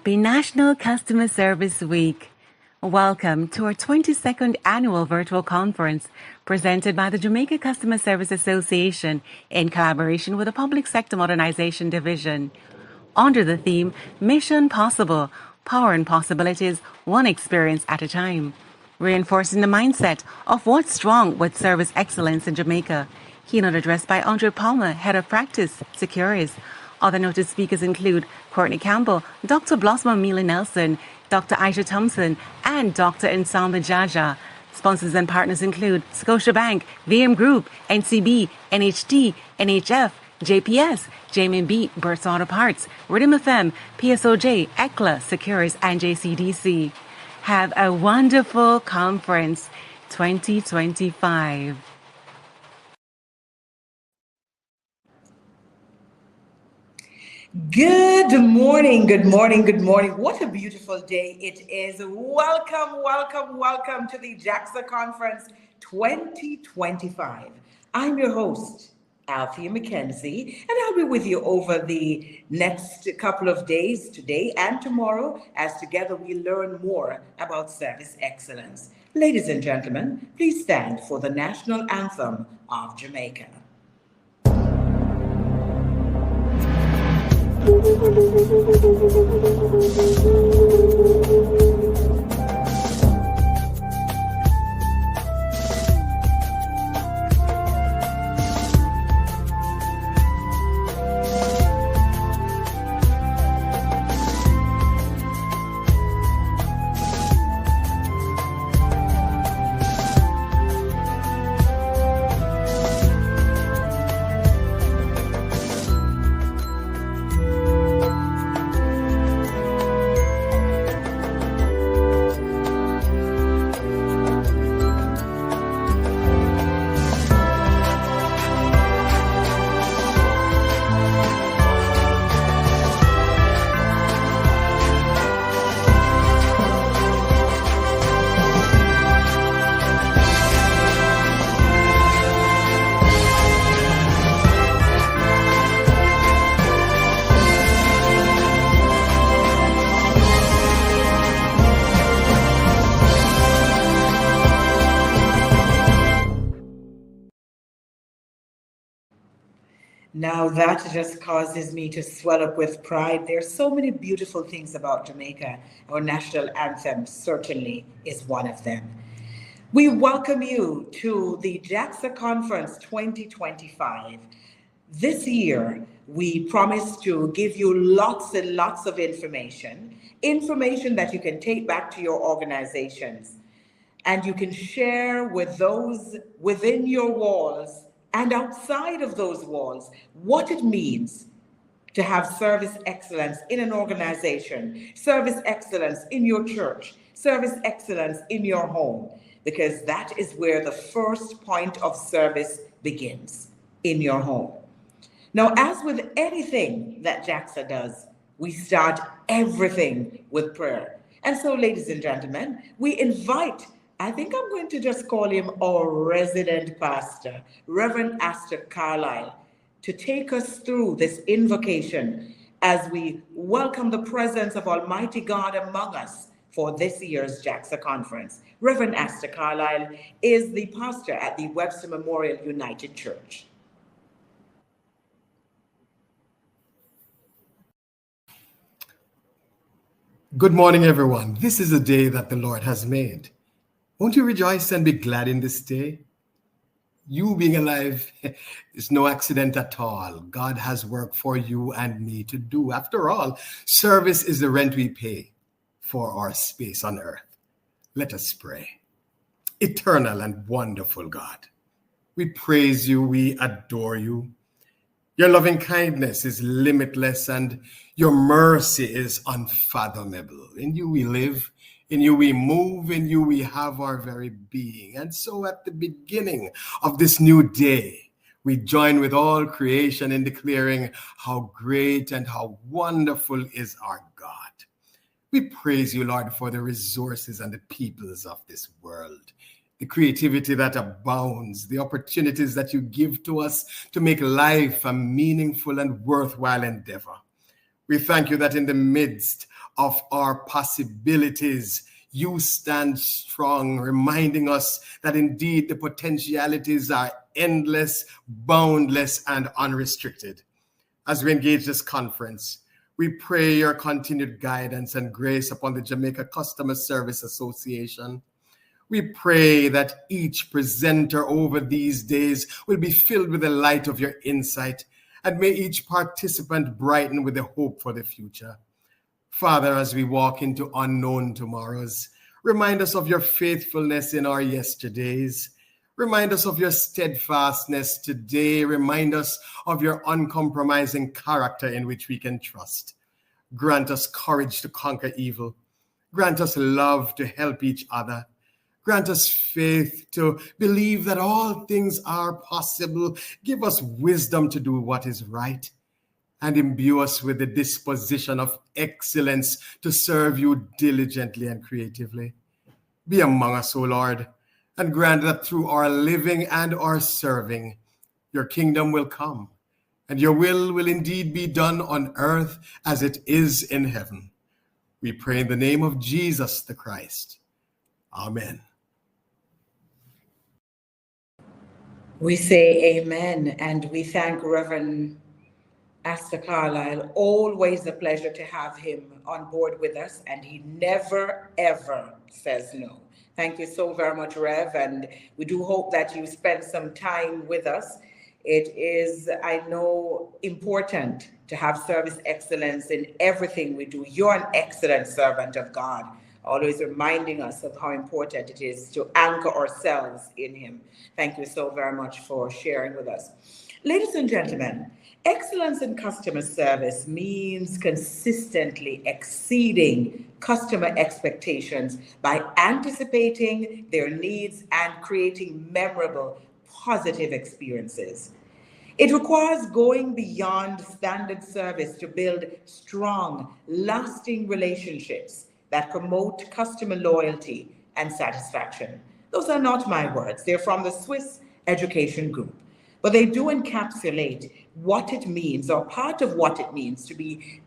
Happy National Customer Service Week. Welcome to our 22nd annual virtual conference presented by the Jamaica Customer Service Association in collaboration with the Public Sector Modernization Division. Under the theme, Mission Possible, Powering Possibilities, One Experience at a Time. Reinforcing the mindset of what's strong with service excellence in Jamaica. Keynote address by Andre Palmer, Head of Practice, Securities. Other noted speakers include Courtney Campbell, Dr. Blossom Amelia Nelson, Dr. Aisha Thompson, and Dr. Nsamba Jaja. Sponsors and partners include Scotiabank, VM Group, NCB, NHT, NHF, JPS, JMB, Burt's Auto Parts, Rhythm FM, PSOJ, ECLA, Secures, and JCDC. Have a wonderful conference 2025. Good morning, good morning, good morning. What a beautiful day it is. Welcome, welcome, welcome to the JAXA Conference 2025. I'm your host, Althea McKenzie, and I'll be with you over the next couple of days, today and tomorrow, as together we learn more about service excellence. Ladies and gentlemen, please stand for the national anthem of Jamaica. Now that just causes me to swell up with pride. There's so many beautiful things about Jamaica. Our national anthem certainly is one of them. We welcome you to the JAXA Conference 2025. This year, we promise to give you lots and lots of information that you can take back to your organizations, and you can share with those within your walls and outside of those walls, what it means to have service excellence in an organization, service excellence in your church, service excellence in your home, because that is where the first point of service begins, in your home. Now, as with anything that JAXA does, we start everything with prayer. And so, ladies and gentlemen, we invite, I think I'm going to just call him our resident pastor, Reverend Astor Carlisle, to take us through this invocation as we welcome the presence of Almighty God among us for this year's JAXA Conference. Reverend Astor Carlisle is the pastor at the Webster Memorial United Church. Good morning, everyone. This is a day that the Lord has made. Won't you rejoice and be glad in this day? You being alive is no accident at all. God has work for you and me to do. After all, service is the rent we pay for our space on earth. Let us pray. Eternal and wonderful God, we praise you, we adore you. Your loving kindness is limitless and your mercy is unfathomable. In you we live, in you we move, in you we have our very being. And so at the beginning of this new day, we join with all creation in declaring how great and how wonderful is our God. We praise you, Lord, for the resources and the peoples of this world, the creativity that abounds, the opportunities that you give to us to make life a meaningful and worthwhile endeavor. We thank you that in the midst of our possibilities. You stand strong, reminding us that indeed the potentialities are endless, boundless, and unrestricted. As we engage this conference, we pray your continued guidance and grace upon the Jamaica Customer Service Association. We pray that each presenter over these days will be filled with the light of your insight, and may each participant brighten with the hope for the future. Father, as we walk into unknown tomorrows, remind us of your faithfulness in our yesterdays. Remind us of your steadfastness today. Remind us of your uncompromising character in which we can trust. Grant us courage to conquer evil. Grant us love to help each other. Grant us faith to believe that all things are possible. Give us wisdom to do what is right, and imbue us with the disposition of excellence to serve you diligently and creatively. Be among us, O Lord, and grant that through our living and our serving, your kingdom will come, and your will indeed be done on earth as it is in heaven. We pray in the name of Jesus the Christ. Amen. We say amen, and we thank Reverend Astor Carlisle. Always a pleasure to have him on board with us, and he never, ever says no. Thank you so very much, Rev, and we do hope that you spend some time with us. It is, I know, important to have service excellence in everything we do. You're an excellent servant of God, always reminding us of how important it is to anchor ourselves in him. Thank you so very much for sharing with us. Ladies and gentlemen, excellence in customer service means consistently exceeding customer expectations by anticipating their needs and creating memorable, positive experiences. It requires going beyond standard service to build strong, lasting relationships that promote customer loyalty and satisfaction. Those are not my words. They're from the Swiss Education Group. But they do encapsulate what it means, or part of what it means, to be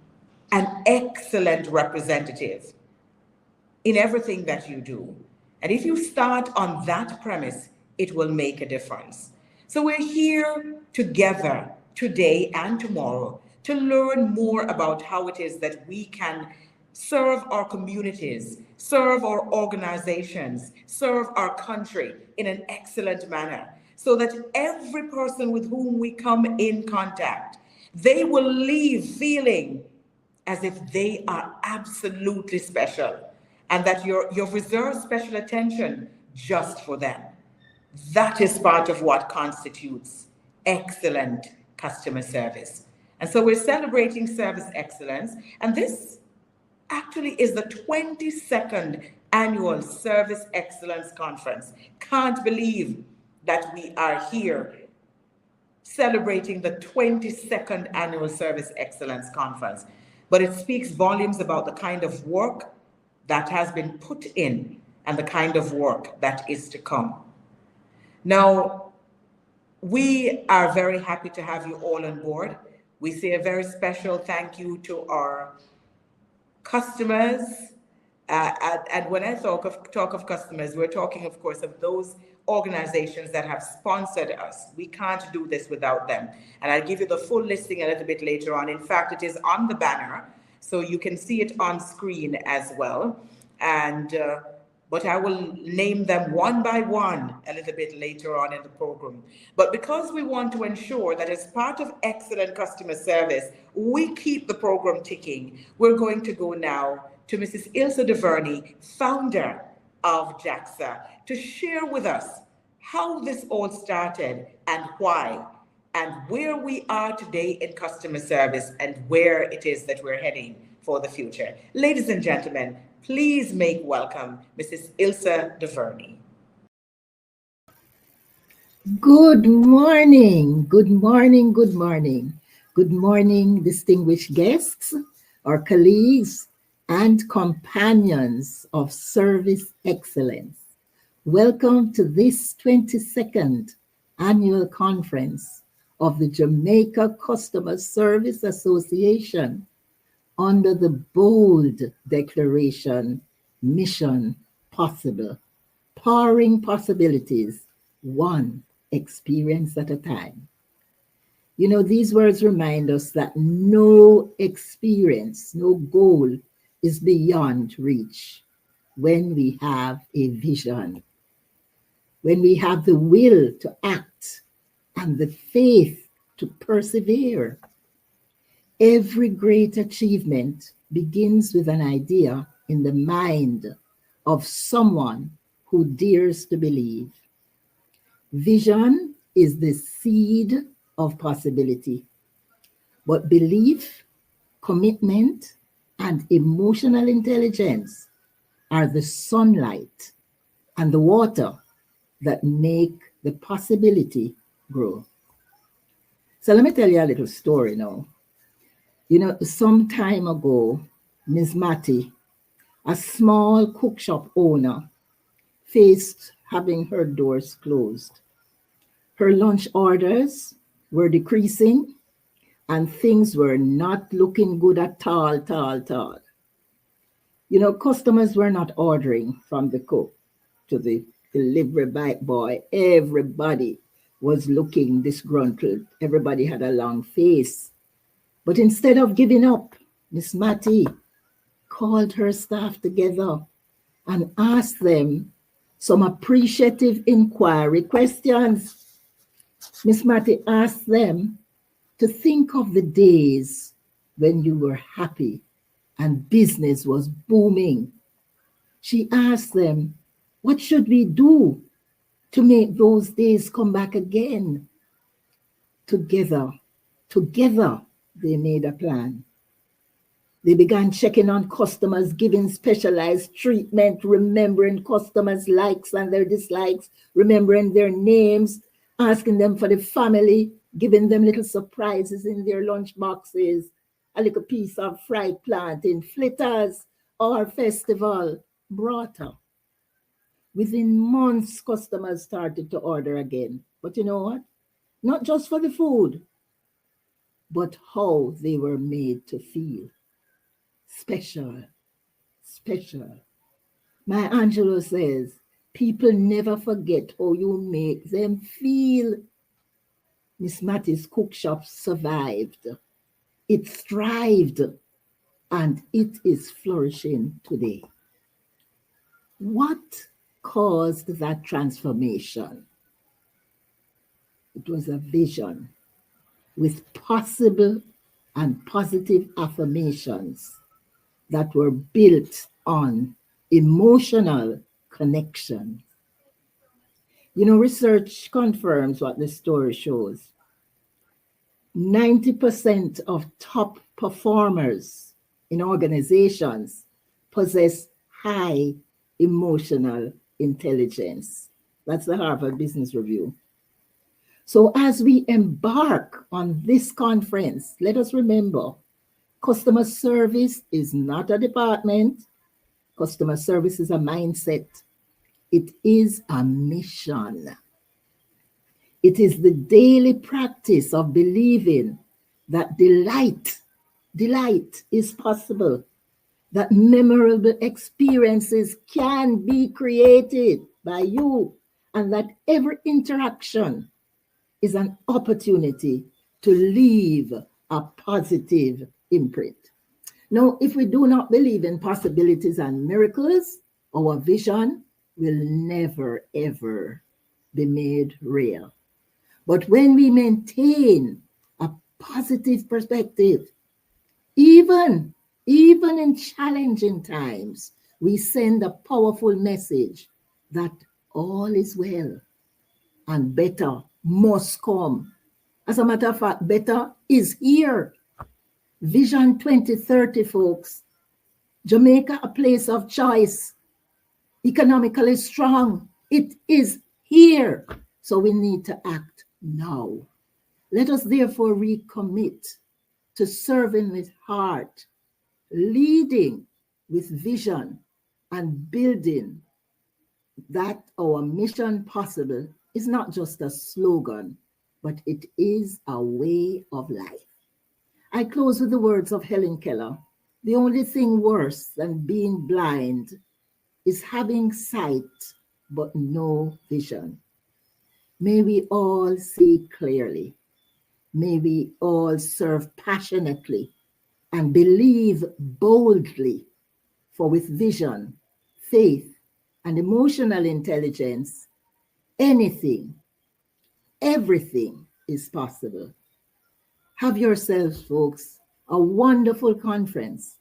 an excellent representative in everything that you do. And if you start on that premise, it will make a difference. So we're here together today and tomorrow to learn more about how it is that we can serve our communities, serve our organizations, serve our country in an excellent manner, so that every person with whom we come in contact, they will leave feeling as if they are absolutely special, and that you've reserved special attention just for them. That is part of what constitutes excellent customer service. And so we're celebrating service excellence, and this actually is the 22nd annual Service Excellence Conference. Can't believe that we are here celebrating the 22nd annual Service Excellence Conference. But it speaks volumes about the kind of work that has been put in and the kind of work that is to come. Now, we are very happy to have you all on board. We say a very special thank you to our customers. And when I talk of customers, we're talking, of course, of those organizations that have sponsored us. We can't do this without them. And I'll give you the full listing a little bit later on. In fact, it is on the banner, so you can see it on screen as well. And but I will name them one by one a little bit later on in the program. But because we want to ensure that as part of excellent customer service, we keep the program ticking, we're going to go now to Mrs. Ilse DeVerney, founder of JAXA, to share with us how this all started and why, and where we are today in customer service and where it is that we're heading for the future. Ladies and gentlemen, please make welcome Mrs. Ilse DeVerney. Good morning, good morning, good morning. Good morning, distinguished guests, our colleagues, and companions of service excellence. Welcome to this 22nd annual conference of the Jamaica Customer Service Association, under the bold declaration, mission possible, powering possibilities, one experience at a time. You know, these words remind us that no experience, no goal is beyond reach when we have a vision, when we have the will to act and the faith to persevere. Every great achievement begins with an idea in the mind of someone who dares to believe. Vision is the seed of possibility, but belief, commitment, and emotional intelligence are the sunlight and the water that make the possibility grow. So let me tell you a little story now. You know, some time ago, Ms. Mattie, a small cook shop owner, faced having her doors closed. Her lunch orders were decreasing and things were not looking good at all. You know, customers were not ordering from the cook to the delivery boy. Everybody was looking disgruntled. Everybody had a long face. But instead of giving up, Miss Mattie called her staff together and asked them some appreciative inquiry questions. Miss Mattie asked them to think of the days when you were happy and business was booming. She asked them, what should we do to make those days come back again? Together, they made a plan. They began checking on customers, giving specialized treatment, remembering customers' likes and their dislikes, remembering their names, asking them for the family, giving them little surprises in their lunch boxes, a little piece of fried plantain, fritters, or festival brought up. Within months, customers started to order again. But you know what? Not just for the food, but how they were made to feel. Special. Maya Angelou says, people never forget how you make them feel. Miss Mattie's cook shop survived. It thrived, and it is flourishing today. What caused that transformation? It was a vision with possible and positive affirmations that were built on emotional connection. You know, research confirms what the story shows. 90% of top performers in organizations possess high emotional intelligence. That's the Harvard Business Review. So as we embark on this conference, let us remember, customer service is not a department. Customer service is a mindset. It is a mission. It is the daily practice of believing that delight is possible, that memorable experiences can be created by you, and that every interaction is an opportunity to leave a positive imprint. Now, if we do not believe in possibilities and miracles, our vision will never, ever be made real. But when we maintain a positive perspective, even in challenging times, we send a powerful message that all is well and better must come. As a matter of fact, better is here. Vision 2030, folks. Jamaica, a place of choice, economically strong. It is here. So we need to act now. Let us therefore recommit to serving with heart, leading with vision, and building that our mission possible is not just a slogan, but it is a way of life. I close with the words of Helen Keller, The only thing worse than being blind is having sight but no vision. May we all see clearly. May we all serve passionately and believe boldly, for with vision, faith, and emotional intelligence, anything, everything is possible. Have yourselves, folks, a wonderful conference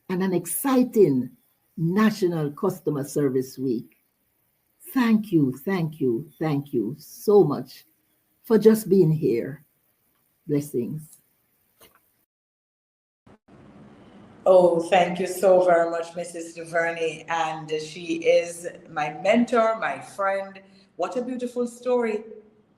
and an exciting National Customer Service Week. Thank you, thank you, thank you so much for just being here. Blessings. Oh, thank you so very much, Mrs. DuVernay. And she is my mentor, my friend. What a beautiful story.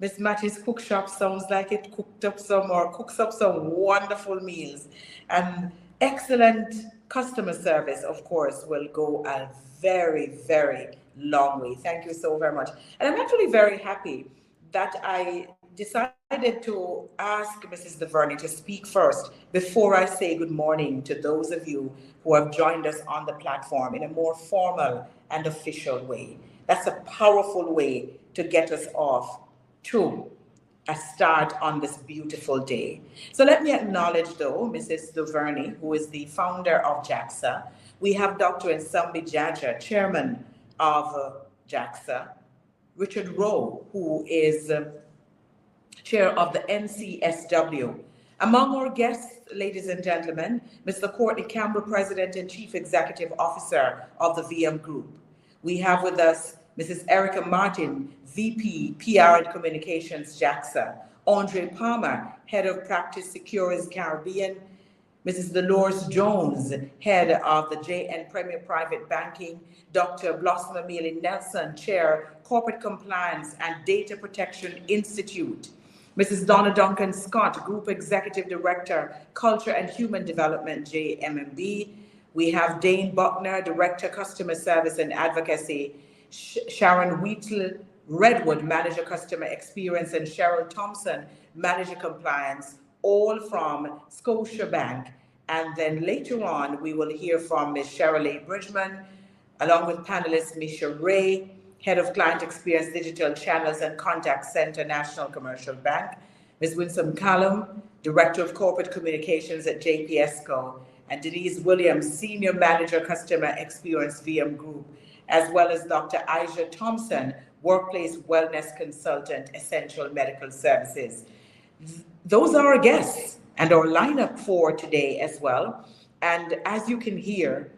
Miss Mattie's Cook Shop sounds like it cooks up some wonderful meals. And excellent customer service, of course, will go a very, very long way. Thank you so very much. And I'm actually very happy that I decided to ask Mrs. DuVernay to speak first before I say good morning to those of you who have joined us on the platform in a more formal and official way. That's a powerful way to get us off to a start on this beautiful day. So let me acknowledge, though, Mrs. DuVernay, who is the founder of JAXA. We have Dr. Nsambi Jaja, chairman of JAXA. Richard Rowe, who is chair of the NCSW. Among our guests, ladies and gentlemen, Mr. Courtney Campbell, President and Chief Executive Officer of the VM Group. We have with us Mrs. Erica Martin, VP, PR and Communications, JAXA. Andre Palmer, Head of Practice Securities Caribbean. Mrs. Dolores Jones, Head of the JN Premier Private Banking. Dr. Blossom Amelia Nelson, Chair, Corporate Compliance and Data Protection Institute. Mrs. Donna Duncan Scott, Group Executive Director, Culture and Human Development, JMMB. We have Dane Buckner, Director, Customer Service and Advocacy. Sharon Wheatle Redwood, Manager, Customer Experience, and Cheryl Thompson, Manager, Compliance, all from Scotiabank. And then later on, we will hear from Ms. Cheryl Bridgman, along with panelist Misha Ray, Head of Client Experience, Digital Channels and Contact Center, National Commercial Bank, Ms. Winsome Callum, Director of Corporate Communications at JPSCO, and Denise Williams, Senior Manager, Customer Experience, VM Group, as well as Dr. Aisha Thompson, Workplace Wellness Consultant, Essential Medical Services. Those are our guests and our lineup for today as well. And as you can hear,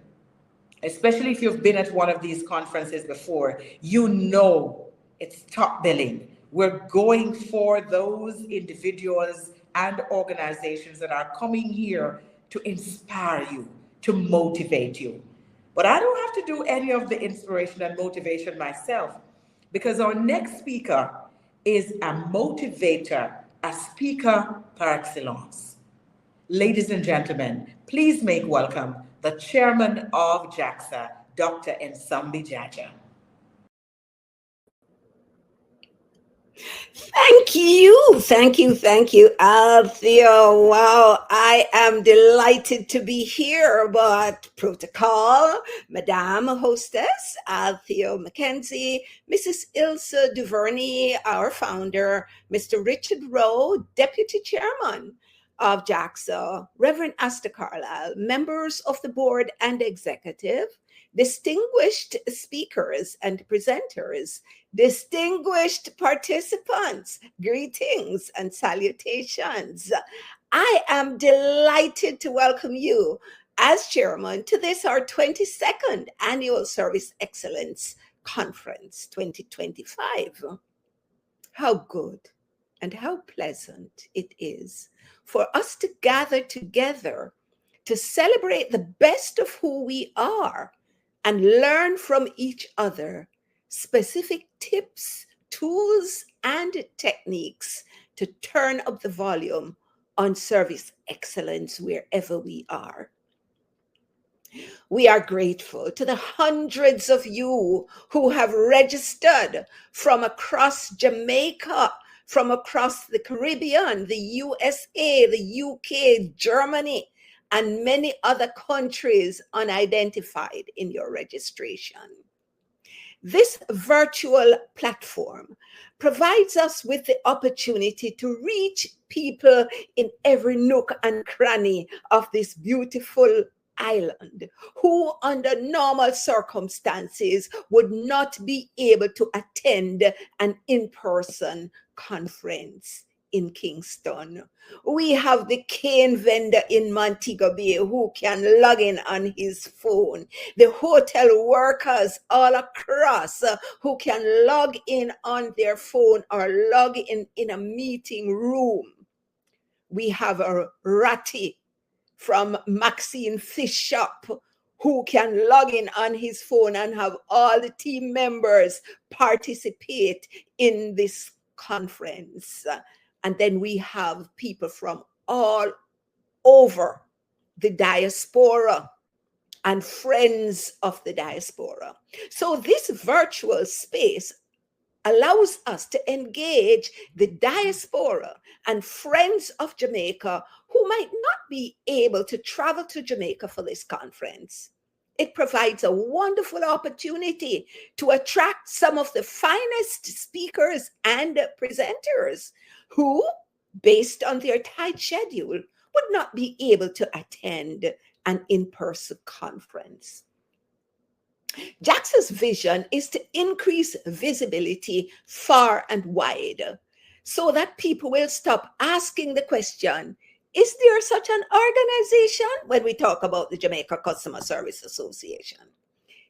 especially if you've been at one of these conferences before, you know it's top billing. We're going for those individuals and organizations that are coming here to inspire you, to motivate you. But I don't have to do any of the inspiration and motivation myself, because our next speaker is a motivator, a speaker par excellence. Ladies and gentlemen, please make welcome the chairman of JAXA, Dr. Nsambi Jaja. Thank you, Althea. Wow, I am delighted to be here, but protocol, Madame Hostess, Althea Mackenzie, Mrs. Ilse DuVernay, our founder, Mr. Richard Rowe, Deputy Chairman of JAXA, Reverend Asta Carlisle, members of the board and executive, distinguished speakers and presenters, distinguished participants, greetings and salutations. I am delighted to welcome you as chairman to this, our 22nd Annual Service Excellence Conference 2025. How good and how pleasant it is for us to gather together to celebrate the best of who we are and learn from each other specific tips, tools, and techniques to turn up the volume on service excellence wherever we are. We are grateful to the hundreds of you who have registered from across Jamaica, from across the Caribbean, the USA, the UK, Germany, and many other countries unidentified in your registration. This virtual platform provides us with the opportunity to reach people in every nook and cranny of this beautiful island who under normal circumstances would not be able to attend an in-person conference in Kingston. We have the cane vendor in Montego Bay who can log in on his phone. The hotel workers all across who can log in on their phone or log in a meeting room. We have a Ratty from Maxine Fish Shop who can log in on his phone and have all the team members participate in this conference. And then we have people from all over the diaspora and friends of the diaspora. So this virtual space allows us to engage the diaspora and friends of Jamaica who might not be able to travel to Jamaica for this conference. It provides a wonderful opportunity to attract some of the finest speakers and presenters who, based on their tight schedule, would not be able to attend an in-person conference. JAXA's vision is to increase visibility far and wide so that people will stop asking the question, is there such an organization when we talk about the Jamaica Customer Service Association?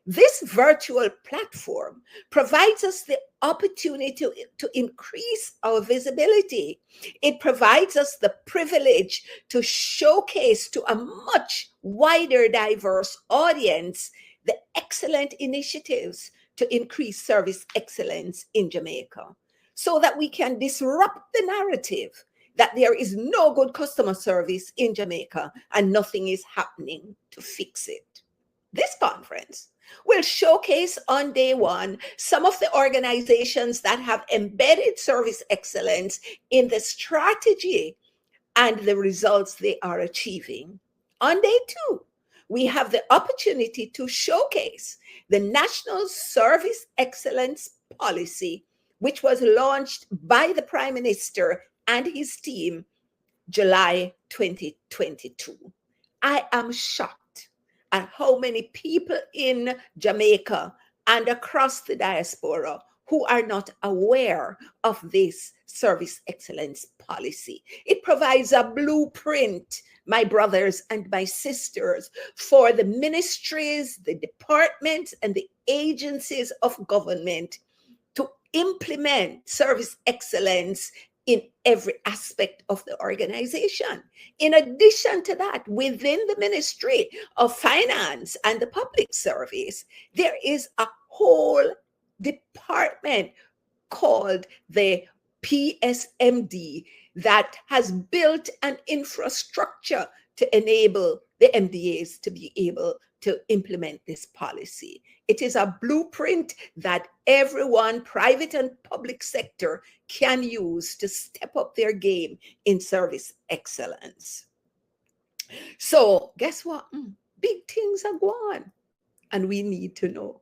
This virtual platform provides us the opportunity to increase our visibility. It provides us the privilege to showcase to a much wider, diverse audience the excellent initiatives to increase service excellence in Jamaica so that we can disrupt the narrative that there is no good customer service in Jamaica and nothing is happening to fix it. This conference will showcase on day one some of the organizations that have embedded service excellence in the strategy and the results they are achieving. On day two, we have the opportunity to showcase the National Service Excellence Policy, which was launched by the Prime Minister and his team July 2022. I am shocked at how many people in Jamaica and across the diaspora who are not aware of this service excellence policy. It provides a blueprint, my brothers and my sisters, for the ministries, the departments, and the agencies of government to implement service excellence in every aspect of the organization. In addition to that, within the Ministry of Finance and the Public Service, there is a whole department called the PSMD that has built an infrastructure to enable the MDAs to be able to implement this policy. It is a blueprint that everyone, private and public sector, can use to step up their game in service excellence. So guess what? Big things are going on, and we need to know.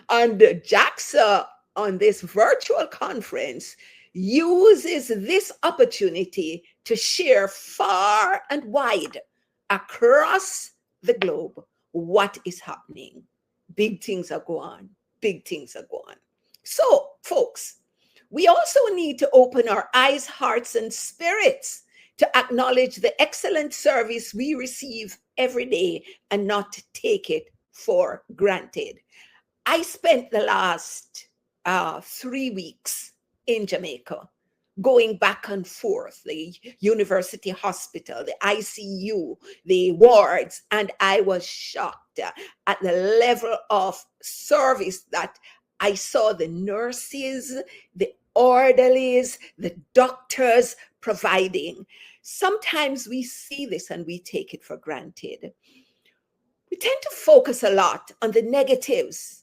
And JAXA on this virtual conference uses this opportunity to share far and wide across the globe what is happening. Big things are going on. Big things are going on. So, folks, we also need to open our eyes, hearts, and spirits to acknowledge the excellent service we receive every day and not take it for granted. I spent the last 3 weeks in Jamaica, going back and forth, the university hospital, the ICU, the wards, and I was shocked at the level of service that I saw the nurses, the orderlies, the doctors providing. Sometimes we see this and we take it for granted. We tend to focus a lot on the negatives,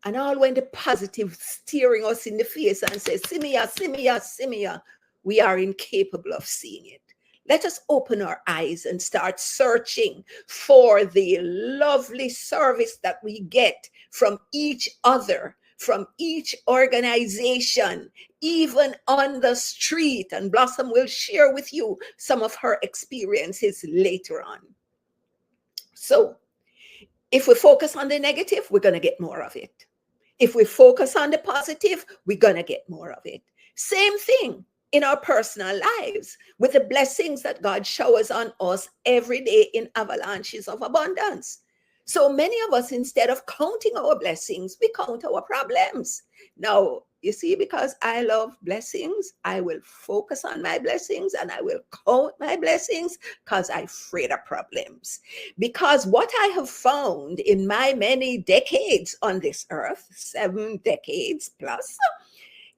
and all when the positive staring us in the face and say, "Simia, Simia, Simia," we are incapable of seeing it. Let us open our eyes and start searching for the lovely service that we get from each other, from each organization, even on the street. And Blossom will share with you some of her experiences later on. So if we focus on the negative, we're going to get more of it. If we focus on the positive, we're going to get more of it. Same thing in our personal lives with the blessings that God showers on us every day in avalanches of abundance. So many of us, instead of counting our blessings, we count our problems. Now, you see, because I love blessings, I will focus on my blessings and I will count my blessings because I'm afraid of problems. Because what I have found in my many decades on this earth, 7 decades plus,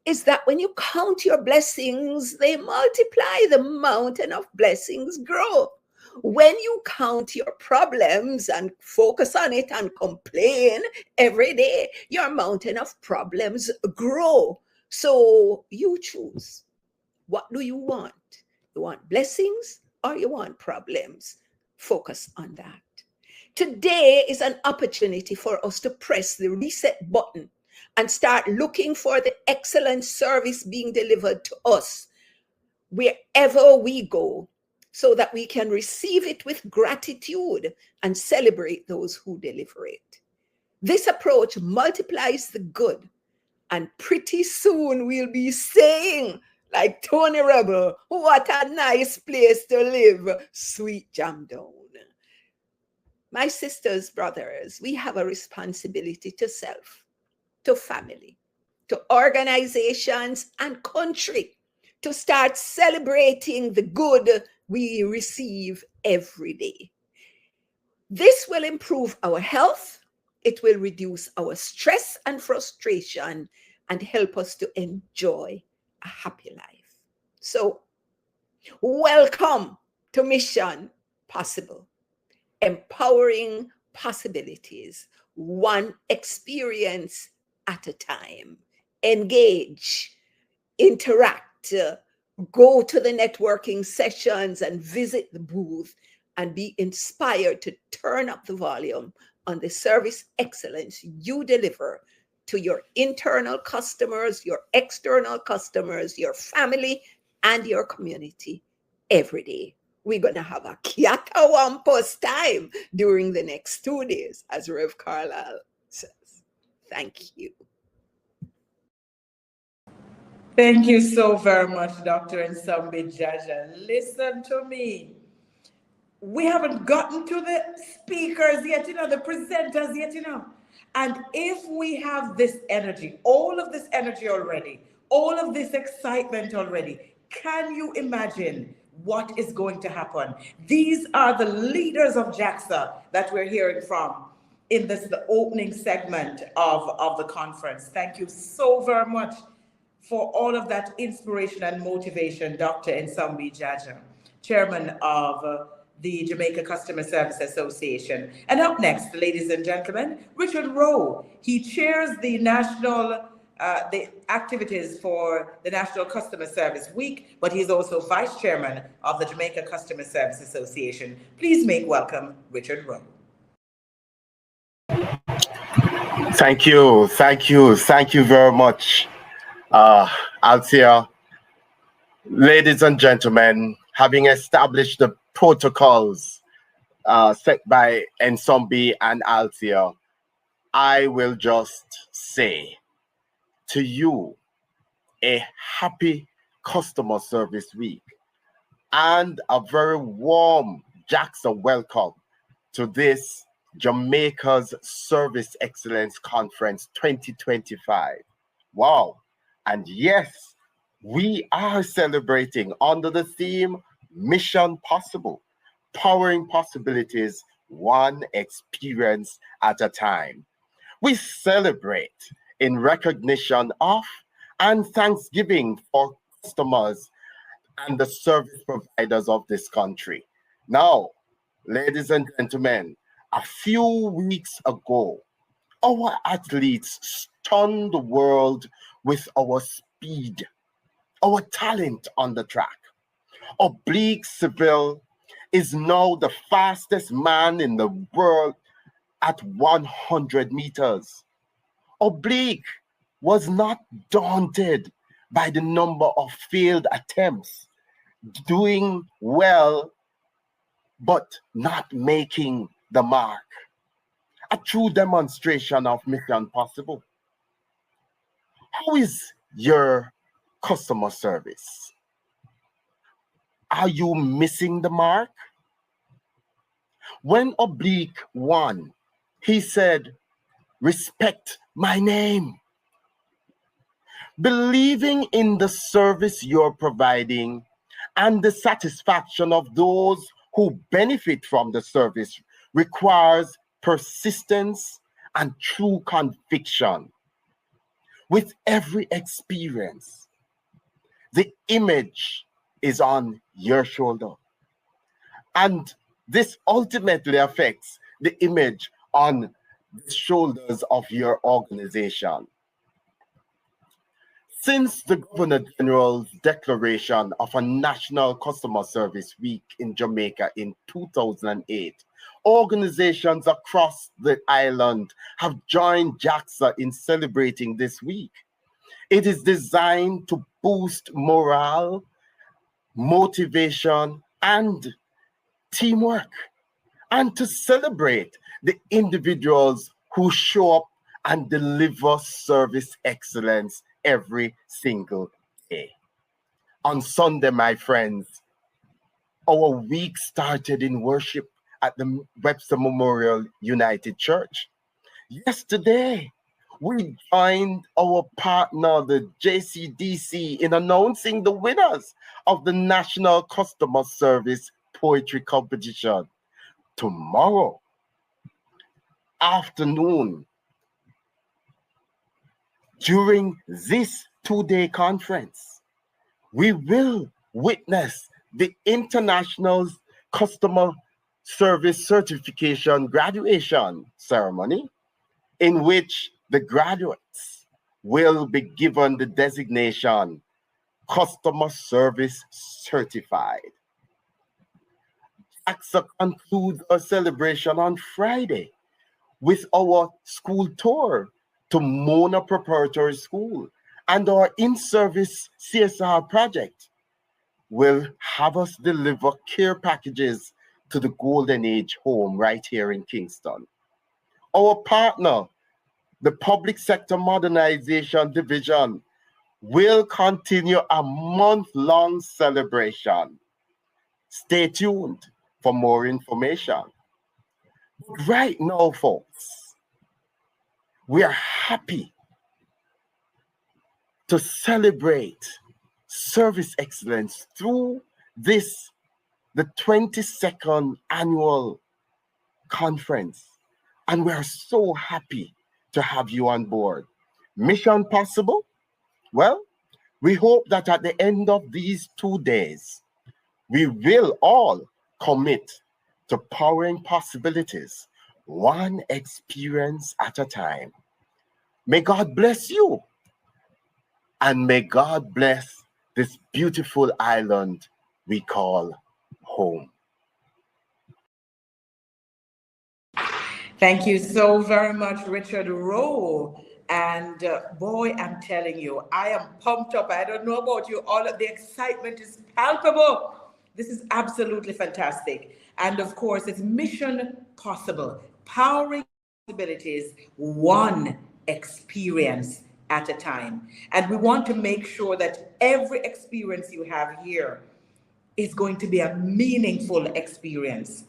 is that when you count your blessings, they multiply, the mountain of blessings grow. When you count your problems and focus on it and complain every day, your mountain of problems grow. So you choose. What do you want? You want blessings or you want problems? Focus on that. Today is an opportunity for us to press the reset button and start looking for the excellent service being delivered to us wherever we go, so that we can receive it with gratitude and celebrate those who deliver it. This approach multiplies the good, and pretty soon we'll be saying, like Tony Rebel, what a nice place to live, sweet Jam Down. My sisters, brothers, we have a responsibility to self, to family, to organizations and country, to start celebrating the good we receive every day. This will improve our health, it will reduce our stress and frustration, and help us to enjoy a happy life. So, welcome to Mission Possible, empowering possibilities, one experience at a time. Engage, interact, go to the networking sessions and visit the booth and be inspired to turn up the volume on the service excellence you deliver to your internal customers, your external customers, your family, and your community every day. We're going to have a Kiatawampus time during the next 2 days, as Rev Carlisle says. Thank you. Thank you so very much, Dr. Nsambi Jaja. Listen to me. We haven't gotten to the speakers yet, the presenters yet, And if we have this energy, all of this energy already, all of this excitement already, can you imagine what is going to happen? These are the leaders of JAXA that we're hearing from in the opening segment of the conference. Thank you so very much for all of that inspiration and motivation, Dr. Nsambi Jaja, Chairman of the Jamaica Customer Service Association. And up next, ladies and gentlemen, Richard Rowe. He chairs the the activities for the National Customer Service Week, but he's also Vice Chairman of the Jamaica Customer Service Association. Please make welcome Richard Rowe. Thank you very much, Althea. Ladies and gentlemen, having established the protocols set by Nsambi and Althea, I will just say to you a happy Customer Service Week and a very warm JAXA welcome to this Jamaica's Service Excellence Conference 2025. Wow. And yes, we are celebrating under the theme Mission Possible, powering possibilities one experience at a time. We celebrate in recognition of and thanksgiving for customers and the service providers of this country. Now, ladies and gentlemen, a few weeks ago, our athletes stunned the world with our speed, our talent on the track. Oblique Seville is now the fastest man in the world at 100 meters. Oblique was not daunted by the number of failed attempts, doing well, but not making the mark. A true demonstration of Mission Possible. How is your customer service? Are you missing the mark? When Oblique won, he said, "Respect my name." Believing in the service you're providing and the satisfaction of those who benefit from the service requires persistence and true conviction. With every experience, the image is on your shoulder. And this ultimately affects the image on the shoulders of your organization. Since the Governor General's declaration of a National Customer Service Week in Jamaica in 2008, organizations across the island have joined JAXA in celebrating this week. It is designed to boost morale, motivation, and teamwork, and to celebrate the individuals who show up and deliver service excellence every single day. On Sunday, my friends, our week started in worship at the Webster Memorial United Church. Yesterday, we joined our partner, the JCDC, in announcing the winners of the National Customer Service Poetry Competition. Tomorrow afternoon, during this two-day conference, we will witness the International Customer Service Certification graduation ceremony, in which the graduates will be given the designation Customer Service Certified. JAXA concludes our celebration on Friday with our school tour to Mona Preparatory School, and our in-service CSR project will have us deliver care packages to the Golden Age home right here in Kingston. Our partner, the Public Sector Modernization Division, will continue a month-long celebration. Stay tuned for more information. Right now, folks, we are happy to celebrate service excellence through this, the 22nd annual conference. And we are so happy to have you on board. Mission Possible? Well, we hope that at the end of these 2 days, we will all commit to powering possibilities, one experience at a time. May God bless you, and may God bless this beautiful island we call home. Thank you so very much, Richard Rowe. And boy, I'm telling you, I am pumped up. I don't know about you, all of the excitement is palpable. This is absolutely fantastic. And of course, it's Mission Possible, powering possibilities, one experience at a time. And we want to make sure that every experience you have here is going to be a meaningful experience.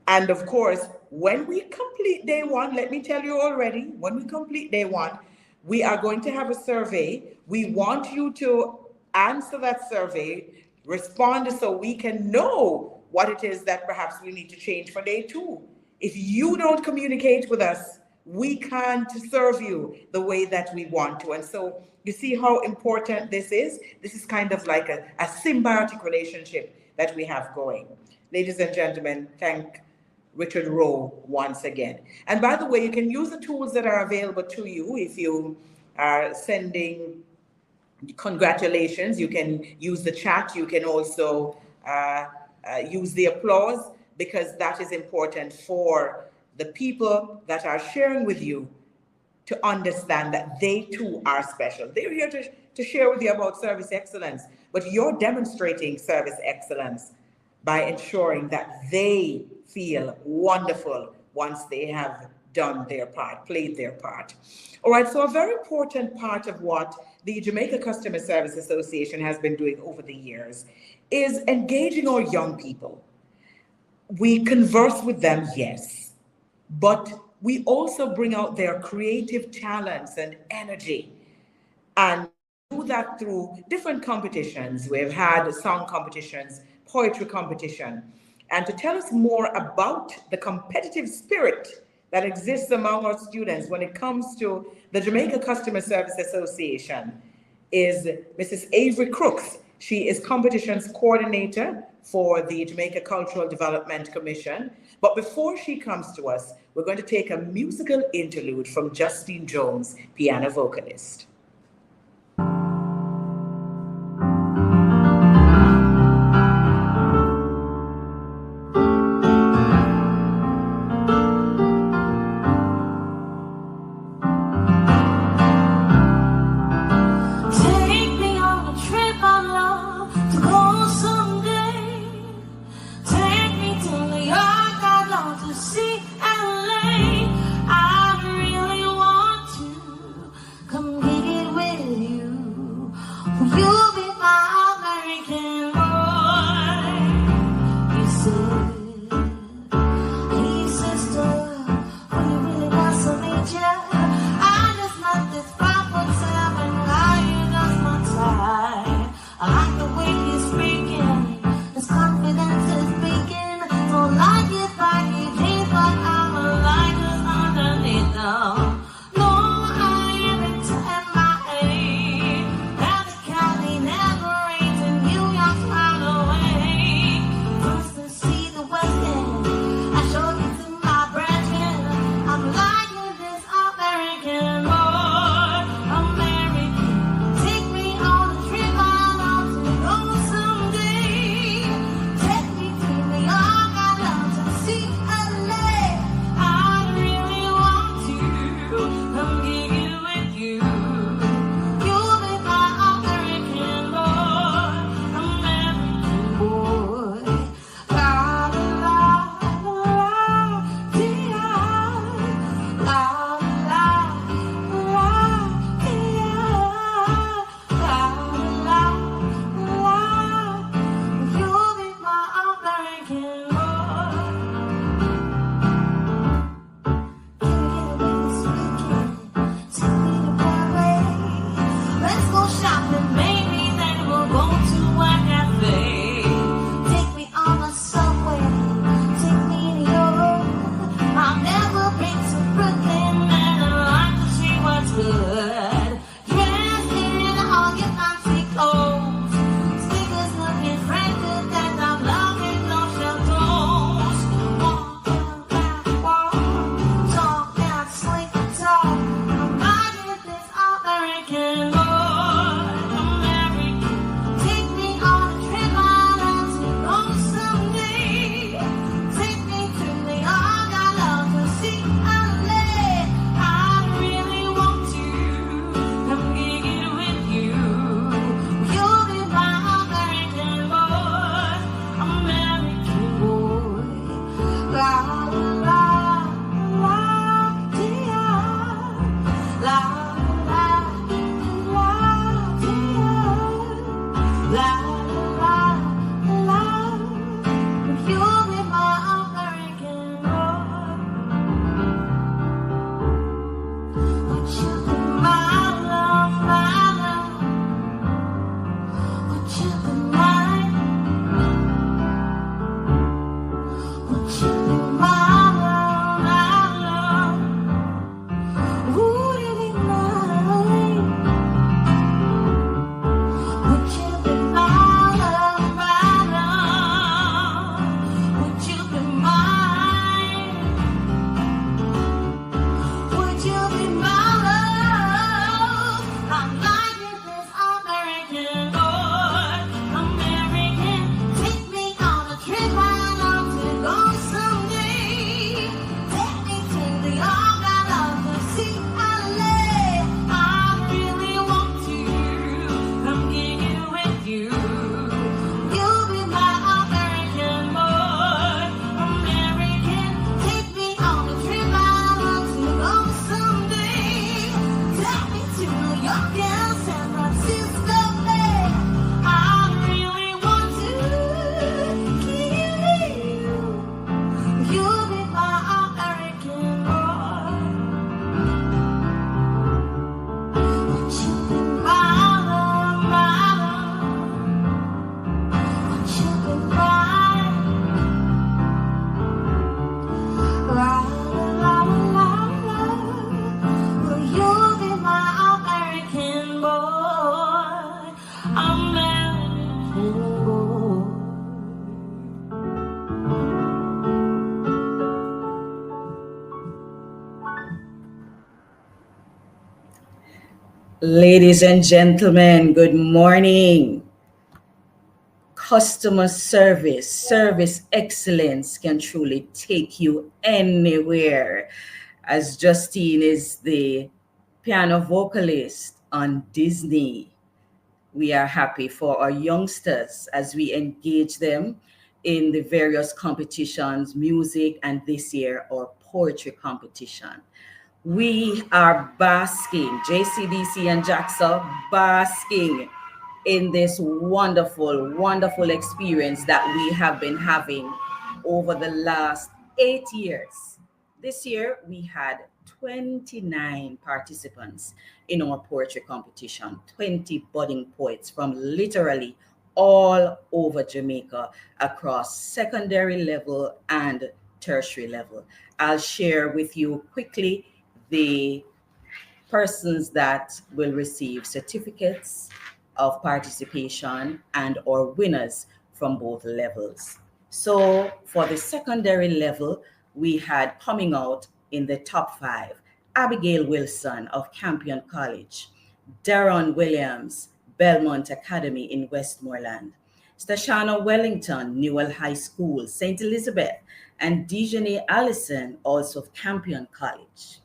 And of course, when we complete day one, let me tell you already, when we complete day one, we are going to have a survey. We want you to answer that survey, respond so we can know what it is that perhaps we need to change for day two. If you don't communicate with us, we can't serve you the way that we want to. And so you see how important this is? This is kind of like a symbiotic relationship that we have going. Ladies and gentlemen, thank Richard Rowe once again. And by the way, you can use the tools that are available to you. If you are sending congratulations, you can use the chat. You can also use the applause, because that is important for the people that are sharing with you to understand that they too are special. They're here to share with you about service excellence, but you're demonstrating service excellence by ensuring that they feel wonderful once they have done their part, played their part. All right, so a very important part of what the Jamaica Customer Service Association has been doing over the years is engaging our young people. We converse with them, yes, but we also bring out their creative talents and energy, and do that through different competitions. We've had song competitions, poetry competition, and to tell us more about the competitive spirit that exists among our students when it comes to the Jamaica Customer Service Association is Mrs. Avery Crooks. She is competitions coordinator for the Jamaica Cultural Development Commission. But before she comes to us, we're going to take a musical interlude from Justine Jones, piano vocalist. See LA, I really want to come get it. Ladies and gentlemen, good morning. Customer service excellence can truly take you anywhere. As Justine is the piano vocalist on Disney, we are happy for our youngsters as we engage them in the various competitions, music, and this year our poetry competition. We are basking, JCDC and JAXA, basking in this wonderful experience that we have been having over the last 8 years. This year, we had 29 participants in our poetry competition, 20 budding poets from literally all over Jamaica across secondary level and tertiary level. I'll share with you quickly the persons that will receive certificates of participation and or winners from both levels. So for the secondary level, we had coming out in the top 5, Abigail Wilson of Campion College, Darren Williams, Belmont Academy in Westmoreland, Stashana Wellington, Newell High School, St. Elizabeth, and Dejanae Allison, also of Campion College.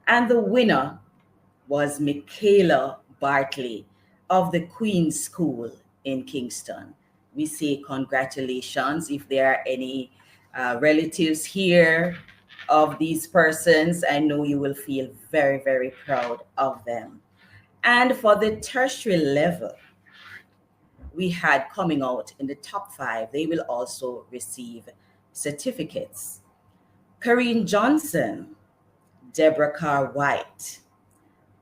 And the winner was Michaela Bartley of the Queen's School in Kingston. We say congratulations. If there are any relatives here of these persons, I know you will feel very, very proud of them. And for the tertiary level, we had coming out in the top 5, they will also receive certificates. Karine Johnson, Deborah Carr White,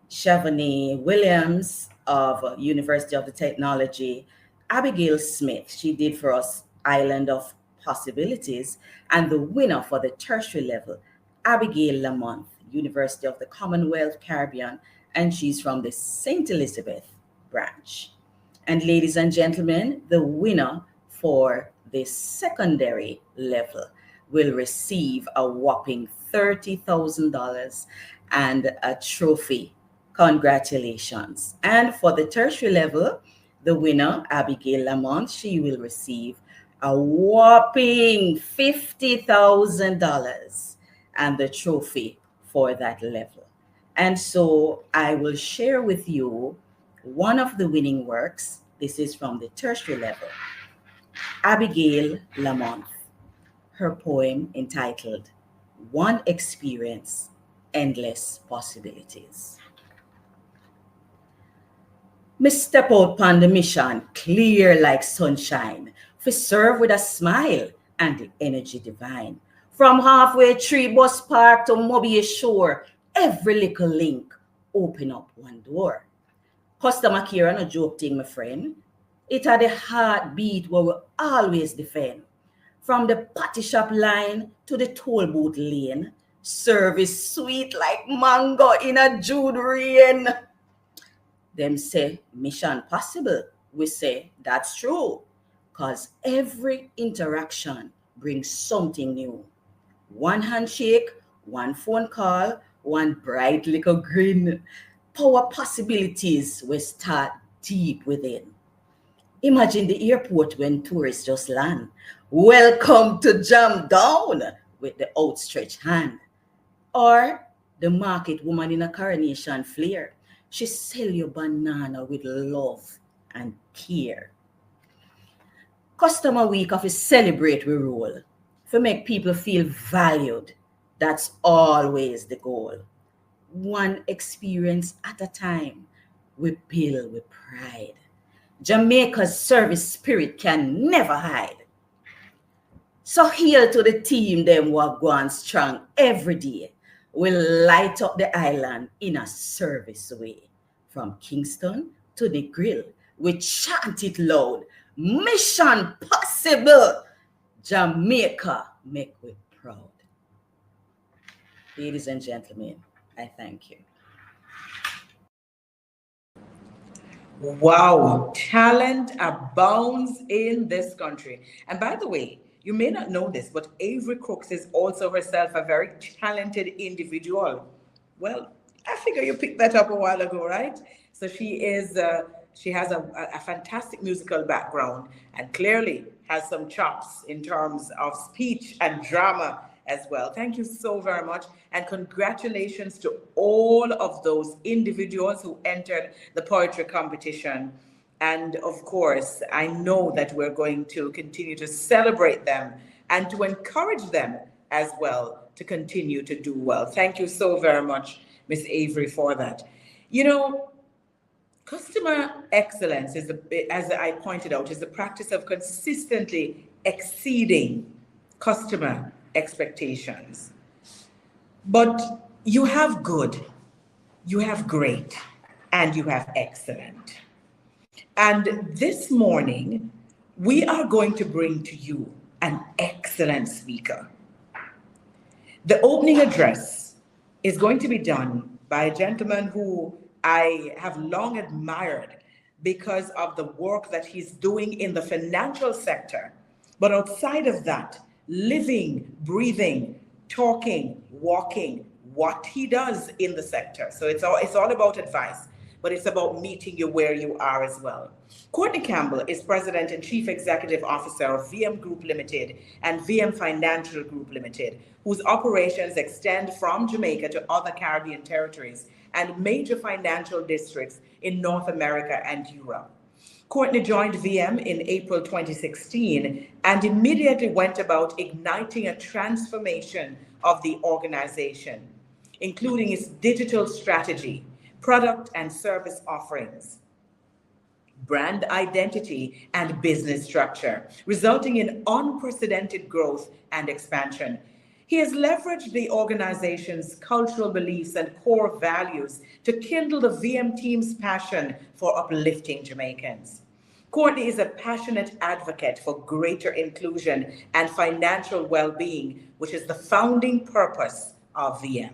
Shavani Williams of University of the Technology, Abigail Smith, she did for us Island of Possibilities, and the winner for the tertiary level, Abigail Lamont, University of the Commonwealth Caribbean, and she's from the St. Elizabeth branch. And ladies and gentlemen, the winner for the secondary level will receive a whopping $30,000 and a trophy. Congratulations. And for the tertiary level, the winner, Abigail Lamont, she will receive a whopping $50,000 and the trophy for that level. And so I will share with you one of the winning works. This is from the tertiary level. Abigail Lamont, her poem entitled One Experience, Endless Possibilities. Me step out pon the mission, clear like sunshine, for serve with a smile and the energy divine. From halfway tree bus park to Mobile Shore, every little link open up one door. Customer care no joke thing, my friend. It had a heartbeat where we always defend. From the patty shop line to the toll booth lane, service sweet like mango in a June rain. Them say mission possible. We say that's true. Cause every interaction brings something new. One handshake, one phone call, one bright little grin. Power possibilities will start deep within. Imagine the airport when tourists just land. Welcome to Jam Down with the outstretched hand. Or the market woman in a coronation flair. She sell you banana with love and care. Customer week of a celebrate we roll. To make people feel valued. That's always the goal. One experience at a time. We build with pride. Jamaica's service spirit can never hide. So here to the team, them who are going strong every day. We'll light up the island in a service way. From Kingston to the grill, we chant it loud. Mission possible. Jamaica, make we proud. Ladies and gentlemen, I thank you. Wow, talent abounds in this country. And by the way, you may not know this, but Avery Crooks is also herself a very talented individual. Well, I figure you picked that up a while ago, right? So she has a fantastic musical background and clearly has some chops in terms of speech and drama as well. Thank you so very much. And congratulations to all of those individuals who entered the poetry competition. And of course, I know that we're going to continue to celebrate them and to encourage them as well to continue to do well. Thank you so very much, Miss Avery, for that. You know, customer excellence is, as I pointed out, is the practice of consistently exceeding customer expectations. But you have good, you have great, and you have excellent. And this morning, we are going to bring to you an excellent speaker. The opening address is going to be done by a gentleman who I have long admired because of the work that he's doing in the financial sector. But outside of that, living, breathing, talking, walking, what he does in the sector. So it's all about advice, but it's about meeting you where you are as well. Courtney Campbell is President and Chief Executive Officer of VM Group Limited and VM Financial Group Limited, whose operations extend from Jamaica to other Caribbean territories and major financial districts in North America and Europe. Courtney joined VM in April 2016 and immediately went about igniting a transformation of the organization, including its digital strategy, product and service offerings, brand identity, and business structure, resulting in unprecedented growth and expansion. He has leveraged the organization's cultural beliefs and core values to kindle the VM team's passion for uplifting Jamaicans. Courtney is a passionate advocate for greater inclusion and financial well-being, which is the founding purpose of VM.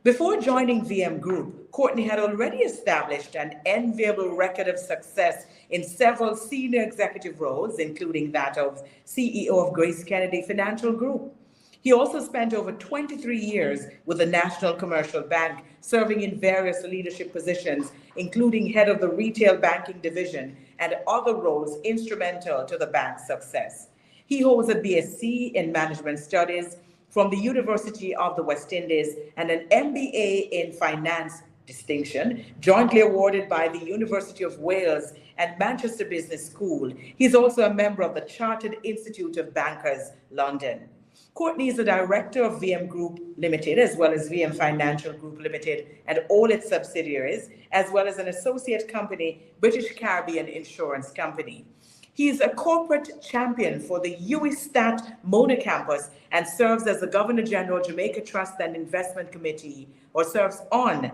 Before joining VM Group, Courtney had already established an enviable record of success in several senior executive roles, including that of CEO of Grace Kennedy Financial Group. He also spent over 23 years with the National Commercial Bank, serving in various leadership positions, including head of the retail banking division and other roles instrumental to the bank's success. He holds a BSc in Management Studies from the University of the West Indies and an MBA in Finance distinction, jointly awarded by the University of Wales and Manchester Business School. He's also a member of the Chartered Institute of Bankers, London. Courtney is the director of VM Group Limited, as well as VM Financial Group Limited and all its subsidiaries, as well as an associate company, British Caribbean Insurance Company. He is a corporate champion for the UISTAT Mona campus and serves as the Governor General Jamaica Trust and Investment Committee, or serves on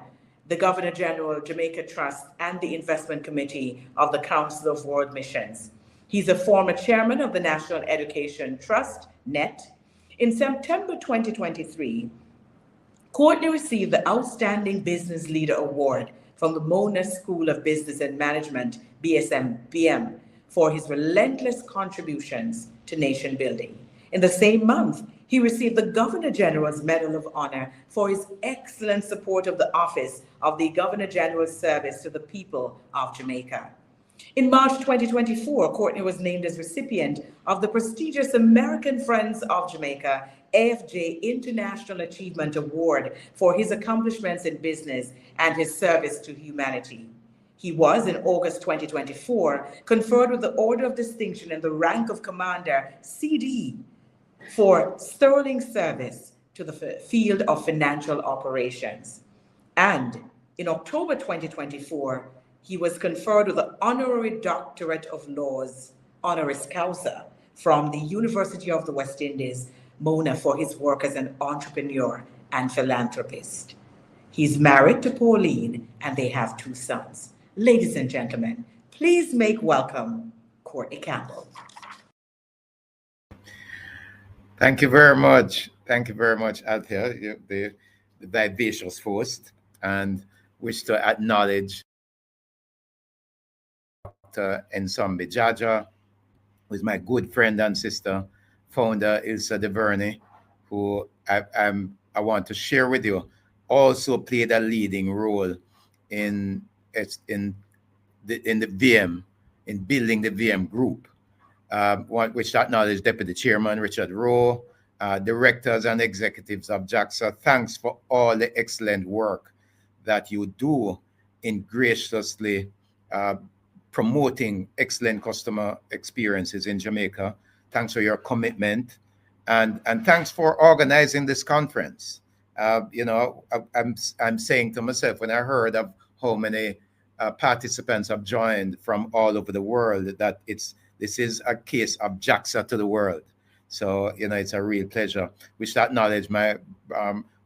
the Governor General Jamaica Trust and the Investment Committee of the Council of World Missions. He's a former chairman of the National Education Trust, NET. In September 2023, Courtney received the Outstanding Business Leader Award from the Mona School of Business and Management, BSM-PM, for his relentless contributions to nation building. In the same month, he received the Governor General's Medal of Honor for his excellent support of the office of the Governor General's Service to the people of Jamaica. In March 2024, Courtney was named as recipient of the prestigious American Friends of Jamaica AFJ International Achievement Award for his accomplishments in business and his service to humanity. He was, in August 2024, conferred with the Order of Distinction in the rank of Commander CD for sterling service to the field of financial operations. And in October 2024, he was conferred with the Honorary Doctorate of Laws, honoris causa, from the University of the West Indies, Mona, for his work as an entrepreneur and philanthropist. He's married to Pauline, and they have 2 sons. Ladies and gentlemen, please make welcome Courtney Campbell. Thank you very much. Thank you very much, Althea, the vivacious host, and wish to acknowledge Dr. Ensombi Jaja, who is my good friend and sister, founder Ilsa DeVerney, who I want to share with you also played a leading role in the VM, in building the VM group, which acknowledge Deputy Chairman Richard Rowe, directors and executives of JAXA. Thanks for all the excellent work that you do in graciously promoting excellent customer experiences in Jamaica. Thanks for your commitment, and thanks for organizing this conference. I'm saying to myself, when I heard of how many participants have joined from all over the world, that this is a case of JAXA to the world. So it's a real pleasure. We should acknowledge my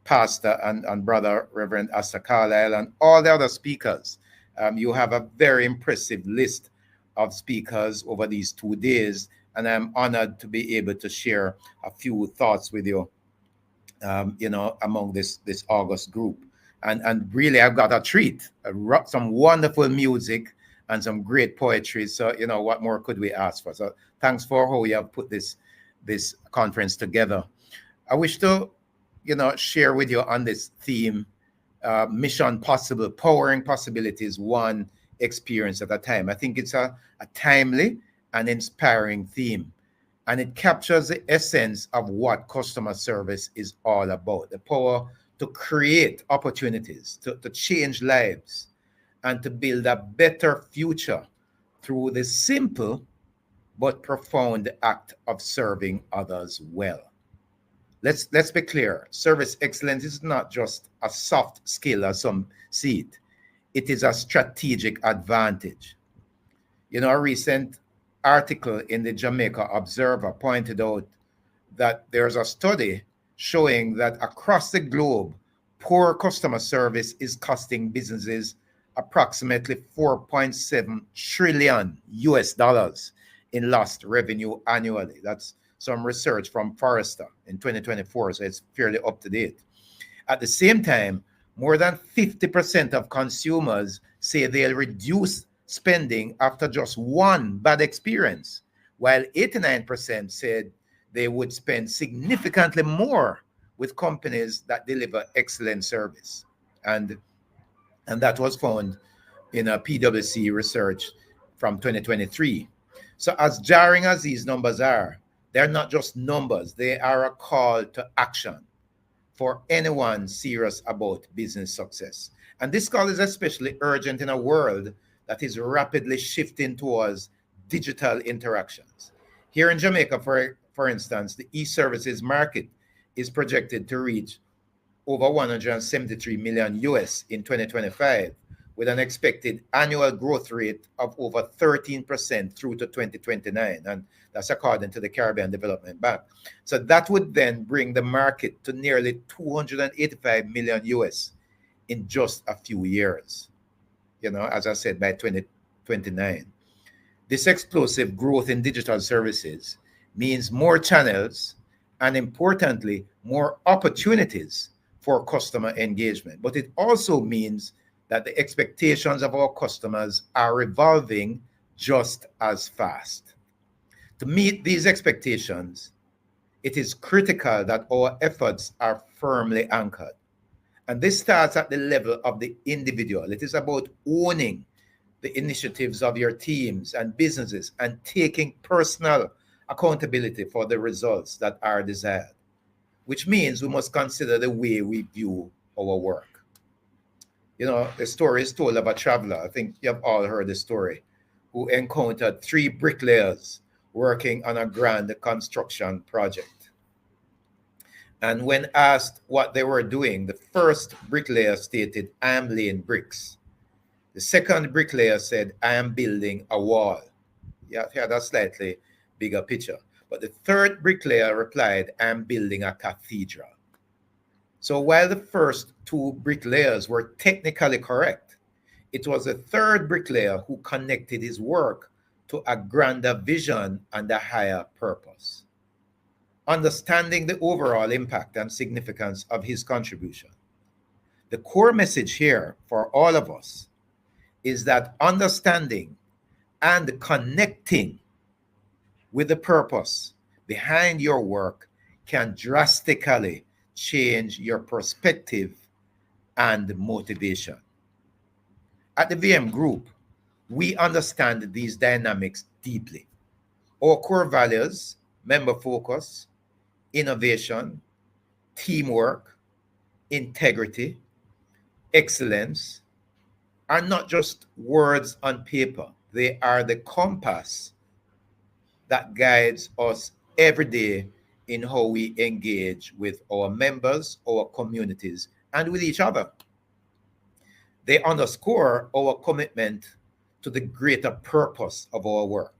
pastor and brother, Reverend Asta Carlisle, and all the other speakers. You have a very impressive list of speakers over these 2 days, and I'm honored to be able to share a few thoughts with you, among this August group. And really, I've got a treat, some wonderful music and some great poetry. So, what more could we ask for? So thanks for how you have put this conference together. I wish to, share with you on this theme, Mission Possible, Powering Possibilities, one experience at a time. I think it's a timely and inspiring theme, and it captures the essence of what customer service is all about: the power to create opportunities, to change lives, and to build a better future through the simple but profound act of serving others well. Let's be clear. Service excellence is not just a soft skill as some see it. It is a strategic advantage. A recent article in the Jamaica Observer pointed out that there's a study showing that across the globe, poor customer service is costing businesses approximately $4.7 trillion in lost revenue annually. That's some research from Forrester in 2024, so it's fairly up to date. At the same time, more than 50% of consumers say they'll reduce spending after just one bad experience, while 89% said they would spend significantly more with companies that deliver excellent service. And that was found in a PwC research from 2023. So as jarring as these numbers are, they're not just numbers, they are a call to action for anyone serious about business success. And this call is especially urgent in a world that is rapidly shifting towards digital interactions. Here in Jamaica, for instance, the e-services market is projected to reach over 173 million US in 2025, with an expected annual growth rate of over 13% through to 2029. And that's according to the Caribbean Development Bank. So that would then bring the market to nearly 285 million US in just a few years. As I said, by 2029. This explosive growth in digital services means more channels and, importantly, more opportunities for customer engagement. But it also means that the expectations of our customers are evolving just as fast. To meet these expectations, it is critical that our efforts are firmly anchored. And this starts at the level of the individual. It is about owning the initiatives of your teams and businesses and taking personal accountability for the results that are desired, which means we must consider the way we view our work. The story is told of a traveler, I think you have all heard the story, who encountered 3 bricklayers working on a grand construction project. And when asked what they were doing, the first bricklayer stated, "I am laying bricks." The second bricklayer said, "I am building a wall." Yeah, that's slightly bigger picture. But the third bricklayer replied, "I am building a cathedral." So while the first 2 bricklayers were technically correct, it was the third bricklayer who connected his work to a grander vision and a higher purpose. Understanding the overall impact and significance of his contribution. The core message here for all of us is that understanding and connecting with the purpose behind your work can drastically change your perspective and motivation. At the VM Group, we understand these dynamics deeply. Our core values, member focus, innovation, teamwork, integrity, excellence, are not just words on paper. They are the compass that guides us every day in how we engage with our members, our communities, and with each other. They underscore our commitment to the greater purpose of our work.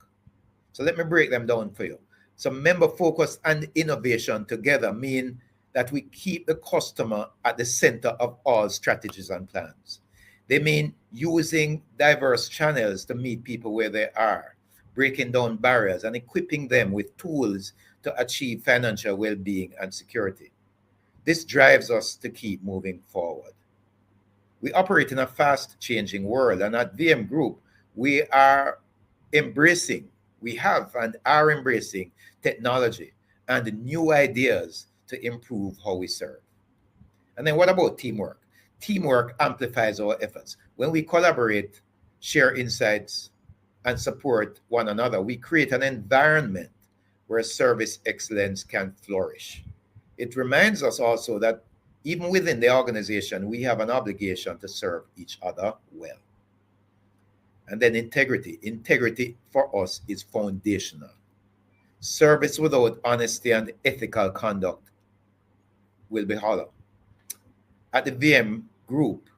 So let me break them down for you. So member focus and innovation together mean that we keep the customer at the center of all strategies and plans. They mean using diverse channels to meet people where they are, breaking down barriers and equipping them with tools to achieve financial well-being and security. This drives us to keep moving forward. We operate in a fast-changing world, and at VM Group, we have and are embracing technology and new ideas to improve how we serve. And then what about teamwork? Teamwork amplifies our efforts. When we collaborate, share insights, and support one another, we create an environment where service excellence can flourish. It reminds us also that even within the organization, we have an obligation to serve each other well. And then integrity. Integrity for us is foundational. Service without honesty and ethical conduct will be hollow. At the VM Group,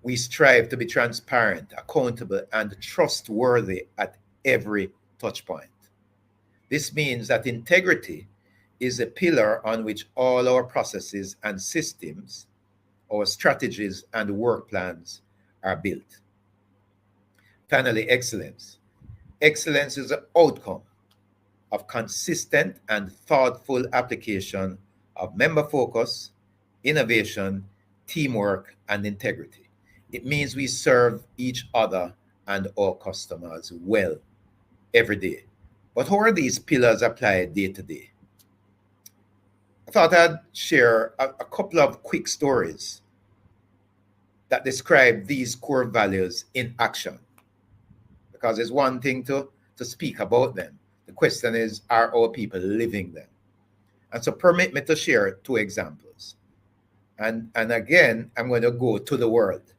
we strive to be transparent, accountable, and trustworthy at every touch point. This means that integrity is a pillar on which all our processes and systems, our strategies and work plans are built. Finally, excellence. Excellence is the outcome of consistent and thoughtful application of member focus, innovation, teamwork, and integrity. It means we serve each other and our customers well every day. But how are these pillars applied day to day? I thought I'd share a couple of quick stories that describe these core values in action. Because it's one thing to speak about them. The question is, are our people living them? And so permit me to share two examples. And again, I'm going to go to the world.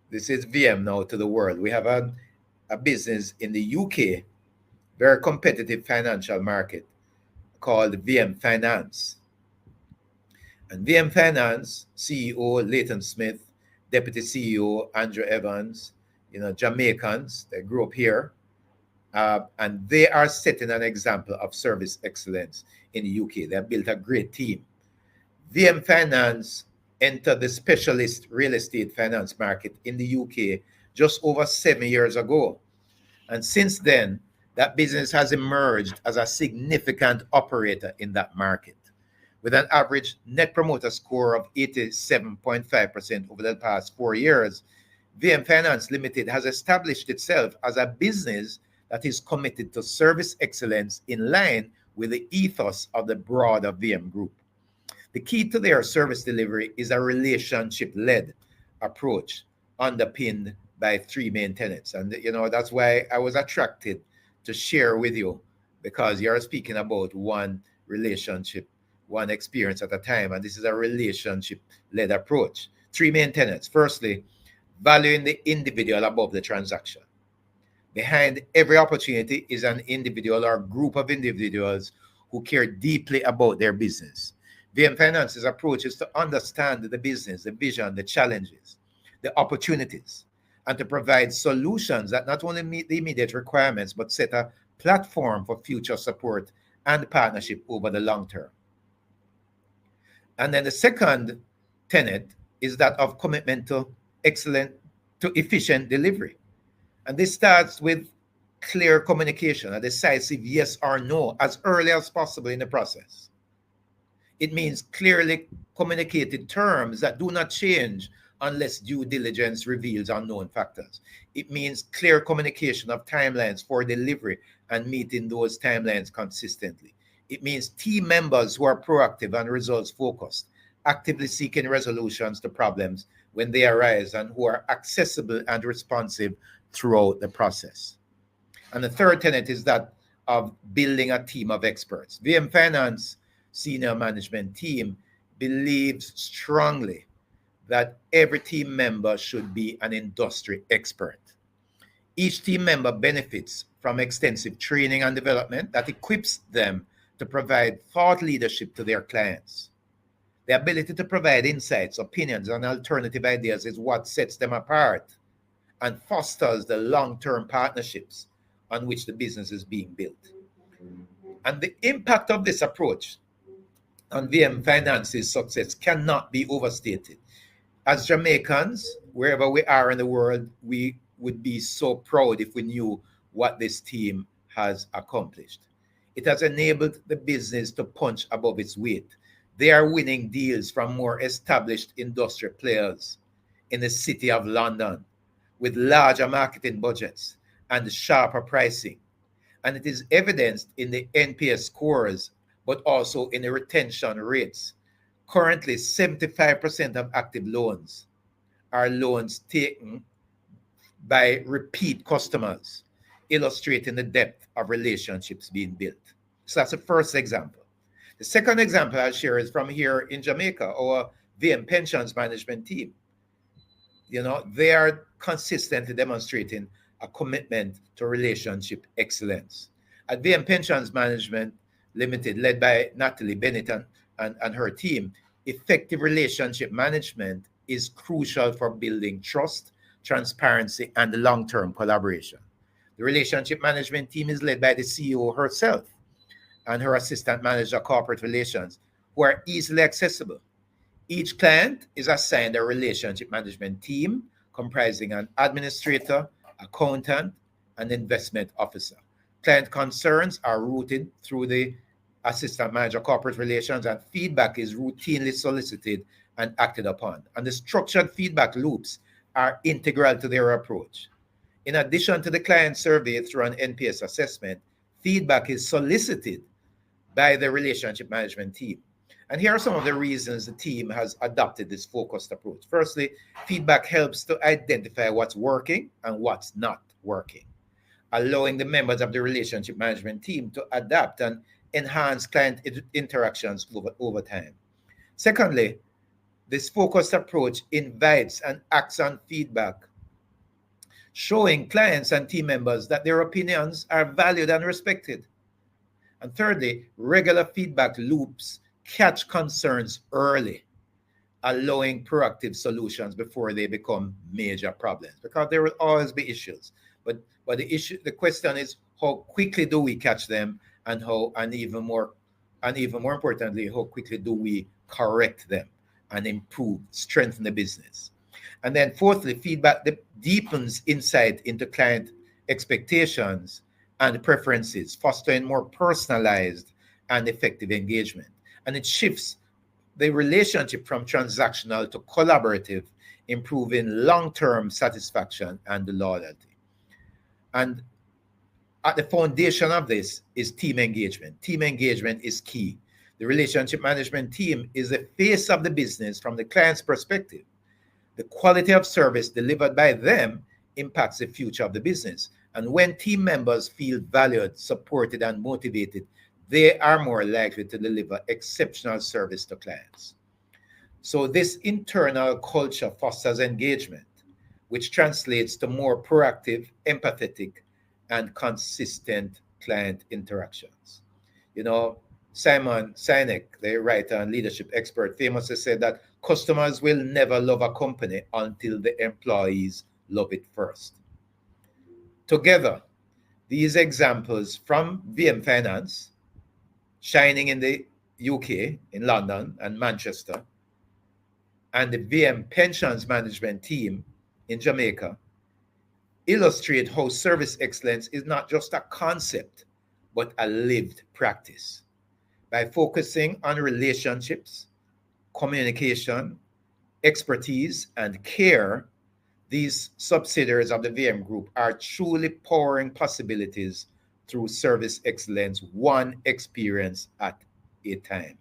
This is VM now to the world. We have a business in the UK, very competitive financial market called VM Finance. And VM Finance CEO Leighton Smith, Deputy CEO Andrew Evans, Jamaicans, they grew up here, and they are setting an example of service excellence in the UK. They have built a great team. VM Finance entered the specialist real estate finance market in the UK just over 7 years ago. And since then, that business has emerged as a significant operator in that market, with an average net promoter score of 87.5% over the past 4 years. VM Finance Limited has established itself as a business that is committed to service excellence in line with the ethos of the broader VM Group. The key to their service delivery is a relationship-led approach underpinned by three main tenets. And, that's why I was attracted to share with you, because you're speaking about one relationship, one experience at a time. And this is a relationship-led approach. Three main tenets. Firstly, valuing the individual above the transaction. Behind every opportunity is an individual or group of individuals who care deeply about their business. VM Finance's approach is to understand the business, the vision, the challenges, the opportunities, and to provide solutions that not only meet the immediate requirements, but set a platform for future support and partnership over the long term. And then the second tenet is that of commitment to efficient delivery. And this starts with clear communication, a decisive yes or no as early as possible in the process. It means clearly communicated terms that do not change unless due diligence reveals unknown factors. It means clear communication of timelines for delivery and meeting those timelines consistently. It means team members who are proactive and results focused actively seeking resolutions to problems when they arise, and who are accessible and responsive throughout the process. And the third tenet is that of building a team of experts. VM Finance senior management team believes strongly that every team member should be an industry expert. Each team member benefits from extensive training and development that equips them to provide thought leadership to their clients. The ability to provide insights, opinions, and alternative ideas is what sets them apart and fosters the long-term partnerships on which the business is being built. And the impact of this approach on VM Finance's success cannot be overstated. As Jamaicans, wherever we are in the world, we would be so proud if we knew what this team has accomplished. It has enabled the business to punch above its weight. They are winning deals from more established industry players in the City of London with larger marketing budgets and sharper pricing. And it is evidenced in the NPS scores, but also in the retention rates. Currently, 75% of active loans are loans taken by repeat customers, illustrating the depth of relationships being built. So that's the first example. The second example I'll share is from here in Jamaica, our VM Pensions Management team. They are consistently demonstrating a commitment to relationship excellence. At VM Pensions Management Limited, led by Natalie Bennett and her team, effective relationship management is crucial for building trust, transparency, and long-term collaboration. The relationship management team is led by the CEO herself and her assistant manager of corporate relations, who are easily accessible. Each client is assigned a relationship management team comprising an administrator, accountant, and investment officer. Client concerns are routed through the assistant manager of corporate relations, and feedback is routinely solicited and acted upon. And the structured feedback loops are integral to their approach. In addition to the client survey through an NPS assessment, feedback is solicited by the relationship management team. And here are some of the reasons the team has adopted this focused approach. Firstly, feedback helps to identify what's working and what's not working, allowing the members of the relationship management team to adapt and enhance client interactions over time. Secondly, this focused approach invites and acts on feedback, showing clients and team members that their opinions are valued and respected. And thirdly, regular feedback loops catch concerns early, allowing proactive solutions before they become major problems, because there will always be issues. But the question is, how quickly do we catch them, and even more importantly, how quickly do we correct them and improve, strengthen the business? And then fourthly, feedback deepens insight into client expectations and preferences, fostering more personalized and effective engagement. And it shifts the relationship from transactional to collaborative, improving long-term satisfaction and loyalty. And at the foundation of this is team engagement. Team engagement is key. The relationship management team is the face of the business from the client's perspective. The quality of service delivered by them impacts the future of the business. And when team members feel valued, supported, and motivated, they are more likely to deliver exceptional service to clients. So this internal culture fosters engagement, which translates to more proactive, empathetic, and consistent client interactions. Simon Sinek, the writer and leadership expert, famously said that customers will never love a company until the employees love it first. Together, these examples from VM Finance, shining in the UK, in London and Manchester, and the VM Pensions Management team in Jamaica, illustrate how service excellence is not just a concept, but a lived practice. By focusing on relationships, communication, expertise, and care, these subsidiaries of the VM Group are truly powering possibilities through service excellence, one experience at a time.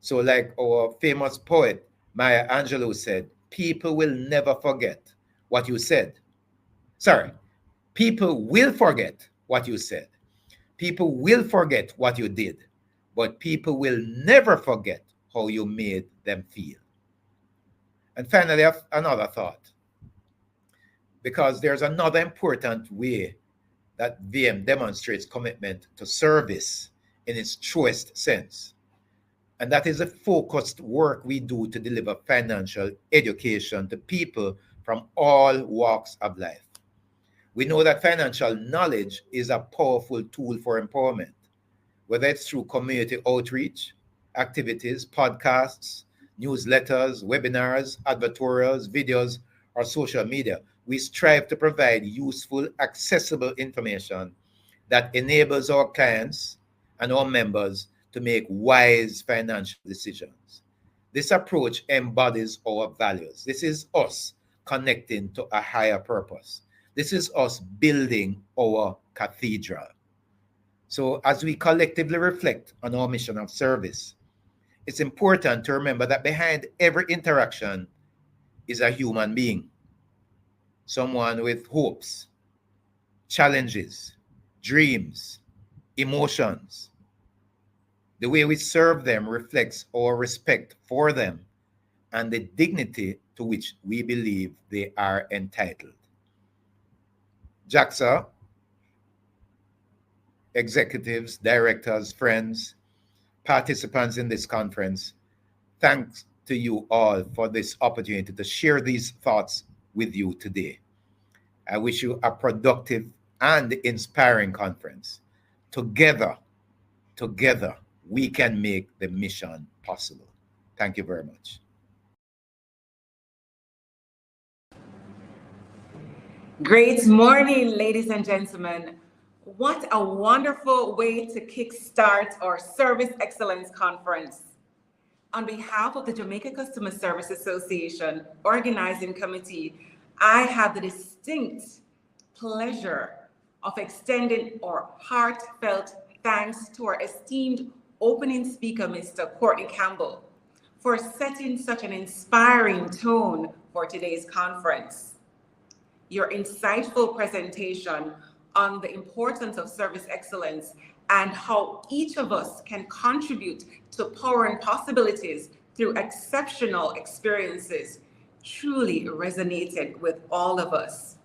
So like our famous poet, Maya Angelou said, people will never forget what you said. Sorry, people will forget what you said. People will forget what you did, but people will never forget how you made them feel. And finally, another thought, because there's another important way that VM demonstrates commitment to service in its truest sense. And that is the focused work we do to deliver financial education to people from all walks of life. We know that financial knowledge is a powerful tool for empowerment, whether it's through community outreach, activities, podcasts, newsletters, webinars, advertorials, videos, or social media. We strive to provide useful, accessible information that enables our clients and our members to make wise financial decisions. This approach embodies our values. This is us connecting to a higher purpose. This is us building our cathedral. So as we collectively reflect on our mission of service, it's important to remember that behind every interaction is a human being, someone with hopes, challenges, dreams, emotions. The way we serve them reflects our respect for them and the dignity to which we believe they are entitled. JAXA, executives, directors, friends, participants in this conference, thanks to you all for this opportunity to share these thoughts with you today. I wish you a productive and inspiring conference. Together, we can make the mission possible. Thank you very much. Great morning, ladies and gentlemen. What a wonderful way to kickstart our Service Excellence Conference. On behalf of the Jamaica Customer Service Association Organizing Committee, I have the distinct pleasure of extending our heartfelt thanks to our esteemed opening speaker, Mr. Courtney Campbell, for setting such an inspiring tone for today's conference. Your insightful presentation on the importance of service excellence and how each of us can contribute to powering possibilities through exceptional experiences truly resonated with all of us.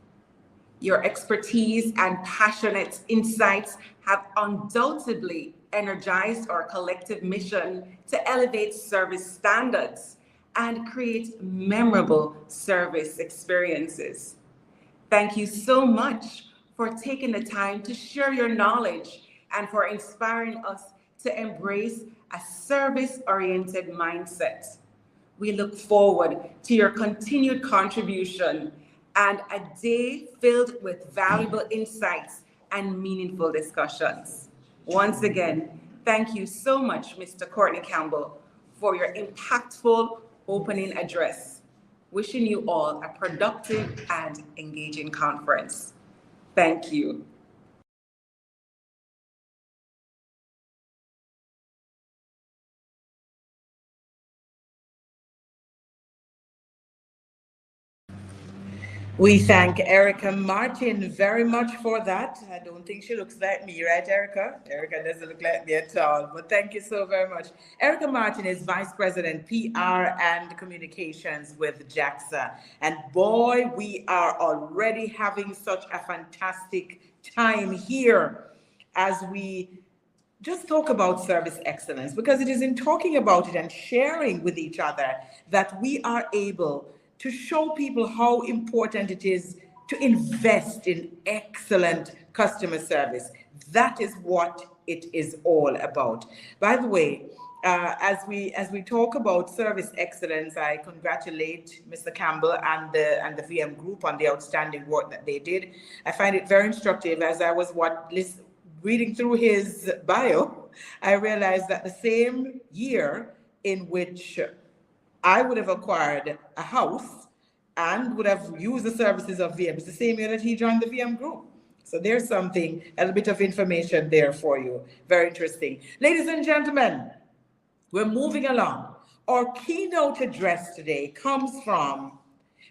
Your expertise and passionate insights have undoubtedly energized our collective mission to elevate service standards and create memorable service experiences. Thank you so much for taking the time to share your knowledge and for inspiring us to embrace a service-oriented mindset. We look forward to your continued contribution and a day filled with valuable insights and meaningful discussions. Once again, thank you so much, Mr. Courtney Campbell, for your impactful opening address. Wishing you all a productive and engaging conference. Thank you. We thank Erica Martin very much for that. I don't think she looks like me, right, Erica? Erica doesn't look like me at all, but thank you so very much. Erica Martin is Vice President, PR and Communications with JAXA. And boy, we are already having such a fantastic time here as we just talk about service excellence, because it is in talking about it and sharing with each other that we are able to show people how important it is to invest in excellent customer service. That is what it is all about. By the way, as we talk about service excellence, I congratulate Mr. Campbell and the VM group on the outstanding work that they did. I find it very instructive. As I was reading through his bio, I realized that the same year in which I would have acquired a house and would have used the services of VM. It's the same year that he joined the VM group. So there's something, a little bit of information there for you. Very interesting. Ladies and gentlemen, We're moving along. Our keynote address today comes from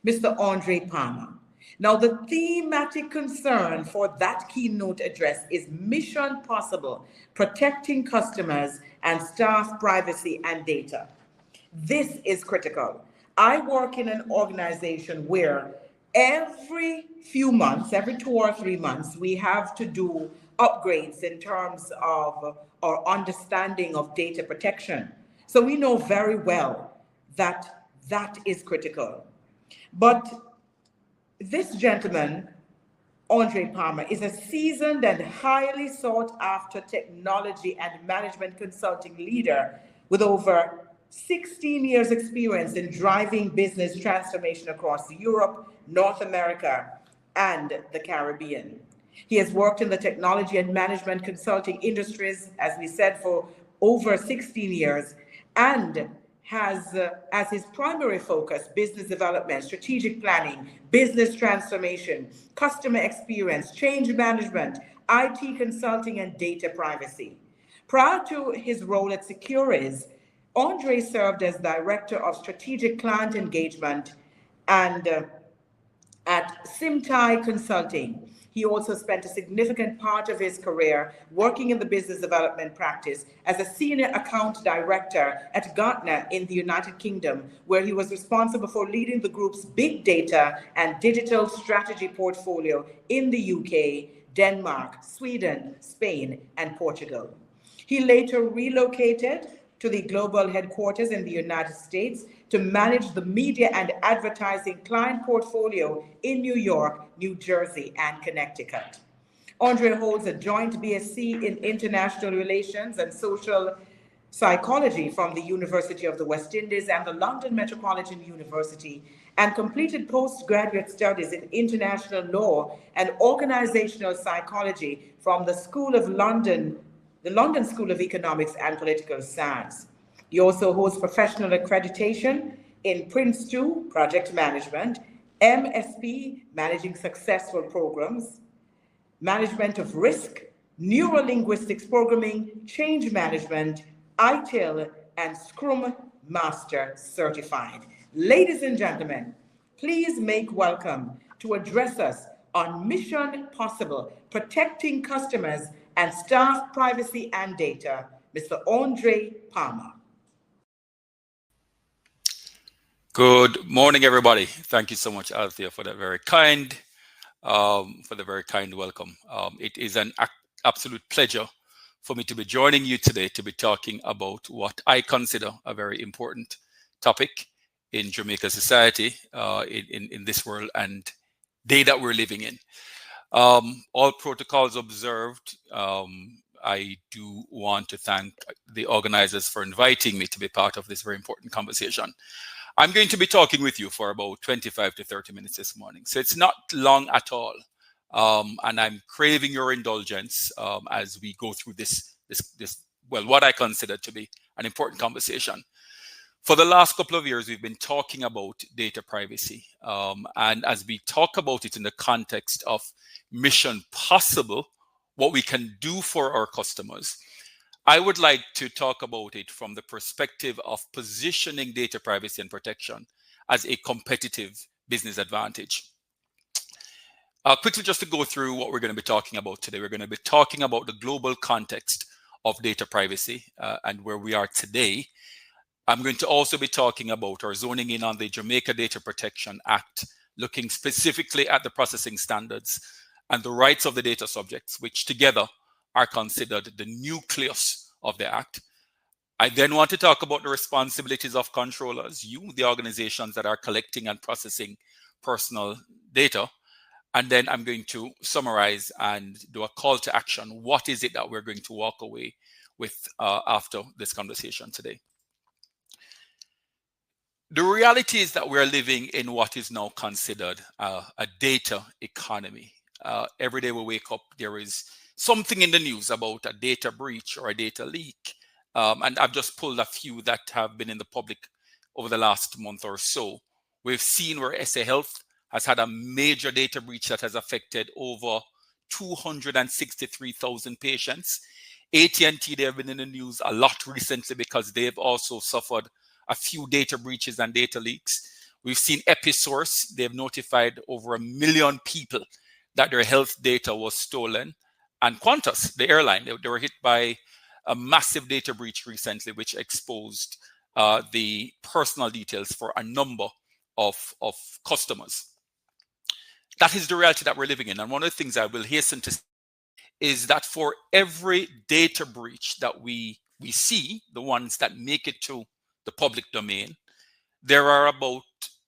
Mr. Andre Palmer. Now, the thematic concern for that keynote address is Mission Possible, protecting customers and staff privacy and data. This is critical. I work in an organization where every few months, every 2 or 3 months, we have to do upgrades in terms of our understanding of data protection. So we know very well that that is critical. But this gentleman, Andre Palmer, is a seasoned and highly sought after technology and management consulting leader with over 16 years experience in driving business transformation across Europe, North America, and the Caribbean. He has worked in the technology and management consulting industries, as we said, for over 16 years, and has as his primary focus business development, strategic planning, business transformation, customer experience, change management, IT consulting, and data privacy. Prior to his role at Securiz, Andre served as Director of Strategic Client Engagement and at Simtai Consulting. He also spent a significant part of his career working in the business development practice as a senior account director at Gartner in the United Kingdom, where he was responsible for leading the group's big data and digital strategy portfolio in the UK, Denmark, Sweden, Spain, and Portugal. He later relocated to the global headquarters in the United States to manage the media and advertising client portfolio in New York, New Jersey, and Connecticut. Andre holds a joint BSc in International Relations and Social Psychology from the University of the West Indies and the London Metropolitan University, and completed postgraduate studies in international law and organizational psychology from the London School of Economics and Political Science. He also holds professional accreditation in Prince 2, Project Management, MSP, Managing Successful Programs, Management of Risk, Neurolinguistics Programming, Change Management, ITIL, and Scrum Master Certified. Ladies and gentlemen, please make welcome to address us on Mission Possible, protecting customers and staff privacy and data, Mr. Andre Palmer. Good morning, everybody. Thank you so much, Althea, for that very kind, welcome. It is an absolute pleasure for me to be joining you today to be talking about what I consider a very important topic in Jamaica society, in this world and day that we're living in. All protocols observed. I do want to thank the organizers for inviting me to be part of this very important conversation. I'm going to be talking with you for about 25 to 30 minutes this morning. So it's not long at all. And I'm craving your indulgence as we go through this, what I consider to be an important conversation. For the last couple of years, we've been talking about data privacy. And as we talk about it in the context of Mission Possible, what we can do for our customers, I would like to talk about it from the perspective of positioning data privacy and protection as a competitive business advantage. Quickly, just to go through what we're going to be talking about today. We're going to be talking about the global context of data privacy and where we are today. I'm going to also be talking about or zoning in on the Jamaica Data Protection Act, looking specifically at the processing standards and the rights of the data subjects, which together are considered the nucleus of the Act. I then want to talk about the responsibilities of controllers, the organizations that are collecting and processing personal data. And then I'm going to summarize and do a call to action. What is it that we're going to walk away with after this conversation today? The reality is that we're living in what is now considered a data economy. Every day we wake up, there is something in the news about a data breach or a data leak. And I've just pulled a few that have been in the public over the last month or so. We've seen where SA Health has had a major data breach that has affected over 263,000 patients AT&T, they have been in the news a lot recently because they've also suffered a few data breaches and data leaks. We've seen Episource, they've notified over 1 million people that their health data was stolen. And Qantas, the airline, they were hit by a massive data breach recently, which exposed the personal details for a number of customers. That is the reality that we're living in. And one of the things I will hasten to say is that for every data breach that we see, the ones that make it to the public domain, there are about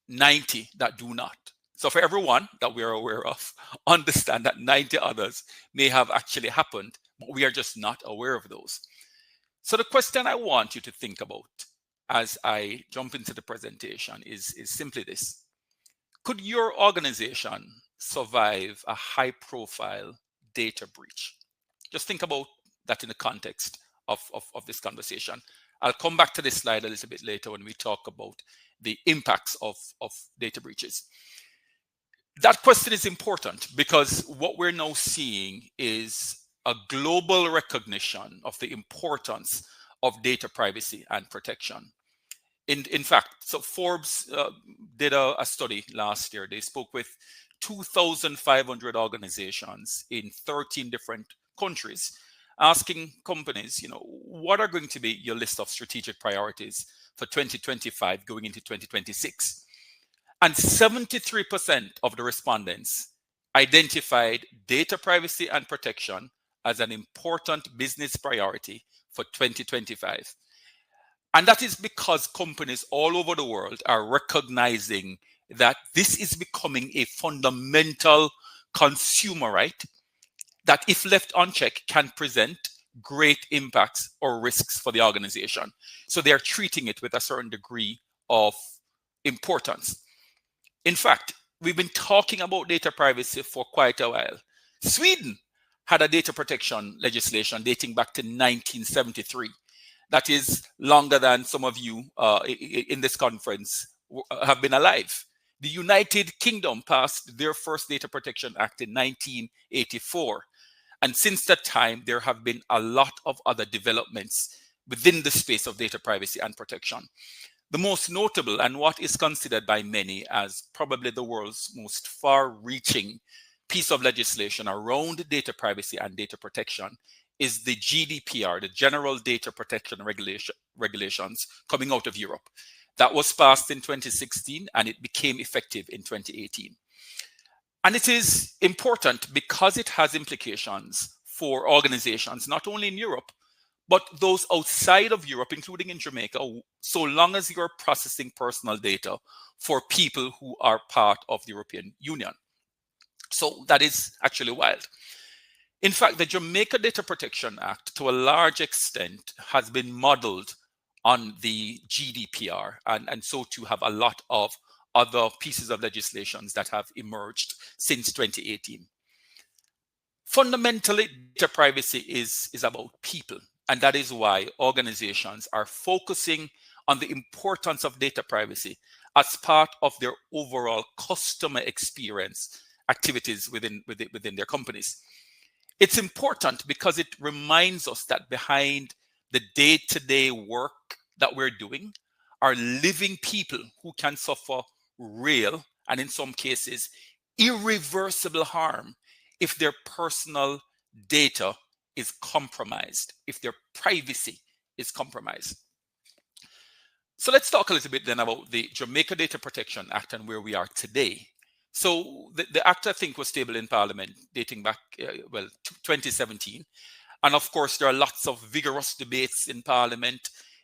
90 that do not. So for every one that we are aware of, understand that 90 others may have actually happened, but we are just not aware of those. So the question I want you to think about as I jump into the presentation is simply this. Could your organization survive a high-profile data breach? Just think about that in the context of this conversation. I'll come back to this slide a little bit later when we talk about the impacts of data breaches. That question is important because what we're now seeing is a global recognition of the importance of data privacy and protection. In fact, so Forbes did a study last year. They spoke with 2,500 organizations in 13 different countries, asking companies, what are going to be your list of strategic priorities for 2025 going into 2026? And 73% of the respondents identified data privacy and protection as an important business priority for 2025. And that is because companies all over the world are recognizing that this is becoming a fundamental consumer right that, if left unchecked, can present great impacts or risks for the organization. So they are treating it with a certain degree of importance. In fact, we've been talking about data privacy for quite a while. Sweden had a data protection legislation dating back to 1973. That is longer than some of you in this conference have been alive. The United Kingdom passed their first Data Protection Act in 1984. And since that time, there have been a lot of other developments within the space of data privacy and protection. The most notable, and what is considered by many as probably the world's most far-reaching piece of legislation around data privacy and data protection, is the GDPR, the General Data Protection Regulations coming out of Europe. That was passed in 2016 and it became effective in 2018. And it is important because it has implications for organizations, not only in Europe, but those outside of Europe, including in Jamaica, so long as you're processing personal data for people who are part of the European Union. So that is actually wild. In fact, the Jamaica Data Protection Act, to a large extent, has been modeled on the GDPR, and so too have a lot of other pieces of legislations that have emerged since 2018. Fundamentally, data privacy is about people. And that is why organizations are focusing on the importance of data privacy as part of their overall customer experience activities within their companies. It's important because it reminds us that behind the day-to-day work that we're doing are living people who can suffer real, and in some cases, irreversible harm if their personal data is compromised, if their privacy is compromised. So let's talk a little bit then about the Jamaica Data Protection Act and where we are today. So the act, I think, was tabled in Parliament dating back, to 2017. And of course, there are lots of vigorous debates in Parliament.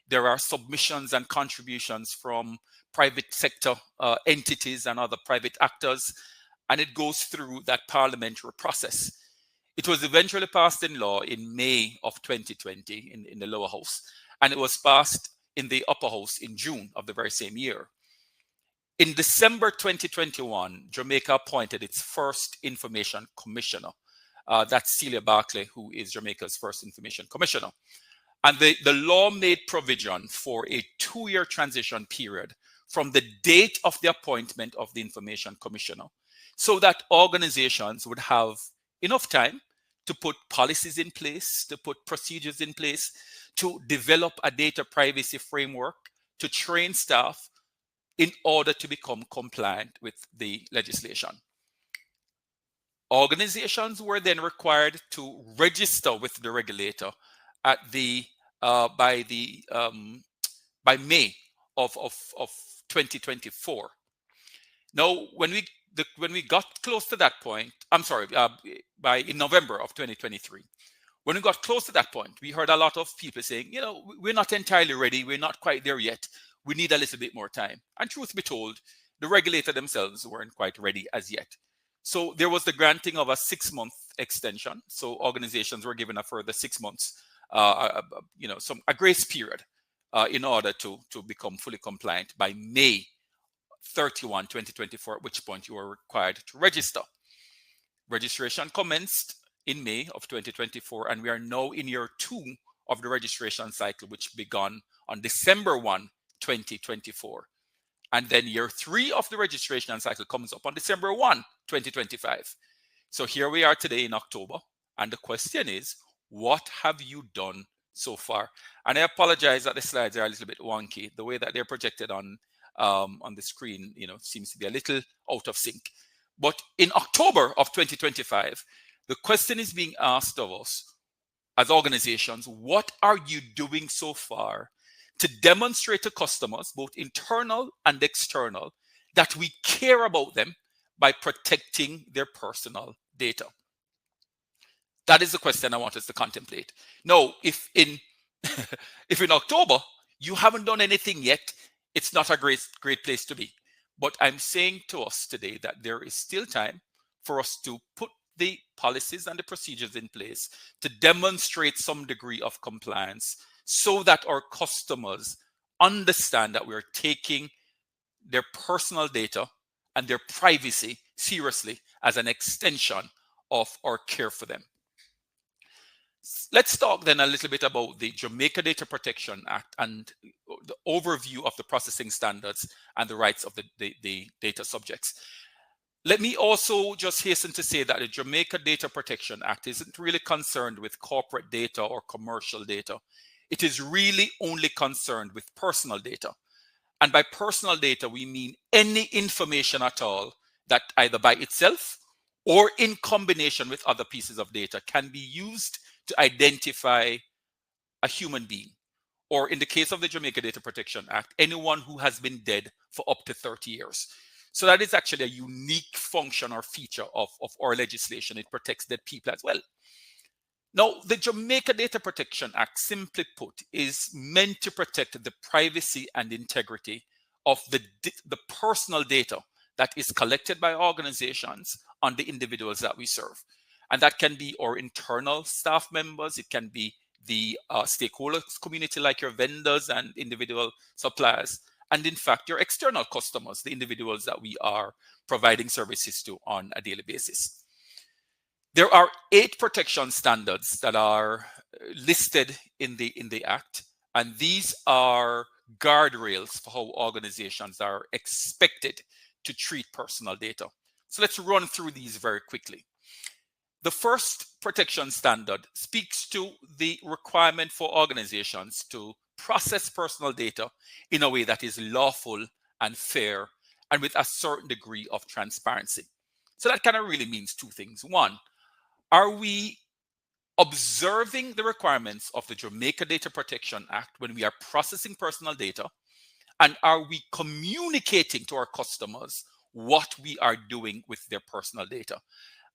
There are submissions and contributions from private sector entities and other private actors, and it goes through that parliamentary process. It was eventually passed in law in May of 2020 in the lower house, and it was passed in the upper house in June of the very same year. In December 2021, Jamaica appointed its first information commissioner. That's Celia Barclay, who is Jamaica's first information commissioner. And the law made provision for a 2-year transition period from the date of the appointment of the information commissioner, so that organizations would have enough time to put policies in place, to put procedures in place, to develop a data privacy framework, to train staff in order to become compliant with the legislation. Organizations were then required to register with the regulator at by May of 2024. Now, when we got close to that point, in November of 2023, when we got close to that point, we heard a lot of people saying, we're not entirely ready. We're not quite there yet. We need a little bit more time. And truth be told, the regulator themselves weren't quite ready as yet. So there was the granting of a 6-month extension. So organizations were given a further 6 months, a grace period in order to become fully compliant by May 31, 2024, at which point you were required to register. Registration commenced in May of 2024, and we are now in year 2 of the registration cycle, which began on December 1, 2024. And then year 3 of the registration cycle comes up on December 1, 2025. So here we are today in October, and the question is, what have you done so far? And I apologize that the slides are a little bit wonky. The way that they're projected on the screen, seems to be a little out of sync. But in October of 2025, the question is being asked of us as organizations, what are you doing so far to demonstrate to customers, both internal and external, that we care about them by protecting their personal data? That is the question I want us to contemplate. Now, if in October you haven't done anything yet, it's not a great place to be. But I'm saying to us today that there is still time for us to put the policies and the procedures in place to demonstrate some degree of compliance so that our customers understand that we're taking their personal data and their privacy seriously as an extension of our care for them. Let's talk then a little bit about the Jamaica Data Protection Act and the overview of the processing standards and the rights of the data subjects. Let me also just hasten to say that the Jamaica Data Protection Act isn't really concerned with corporate data or commercial data. It is really only concerned with personal data. And by personal data, we mean any information at all that either by itself or in combination with other pieces of data can be used to identify a human being, or in the case of the Jamaica Data Protection Act, anyone who has been dead for up to 30 years. So that is actually a unique function or feature of our legislation. It protects dead people as well. Now, the Jamaica Data Protection Act, simply put, is meant to protect the privacy and integrity of the personal data that is collected by organizations on the individuals that we serve. And that can be our internal staff members. It can be the stakeholders community like your vendors and individual suppliers. And in fact, your external customers, the individuals that we are providing services to on a daily basis. There are 8 protection standards that are listed in the Act. And these are guardrails for how organizations are expected to treat personal data. So let's run through these very quickly. The first protection standard speaks to the requirement for organizations to process personal data in a way that is lawful and fair and with a certain degree of transparency. So that kind of really means 2 things. One, are we observing the requirements of the Jamaica Data Protection Act when we are processing personal data? And are we communicating to our customers what we are doing with their personal data?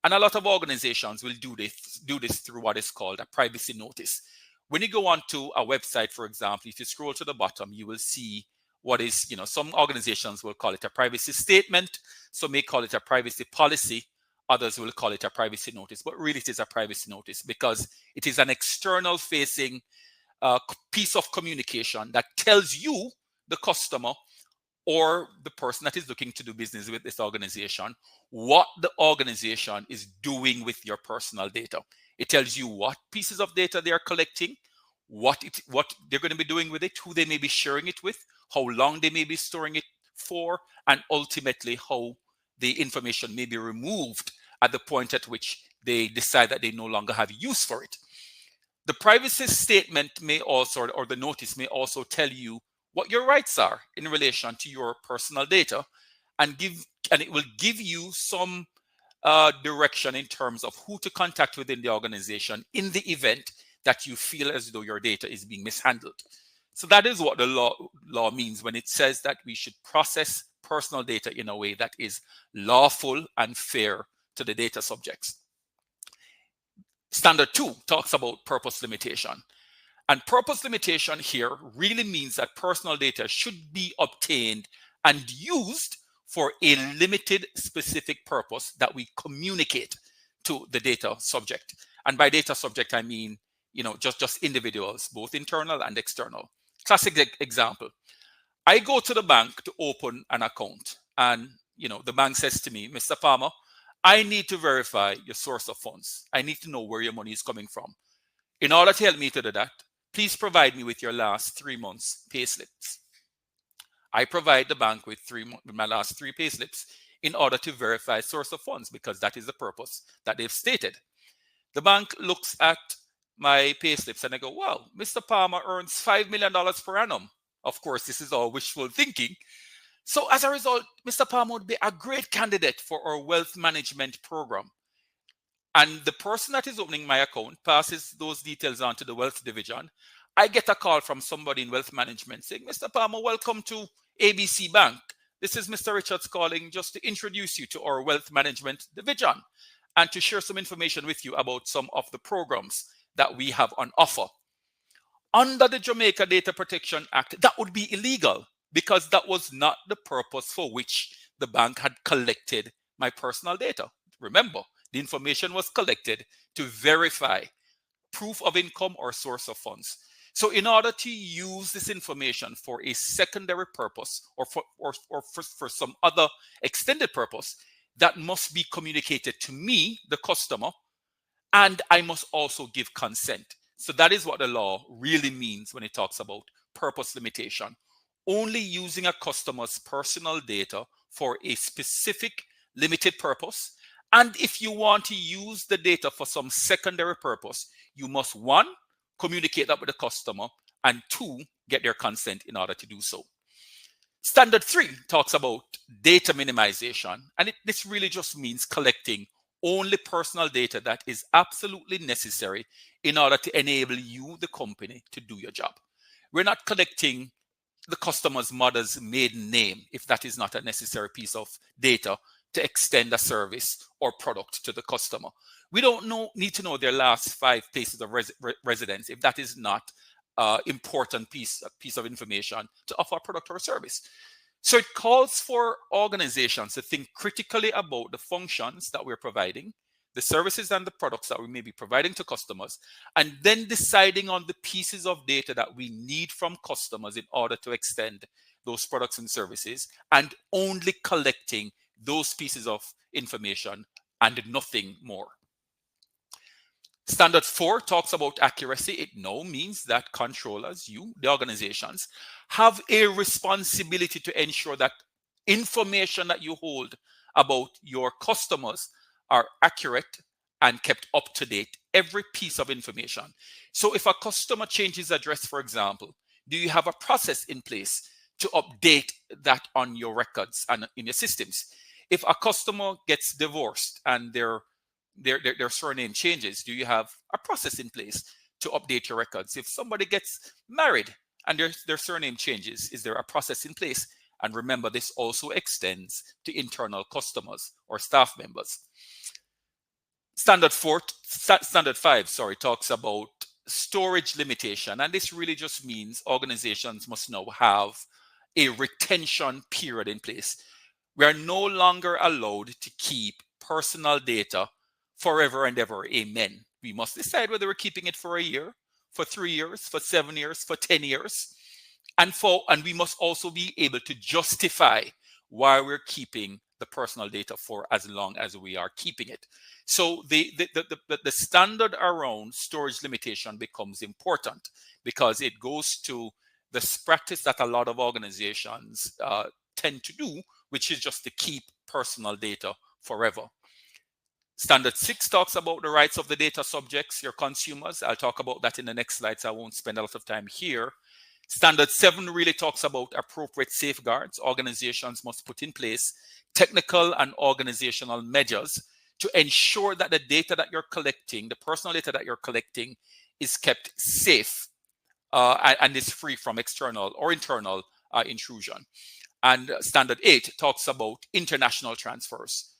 And a lot of organizations will do this through what is called a privacy notice. When you go onto a website, for example, if you scroll to the bottom, you will see what is, some organizations will call it a privacy statement. Some may call it a privacy policy. Others will call it a privacy notice. But really, it is a privacy notice because it is an external facing piece of communication that tells you, the customer, or the person that is looking to do business with this organization, what the organization is doing with your personal data. It tells you what pieces of data they are collecting, what they're going to be doing with it, who they may be sharing it with, how long they may be storing it for, and ultimately how the information may be removed at the point at which they decide that they no longer have use for it. The privacy statement may also, or the notice may also tell you what your rights are in relation to your personal data, and it will give you some direction in terms of who to contact within the organization in the event that you feel as though your data is being mishandled. So that is what the law means when it says that we should process personal data in a way that is lawful and fair to the data subjects. Standard 2 talks about purpose limitation. And purpose limitation here really means that personal data should be obtained and used for a limited specific purpose that we communicate to the data subject. And by data subject, I mean, just individuals, both internal and external. Classic example. I go to the bank to open an account, and the bank says to me, Mr. Palmer, I need to verify your source of funds. I need to know where your money is coming from. In order to help me to do that, please provide me with your last 3 months' pay slips. I provide the bank with my last 3 pay slips in order to verify source of funds, because that is the purpose that they've stated. The bank looks at my pay slips and I go, wow, Mr. Palmer earns $5 million per annum. Of course, this is all wishful thinking. So as a result, Mr. Palmer would be a great candidate for our wealth management program. And the person that is opening my account passes those details on to the wealth division. I get a call from somebody in wealth management saying, Mr. Palmer, welcome to ABC Bank. This is Mr. Richards calling just to introduce you to our wealth management division and to share some information with you about some of the programs that we have on offer. Under the Jamaica Data Protection Act, that would be illegal because that was not the purpose for which the bank had collected my personal data. Remember, the information was collected to verify proof of income or source of funds. So in order to use this information for a secondary purpose or for some other extended purpose, that must be communicated to me, the customer, and I must also give consent. So that is what the law really means when it talks about purpose limitation. Only using a customer's personal data for a specific limited purpose. And if you want to use the data for some secondary purpose, you must, 1, communicate that with the customer, and 2, get their consent in order to do so. Standard 3 talks about data minimization, and this really just means collecting only personal data that is absolutely necessary in order to enable you, the company, to do your job. We're not collecting the customer's mother's maiden name if that is not a necessary piece of data to extend a service or product to the customer. We don't need to know their last 5 places of residence if that is not important piece of information to offer a product or a service. So it calls for organizations to think critically about the functions that we're providing, the services and the products that we may be providing to customers, and then deciding on the pieces of data that we need from customers in order to extend those products and services, and only collecting those pieces of information and nothing more. Standard 4 talks about accuracy. It now means that controllers, you, the organizations, have a responsibility to ensure that information that you hold about your customers are accurate and kept up to date, every piece of information. So if a customer changes address, for example, do you have a process in place to update that on your records and in your systems? If a customer gets divorced and their surname changes, do you have a process in place to update your records? If somebody gets married and their surname changes, is there a process in place? And remember, this also extends to internal customers or staff members. Standard 5 talks about storage limitation. And this really just means organizations must now have a retention period in place. We are no longer allowed to keep personal data forever and ever. Amen. We must decide whether we're keeping it for a year, for 3 years, for 7 years, for 10 years. And we must also be able to justify why we're keeping the personal data for as long as we are keeping it. So the standard around storage limitation becomes important because it goes to this practice that a lot of organizations tend to do, which is just to keep personal data forever. Standard 6 talks about the rights of the data subjects, your consumers. I'll talk about that in the next slide, so I won't spend a lot of time here. Standard 7 really talks about appropriate safeguards organizations must put in place, technical and organizational measures to ensure that the data that you're collecting, the personal data that you're collecting, is kept safe and is free from external or internal intrusion. And Standard 8 talks about international transfers.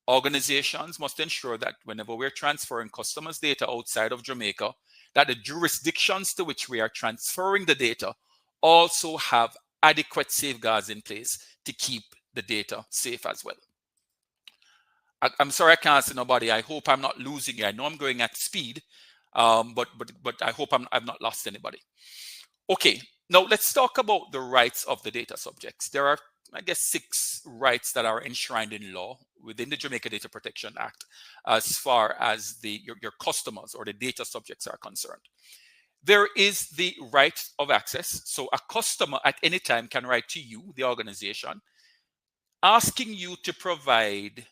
Organizations must ensure that whenever we're transferring customers' data outside of Jamaica, that the jurisdictions to which we are transferring the data also have adequate safeguards in place to keep the data safe as well. I'm sorry I can't see nobody. I hope I'm not losing you. I know I'm going at speed, but I hope I've not lost anybody. Okay, now let's talk about the rights of the data subjects. There are, I guess, 6 rights that are enshrined in law within the Jamaica Data Protection Act as far as your customers or the data subjects are concerned. There is the right of access. So a customer at any time can write to you, the organization, asking you to provide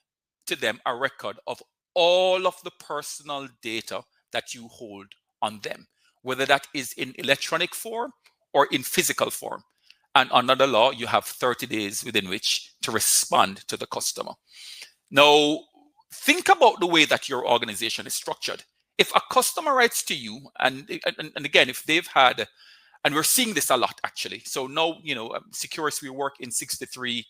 to them a record of all of the personal data that you hold on them, whether that is in electronic form or in physical form. And under the law, you have 30 days within which to respond to the customer. Now, think about the way that your organization is structured. If a customer writes to you, and again, if they've had, and we're seeing this a lot actually. So now, Securus, we work in 63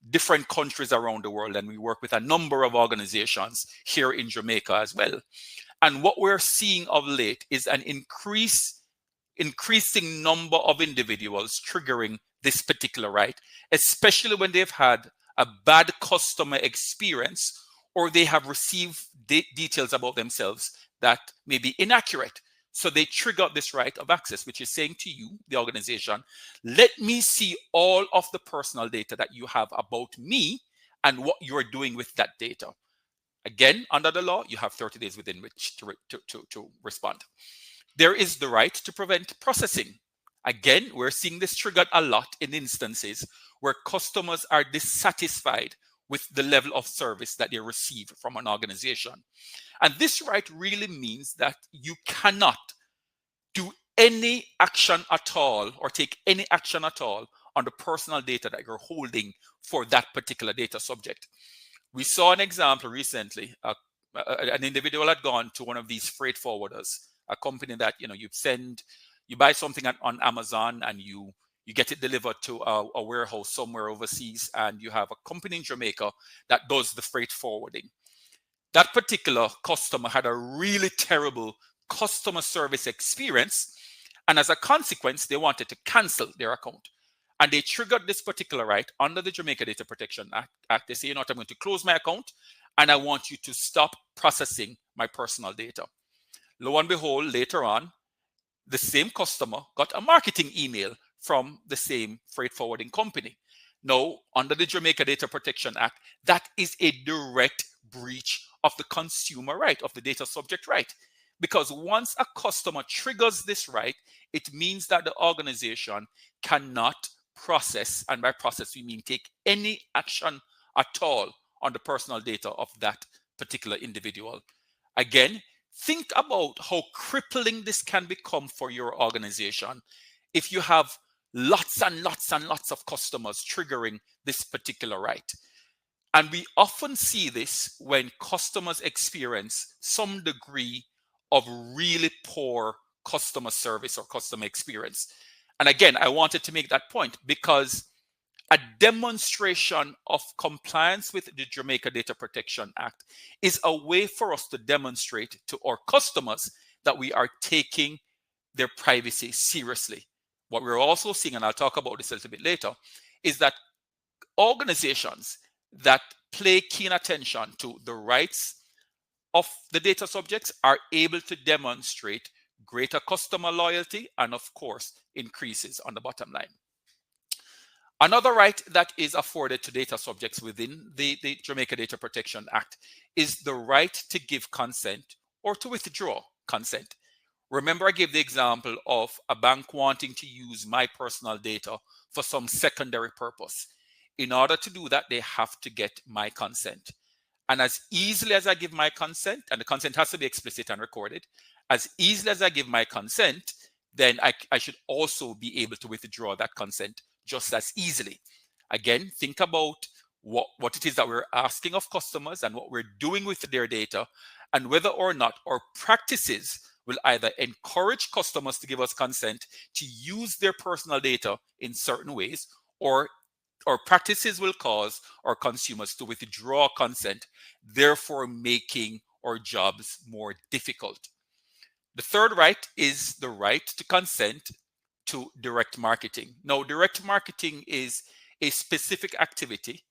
different countries around the world, and we work with a number of organizations here in Jamaica as well. And what we're seeing of late is an increasing number of individuals triggering this particular right, especially when they've had a bad customer experience or they have received details about themselves that may be inaccurate. So they trigger this right of access, which is saying to you, the organization, let me see all of the personal data that you have about me and what you're doing with that data. Again, under the law, you have 30 days within which to respond. There is the right to prevent processing. Again, we're seeing this triggered a lot in instances where customers are dissatisfied with the level of service that they receive from an organization. And this right really means that you cannot do any action at all or take any action at all on the personal data that you're holding for that particular data subject. We saw an example recently. An individual had gone to one of these freight forwarders, a company that you buy something on Amazon and you get it delivered to a warehouse somewhere overseas, and you have a company in Jamaica that does the freight forwarding. That particular customer had a really terrible customer service experience, and as a consequence, they wanted to cancel their account. And they triggered this particular right under the Jamaica Data Protection Act. They say, I'm going to close my account, and I want you to stop processing my personal data. Lo and behold, later on, the same customer got a marketing email from the same freight forwarding company. Now, under the Jamaica Data Protection Act, that is a direct breach of the consumer right, of the data subject right. Because once a customer triggers this right, it means that the organization cannot process, and by process we mean take any action at all on the personal data of that particular individual. Again, think about how crippling this can become for your organization if you have lots and lots and lots of customers triggering this particular right. And we often see this when customers experience some degree of really poor customer service or customer experience. And again, I wanted to make that point because a demonstration of compliance with the Jamaica Data Protection Act is a way for us to demonstrate to our customers that we are taking their privacy seriously. What we're also seeing, and I'll talk about this a little bit later, is that organizations that pay keen attention to the rights of the data subjects are able to demonstrate greater customer loyalty and, of course, increases on the bottom line. Another right that is afforded to data subjects within the Jamaica Data Protection Act is the right to give consent or to withdraw consent. Remember, I gave the example of a bank wanting to use my personal data for some secondary purpose. In order to do that, they have to get my consent. And as easily as I give my consent, and the consent has to be explicit and recorded, as easily as I give my consent, then I should also be able to withdraw that consent just as easily. Again, think about what it is that we're asking of customers and what we're doing with their data, and whether or not our practices will either encourage customers to give us consent to use their personal data in certain ways, or our practices will cause our consumers to withdraw consent, therefore making our jobs more difficult. The third right is the right to consent to direct marketing. Now, direct marketing is a specific activity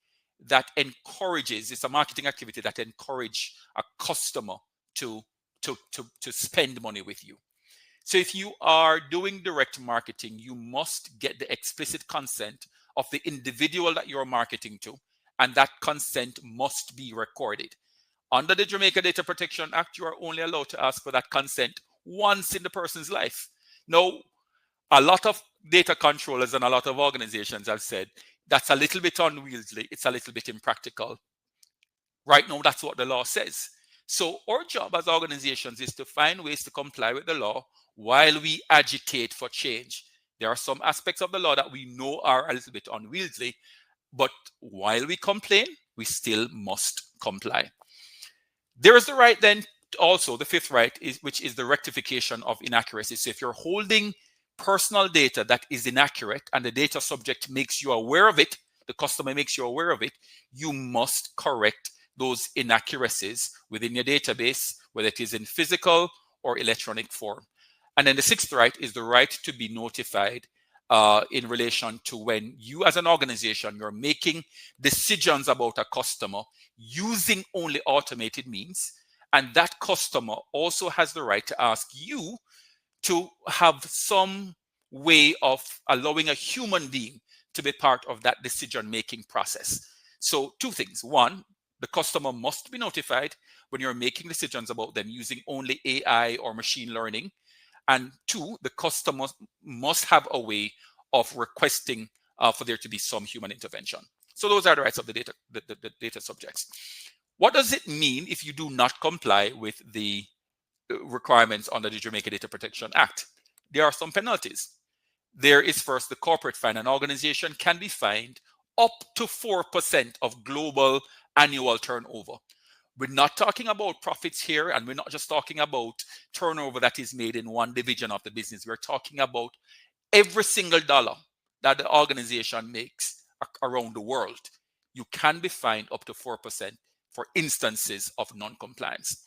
that encourages, it's a marketing activity that encourages a customer to spend money with you. So if you are doing direct marketing, you must get the explicit consent of the individual that you're marketing to, and that consent must be recorded. Under the Jamaica Data Protection Act, you are only allowed to ask for that consent once in the person's life. Now, a lot of data controllers and a lot of organizations have said that's a little bit unwieldy, it's a little bit impractical. Right now, that's what the law says. So our job as organizations is to find ways to comply with the law while we agitate for change. There are some aspects of the law that we know are a little bit unwieldy, but while we complain, we still must comply. There is the right then, also the fifth right, which is the rectification of inaccuracies. So if you're holding personal data that is inaccurate and the data subject makes you aware of it, the customer makes you aware of it, you must correct those inaccuracies within your database, whether it is in physical or electronic form. And then the sixth right is the right to be notified in relation to when you as an organization, you're making decisions about a customer using only automated means. And that customer also has the right to ask you to have some way of allowing a human being to be part of that decision-making process. So two things. One, the customer must be notified when you're making decisions about them using only AI or machine learning. And two, the customer must have a way of requesting for there to be some human intervention. So those are the rights of the data subjects. What does it mean if you do not comply with the requirements under the Jamaica Data Protection Act? There are some penalties. There is first the corporate fine. An organization can be fined up to 4% of global annual turnover. We're not talking about profits here, and we're not just talking about turnover that is made in one division of the business. We're talking about every single dollar that the organization makes around the world. You can be fined up to 4% for instances of non-compliance.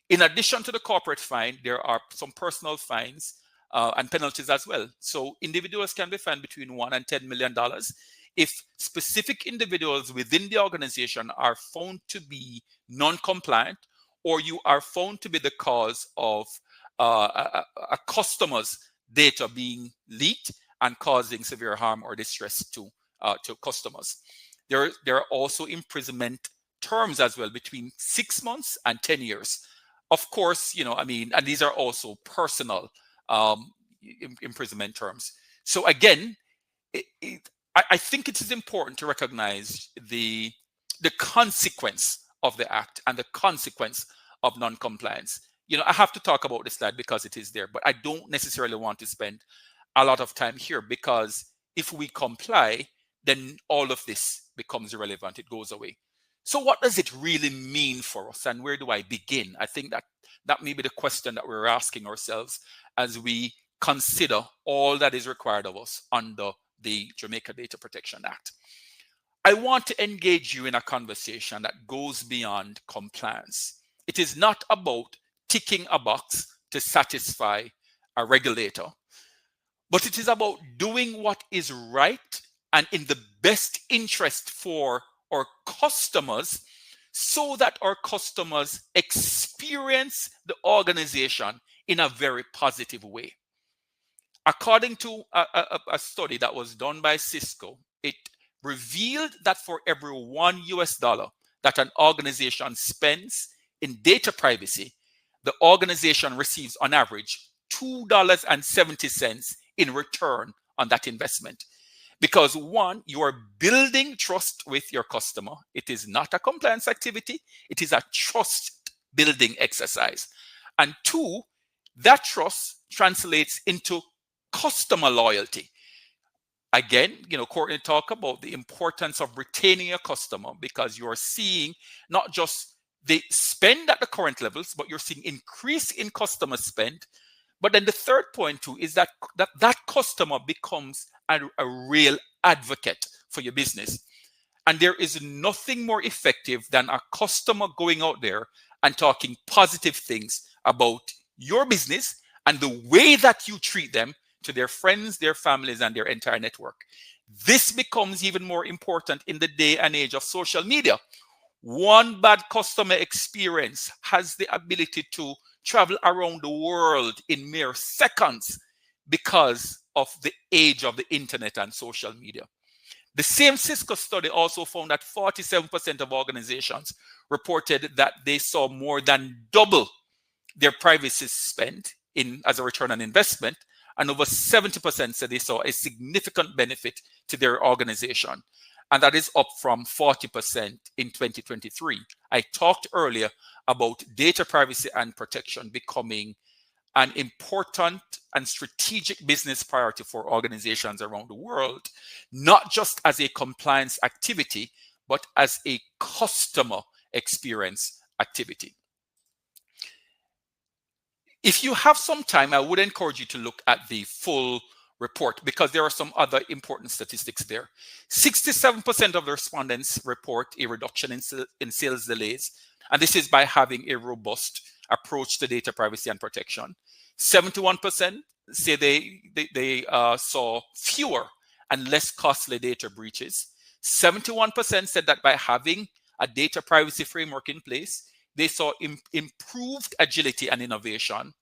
In addition to the corporate fine, there are some personal fines and penalties as well. So individuals can be fined between $1 and $10 million if specific individuals within the organization are found to be non-compliant, or you are found to be the cause of a customer's data being leaked and causing severe harm or distress to customers. There are also imprisonment terms as well, between 6 months and 10 years. Of course, and these are also personal imprisonment terms. So again, I think it is important to recognize the consequence of the act and the consequence of non-compliance. I have to talk about this slide because it is there, but I don't necessarily want to spend a lot of time here, because if we comply, then all of this becomes irrelevant. It goes away. So what does it really mean for us, and where do I begin? I think that may be the question that we're asking ourselves as we consider all that is required of us under the Jamaica Data Protection Act. I want to engage you in a conversation that goes beyond compliance. It is not about ticking a box to satisfy a regulator, but it is about doing what is right and in the best interest for our customers, so that our customers experience the organization in a very positive way. According to a study that was done by Cisco, it revealed that for every $1 that an organization spends in data privacy, the organization receives on average $2.70 in return on that investment. Because one, you are building trust with your customer. It is not a compliance activity. It is a trust building exercise. And two, that trust translates into customer loyalty. Again, Courtney talked about the importance of retaining your customer, because you're seeing not just the spend at the current levels, but you're seeing increase in customer spend. But then the third point too is that customer becomes a real advocate for your business. And there is nothing more effective than a customer going out there and talking positive things about your business and the way that you treat them to their friends, their families, and their entire network. This becomes even more important in the day and age of social media. One bad customer experience has the ability to travel around the world in mere seconds because of the age of the internet and social media. The same Cisco study also found that 47% of organizations reported that they saw more than double their privacy spend as a return on investment, and over 70% said they saw a significant benefit to their organization. And that is up from 40% in 2023. I talked earlier about data privacy and protection becoming an important and strategic business priority for organizations around the world, not just as a compliance activity, but as a customer experience activity. If you have some time, I would encourage you to look at the full report, because there are some other important statistics there. 67% of the respondents report a reduction in sales delays, and this is by having a robust approach to data privacy and protection. 71% say they saw fewer and less costly data breaches. 71% said that by having a data privacy framework in place, they saw improved agility and innovation.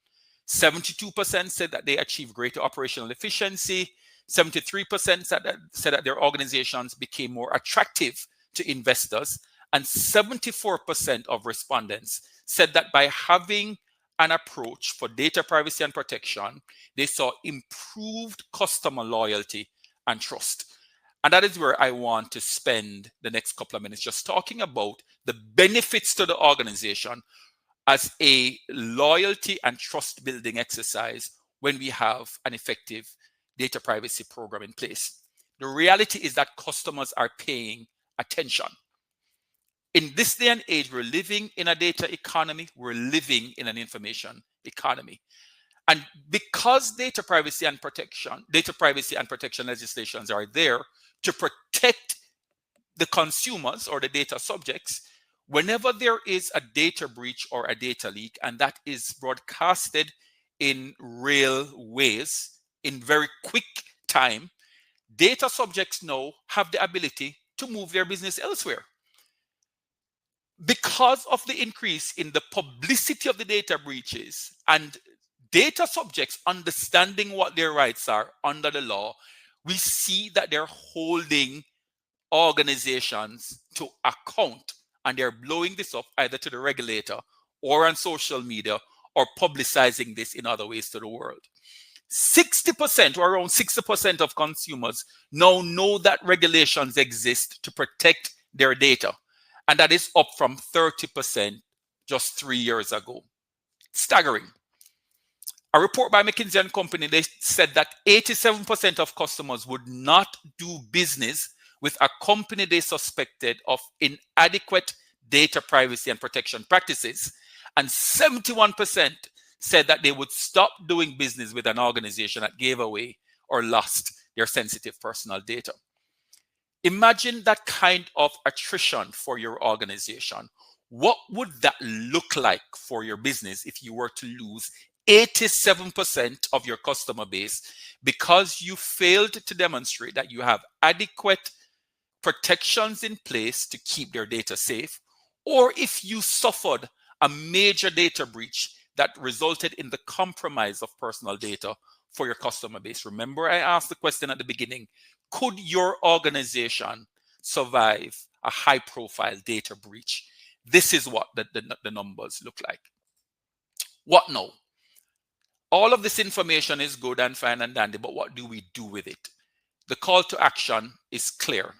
72% said that they achieved greater operational efficiency. 73% said that their organizations became more attractive to investors. And 74% of respondents said that by having an approach for data privacy and protection, they saw improved customer loyalty and trust. And that is where I want to spend the next couple of minutes, just talking about the benefits to the organization as a loyalty and trust building exercise when we have an effective data privacy program in place. The reality is that customers are paying attention. In this day and age, we're living in a data economy, we're living in an information economy. And because data privacy and protection legislations are there to protect the consumers or the data subjects, whenever there is a data breach or a data leak, and that is broadcasted in real ways, in very quick time, data subjects now have the ability to move their business elsewhere. Because of the increase in the publicity of the data breaches and data subjects understanding what their rights are under the law, we see that they're holding organizations to account, and they're blowing this up either to the regulator or on social media or publicizing this in other ways to the world. 60% or around 60% of consumers now know that regulations exist to protect their data. And that is up from 30% just 3 years ago. Staggering. A report by McKinsey & Company, they said that 87% of customers would not do business with a company they suspected of inadequate data privacy and protection practices. And 71% said that they would stop doing business with an organization that gave away or lost their sensitive personal data. Imagine that kind of attrition for your organization. What would that look like for your business if you were to lose 87% of your customer base because you failed to demonstrate that you have adequate protections in place to keep their data safe, or if you suffered a major data breach that resulted in the compromise of personal data for your customer base? Remember, I asked the question at the beginning, could your organization survive a high-profile data breach? This is what the numbers look like. What now? All of this information is good and fine and dandy, but what do we do with it? the call to action is clear.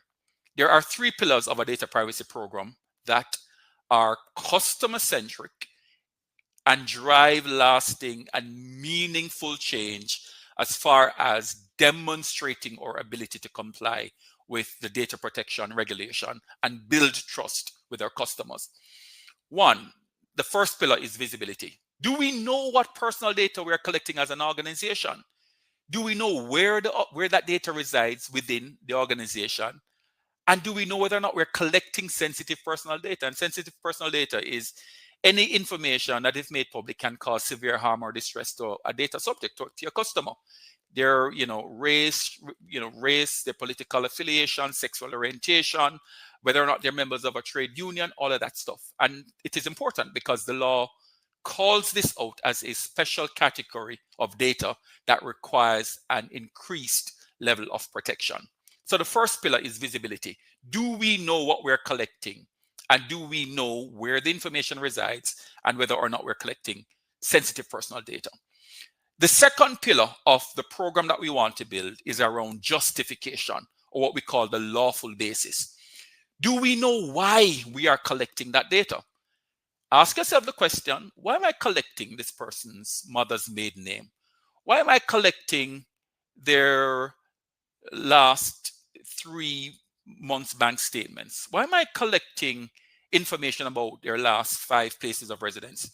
There are 3 pillars of a data privacy program that are customer-centric and drive lasting and meaningful change as far as demonstrating our ability to comply with the data protection regulation and build trust with our customers. 1, the first pillar is visibility. Do we know what personal data we are collecting as an organization? Do we know where that data resides within the organization? And do we know whether or not we're collecting sensitive personal data? And sensitive personal data is any information that, if made public, can cause severe harm or distress to a data subject, to your customer. Their, race, their political affiliation, sexual orientation, whether or not they're members of a trade union, all of that stuff. And it is important because the law calls this out as a special category of data that requires an increased level of protection. So the first pillar is visibility. Do we know what we're collecting? And do we know where the information resides and whether or not we're collecting sensitive personal data? The second pillar of the program that we want to build is around justification, or what we call the lawful basis. Do we know why we are collecting that data? Ask yourself the question, why am I collecting this person's mother's maiden name? Why am I collecting their last 3 months' bank statements? Why am I collecting information about their last 5 places of residence?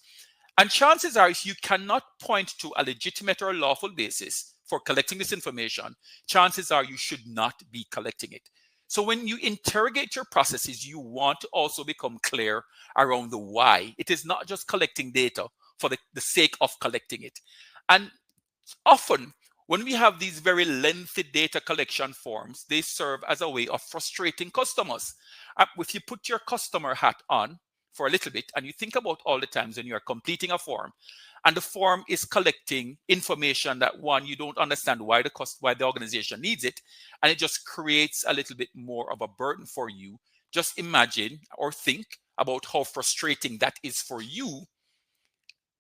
And chances are, if you cannot point to a legitimate or lawful basis for collecting this information, chances are you should not be collecting it. So when you interrogate your processes, you want to also become clear around the why. It is not just collecting data for the sake of collecting it. And often, when we have these very lengthy data collection forms, they serve as a way of frustrating customers. If you put your customer hat on for a little bit and you think about all the times when you are completing a form and the form is collecting information that, one, you don't understand why the organization needs it, and it just creates a little bit more of a burden for you. Just imagine or think about how frustrating that is for you.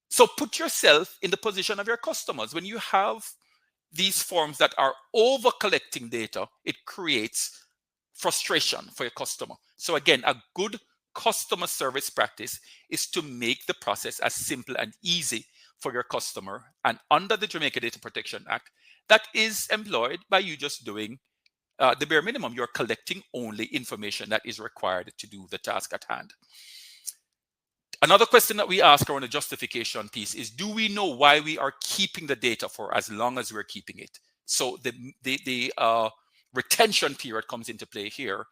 So put yourself in the position of your customers. When you have these forms that are over collecting data, it creates frustration for your customer. So again, a good customer service practice is to make the process as simple and easy for your customer. And under the Jamaica Data Protection Act, that is employed by you just doing the bare minimum. You're collecting only information that is required to do the task at hand. Another question that we ask around the justification piece is, do we know why we are keeping the data for as long as we're keeping it? So the retention period comes into play here.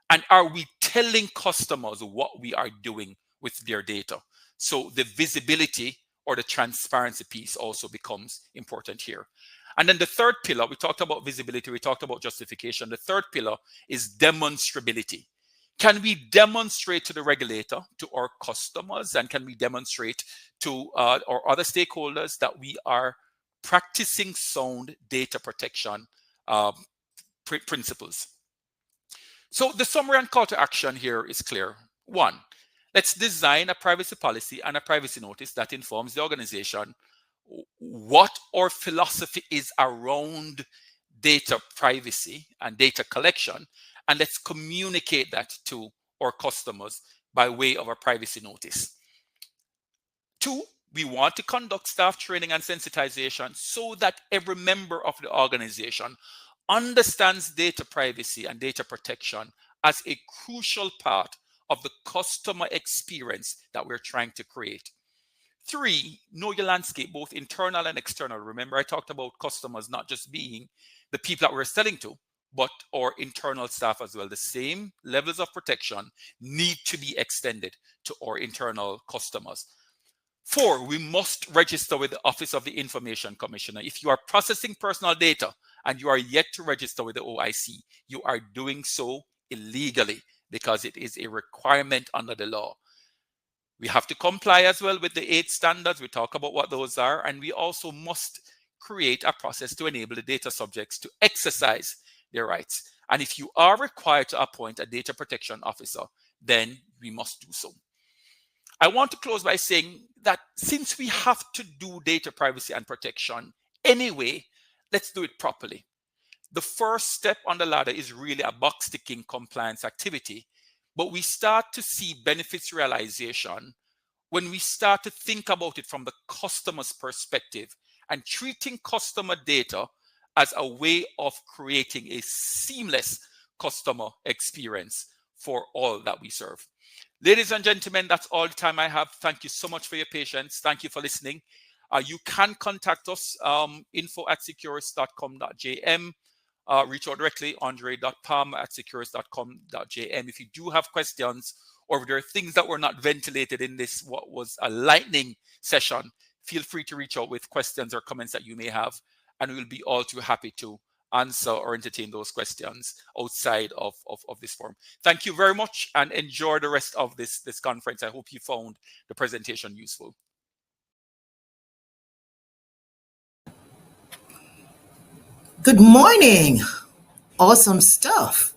And are we telling customers what we are doing with their data? So the visibility or the transparency piece also becomes important here. And then the third pillar, we talked about visibility, we talked about justification. The third pillar is demonstrability. Can we demonstrate to the regulator, to our customers, and can we demonstrate to our other stakeholders that we are practicing sound data protection principles? So the summary and call to action here is clear. 1, let's design a privacy policy and a privacy notice that informs the organization what our philosophy is around data privacy and data collection, and let's communicate that to our customers by way of a privacy notice. 2, we want to conduct staff training and sensitization so that every member of the organization understands data privacy and data protection as a crucial part of the customer experience that we're trying to create. 3, know your landscape, both internal and external. Remember, I talked about customers not just being the people that we're selling to, but our internal staff as well. The same levels of protection need to be extended to our internal customers. 4, we must register with the Office of the Information Commissioner. If you are processing personal data and you are yet to register with the OIC, you are doing so illegally because it is a requirement under the law. We have to comply as well with the 8 standards. We talk about what those are. And we also must create a process to enable the data subjects to exercise their rights. And if you are required to appoint a data protection officer, then we must do so. I want to close by saying that since we have to do data privacy and protection anyway, let's do it properly. the first step on the ladder is really a box ticking compliance activity, but we start to see benefits realization when we start to think about it from the customer's perspective and treating customer data as a way of creating a seamless customer experience for all that we serve. Ladies and gentlemen, that's all the time I have. Thank you so much for your patience. Thank you for listening. You can contact us, info@securus.com.jm. Reach out directly, andre.palmer@securus.com.jm. If you do have questions, or if there are things that were not ventilated in this, what was a lightning session, feel free to reach out with questions or comments that you may have, and we'll be all too happy to answer or entertain those questions outside of this forum. Thank you very much, and enjoy the rest of this conference. I hope you found the presentation useful. Good morning. Awesome stuff.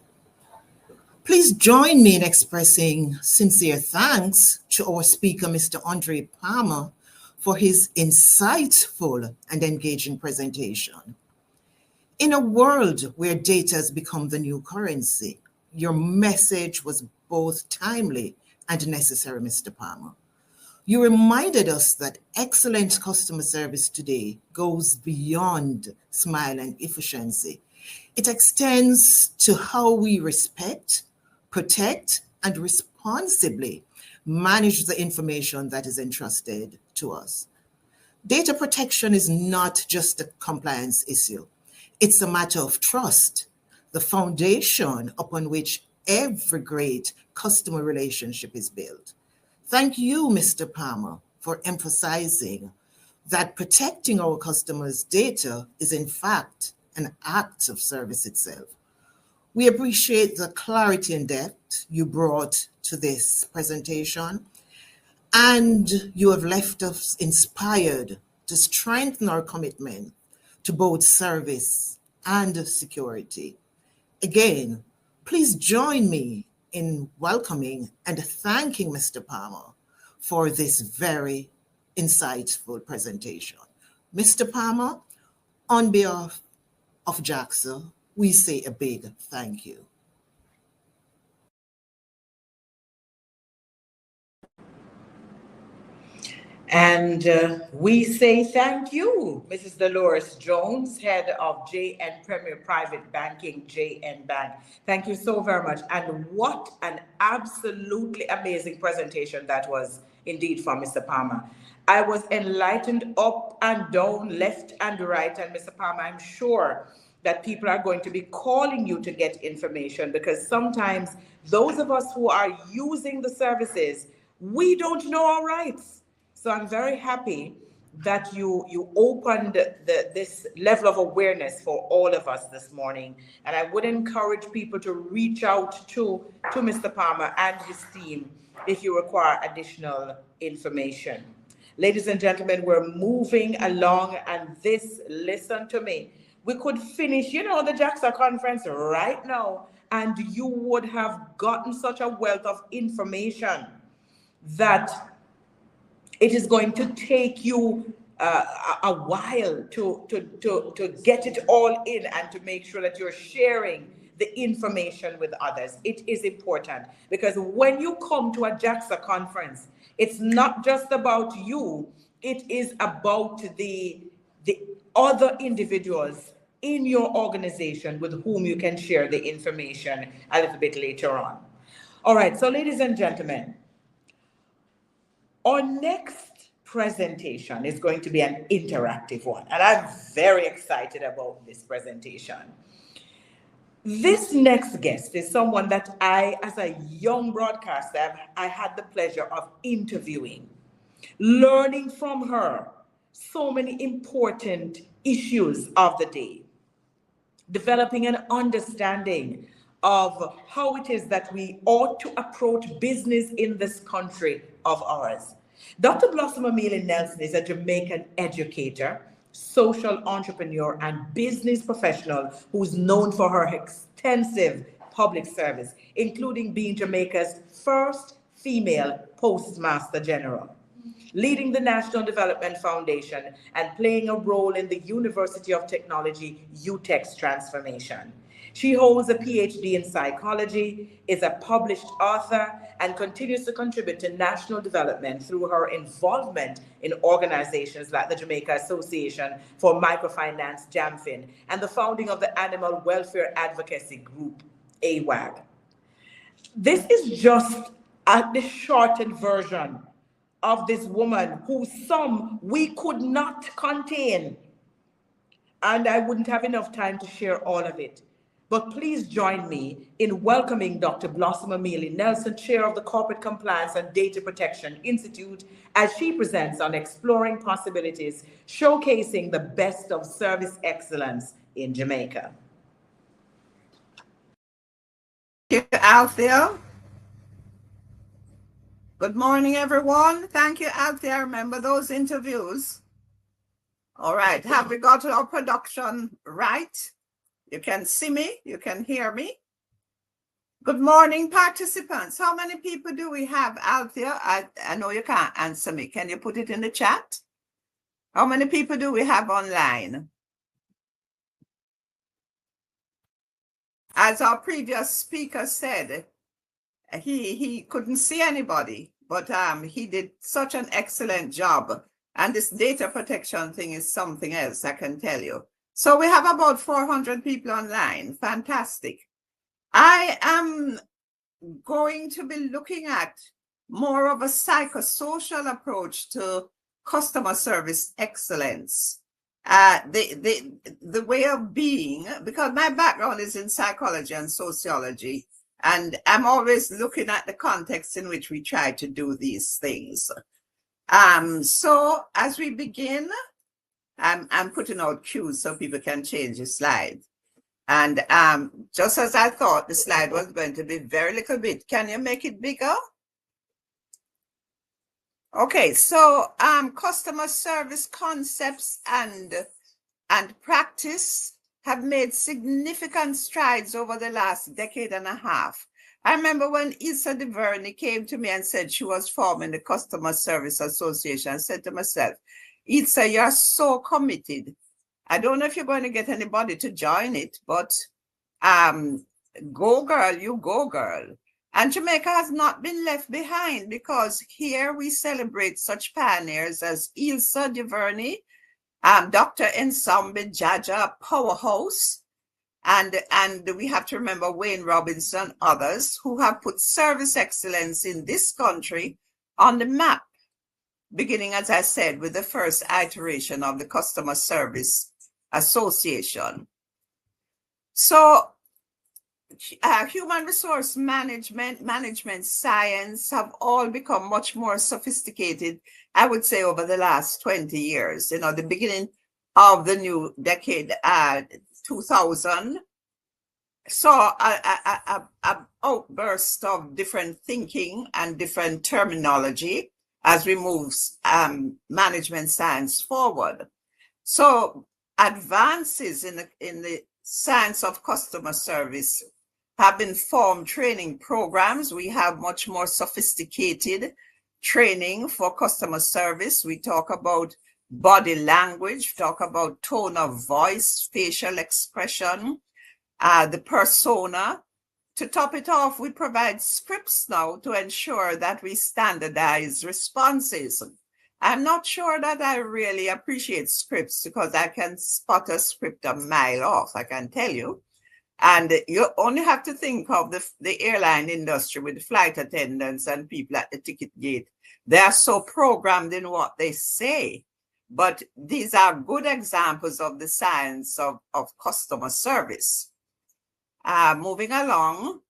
Please join me in expressing sincere thanks to our speaker, Mr. Andre Palmer, for his insightful and engaging presentation. In a world where data has become the new currency, your message was both timely and necessary, Mr. Palmer. You reminded us that excellent customer service today goes beyond smile and efficiency. It extends to how we respect, protect, and responsibly manage the information that is entrusted to us. Data protection is not just a compliance issue. It's a matter of trust, the foundation upon which every great customer relationship is built. Thank you, Mr. Palmer, for emphasizing that protecting our customers' data is in fact an act of service itself. We appreciate the clarity and depth you brought to this presentation, and you have left us inspired to strengthen our commitment to both service and security. Again, please join me in welcoming and thanking Mr. Palmer for this very insightful presentation. Mr. Palmer, on behalf of JAXA, we say a big thank you. And we say thank you, Mrs. Dolores Jones, head of JN Premier Private Banking, JN Bank. Thank you so very much. And what an absolutely amazing presentation that was indeed from Mr. Palmer. I was enlightened up and down, left and right. And Mr. Palmer, I'm sure that people are going to be calling you to get information, because sometimes those of us who are using the services, we don't know our rights. So I'm very happy that you opened this level of awareness for all of us this morning. And I would encourage people to reach out to Mr. Palmer and his team if you require additional information. Ladies and gentlemen, we're moving along, and this, listen to me, we could finish, the JAXA conference right now, and you would have gotten such a wealth of information that it is going to take you a while to get it all in and to make sure that you're sharing the information with others. It is important, because when you come to a JAXA conference, it's not just about you, it is about the other individuals in your organization with whom you can share the information a little bit later on. All right, so ladies and gentlemen, our next presentation is going to be an interactive one, and I'm very excited about this presentation. This next guest is someone that I, as a young broadcaster, I had the pleasure of interviewing, learning from her so many important issues of the day, developing an understanding of how it is that we ought to approach business in this country of ours. Dr. Blossom Amelia Nelson is a Jamaican educator, social entrepreneur, and business professional who's known for her extensive public service, including being Jamaica's first female Postmaster General. leading the National Development Foundation, and playing a role in the University of Technology UTEC's transformation. She holds a PhD in psychology, is a published author, and continues to contribute to national development through her involvement in organizations like the Jamaica Association for Microfinance, JAMFIN, and the founding of the Animal Welfare Advocacy Group, AWAG. This is just the shortened version of this woman whose sum we could not contain. And I wouldn't have enough time to share all of it. But please join me in welcoming Dr. Blossom Amelie Nelson, Chair of the Corporate Compliance and Data Protection Institute, as she presents on exploring possibilities, showcasing the best of service excellence in Jamaica. Thank you, Althea. Good morning, everyone. Thank you, Althea. I remember those interviews. All right, have we got our production right? You can see me, you can hear me. Good morning, participants. How many people do we have, Althea? I know you can't answer me. Can you put it in the chat? How many people do we have online? As our previous speaker said, he couldn't see anybody, but he did such an excellent job. And this data protection thing is something else, I can tell you. So we have about 400 people online. Fantastic. I am going to be looking at more of a psychosocial approach to customer service excellence. The way of being, because my background is in psychology and sociology, and I'm always looking at the context in which we try to do these things. So as we begin, I'm putting out cues so people can change the slide. And just as I thought, the slide was going to be very little bit. Can you make it bigger? Okay, so customer service concepts and practice have made significant strides over the last decade and a half. I remember when Issa DeVerney came to me and said she was forming the Customer Service Association. I said to myself, Issa, you're so committed. I don't know if you're going to get anybody to join it, but go girl, you go girl. And Jamaica has not been left behind, because here we celebrate such pioneers as Ilsa DeVerney, Dr. Nsombe Jaja, powerhouse, and we have to remember Wayne Robinson, others who have put service excellence in this country on the map, beginning, as I said, with the first iteration of the Customer Service Association. So human resource management science have all become much more sophisticated, I would say, over the last 20 years. You know, the beginning of the new decade, 2000, saw a outburst of different thinking and different terminology as we move management science forward. So advances in the science of customer service have been formed training programs. We have much more sophisticated training for customer service. We talk about body language, talk about tone of voice, facial expression, the persona. To top it off, we provide scripts now to ensure that we standardize responses. I'm not sure that I really appreciate scripts, because I can spot a script a mile off, I can tell you. And you only have to think of the airline industry with the flight attendants and people at the ticket gate. They are so programmed in what they say. But these are good examples of the science of customer service. Moving along.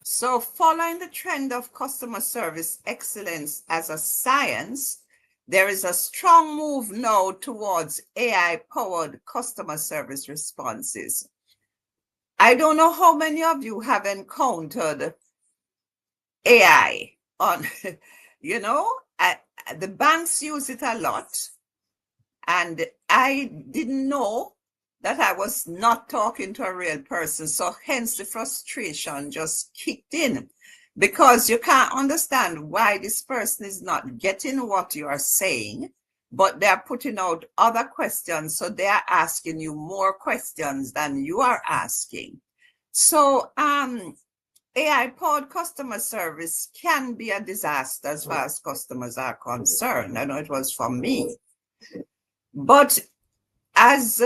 So following the trend of customer service excellence as a science, there is a strong move now towards AI-powered customer service responses. I don't know how many of you have encountered AI on, you know, the banks use it a lot. And I didn't know that I was not talking to a real person. So hence the frustration just kicked in. because you can't understand why this person is not getting what you are saying, but they're putting out other questions. So they're asking you more questions than you are asking. So AI-powered customer service can be a disaster as far as customers are concerned. I know it was for me. But as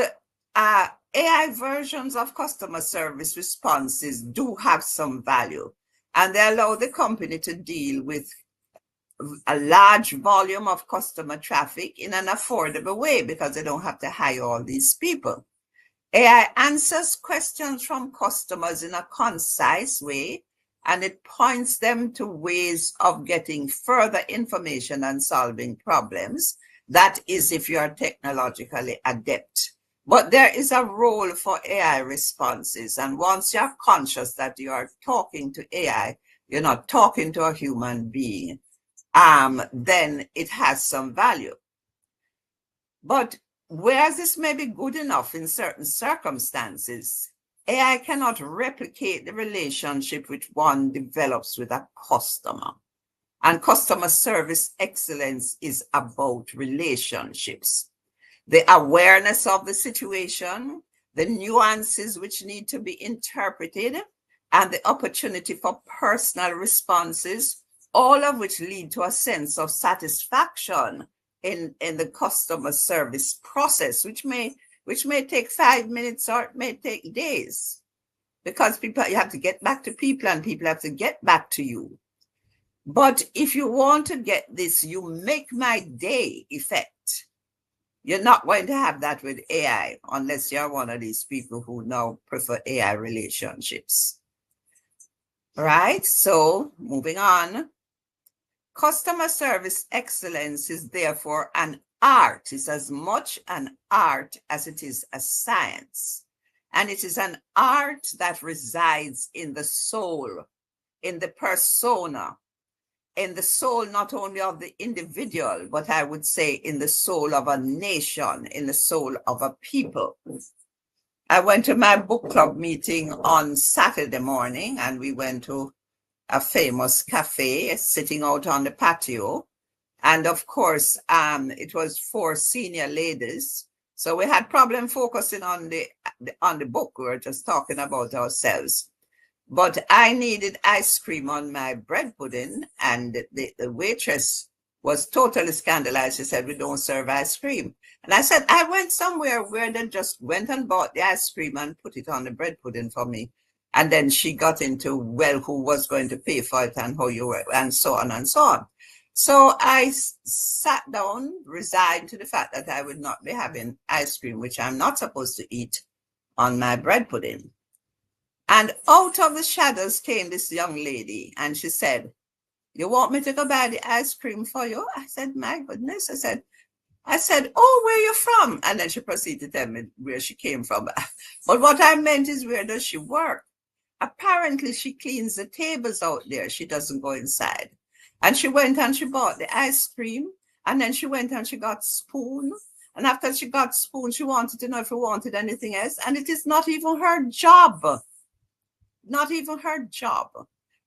AI versions of customer service responses do have some value, and they allow the company to deal with a large volume of customer traffic in an affordable way because they don't have to hire all these people. AI answers questions from customers in a concise way, and it points them to ways of getting further information and solving problems. That is if you are technologically adept. But there is a role for AI responses. And once you're conscious that you are talking to AI, you're not talking to a human being, then it has some value. But whereas this may be good enough in certain circumstances, AI cannot replicate the relationship which one develops with a customer. And customer service excellence is about relationships. The awareness of the situation, the nuances which need to be interpreted, and the opportunity for personal responses, all of which lead to a sense of satisfaction in the customer service process, which may take 5 minutes or it may take days, because you have to get back to people and people have to get back to you. But if you want to get this "you make my day" effect, you're not going to have that with AI unless you're one of these people who now prefer AI relationships. Right? So moving on. Customer service excellence is therefore an art. It's as much an art as it is a science. And it is an art that resides in the soul, in the persona, in the soul not only of the individual, but I would say in the soul of a nation, in the soul of a people. I went to my book club meeting on Saturday morning, and we went to a famous cafe sitting out on the patio. And of course, it was 4 senior ladies. So we had problem focusing on the book. We were just talking about ourselves. But I needed ice cream on my bread pudding, and the waitress was totally scandalized. She said, "We don't serve ice cream." And I said, I went somewhere where they just went and bought the ice cream and put it on the bread pudding for me. And then she got into, well, who was going to pay for it and how you were, and so on and so on. So I sat down, resigned to the fact that I would not be having ice cream, which I'm not supposed to eat, on my bread pudding. And out of the shadows came this young lady, and she said, "You want me to go buy the ice cream for you?" I said, "My goodness." I said, "Oh, where are you from?" And then she proceeded to tell me where she came from. But what I meant is, where does she work? Apparently, she cleans the tables out there. She doesn't go inside. And she went and she bought the ice cream, and then she went and she got spoon. And after she got spoon, she wanted to know if we wanted anything else. And it is not even her job. Not even her job.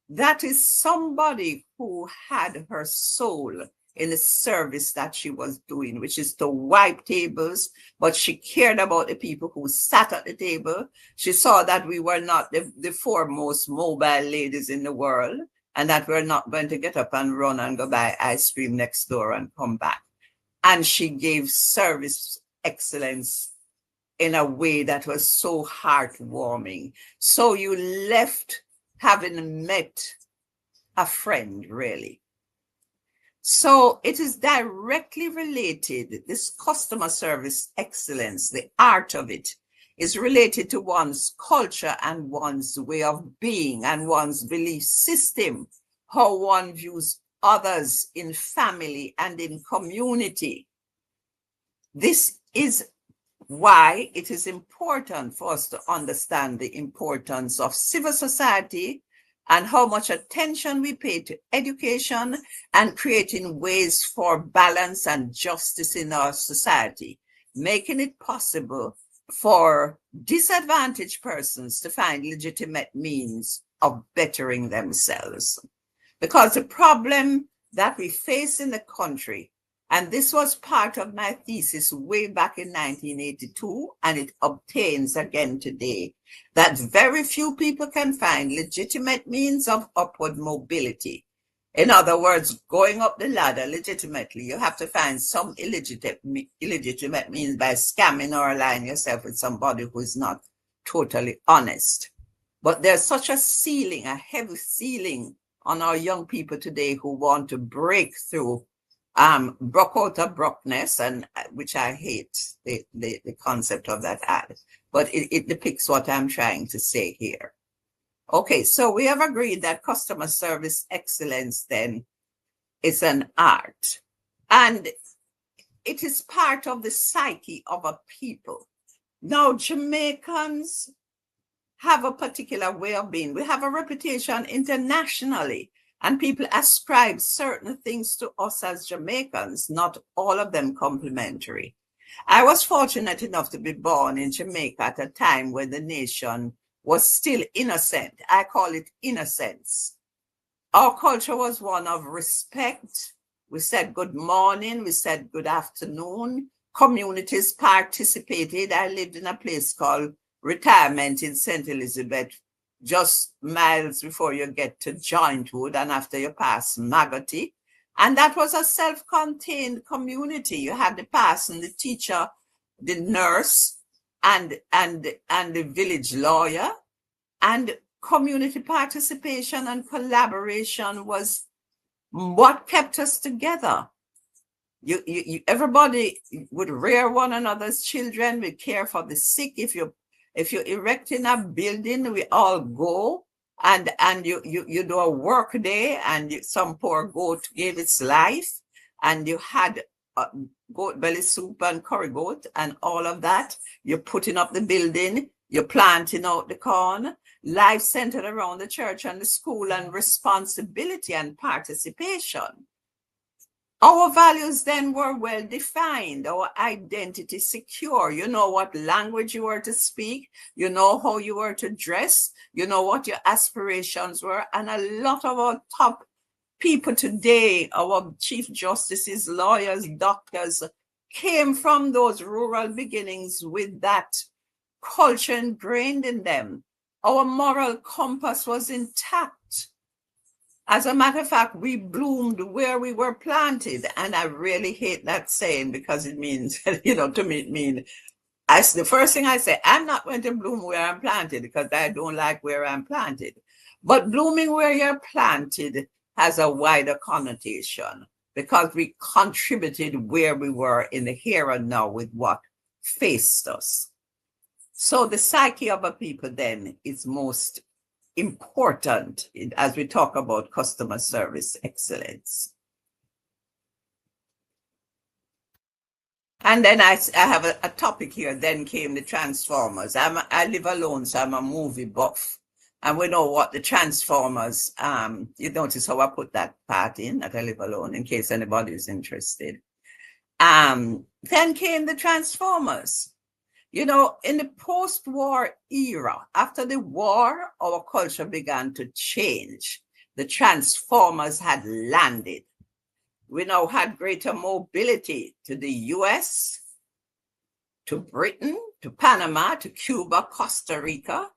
That is somebody who had her soul in the service that she was doing, which is to wipe tables, but she cared about the people who sat at the table. She saw that we were not the foremost mobile ladies in the world, and that we're not going to get up and run and go buy ice cream next door and come back. And she gave service excellence in a way that was so heartwarming. So you left having met a friend, really. So it is directly related. This customer service excellence, the art of it, is related to one's culture and one's way of being and one's belief system, how one views others in family and in community. This is why it is important for us to understand the importance of civil society and how much attention we pay to education and creating ways for balance and justice in our society, making it possible for disadvantaged persons to find legitimate means of bettering themselves. Because the problem that we face in the country, and this was part of my thesis way back in 1982, and it obtains again today, that very few people can find legitimate means of upward mobility. In other words, going up the ladder legitimately, you have to find some illegitimate means by scamming or aligning yourself with somebody who is not totally honest. But there's such a ceiling, a heavy ceiling on our young people today who want to break through broke out of brokenness, and which I hate the concept of that ad, but it depicts what I'm trying to say here. Okay, so we have agreed that customer service excellence then is an art, and it is part of the psyche of a people. Now, Jamaicans have a particular way of being. We have a reputation internationally, and people ascribe certain things to us as Jamaicans, not all of them complimentary. I was fortunate enough to be born in Jamaica at a time when the nation was still innocent. I call it innocence. Our culture was one of respect. We said good morning, we said good afternoon. Communities participated. I lived in a place called Retirement in St. Elizabeth, just miles before you get to Jointwood and after you pass Magotty. And that was a self-contained community. You had the person, the teacher, the nurse, and the village lawyer. And community participation and collaboration was what kept us together. Everybody would rear one another's children. We care for the sick. If you're erecting a building, we all go and you do a work day, and some poor goat gave its life, and you had goat belly soup and curry goat and all of that. You're putting up the building, you're planting out the corn. Life centered around the church and the school, and responsibility and participation. Our values then were well defined, our identity secure. You know what language you were to speak, you know how you were to dress, you know what your aspirations were. And a lot of our top people today, our chief justices, lawyers, doctors, came from those rural beginnings with that culture ingrained in them. Our moral compass was intact. As a matter of fact, we bloomed where we were planted. And I really hate that saying, because it means, to me, it means, as the first thing I say, I'm not going to bloom where I'm planted because I don't like where I'm planted. But blooming where you're planted has a wider connotation, because we contributed where we were in the here and now with what faced us. So the psyche of a people then is most important as we talk about customer service excellence. And then I have a topic here. Then came the Transformers. I live alone, so I'm a movie buff. And we know what the Transformers, you notice how I put that part in, that I live alone, in case anybody is interested. Then came the Transformers. In the post-war era, after the war, our culture began to change. The Transformers had landed. We now had greater mobility to the US, to Britain, to Panama, to Cuba, Costa Rica.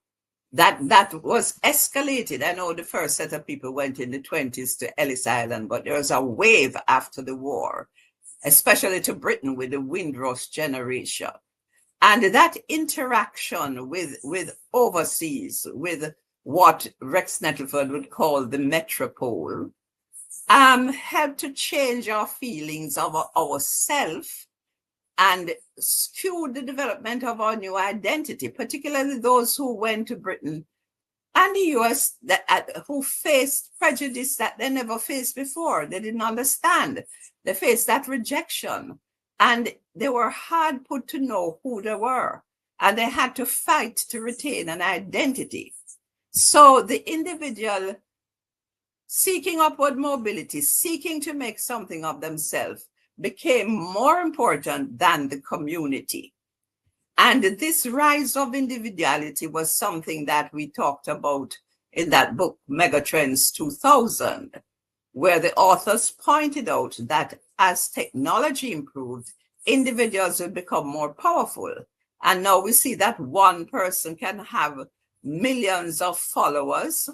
That was escalated. I know the first set of people went in the 1920s to Ellis Island, but there was a wave after the war, especially to Britain with the Windrush generation. And that interaction with overseas, with what Rex Nettleford would call the metropole, helped to change our feelings of ourselves and skewed the development of our new identity, particularly those who went to Britain and the US who faced prejudice that they never faced before. They didn't understand. They faced that rejection. And they were hard put to know who they were, and they had to fight to retain an identity. So the individual seeking upward mobility, seeking to make something of themselves, became more important than the community. And this rise of individuality was something that we talked about in that book, Megatrends 2000, where the authors pointed out that as technology improved, individuals will become more powerful. And now we see that one person can have millions of followers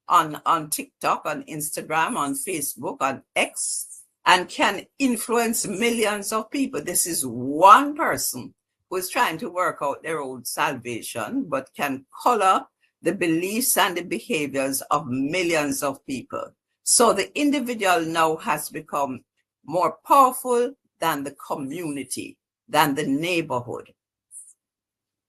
on TikTok, on Instagram, on Facebook, on X, and can influence millions of people. This is one person who is trying to work out their own salvation, but can color the beliefs and the behaviors of millions of people. So the individual now has become more powerful than the community, than the neighborhood.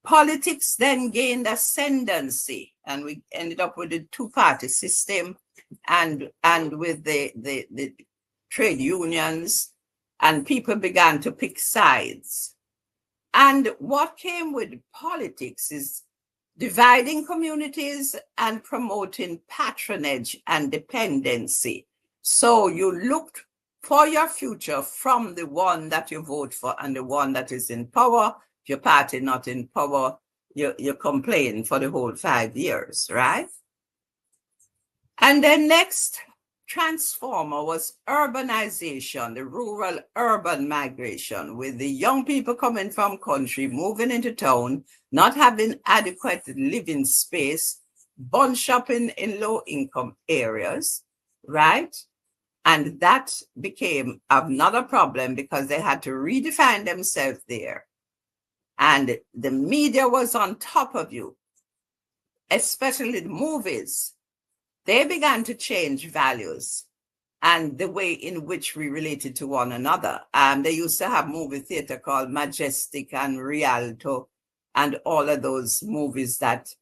Politics then gained ascendancy, and we ended up with the two-party system and with the trade unions, and people began to pick sides. And what came with politics is dividing communities and promoting patronage and dependency. So you looked for your future from the one that you vote for and the one that is in power. If your party not in power, you complain for the whole 5 years, right? And then next transformer was urbanization, the rural-urban migration, with the young people coming from country, moving into town, not having adequate living space, bunch shopping in low-income areas, right? And that became another problem because they had to redefine themselves there. And the media was on top of you, especially the movies. They began to change values and the way in which we related to one another. They used to have movie theater called Majestic and Rialto and all of those movies that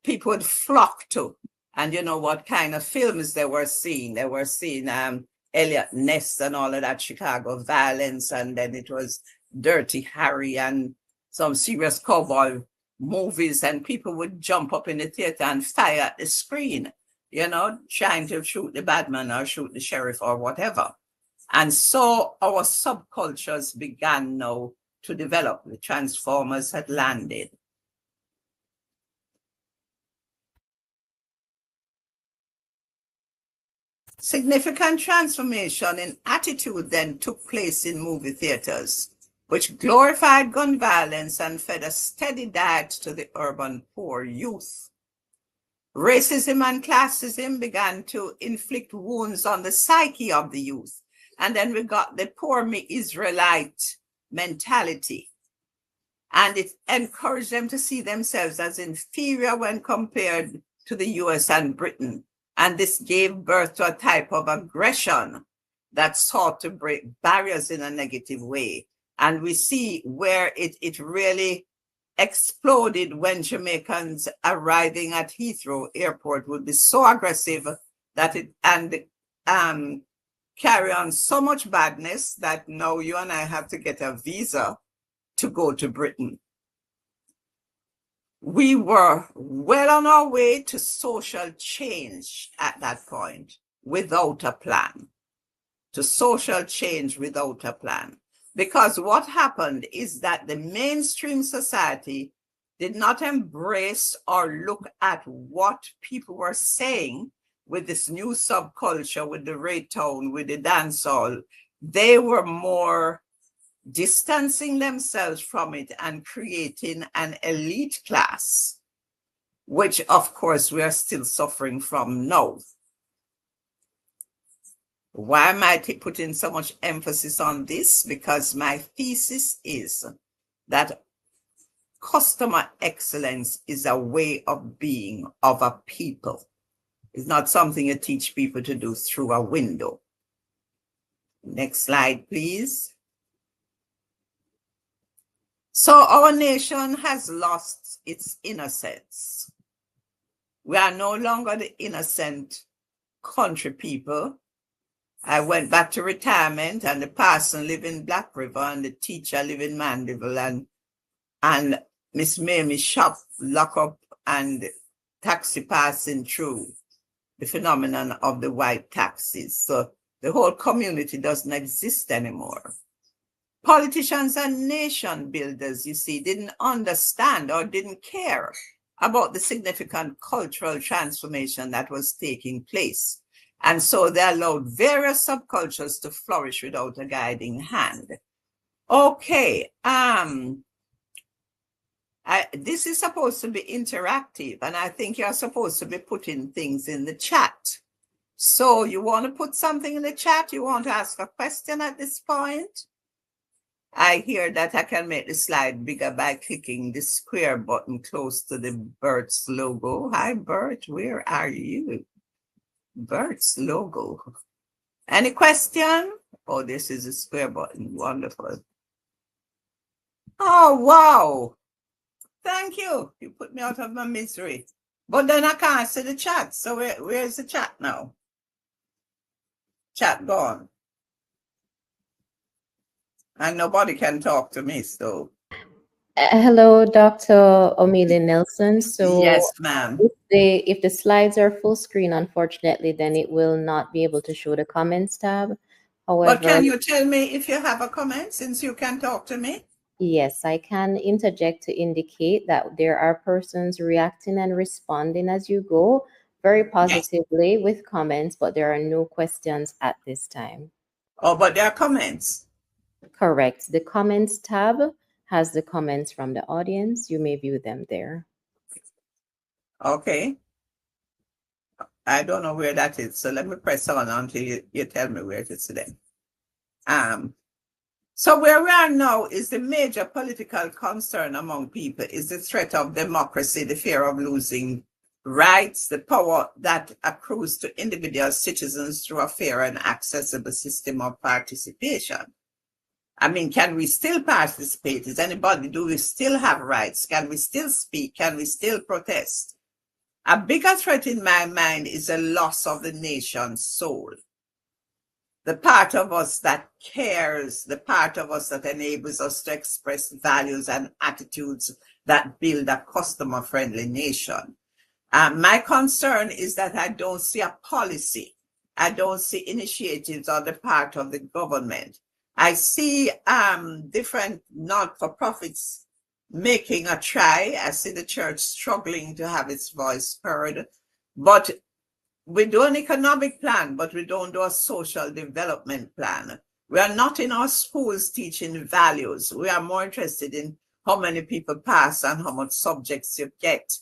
people would flock to. And you know what kind of films they were seeing? They were seeing Elliot Ness and all of that Chicago violence, and then it was Dirty Harry and some serious cowboy movies, and people would jump up in the theater and fire at the screen, you know, trying to shoot the bad man or shoot the sheriff or whatever. And so our subcultures began now to develop. The Transformers had landed. Significant transformation in attitude then took place in movie theaters, which glorified gun violence and fed a steady diet to the urban poor youth. Racism and classism began to inflict wounds on the psyche of the youth. And then we got the poor me Israelite mentality. And it encouraged them to see themselves as inferior when compared to the US and Britain. And this gave birth to a type of aggression that sought to break barriers in a negative way. And we see where it really exploded when Jamaicans arriving at Heathrow Airport would be so aggressive that it carry on so much badness that now you and I have to get a visa to go to Britain. We were well on our way to social change at that point without a plan. To social change without a plan. Because what happened is that the mainstream society did not embrace or look at what people were saying with this new subculture, with the reggaeton, with the dancehall. They were more distancing themselves from it and creating an elite class, which of course we are still suffering from now. Why am I putting so much emphasis on this? Because my thesis is that customer excellence is a way of being of a people. It's not something you teach people to do through a window. Next slide, please. So our nation has lost its innocence. We are no longer the innocent country people. I went back to retirement, and the person lived in Black River and the teacher lived in Mandeville, and Miss Mamie's shop lock up and taxi passing through the phenomenon of the white taxis. So the whole community doesn't exist anymore. Politicians and nation builders, you see, didn't understand or didn't care about the significant cultural transformation that was taking place. And so they allowed various subcultures to flourish without a guiding hand. Okay, this is supposed to be interactive, and I think you're supposed to be putting things in the chat. So you want to put something in the chat? You want to ask a question at this point? I hear that I can make the slide bigger by clicking the square button close to the Bert's logo. Hi, Bert, where are you? Bert's logo. Any question? Oh, this is a square button. Wonderful. Oh, wow. Thank you. You put me out of my misery. But then I can't see the chat. So where's the chat now? Chat gone. And nobody can talk to me, so. Hello, Dr. Omelia Nelson. So yes, ma'am. If the slides are full screen, unfortunately, then it will not be able to show the comments tab. However, but can you tell me if you have a comment, since you can talk to me? Yes, I can interject to indicate that there are persons reacting and responding as you go very positively with comments, but there are no questions at this time. Oh, but there are comments. Correct. The comments tab has the comments from the audience. You may view them there. Okay. I don't know where that is. So let me press on until you tell me where it is today. So where we are now is the major political concern among people is the threat of democracy, the fear of losing rights, the power that accrues to individual citizens through a fair and accessible system of participation. I mean, can we still participate? Do we still have rights? Can we still speak? Can we still protest? A bigger threat in my mind is the loss of the nation's soul. The part of us that cares, the part of us that enables us to express values and attitudes that build a customer-friendly nation. My concern is that I don't see a policy. I don't see initiatives on the part of the government. I see different not-for-profits making a try. I see the church struggling to have its voice heard. But we do an economic plan, but we don't do a social development plan. We are not in our schools teaching values. We are more interested in how many people pass and how much subjects you get,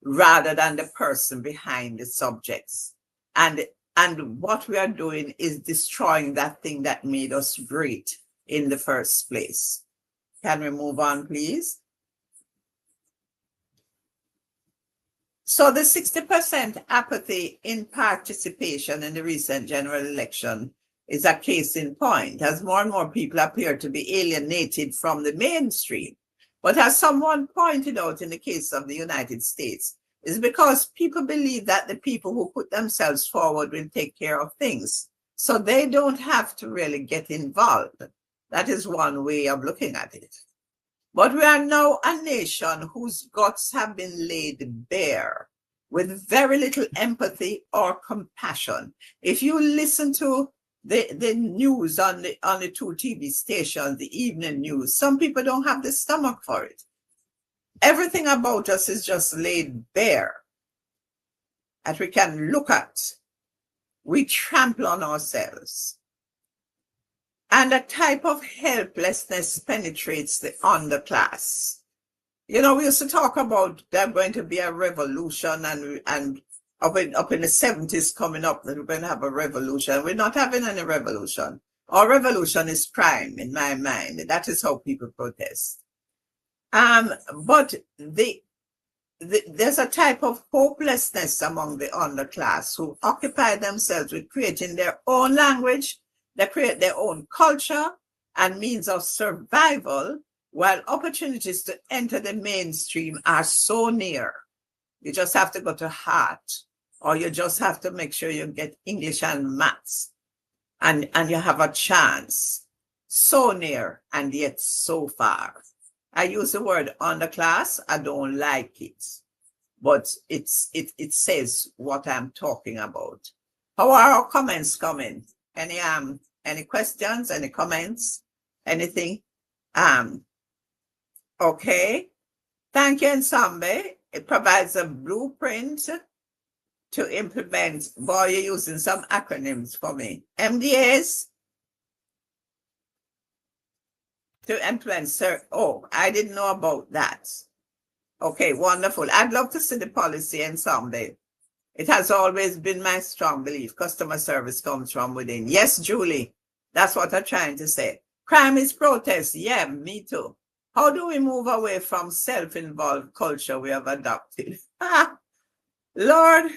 rather than the person behind the subjects. And what we are doing is destroying that thing that made us great in the first place. Can we move on, please? So the 60% apathy in participation in the recent general election is a case in point, as more and more people appear to be alienated from the mainstream. But as someone pointed out in the case of the United States, it's because people believe that the people who put themselves forward will take care of things. So they don't have to really get involved. That is one way of looking at it. But we are now a nation whose guts have been laid bare with very little empathy or compassion. If you listen to the news on the two TV stations, the evening news, some people don't have the stomach for it. Everything about us is just laid bare that we can look at. We trample on ourselves. And a type of helplessness penetrates the underclass. You know, we used to talk about there's going to be a revolution and up in the 70s coming up that we're going to have a revolution. We're not having any revolution. Our revolution is crime in my mind. That is how people protest. But there's a type of hopelessness among the underclass who occupy themselves with creating their own language. They create their own culture and means of survival, while opportunities to enter the mainstream are so near. You just have to go to Hart, or you just have to make sure you get English and maths, and you have a chance. So near and yet so far. I use the word underclass. I don't like it, but it says what I'm talking about. How are our comments coming? Any questions, any comments, anything? Okay. Thank you, Nsambe. It provides a blueprint to implement. Boy, you're using some acronyms for me. MDAs to implement. Oh, I didn't know about that. Okay, wonderful. I'd love to see the policy and someday. It has always been my strong belief. Customer service comes from within. Yes, Julie, that's what I'm trying to say. Crime is protest. Yeah, me too. How do we move away from self-involved culture we have adopted? Lord,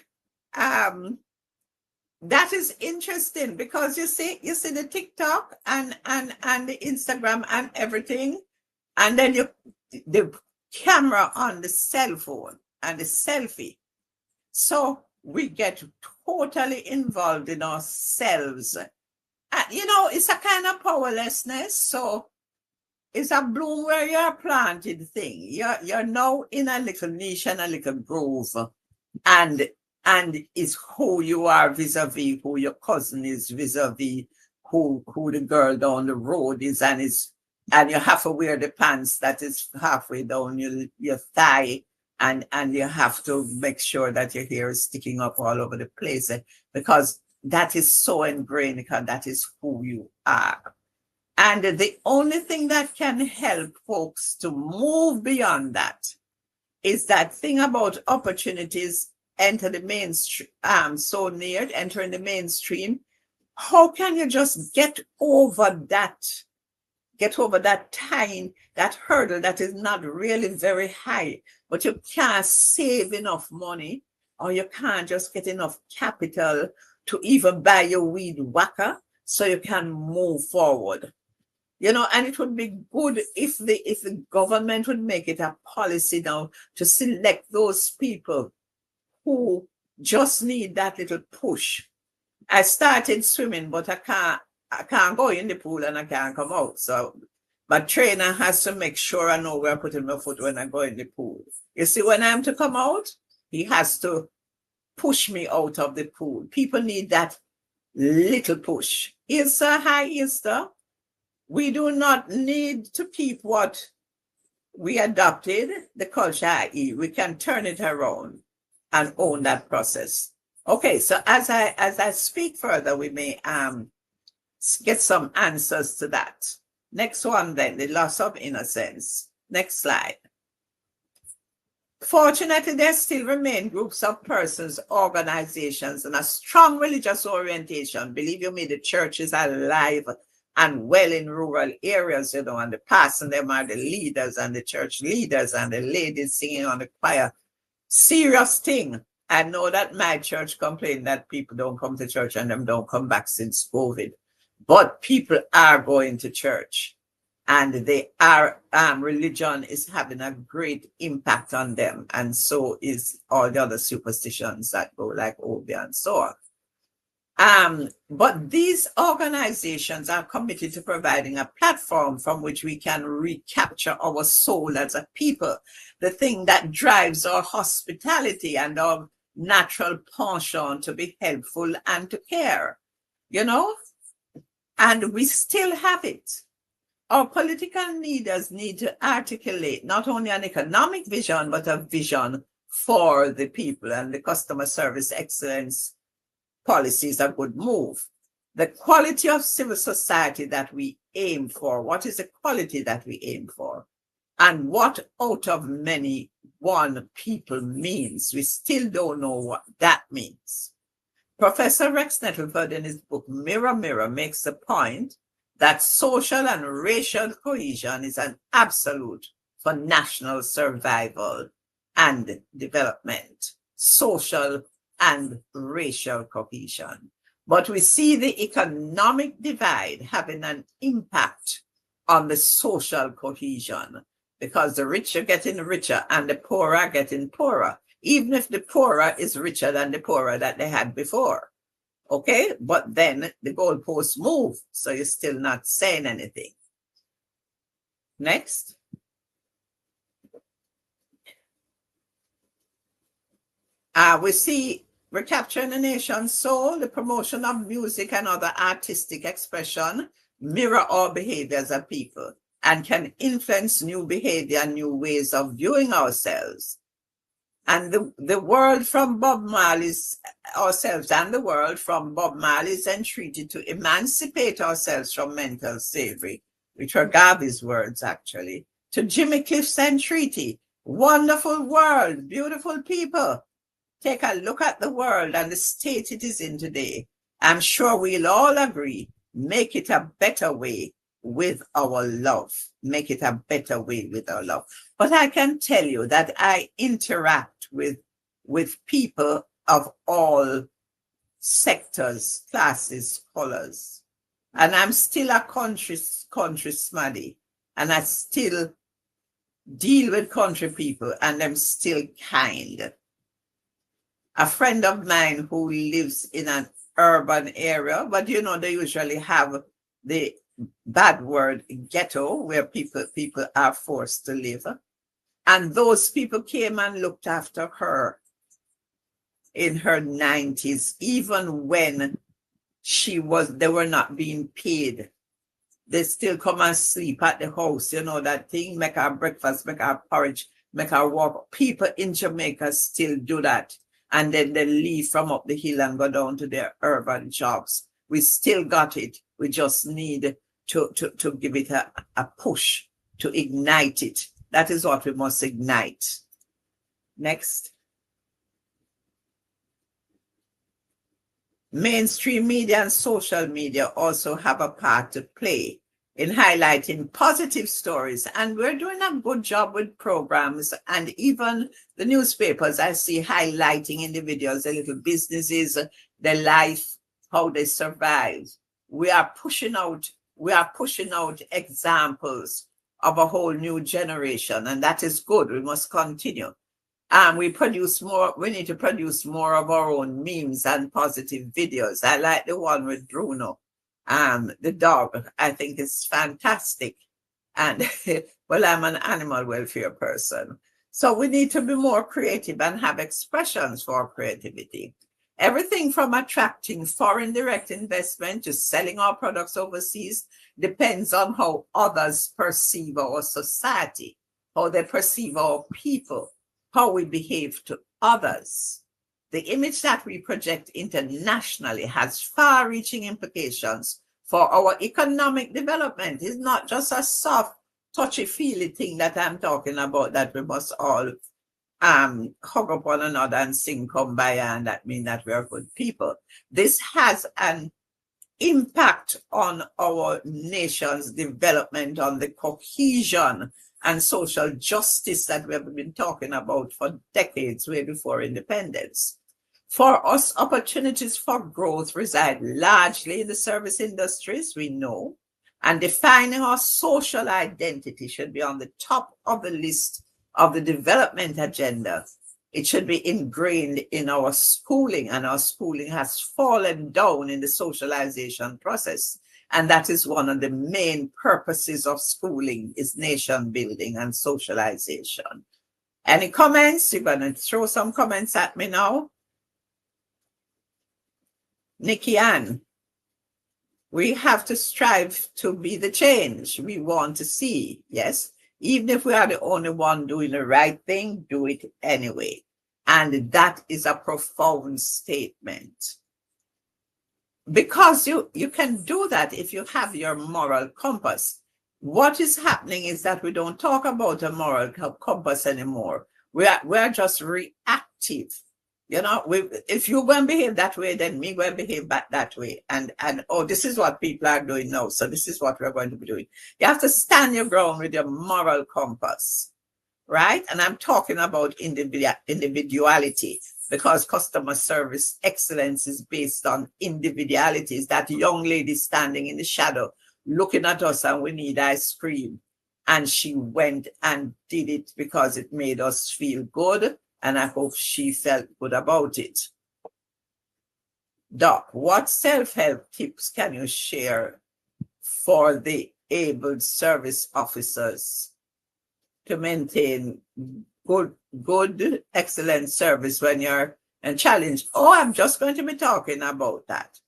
that is interesting because you see the TikTok and the Instagram and everything, and then the camera on the cell phone and the selfie. So we get totally involved in ourselves. It's a kind of powerlessness. So it's a bloom where you're planted thing. You're now in a little niche and a little groove. And it's who you are vis-a-vis who your cousin is, vis-a-vis who the girl down the road is, and you have to wear the pants that is halfway down your thigh, and you have to make sure that your hair is sticking up all over the place, because that is so ingrained, because that is who you are. And the only thing that can help folks to move beyond that is that thing about opportunities enter the mainstream, entering the mainstream. How can you just get over that that hurdle that is not really very high, but you can't save enough money, or you can't just get enough capital to even buy your weed whacker so you can move forward? And it would be good if the government would make it a policy now to select those people who just need that little push. I started swimming, but I can't go in the pool and I can't come out. So my trainer has to make sure I know where I'm putting my foot when I go in the pool. You see, when I'm to come out, he has to push me out of the pool. People need that little push. Esther, hi, Esther. We do not need to keep what we adopted, the culture, i.e. we can turn it around and own that process. Okay, so as I speak further, we may get some answers to that. Next one then, the loss of innocence. Next slide. Fortunately, there still remain groups of persons, organizations, and a strong religious orientation. Believe you me, the church is alive and well in rural areas, and the pastors and them are the leaders and the church leaders and the ladies singing on the choir. Serious thing. I know that my church complained that people don't come to church and them don't come back since COVID. But people are going to church, and religion is having a great impact on them. And so is all the other superstitions that go like Obi and so on. But these organizations are committed to providing a platform from which we can recapture our soul as a people, the thing that drives our hospitality and our natural penchant to be helpful and to care, and we still have it. Our political leaders need to articulate not only an economic vision, but a vision for the people, and the customer service excellence policy is a good move. The quality of civil society that we aim for, what is the quality that we aim for? And what out of many one people means, we still don't know what that means. Professor Rex Nettleford in his book Mirror, Mirror makes the point that social and racial cohesion is an absolute for national survival and development. Social and racial cohesion. But we see the economic divide having an impact on the social cohesion, because the rich are getting richer and the poor are getting poorer, even if the poorer is richer than the poorer that they had before. Okay, but then the goalposts move, so you're still not saying anything. Next. We see recapturing the nation's soul, the promotion of music and other artistic expression mirror our behavior as a people and can influence new behavior and new ways of viewing ourselves. And the world from Bob Marley's, ourselves and the world from Bob Marley's entreaty to emancipate ourselves from mental slavery, which are Garvey's words actually, to Jimmy Cliff's entreaty. Wonderful world, beautiful people. Take a look at the world and the state it is in today. I'm sure we'll all agree, make it a better way with our love. Make it a better way with our love. But I can tell you that I interact with people of all sectors, classes, colors. And I'm still a country smaddy. And I still deal with country people, and I'm still kind. A friend of mine who lives in an urban area, but you know, they usually have the bad word ghetto, where people are forced to live. And those people came and looked after her in her 90s, even when they were not being paid. They still come and sleep at the house, you know, that thing, make our breakfast, make our porridge, make our walk. People in Jamaica still do that. And then they leave from up the hill and go down to their urban jobs. We still got it. We just need to give it a push, to ignite it. That is what we must ignite. Next. Mainstream media and social media also have a part to play in highlighting positive stories. And we're doing a good job with programs, and even the newspapers I see highlighting individuals, the little businesses, their life, how they survive. We are pushing out examples of a whole new generation, and that is good. We must continue. We need to produce more of our own memes and positive videos. I like the one with Bruno, the dog. I think it's fantastic. And well, I'm an animal welfare person. So we need to be more creative and have expressions for creativity. Everything from attracting foreign direct investment to selling our products overseas depends on how others perceive our society, how they perceive our people, how we behave to others. The image that we project internationally has far-reaching implications for our economic development. It's not just a soft, touchy-feely thing that I'm talking about, that we must all hug up one another and sing Kumbaya, and that means that we are good people. This has an impact on our nation's development, on the cohesion and social justice that we have been talking about for decades, way before independence. For us, opportunities for growth reside largely in the service industries, we know, and defining our social identity should be on the top of the list of the development agenda. It should be ingrained in our schooling, and our schooling has fallen down in the socialization process. And that is one of the main purposes of schooling, is nation building and socialization. Any comments? You're going to throw some comments at me now. Nikki Ann, we have to strive to be the change we want to see. Yes, even if we are the only one doing the right thing, do it anyway. And that is a profound statement. Because you can do that if you have your moral compass. What is happening is that we don't talk about a moral compass anymore. We are just reactive. You know, if you go and behave that way, then me go and behave back that way. And oh, this is what people are doing now, so this is what we're going to be doing. You have to stand your ground with your moral compass, right? And I'm talking about individuality, because customer service excellence is based on individualities. That young lady standing in the shadow looking at us and we need ice cream. And she went and did it because it made us feel good. And I hope she felt good about it. Doc, what self-help tips can you share for the able service officers to maintain good, excellent service when you're challenged? Oh, I'm just going to be talking about that.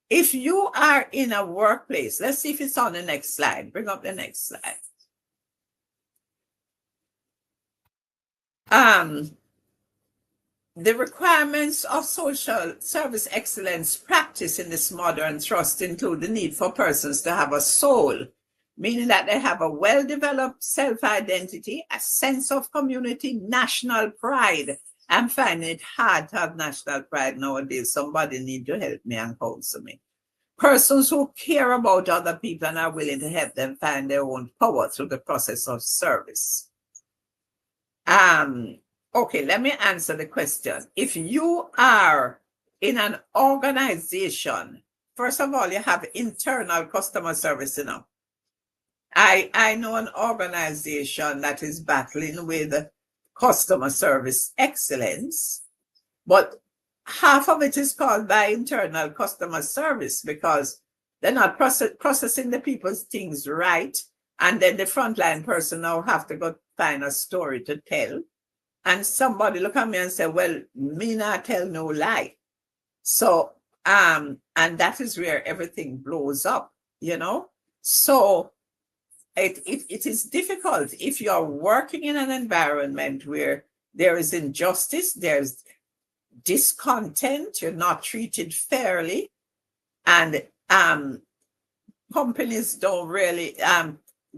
If you are in a workplace, let's see if it's on the next slide. Bring up the next slide. the requirements of social service excellence practice in this modern trust include the need for persons to have a soul, meaning that they have a well-developed self-identity, a sense of community, national pride. I'm finding it hard to have national pride nowadays. Somebody need to help me and counsel me. Persons who care about other people and are willing to help them find their own power through the process of service. Okay, let me answer the question. If you are in an organization, first of all, you have internal customer service, you know. I know an organization that is battling with customer service excellence, but half of it is called by internal customer service because they're not processing the people's things right. And then the frontline person now have to go find a story to tell. And somebody look at me and say, well, me not tell no lie. So, and that is where everything blows up, you know? So it is difficult if you're working in an environment where there is injustice, there's discontent, you're not treated fairly, and companies don't really,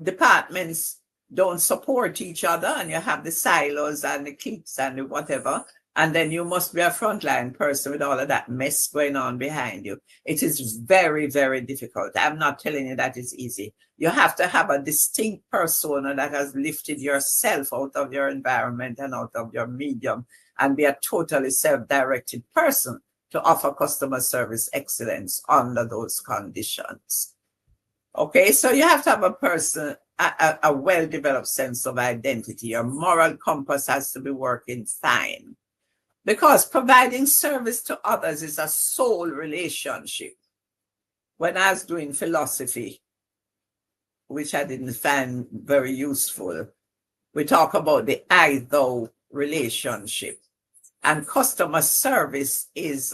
departments don't support each other, and you have the silos and the cliques and the whatever, and then you must be a frontline person with all of that mess going on behind you. It is very, very difficult. I'm not telling you that it's easy. You have to have a distinct persona that has lifted yourself out of your environment and out of your medium and be a totally self-directed person to offer customer service excellence under those conditions. Okay, so you have to have a person, a well-developed sense of identity. Your moral compass has to be working fine, because providing service to others is a soul relationship. When I was doing philosophy, which I didn't find very useful, we talk about the I-thou relationship. And customer service is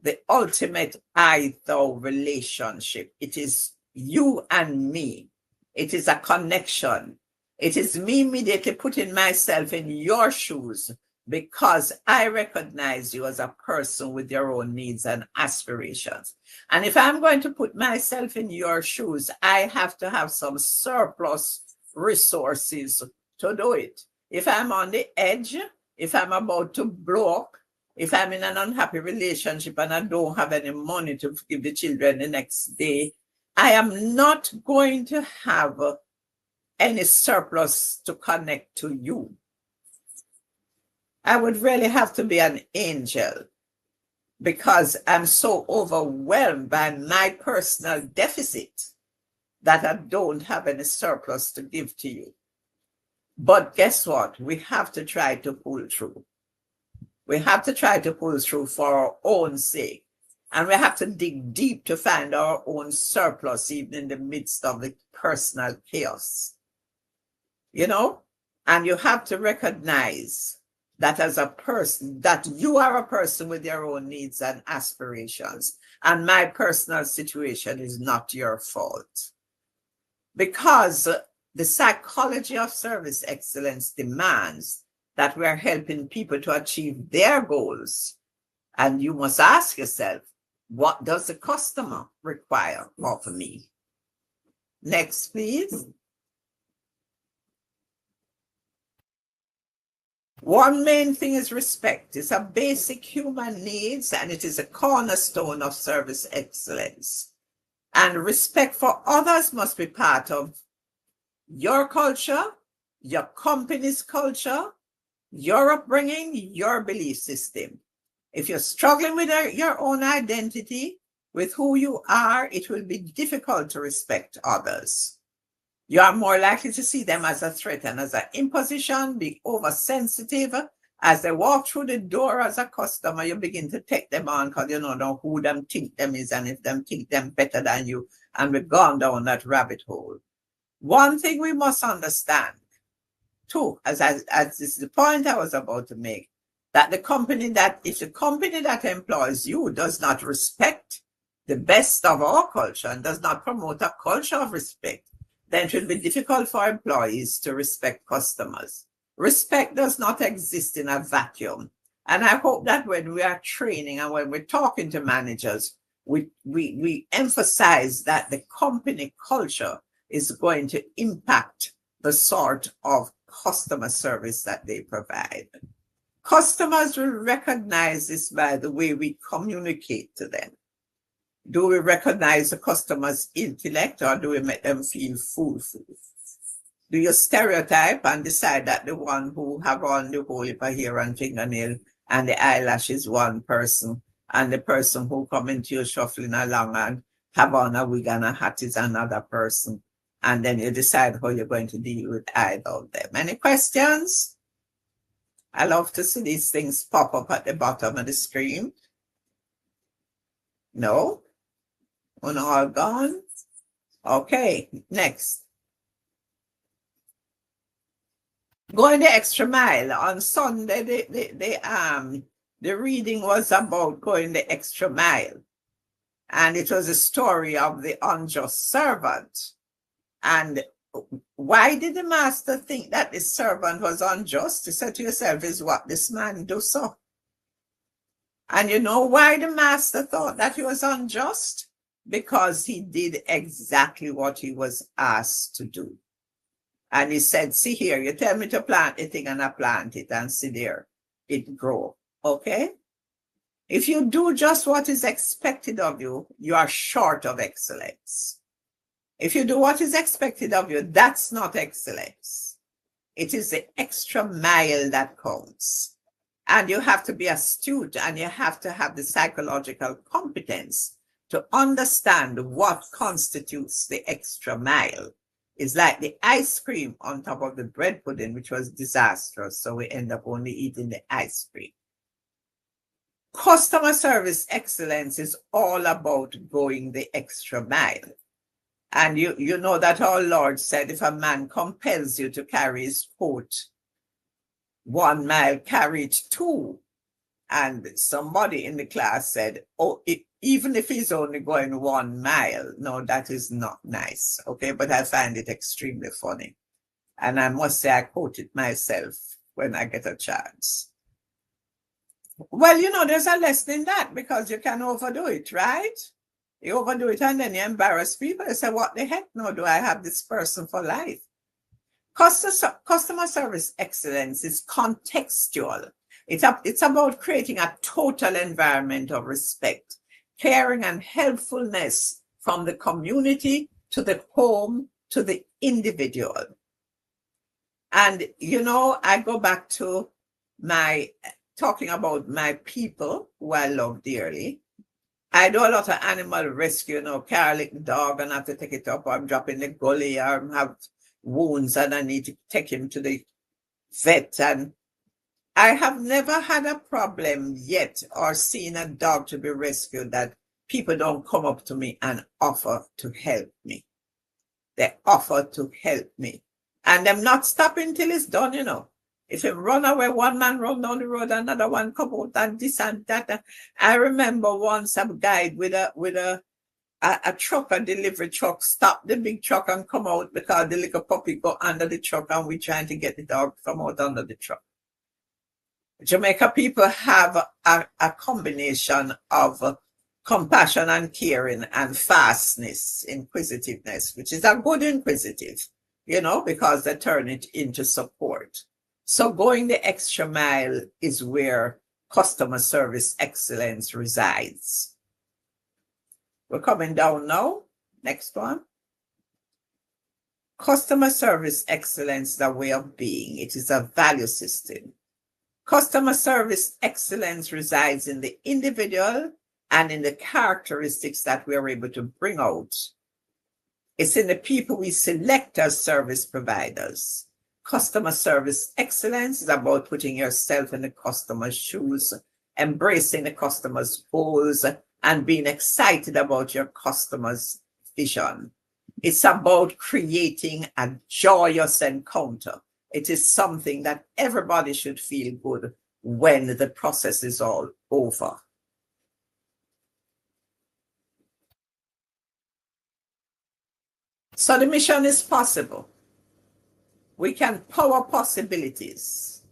the ultimate I-thou relationship. It is you and me. It is a connection. It is me immediately putting myself in your shoes because I recognize you as a person with your own needs and aspirations. And if I'm going to put myself in your shoes, I have to have some surplus resources to do it. If I'm on the edge, if I'm about to blow up, if I'm in an unhappy relationship and I don't have any money to give the children the next day, I am not going to have any surplus to connect to you. I would really have to be an angel because I'm so overwhelmed by my personal deficit that I don't have any surplus to give to you. But guess what? We have to try to pull through. We have to try to pull through for our own sake. And we have to dig deep to find our own surplus, even in the midst of the personal chaos. You know? And you have to recognize that as a person, that you are a person with your own needs and aspirations. And my personal situation is not your fault. Because the psychology of service excellence demands that we are helping people to achieve their goals. And you must ask yourself, what does the customer require of me? Next, please. One main thing is respect. It's a basic human needs, and it is a cornerstone of service excellence. And respect for others must be part of your culture, your company's culture, your upbringing, your belief system. If you're struggling with your own identity, with who you are, it will be difficult to respect others. You are more likely to see them as a threat and as an imposition, be oversensitive. As they walk through the door as a customer, you begin to take them on because you don't know who them think them is and if them think them better than you, and we've gone down that rabbit hole. One thing we must understand, too, as this is the point I was about to make, that if the company that employs you does not respect the best of our culture and does not promote a culture of respect, then it will be difficult for employees to respect customers. Respect does not exist in a vacuum. And I hope that when we are training and when we're talking to managers, we emphasize that the company culture is going to impact the sort of customer service that they provide. Customers will recognize this by the way we communicate to them. Do we recognize the customer's intellect, or do we make them feel foolful? Do you stereotype and decide that the one who have on the whole heap of hair and fingernail and the eyelash is one person, and the person who come into you shuffling along and have on a wig and a hat is another person? And then you decide how you're going to deal with either of them. Any questions? I love to see these things pop up at the bottom of the screen. No? One all gone? Okay, next. Going the extra mile. On Sunday, the reading was about going the extra mile. And it was a story of the unjust servant. And why did the master think that the servant was unjust? You said to yourself, is what this man do so? And you know why the master thought that he was unjust? Because he did exactly what he was asked to do. And he said, see here, you tell me to plant a thing and I plant it, and see there, it grow. Okay? If you do just what is expected of you, you are short of excellence. If you do what is expected of you, that's not excellence. It is the extra mile that counts. And you have to be astute, and you have to have the psychological competence to understand what constitutes the extra mile. It's like the ice cream on top of the bread pudding, which was disastrous. So we end up only eating the ice cream. Customer service excellence is all about going the extra mile. And you know that our Lord said, if a man compels you to carry his coat 1 mile, carry it 2. And somebody in the class said, oh, even if he's only going 1 mile, no, that is not nice. Okay, but I find it extremely funny. And I must say I quote it myself when I get a chance. Well, you know, there's a lesson in that, because you can overdo it, right? You overdo it and then you embarrass people. You say, what the heck? No, do I have this person for life? Customer service excellence is contextual. It's about creating a total environment of respect, caring and helpfulness from the community to the home to the individual. And, you know, I go back to talking about my people who I love dearly. I do a lot of animal rescue, you know, carry the dog and I have to take it up, or I'm dropping the gully, or have wounds and I need to take him to the vet. And I have never had a problem yet or seen a dog to be rescued that people don't come up to me and offer to help me. They offer to help me. And I'm not stopping till it's done, you know. If you run away, one man run down the road, another one come out and this and that. I remember once a guy with a truck, a delivery truck, stopped the big truck and come out because the little puppy go under the truck and we're trying to get the dog from out under the truck. Jamaica people have a combination of compassion and caring and fastness, inquisitiveness, which is a good inquisitive, you know, because they turn it into support. So going the extra mile is where customer service excellence resides. We're coming down now. Next one. Customer service excellence is a way of being. It is a value system. Customer service excellence resides in the individual and in the characteristics that we are able to bring out. It's in the people we select as service providers. Customer service excellence is about putting yourself in the customer's shoes, embracing the customer's goals, and being excited about your customer's vision. It's about creating a joyous encounter. It is something that everybody should feel good when the process is all over. So the mission is possible. We can power possibilities.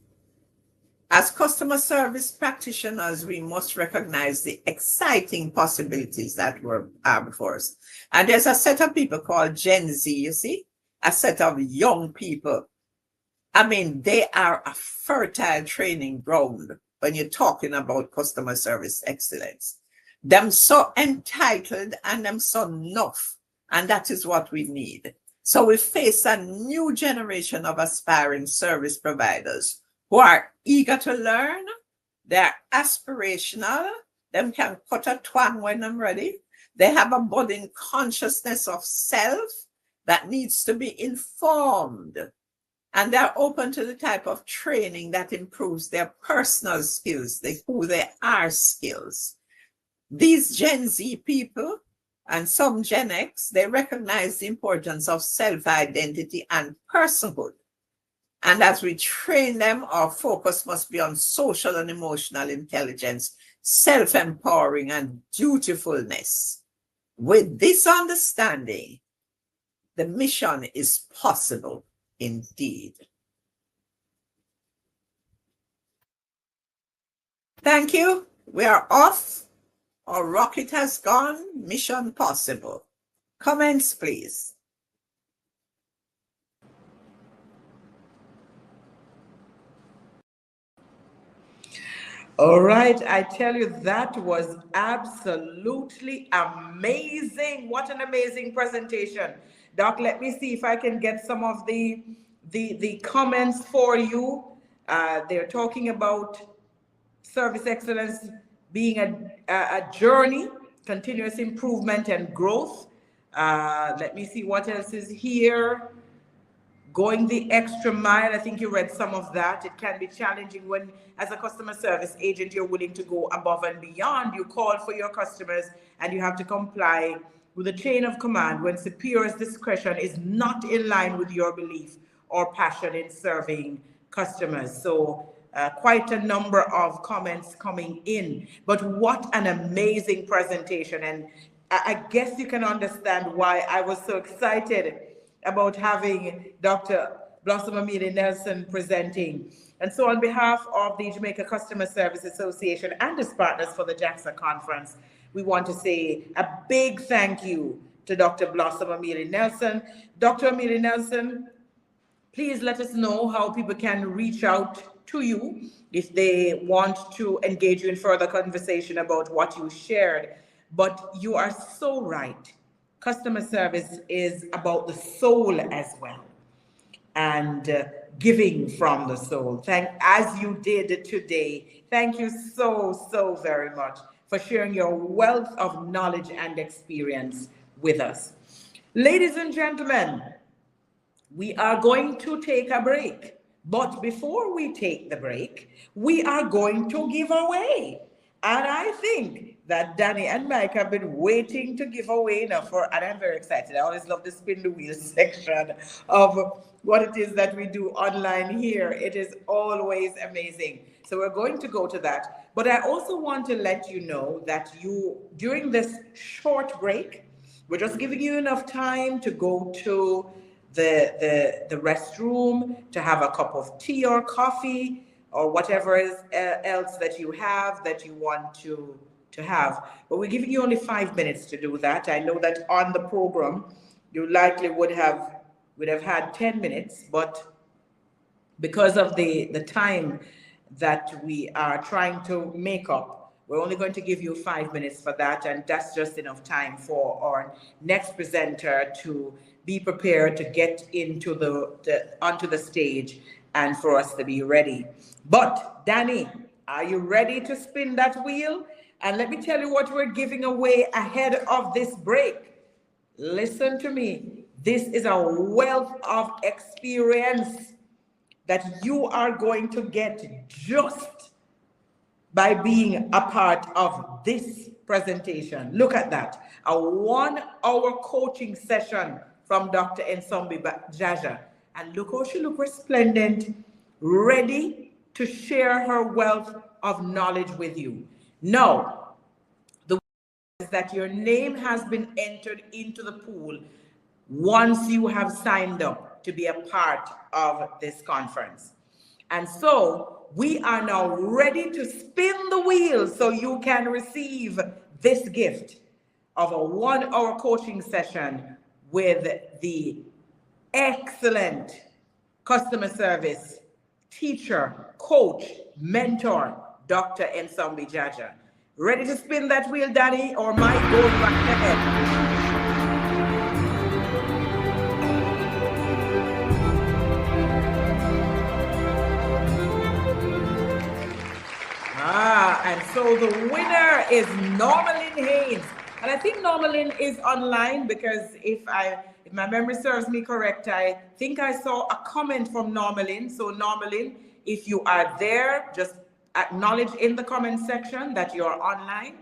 As customer service practitioners, we must recognize the exciting possibilities that are before us. And there's a set of people called Gen Z, you see, a set of young people. I mean, they are a fertile training ground when you're talking about customer service excellence. Them so entitled and them so enough. And that is what we need. So we face a new generation of aspiring service providers who are eager to learn, they're aspirational, them can cut a twang when I'm ready. They have a budding consciousness of self that needs to be informed. And they're open to the type of training that improves their personal skills, who they are skills. These Gen Z people and some Gen X, they recognize the importance of self-identity and personhood. And as we train them, our focus must be on social and emotional intelligence, self-empowering and dutifulness. With this understanding, the mission is possible indeed. Thank you. We are off. Our rocket has gone. Mission possible. Comments, please. All right, I tell you, that was absolutely amazing. What an amazing presentation. Doc, let me see if I can get some of the comments for you. They're talking about service excellence being a journey, continuous improvement and growth. Let me see what else is here. Going the extra mile, I think you read some of that. It can be challenging when, as a customer service agent, you're willing to go above and beyond. You call for your customers and you have to comply with a chain of command when superior's discretion is not in line with your belief or passion in serving customers. So quite a number of comments coming in, but what an amazing presentation. And I guess you can understand why I was so excited about having Dr. Blossom Amelia Nelson presenting. And so on behalf of the Jamaica Customer Service Association and its partners for the JAXA conference, we want to say a big thank you to Dr. Blossom Amelia Nelson. Dr. Amelia Nelson, please let us know how people can reach out to you if they want to engage you in further conversation about what you shared. But you are so right. Customer service is about the soul as well, and giving from the soul. As you did today. Thank you so very much for sharing your wealth of knowledge and experience with us. Ladies and gentlemen, we are going to take a break. But before we take the break, we are going to give away. And I think that Danny and Mike have been waiting to give away now and I'm very excited. I always love the spin the wheel section of what it is that we do online here. It is always amazing. So we're going to go to that. But I also want to let you know that during this short break, we're just giving you enough time to go to the restroom, to have a cup of tea or coffee, or whatever else that you have that you want to have. But we're giving you only 5 minutes to do that. I know that on the program, you likely would have had 10 minutes, but because of the time that we are trying to make up, we're only going to give you 5 minutes for that, and that's just enough time for our next presenter to be prepared to get into onto the stage and for us to be ready. But Danny, are you ready to spin that wheel? And let me tell you what we're giving away ahead of this break. Listen to me. This is a wealth of experience that you are going to get just by being a part of this presentation. Look at that. A 1-hour coaching session from Dr. Ensombi Jaja. And look how she looks resplendent, ready to share her wealth of knowledge with you. Now, the is that your name has been entered into the pool once you have signed up to be a part of this conference. And so we are now ready to spin the wheel so you can receive this gift of a 1-hour coaching session with the excellent customer service teacher, coach, mentor, Dr. Nsombi Jaja. Ready to spin that wheel, Danny, or might go right ahead? And so the winner is Normalyn Haynes. And I think Normalyn is online because if my memory serves me correct, I think I saw a comment from Normalyn. So Normalyn, if you are there, just acknowledge in the comment section that you're online,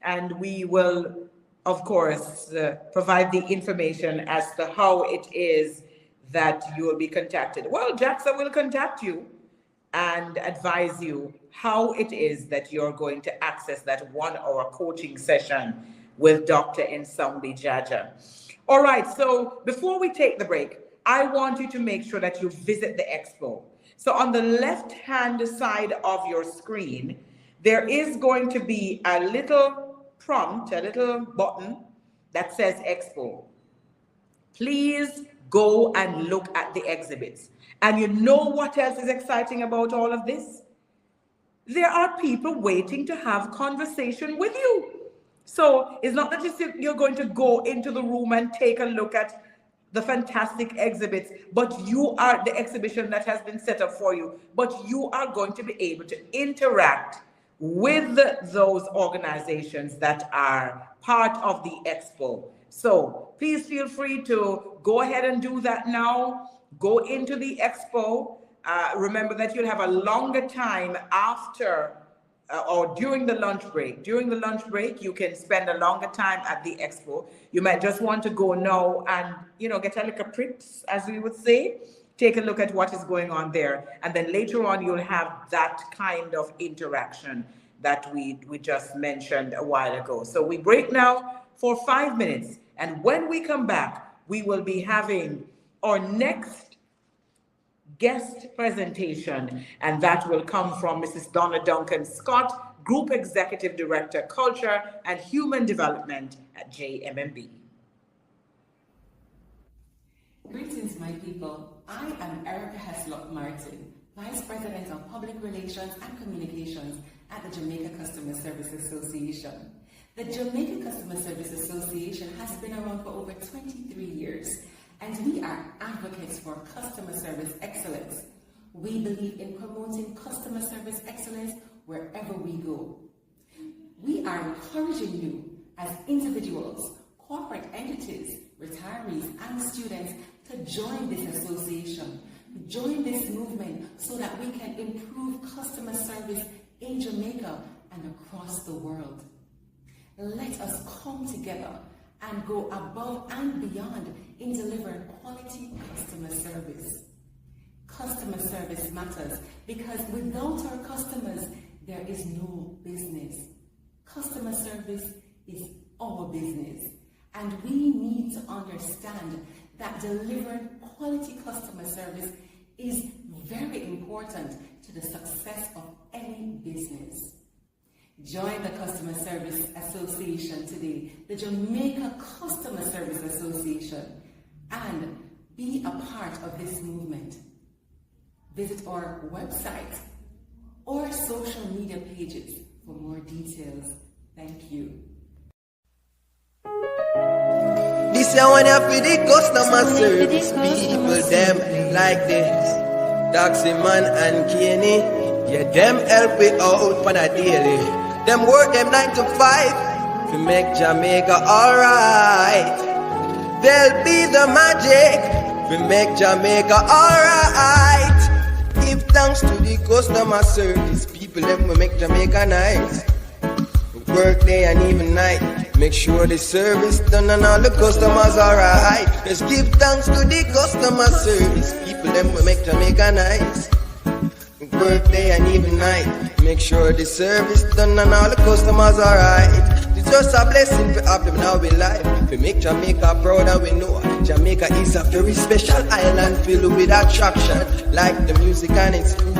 and we will, of course, provide the information as to how it is that you will be contacted. Well, Jackson will contact you and advise you how it is that you're going to access that 1-hour coaching session with Dr. Nsombi Jaja. All right, so before we take the break, I want you to make sure that you visit the expo. So on the left-hand side of your screen, there is going to be a little prompt, a little button that says expo. Please go and look at the exhibits. And you know what else is exciting about all of this? There are people waiting to have conversation with you. So it's not that you're going to go into the room and take a look at the fantastic exhibits, but you are the exhibition that has been set up for you, but you are going to be able to interact with those organizations that are part of the expo. So please feel free to go ahead and do that now. Go into the expo. Remember that you'll have a longer time after or during the lunch break. During the lunch break, you can spend a longer time at the expo. You might just want to go now and, get a little prips, as we would say. Take a look at what is going on there. And then later on, you'll have that kind of interaction that we just mentioned a while ago. So we break now for 5 minutes. And when we come back, we will be having our next guest presentation, and that will come from Mrs. Donna Duncan Scott, Group Executive Director, Culture and Human Development at JMMB. Greetings, my people. I am Erica Heslop Martin, Vice President of Public Relations and Communications at the Jamaica Customer Service Association. The Jamaica Customer Service Association has been around for over 23 years. And we are advocates for customer service excellence. We believe in promoting customer service excellence wherever we go. We are encouraging you as individuals, corporate entities, retirees, and students to join this association, join this movement so that we can improve customer service in Jamaica and across the world. Let us come together and go above and beyond in delivering quality customer service. Customer service matters because without our customers, there is no business. Customer service is our business, and we need to understand that delivering quality customer service is very important to the success of any business. Join the Customer Service Association today, the Jamaica Customer Service Association, and be a part of this movement. Visit our website or social media pages for more details. Thank you. This year when you feel the customer service people, them like this. Taxi man and Kenny, yeah, them help me out for a daily. Them work them 9 to 5 to make Jamaica alright. They'll be the magic to make Jamaica alright. Give thanks to the customer service people, them will make Jamaica nice. Work day and even night, make sure the service done and all the customers alright. Just give thanks to the customer service people, them will make Jamaica nice. Work day and even night, make sure the service done and all the customers alright. It's just a blessing to have them now in life. We make Jamaica proud and we know Jamaica is a very special island filled with attraction, like the music and its food.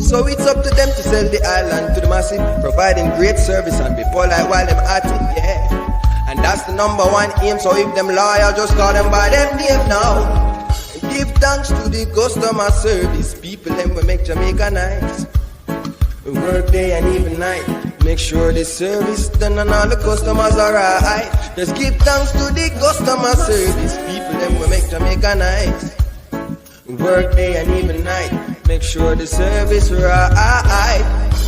So it's up to them to sell the island to the massive, providing great service and be polite while them at it, yeah. And that's the number one aim, so if them loyal, just call them by them name now. Give thanks to the customer service people, them will make Jamaica nice. We work day and even night, make sure the service done and all the customers are right. Just give thanks to the customer service people, them will make Jamaica nice. We work day and even night, make sure the service right.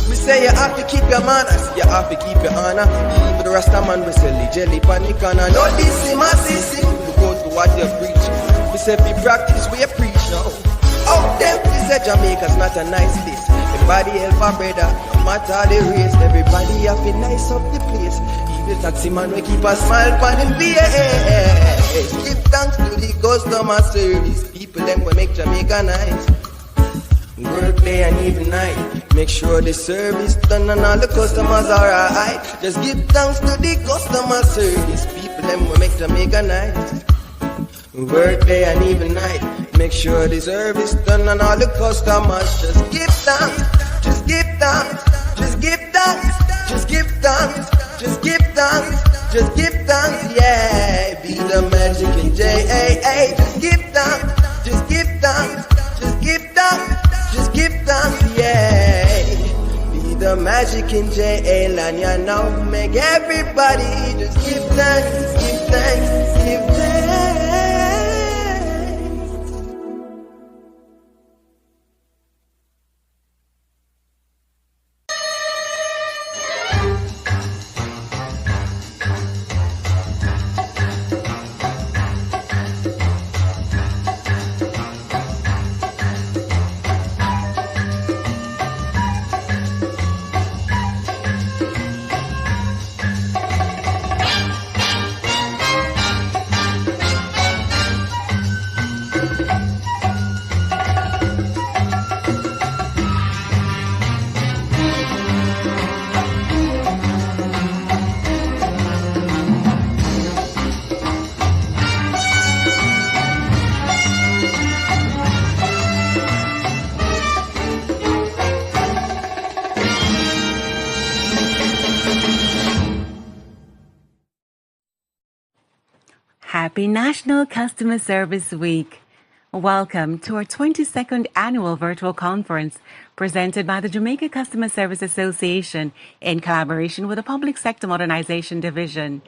We say you have to keep your manners, you have to keep your honor. Even the Rasta man we sell the jelly panic and no this him a sissy. We go to what you preach. We say we practice, we preach now. Out them, we say Jamaica's not a nice place. Everybody help a brother, no matter the race. Everybody have to nice up the place. Even taxi man we keep a smile on him face. Give thanks to the customer service people, them will make Jamaica nice. Work day and even night, make sure the service done and all the customers are right. Just give thanks to the customer service people, them will make Jamaica nice. Work day and even night, make sure the service done and all the customers. Just give thanks, just give thanks, just give thanks, just give thanks, just give thanks, just give thanks, yeah. Be the magic in J-A-A. Just give thanks, just give thanks, just give thanks. Just give thanks, yeah. Be the magic in J.A. and you know, make everybody just give thanks, give thanks, give thanks. Happy National Customer Service Week. Welcome to our 22nd annual virtual conference presented by the Jamaica Customer Service Association in collaboration with the Public Sector Modernization Division.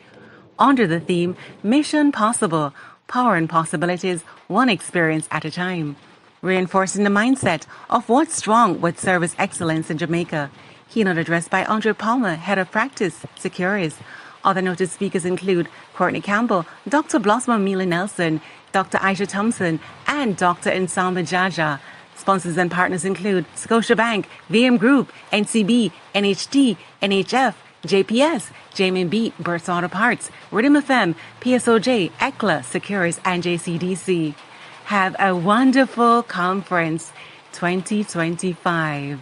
Under the theme, Mission Possible, Powering Possibilities, One Experience at a Time. Reinforcing the mindset of what's strong with service excellence in Jamaica. Keynote address by Andre Palmer, Head of Practice, Securities. Other noted speakers include Courtney Campbell, Dr. Blossom Amelia Nelson, Dr. Aisha Thompson, and Dr. Nsamba Jaja. Sponsors and partners include Scotiabank, VM Group, NCB, NHT, NHF, JPS, JMB, Burt's Auto Parts, Rhythm FM, PSOJ, ECLA, Secures, and JCDC. Have a wonderful conference 2025.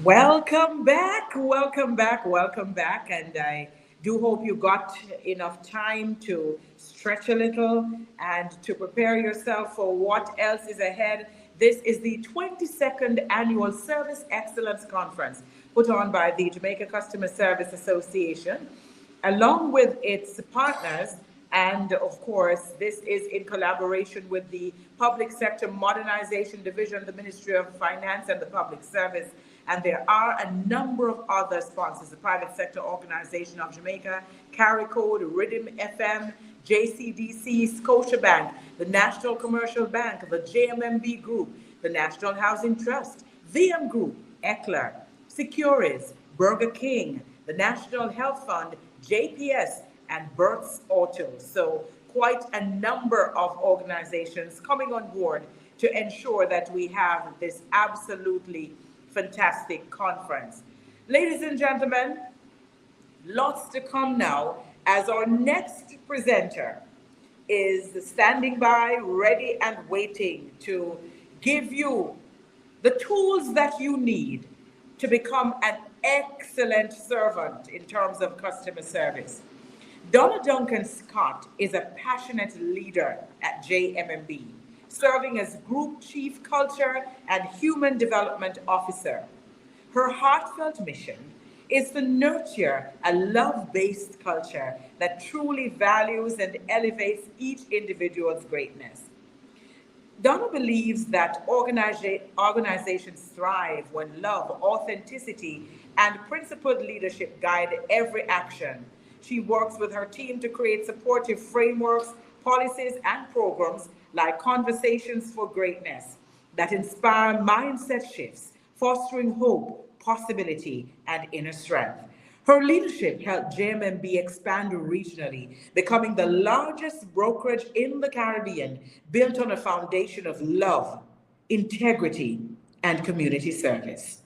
Welcome back, welcome back, welcome back. And I do hope you got enough time to stretch a little and to prepare yourself for what else is ahead. This is the 22nd Annual Service Excellence Conference put on by the Jamaica Customer Service Association, along with its partners. And of course, this is in collaboration with the Public Sector Modernization Division, the Ministry of Finance and the Public Service. And there are a number of other sponsors, the Private Sector Organization of Jamaica, CARICODE, Rhythm FM, JCDC, Scotiabank, the National Commercial Bank, the JMMB Group, the National Housing Trust, VM Group, ECLA, Securities, Burger King, the National Health Fund, JPS, and Burt's Auto. So quite a number of organizations coming on board to ensure that we have this absolutely fantastic conference. Ladies and gentlemen, lots to come now as our next presenter is standing by, ready and waiting to give you the tools that you need to become an excellent servant in terms of customer service. Donna Duncan Scott is a passionate leader at JMMB, serving as Group Chief Culture and Human Development Officer. Her heartfelt mission is to nurture a love-based culture that truly values and elevates each individual's greatness. Donna believes that organizations thrive when love, authenticity, and principled leadership guide every action. She works with her team to create supportive frameworks, policies, and programs like Conversations for Greatness that inspire mindset shifts, fostering hope, possibility, and inner strength. Her leadership helped JMMB expand regionally, becoming the largest brokerage in the Caribbean, built on a foundation of love, integrity, and community service.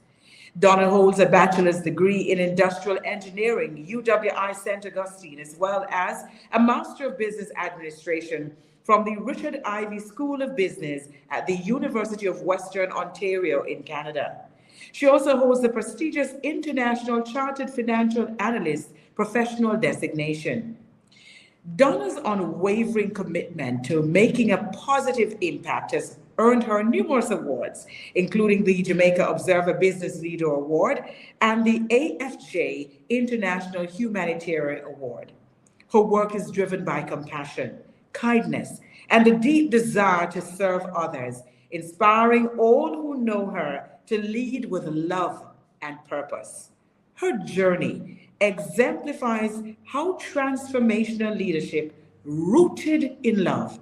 Donna holds a bachelor's degree in industrial engineering, UWI St. Augustine, as well as a Master of Business Administration from the Richard Ivey School of Business at the University of Western Ontario in Canada. She also holds the prestigious International Chartered Financial Analyst professional designation. Donna's unwavering commitment to making a positive impact has earned her numerous awards, including the Jamaica Observer Business Leader Award and the AFJ International Humanitarian Award. Her work is driven by compassion, kindness, and a deep desire to serve others, inspiring all who know her to lead with love and purpose. Her journey exemplifies how transformational leadership rooted in love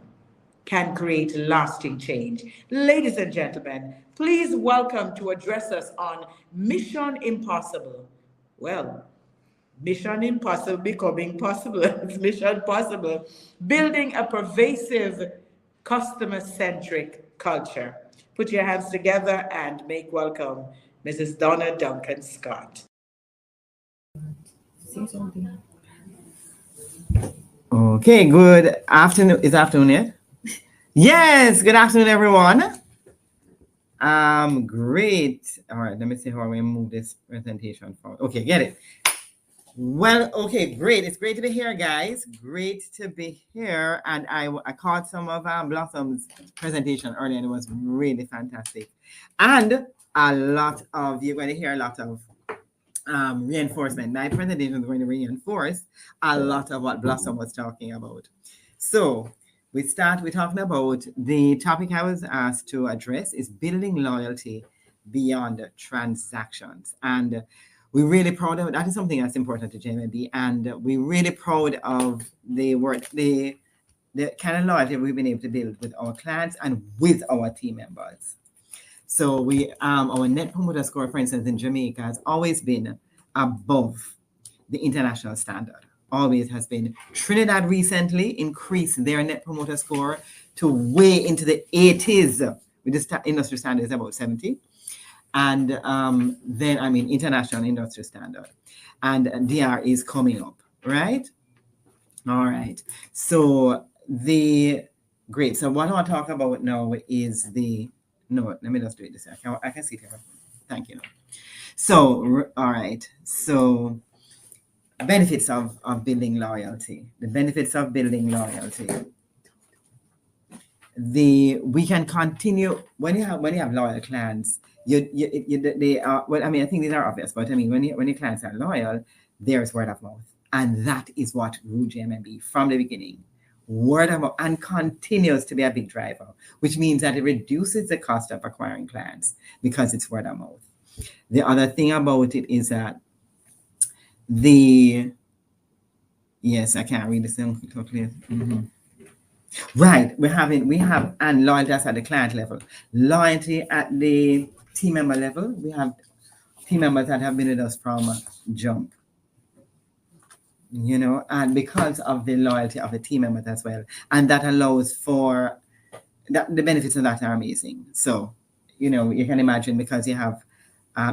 can create lasting change. Ladies and gentlemen, please welcome to address us on Mission Impossible. Well, Mission Impossible becoming possible. It's Mission Possible. Building a pervasive customer-centric culture. Put your hands together and make welcome Mrs. Donna Duncan Scott. Okay, good afternoon. Is afternoon yet? Yes, good afternoon, everyone. Great. All right, let me see how we move this presentation forward. Okay, get it. Well, okay, great. It's great to be here, guys. Great to be here. And I caught some of Blossom's presentation earlier, and it was really fantastic. And a lot of, you're going to hear a lot of reinforcement. My presentation is going to reinforce a lot of what Blossom was talking about. So we're talking about the topic I was asked to address is building loyalty beyond transactions. And we're really proud of that. Is something that's important to JMMB, and we're really proud of the work, the kind of loyalty we've been able to build with our clients and with our team members. So we, our Net Promoter Score, for instance, in Jamaica has always been above the international standard. Always has been. Trinidad recently increased their Net Promoter Score to way into the 80s. With the industry standard is about 70. And then, I mean, international industry standard. And DR is coming up, right? All right. So great. So what I want to talk about now is let me just do it this way. I can see it here. Thank you. So, all right. So benefits of building loyalty. The benefits of building loyalty. We can continue when you have loyal clients. They are, well, I mean, I think these are obvious, but I mean, when your clients are loyal, there's word of mouth, and that is what grew JMMB from the beginning. Word of mouth, and continues to be a big driver, which means that it reduces the cost of acquiring clients because it's word of mouth. The other thing about it is that yes, I can't read this thing totally. Mm-hmm. Right, we have and loyalty at the client level, loyalty at the team member level. We have team members that have been with us from jump. you know, and because of the loyalty of the team members as well. And that allows for that, the benefits of that are amazing. So, you know, you can imagine, because you have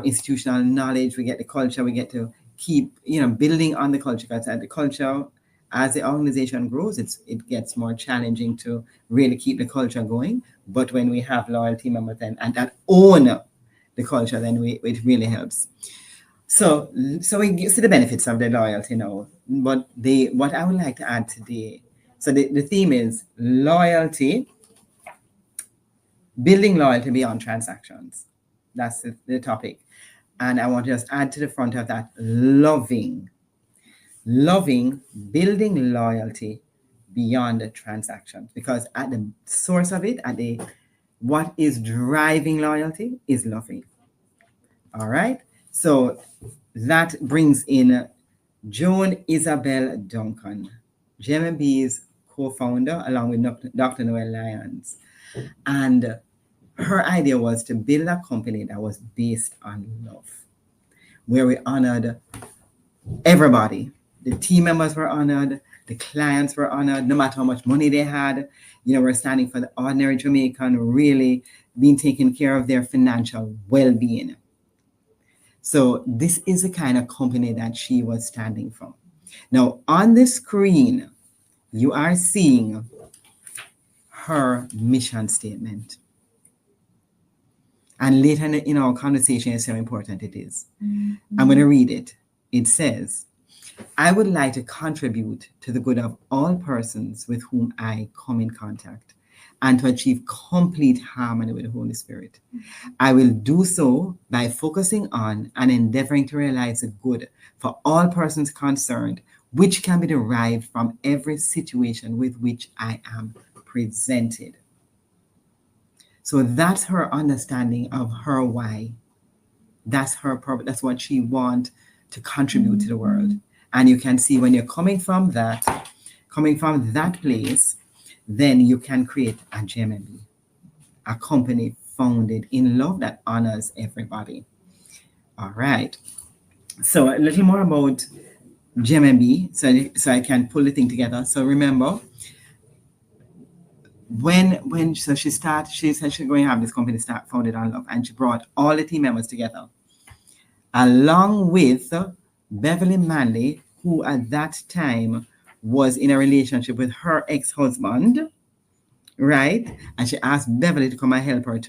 institutional knowledge, we get the culture, we get to keep, you know, building on the culture, because the culture, as the organization grows, it gets more challenging to really keep the culture going. But when we have loyal team members and that own the culture, then it really helps. So we see the benefits of the loyalty now. But what I would like to add today, so the theme is loyalty, building loyalty beyond transactions. That's the topic. And I want to just add to the front of that, loving, building loyalty beyond the transactions. Because at the source of it, what is driving loyalty is loving. All right? So that brings in Joan Isabel Duncan, GMMB's co-founder, along with Dr. Noel Lyons. And her idea was to build a company that was based on love, where we honored everybody. The team members were honored, the clients were honored, no matter how much money they had. You know, we're standing for the ordinary Jamaican, really being taken care of their financial well-being. So this is the kind of company that she was standing for. Now, on the screen, you are seeing her mission statement. And later in our conversation, is how important it is. Mm-hmm. I'm going to read it. It says, I would like to contribute to the good of all persons with whom I come in contact and to achieve complete harmony with the Holy Spirit. I will do so by focusing on and endeavoring to realize the good for all persons concerned, which can be derived from every situation with which I am presented. So that's her understanding of her why. That's her purpose. That's what she wants to contribute to the world. And you can see when you're coming from that place, then you can create a GMMB, a company founded in love that honors everybody. All right. So a little more about GMMB, so I can pull the thing together. So remember, so she said she's going to have this company founded on love, and she brought all the team members together, along with Beverly Manley, who at that time was in a relationship with her ex-husband, right? And she asked Beverly to come and help her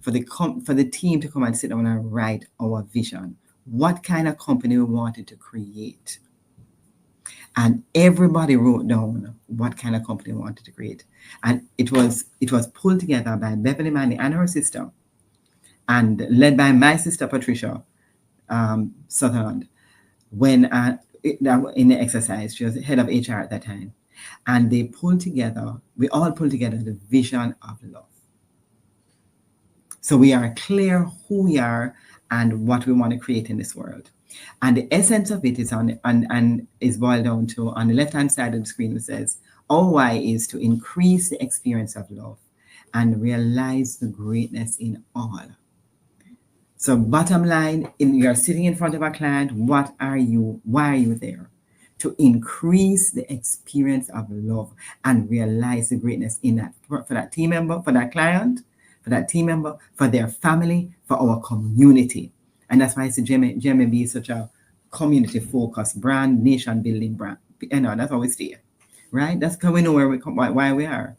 for the team to come and sit down and write our vision. What kind of company we wanted to create. And everybody wrote down what kind of company we wanted to create. And it was pulled together by Beverly Manley and her sister, and led by my sister Patricia Sutherland. When in the exercise, she was head of HR at that time, and we all pulled together the vision of love. So we are clear who we are and what we want to create in this world. And the essence of it is is boiled down to, on the left-hand side of the screen, it says, our why is to increase the experience of love and realize the greatness in all. So bottom line, you're sitting in front of a client, why are you there? To increase the experience of love and realize the greatness in that, for that team member, for that client, for that team member, for their family, for our community. And that's why GMMB is such a community-focused brand, nation-building brand. You know, that's always there, right? That's how we know why we are.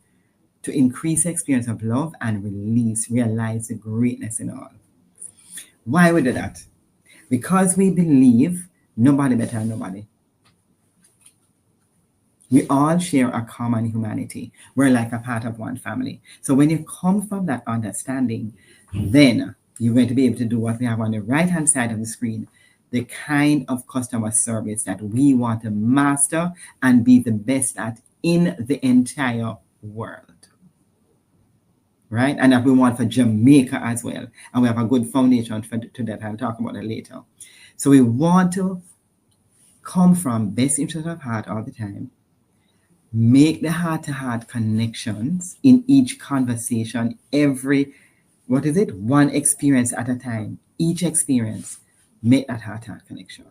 To increase the experience of love and realize the greatness in all. Why we do that? Because we believe nobody better than nobody. We all share a common humanity. We're like a part of one family. So when you come from that understanding, then you're going to be able to do what we have on the right-hand side of the screen, the kind of customer service that we want to master and be the best at in the entire world. Right? And that we want for Jamaica as well. And we have a good foundation to that. I'll talk about that later. So we want to come from best interest of heart all the time, make the heart-to-heart connections in each conversation, one experience at a time. Each experience, make that heart-to-heart connection.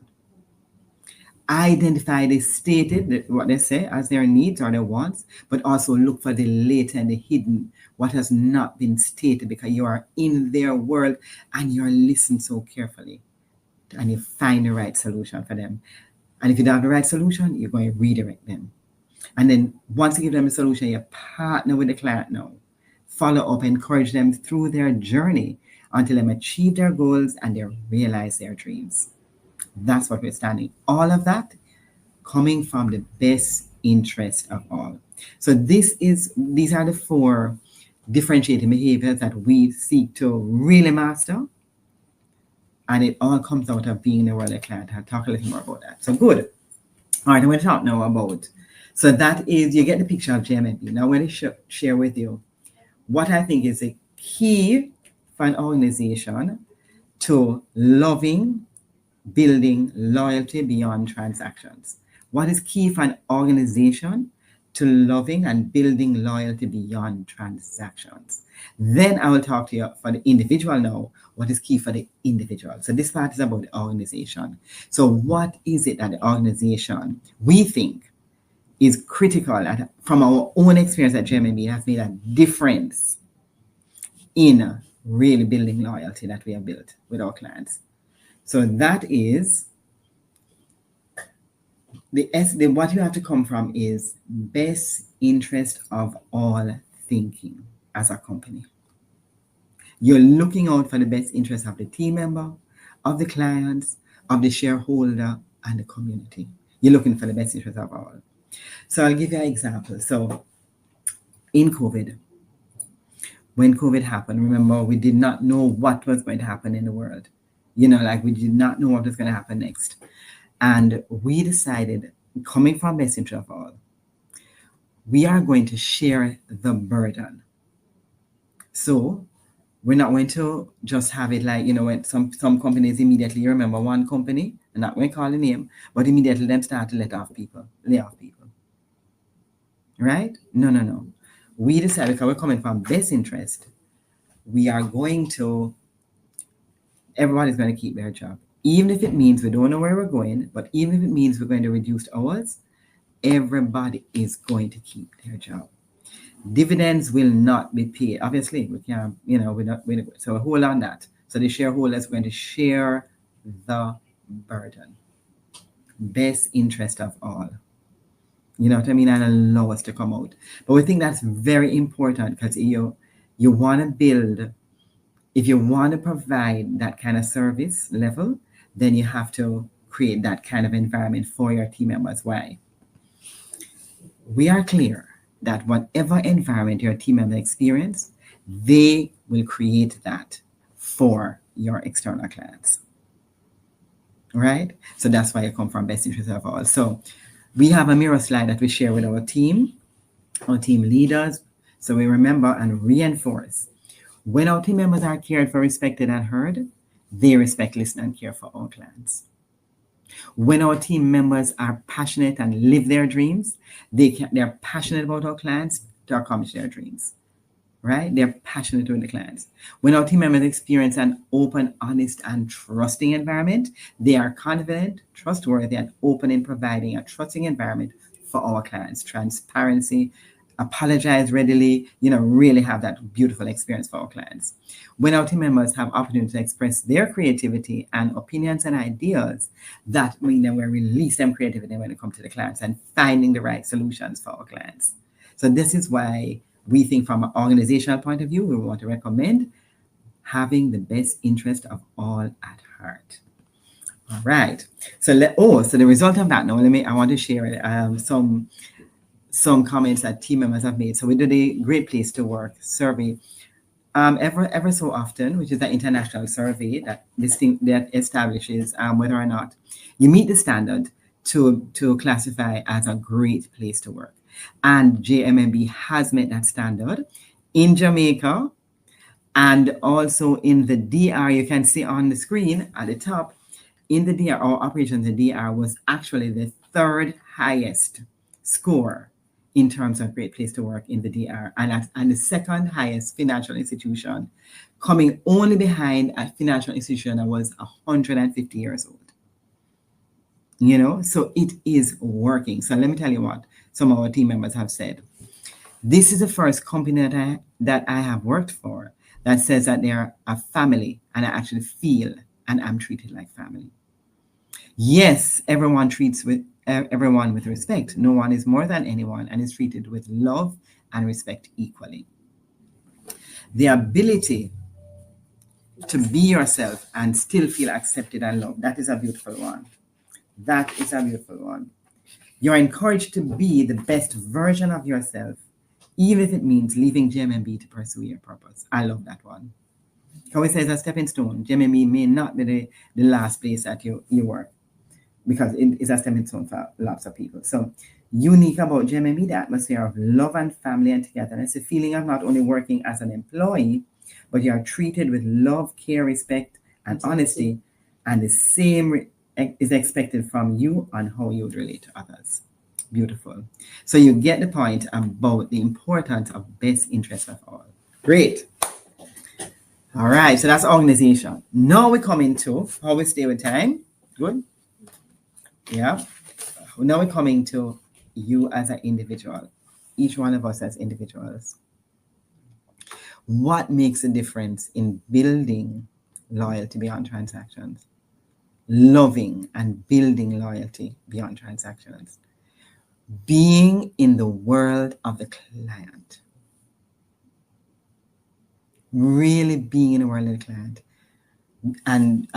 identify the stated, what they say as their needs or their wants, but also look for the latent, the hidden, what has not been stated, because you are in their world and you're listening so carefully and you find the right solution for them. And if you don't have the right solution, you're going to redirect them. And then once you give them a solution, you partner with the client now. Follow up, encourage them through their journey until they achieve their goals and they realize their dreams. That's what we're standing. All of that coming from the best interest of all. So these are the 4 differentiating behaviors that we seek to really master. And it all comes out of being the world client. I'll talk a little more about that. So good. All right, I'm going to talk now about, so that is, you get the picture of JMMB. Now I'm going to share with you what I think is a key for an organization to loving, building loyalty beyond transactions. What is key for an organization to loving and building loyalty beyond transactions? Then I will talk to you for the individual now, what is key for the individual. So this part is about the organization. So what is it that the organization, we think, is critical from our own experience at JMMB has made a difference in really building loyalty that we have built with our clients. So that is what you have to come from is best interest of all thinking as a company. You're looking out for the best interest of the team member, of the clients, of the shareholder, and the community. You're looking for the best interest of all. So I'll give you an example. So in COVID, when COVID happened, remember, we did not know what was going to happen in the world. We did not know what was going to happen next. And we decided, coming from best interest of all, we are going to share the burden. So we're not going to just have it like, when some companies immediately, you remember one company, I'm not going to call the name, but immediately them start to lay off people. Right? No. We decided, because we're coming from best interest, we are going to, everybody's going to keep their job. Even if it means we don't know where we're going, but even if it means we're going to reduce hours, everybody is going to keep their job. Dividends will not be paid. Obviously, we can't, so hold on that. So the shareholders are going to share the burden. Best interest of all. You know what I mean? And allow us to come out. But we think that's very important because you want to build, if you want to provide that kind of service level, then you have to create that kind of environment for your team members. Why? We are clear that whatever environment your team members experience, they will create that for your external clients. Right? So that's why you come from best interest of all. So we have a mirror slide that we share with our team leaders. So we remember and reinforce. When our team members are cared for, respected, and heard, they respect, listen, and care for our clients. When our team members are passionate and live their dreams, they're passionate about our clients to accomplish their dreams, right? They're passionate with the clients. When our team members experience an open, honest, and trusting environment, they are confident, trustworthy, and open in providing a trusting environment for our clients. Transparency, apologize readily, really have that beautiful experience for our clients. When our team members have opportunity to express their creativity and opinions and ideas, that means that we release them creativity when it comes to the clients and finding the right solutions for our clients. So this is why we think from an organizational point of view, we want to recommend having the best interest of all at heart. All right. So the result of that now, I want to share some comments that team members have made. So we do the Great Place to Work survey ever so often, which is an international survey that establishes whether or not you meet the standard to classify as a great place to work. And JMMB has met that standard in Jamaica and also in the DR. You can see on the screen at the top, in the DR, our operations in the DR was actually the 3rd highest score in terms of great place to work in the DR, and the 2nd highest financial institution, coming only behind a financial institution that was 150 years old. You know, so it is working. So let me tell you what some of our team members have said. This is the first company that I have worked for that says that they're a family, and I actually feel and I'm treated like family. Yes, everyone treats with everyone with respect. No one is more than anyone and is treated with love and respect equally. The ability to be yourself and still feel accepted and loved, that is a beautiful one. That is a beautiful one. You're encouraged to be the best version of yourself, even if it means leaving GMMB to pursue your purpose. I love that one. How it says a stepping stone. GMMB may not be the last place that you work, because it is a stepping stone for lots of people. So unique about GMMB, the atmosphere of love and family and togetherness, the feeling of not only working as an employee, but you are treated with love, care, respect, and honesty, and the same is expected from you on how you would relate to others. Beautiful. So you get the point about the importance of best interest of all. Great. All right, so that's organization. Now we come into how we stay with time. Good. Yeah. Now we're coming to you as an individual, each one of us as individuals. What makes a difference in building loyalty beyond transactions? Loving and building loyalty beyond transactions. Being in the world of the client. Really being in the world of the client. And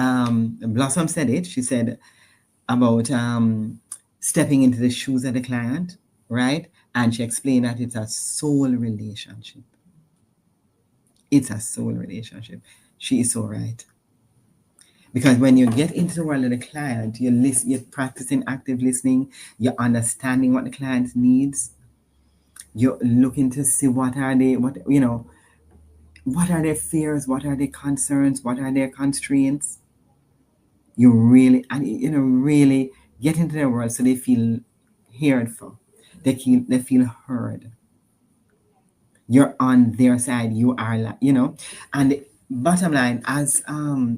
Blossom said it. She said about stepping into the shoes of the client, right? And she explained that it's a soul relationship. It's a soul relationship. She is so right. Because when you get into the world of the client, you're practicing active listening, you're understanding what the client needs, you're looking to see what are their fears, what are their concerns, what are their constraints. You really get into their world so they feel heard for. They feel heard. You're on their side. You are, and the bottom line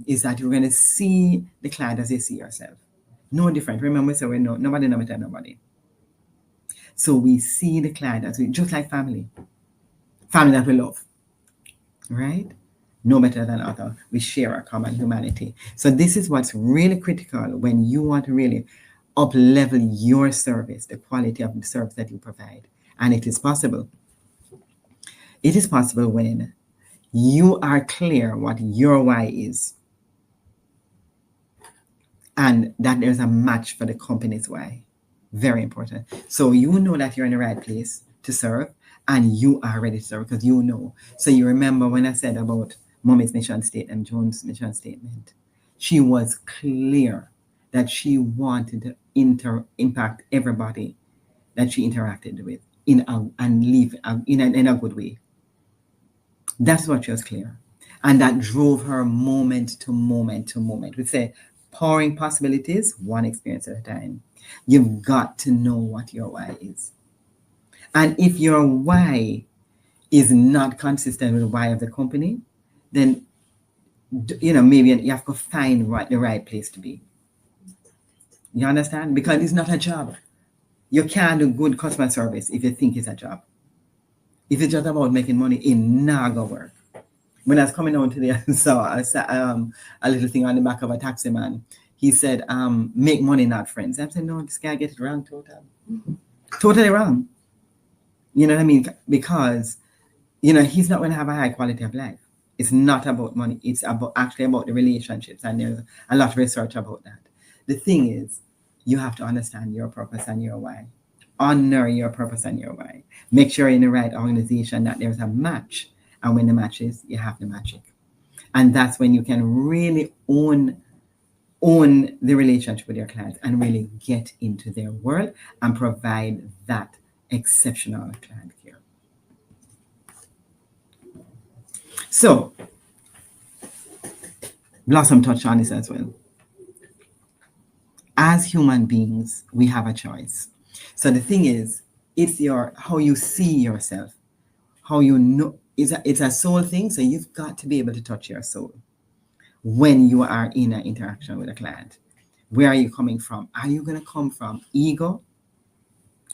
is that you're going to see the client as you see yourself. No different. Remember, so we're nobody no better than nobody. So we see the client as just like family that we love, right? No better than other. We share a common humanity. So this is what's really critical when you want to really up-level your service, the quality of the service that you provide. And it is possible. It is possible when you are clear what your why is, and that there's a match for the company's why. Very important. So you know that you're in the right place to serve, and you are ready to serve because you know. So you remember when I said about Mommy's mission statement, Joan's mission statement, she was clear that she wanted to impact everybody that she interacted with and live in a good way. That's what she was clear. And that drove her moment to moment to moment. We say powering possibilities, one experience at a time. You've got to know what your why is. And if your why is not consistent with the why of the company, then maybe you have to find the right place to be. You understand? Because it's not a job. You can't do good customer service if you think it's a job. If it's just about making money, it not gonna work. When I was coming on today, I saw a little thing on the back of a taxi man. He said, make money, not friends. I said, no, this guy gets it wrong totally wrong. You know what I mean? Because, he's not going to have a high quality of life. It's not about money. It's actually about the relationships. And there's a lot of research about that. The thing is, you have to understand your purpose and your why. Honor your purpose and your why. Make sure you're in the right organization, that there's a match. And when the match is, you have the magic. And that's when you can really own the relationship with your clients and really get into their world and provide that exceptional client care. So, Blossom touched on this as well. As human beings, we have a choice. So the thing is, it's how you see yourself, how you know. It's a soul thing, so you've got to be able to touch your soul when you are in an interaction with a client. Where are you coming from? Are you going to come from ego,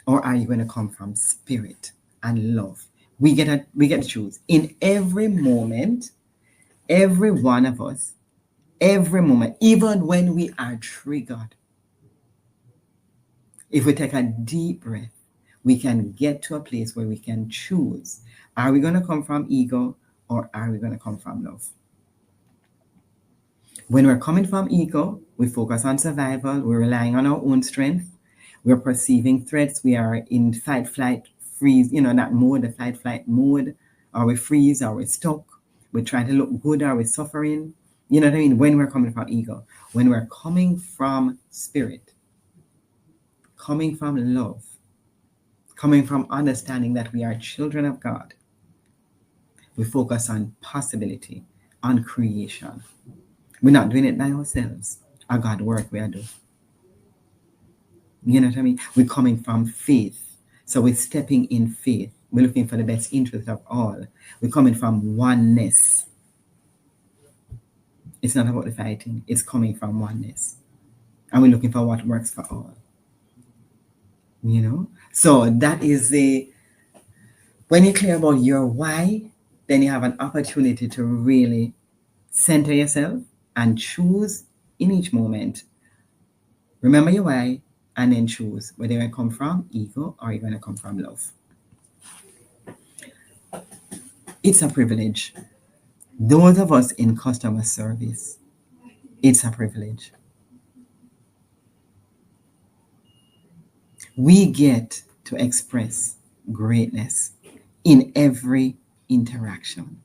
or are you going to come from spirit and love? We get to choose. In every moment, every one of us, every moment, even when we are triggered, if we take a deep breath, we can get to a place where we can choose. Are we going to come from ego, or are we going to come from love? When we're coming from ego, we focus on survival. We're relying on our own strength. We're perceiving threats. We are in fight, flight, freeze, that mode, the fight, flight mode. Or we freeze, or we're stuck. We're trying to look good, or we're suffering. You know what I mean? When we're coming from ego. When we're coming from spirit, coming from love, coming from understanding that we are children of God, we focus on possibility, on creation. We're not doing it by ourselves. Our God work we are doing. You know what I mean? We're coming from faith. So we're stepping in faith. We're looking for the best interest of all. We're coming from oneness. It's not about the fighting. It's coming from oneness. And we're looking for what works for all. So that is when you clear about your why, then you have an opportunity to really center yourself and choose in each moment. Remember your why, and then choose whether you're going to come from ego or you're going to come from love. It's a privilege. Those of us in customer service, it's a privilege. We get to express greatness in every interaction.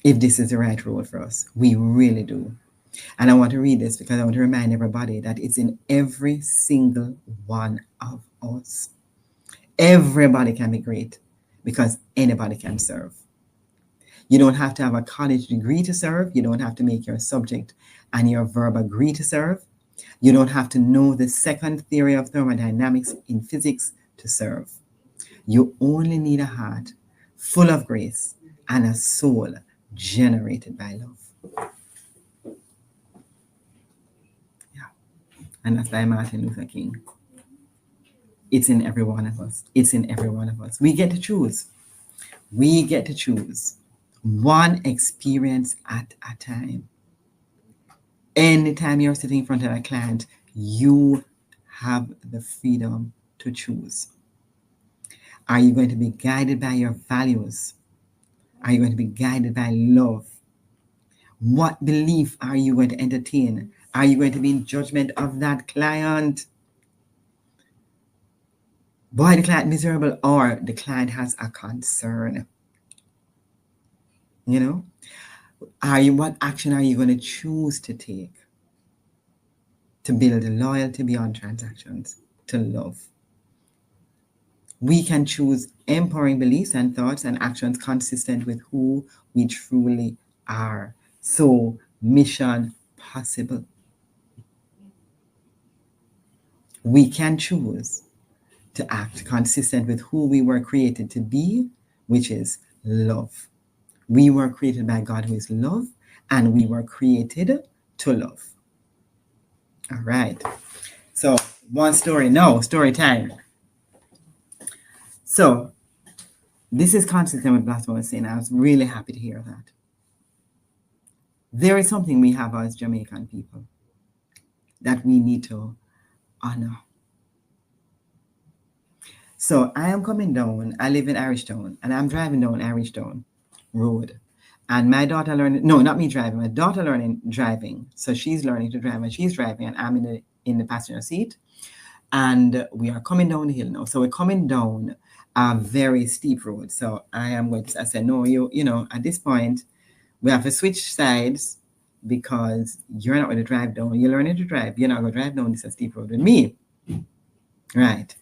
If this is the right road for us, we really do. And I want to read this because I want to remind everybody that it's in every single one of us. Everybody can be great because anybody can serve. You don't have to have a college degree to serve. You don't have to make your subject and your verb agree to serve. You don't have to know the second theory of thermodynamics in physics to serve. You only need a heart full of grace and a soul generated by love. Yeah. And that's by Martin Luther King. It's in every one of us. It's in every one of us. We get to choose. We get to choose one experience at a time. Anytime you're sitting in front of a client, you have the freedom to choose. Are you going to be guided by your values? Are you going to be guided by love? What belief are you going to entertain? Are you going to be in judgment of that client? Boy, the client miserable, or the client has a concern. What action are you going to choose to take to build loyalty beyond transactions, to love? We can choose empowering beliefs and thoughts and actions consistent with who we truly are. So, mission possible. We can choose to act consistent with who we were created to be, which is love. We were created by God, who is love, and we were created to love. All right. So, one story. No, story time. So, this is consistent with what I was saying. I was really happy to hear that. There is something we have as Jamaican people that we need to honor. So, I am coming down. I live in Irishtown, and I'm driving down Irishtown Road. And my daughter learning, no, not me driving, my daughter driving. So she's learning to drive and she's driving, and I'm in the passenger seat. And we are coming down the hill now. So we're coming down a very steep road. So I said, no, at this point, we have to switch sides because you're not going to drive down. You're learning to drive. You're not going to drive down this steep road with me. Right.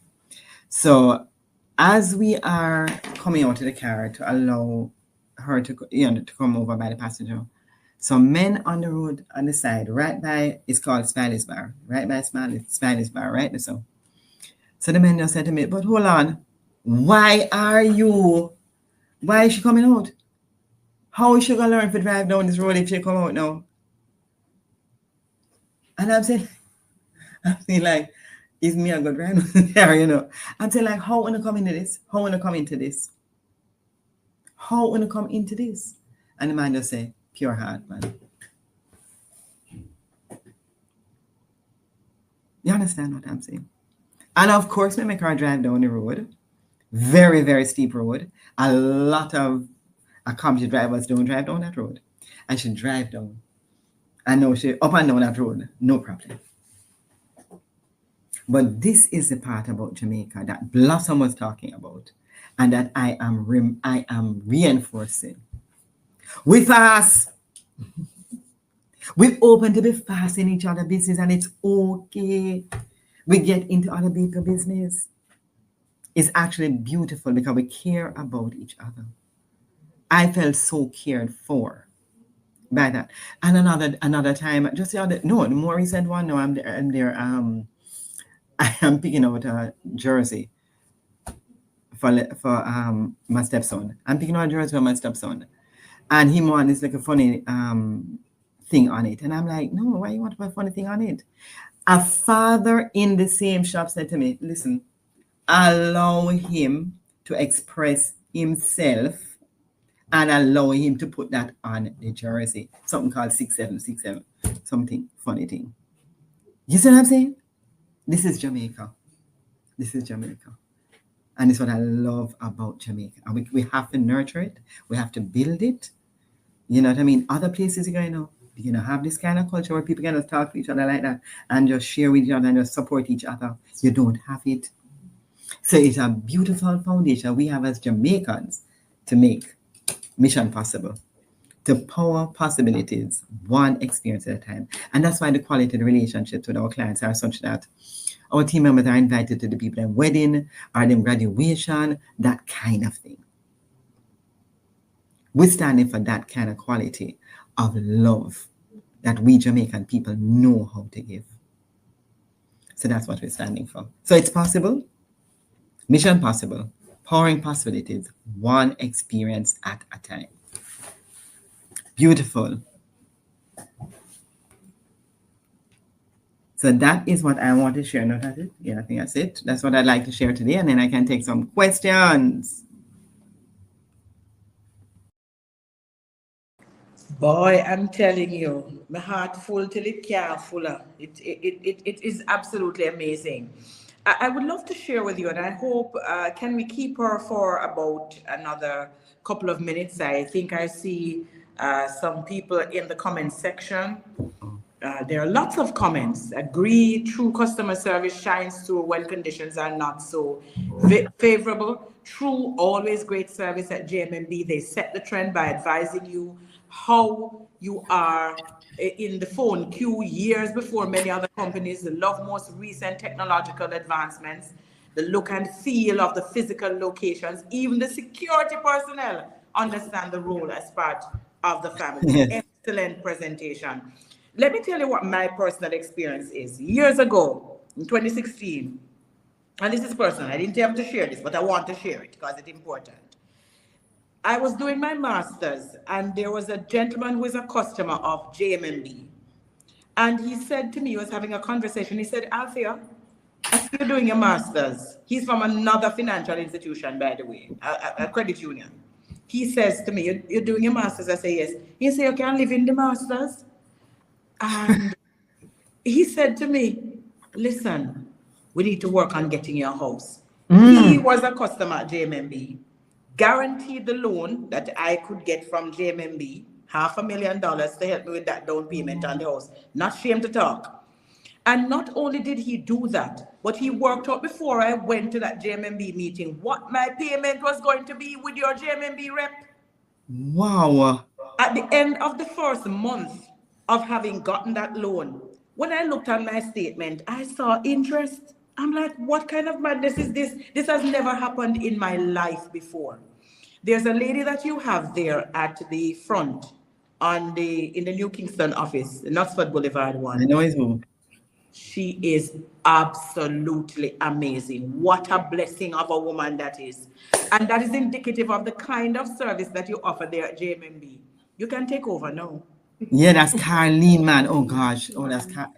So as we are coming out of the car to allow her to come over by the passenger, some men on the road on the side, right by, it's called Smiley's Bar, right by Smiley's Bar, right? So the men just said to me, but hold on, why is she coming out? How is she going to learn to drive down this road if she come out now? And I'm saying like, is me a good drive there, you know? I'm saying like, how wanna come into this? How wanna come into this? How wanna come into this? And the man just say, pure heart, man. You understand what I'm saying? And of course, we make her drive down the road. Very, very steep road. A lot of accomplished drivers don't drive down that road. And she drive down. And now she up and down that road. No problem. But this is the part about Jamaica that Blossom was talking about. And that I am reinforcing. We fast. We're open to be fast in each other's business, and it's okay. We get into other people's business. It's actually beautiful because we care about each other. I felt so cared for by that. And another time, just the other, the more recent one, no, I'm there. I am picking out a jersey for my stepson. I'm picking out a jersey for my stepson. And he wanted this like a funny thing on it. And I'm like, no, why you want to put a funny thing on it? A father in the same shop said to me, listen, allow him to express himself and allow him to put that on the jersey. Something called 6767, something funny thing. You see what I'm saying? This is Jamaica. This is Jamaica. And it's what I love about Jamaica. And we have to nurture it. We have to build it. You know what I mean? Other places you're going to have this kind of culture where people can just talk to each other like that and just share with each other and just support each other. You don't have it. So it's a beautiful foundation we have as Jamaicans to make mission possible, to power possibilities, one experience at a time. And that's why the quality of the relationships with our clients are such that our team members are invited to the people in wedding or them graduation, that kind of thing. We're standing for that kind of quality of love that we Jamaican people know how to give. So that's what we're standing for. So it's possible, mission possible, powering possibilities, one experience at a time. Beautiful. So that is what I want to share. No, that's it. Yeah, I think that's it. That's what I'd like to share today. And then I can take some questions. Boy, I'm telling you, my heart full till it can't fuller. It is absolutely amazing. I would love to share with you, and I hope, can we keep her for about another couple of minutes? I think I see some people in the comment section. There are lots of comments. Agree, true customer service shines through when conditions are not so favorable. True, always great service at JMMB. They set the trend by advising you how you are in the phone queue years before many other companies. They love most recent technological advancements, the look and feel of the physical locations. Even the security personnel understand the role as part of the family. Yes. Excellent presentation. Let me tell you what my personal experience is. Years ago, in 2016, and this is personal, I didn't have to share this, but I want to share it because it's important. I was doing my master's, and there was a gentleman who is a customer of JMMB. And he said to me, he was having a conversation, he said, Althea, I see you're doing your master's. He's from another financial institution, by the way, a credit union. He says to me, you're doing your master's? I say, yes. He said, you can live in the master's? And he said to me, listen, we need to work on getting your house. He was a customer at JMMB, guaranteed the loan that I could get from JMMB, $500,000 to help me with that down payment on the house. Not shame to talk. And not only did he do that, but he worked out before I went to that JMMB meeting what my payment was going to be with your JMMB rep. Wow. At the end of the first month of having gotten that loan, when I looked at my statement, I saw interest. I'm like, what kind of madness is this? This has never happened in my life before. There's a lady that you have there at the front in the New Kingston office, the Knoxford Boulevard one. I know his move. She is absolutely amazing. What a blessing of a woman that is. And that is indicative of the kind of service that you offer there at JMMB. You can take over now. Yeah, that's Carlene, man. Oh gosh. Oh,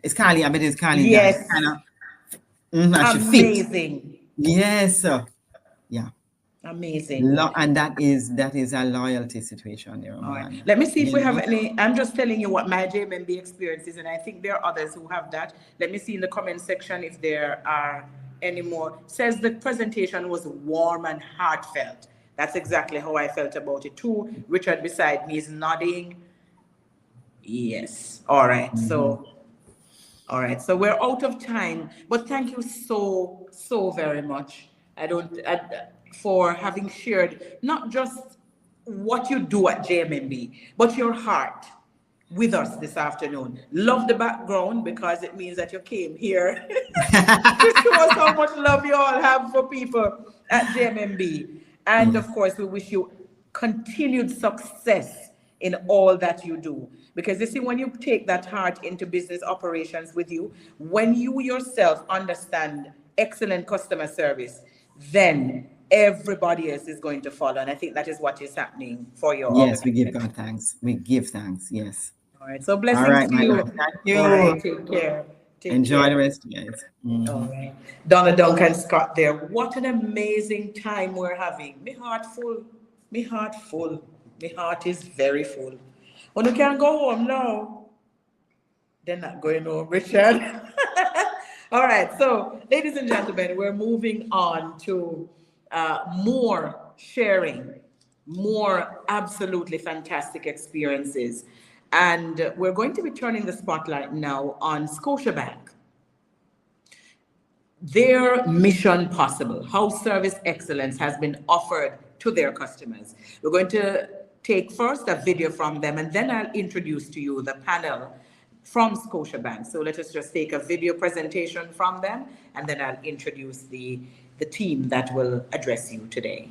it's Carlene. I bet it's Carlene. Yes. That should fit. Amazing. Yes. Yeah. Amazing. And that is a loyalty situation there. All right. Let me see if we have any. I'm just telling you what my JMB experience is, and I think there are others who have that. Let me see in the comment section if there are any more. Says the presentation was warm and heartfelt. That's exactly how I felt about it too. Richard beside me is nodding. Yes. All right. So, all right. So we're out of time, but thank you so very much. For having shared not just what you do at JMMB, but your heart with us this afternoon. Love the background because it means that you came here to show us how much love you all have for people at JMMB. And of course, we wish you continued success in all that you do. Because you see, when you take that heart into business operations with you, when you yourself understand excellent customer service, then everybody else is going to follow. And I think that is what is happening for you. Yes, we give God thanks. We give thanks. Yes. All right. So blessings to you. Thank you. All right, take care. Enjoy the rest, guys. All right. Donna Duncan Scott there. What an amazing time we're having. My heart full. My heart full. My heart is very full. When you can't go home now, they're not going home, Richard. All right. So, ladies and gentlemen, we're moving on to more sharing, more absolutely fantastic experiences. And we're going to be turning the spotlight now on Scotiabank. Their mission possible, how service excellence has been offered to their customers. We're going to take first a video from them, and then I'll introduce to you the panel from Scotiabank. So let us just take a video presentation from them, and then I'll introduce the team that will address you today.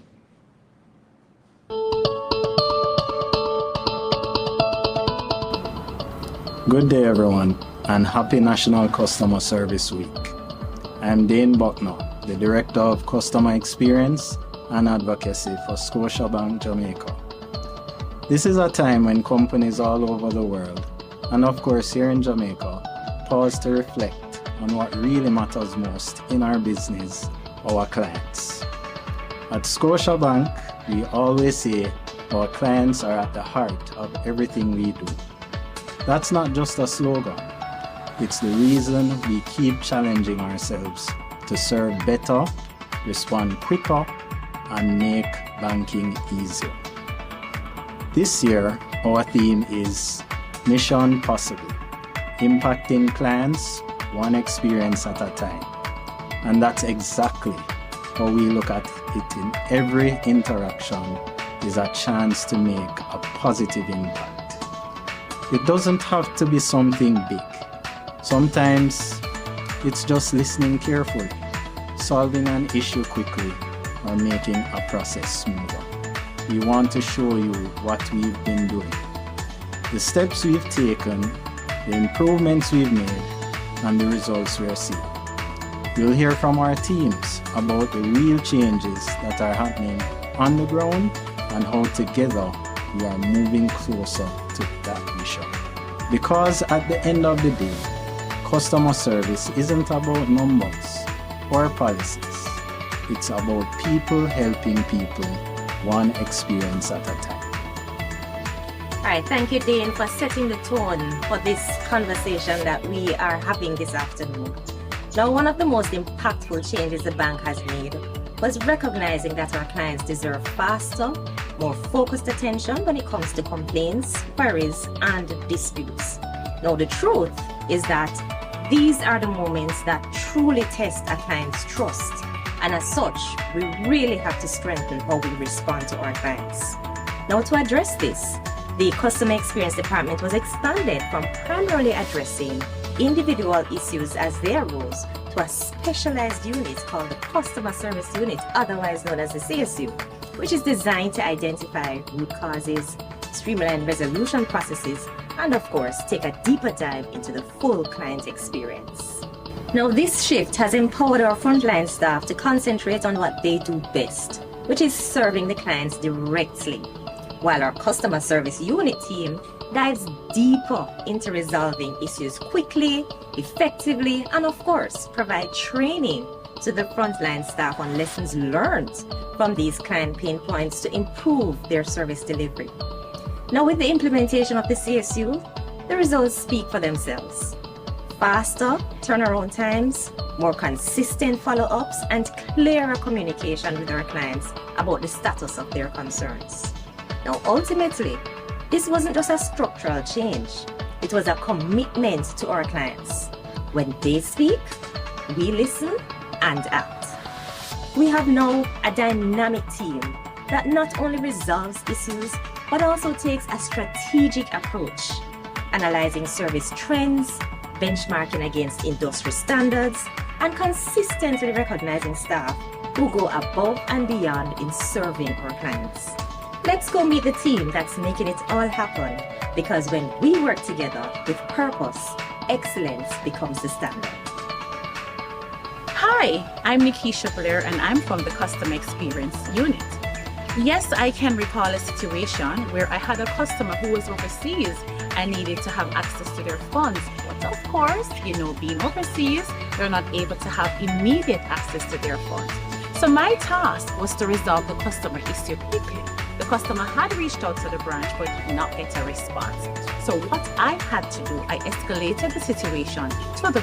Good day, everyone, and happy National Customer Service Week. I'm Dane Buckner, the Director of Customer Experience and Advocacy for Scotiabank Jamaica. This is a time when companies all over the world, and of course here in Jamaica, pause to reflect on what really matters most in our business, our clients. At Scotiabank, we always say our clients are at the heart of everything we do. That's not just a slogan. It's the reason we keep challenging ourselves to serve better, respond quicker, and make banking easier. This year, our theme is Mission Possible, impacting clients one experience at a time. And that's exactly how we look at it. In every interaction is a chance to make a positive impact. It doesn't have to be something big. Sometimes it's just listening carefully, solving an issue quickly, or making a process smoother. We want to show you what we've been doing, the steps we've taken, the improvements we've made, and the results we're seeing. You'll hear from our teams about the real changes that are happening on the ground and how together we are moving closer to that mission. Because at the end of the day, customer service isn't about numbers or policies. It's about people helping people, one experience at a time. All right, thank you, Dane, for setting the tone for this conversation that we are having this afternoon. Now, one of the most impactful changes the bank has made was recognizing that our clients deserve faster, more focused attention when it comes to complaints, queries, and disputes. Now, the truth is that these are the moments that truly test a client's trust. And as such, we really have to strengthen how we respond to our clients. Now, to address this, the Customer Experience Department was expanded from primarily addressing individual issues as they arose to a specialized unit called the Customer Service Unit, otherwise known as the CSU, which is designed to identify root causes, streamline resolution processes, and of course, take a deeper dive into the full client experience. Now, this shift has empowered our frontline staff to concentrate on what they do best, which is serving the clients directly. while our customer service unit team dives deeper into resolving issues quickly, effectively, and of course, provide training to the frontline staff on lessons learned from these client pain points to improve their service delivery. Now, with the implementation of the CSU, the results speak for themselves. Faster turnaround times, more consistent follow-ups, and clearer communication with our clients about the status of their concerns. Now, ultimately, this wasn't just a structural change. It was a commitment to our clients. When they speak, we listen and act. We have now a dynamic team that not only resolves issues, but also takes a strategic approach, analyzing service trends, benchmarking against industry standards, and consistently recognizing staff who go above and beyond in serving our clients. Let's go meet the team that's making it all happen, because when we work together with purpose, excellence becomes the standard. Hi, I'm Nikisha Blair and I'm from the Customer Experience Unit. Yes, I can recall a situation where I had a customer who was overseas and needed to have access to their funds. But of course, being overseas, they're not able to have immediate access to their funds. So my task was to resolve the customer issue quickly. The customer had reached out to the branch but did not get a response. So what I had to do, I escalated the situation to the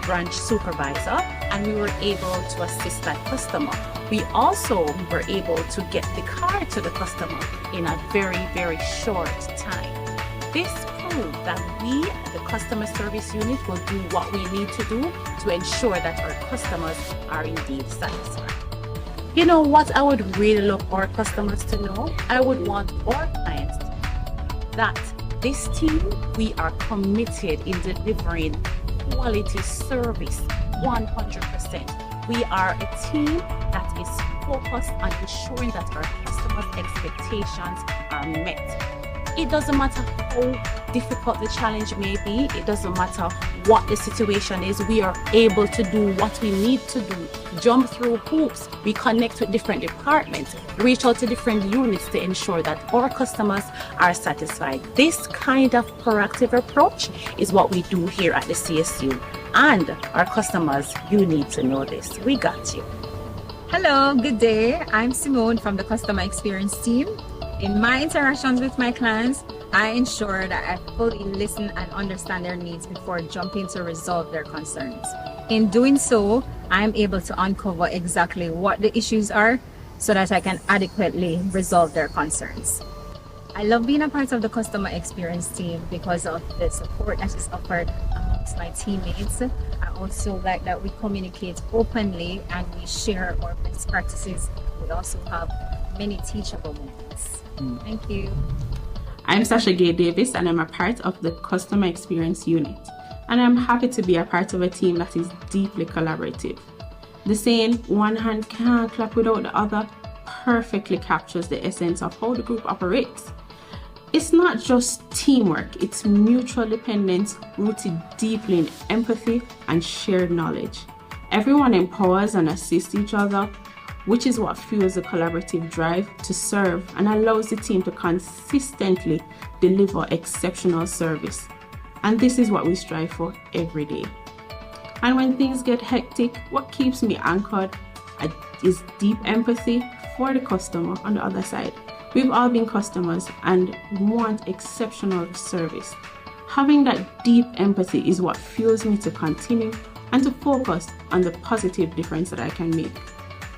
branch supervisor, and we were able to assist that customer. We also were able to get the card to the customer in a very, very short time. This proved that we, the customer service unit, will do what we need to do to ensure that our customers are indeed satisfied. You know what I would really love our customers to know? I would want our clients that this team, we are committed in delivering quality service 100%. We are a team that is focused on ensuring that our customers' expectations are met. It doesn't matter how difficult the challenge may be. It doesn't matter what the situation is. We are able to do what we need to do. Jump through hoops. We connect with different departments. Reach out to different units to ensure that our customers are satisfied. This kind of proactive approach is what we do here at the CSU. And our customers, you need to know this. We got you. Hello, good day. I'm Simone from the Customer Experience team. In my interactions with my clients, I ensure that I fully listen and understand their needs before jumping to resolve their concerns. In doing so, I'm able to uncover exactly what the issues are so that I can adequately resolve their concerns. I love being a part of the Customer Experience team because of the support that is offered amongst my teammates. I also like that we communicate openly and we share our best practices. We also have many teachable moments. Thank you. I'm Sasha Gay Davis and I'm a part of the Customer Experience Unit. And I'm happy to be a part of a team that is deeply collaborative. The saying, one hand can't clap without the other, perfectly captures the essence of how the group operates. It's not just teamwork, it's mutual dependence rooted deeply in empathy and shared knowledge. Everyone empowers and assists each other, which is what fuels the collaborative drive to serve and allows the team to consistently deliver exceptional service. And this is what we strive for every day. And when things get hectic, what keeps me anchored is deep empathy for the customer on the other side. We've all been customers and want exceptional service. Having that deep empathy is what fuels me to continue and to focus on the positive difference that I can make.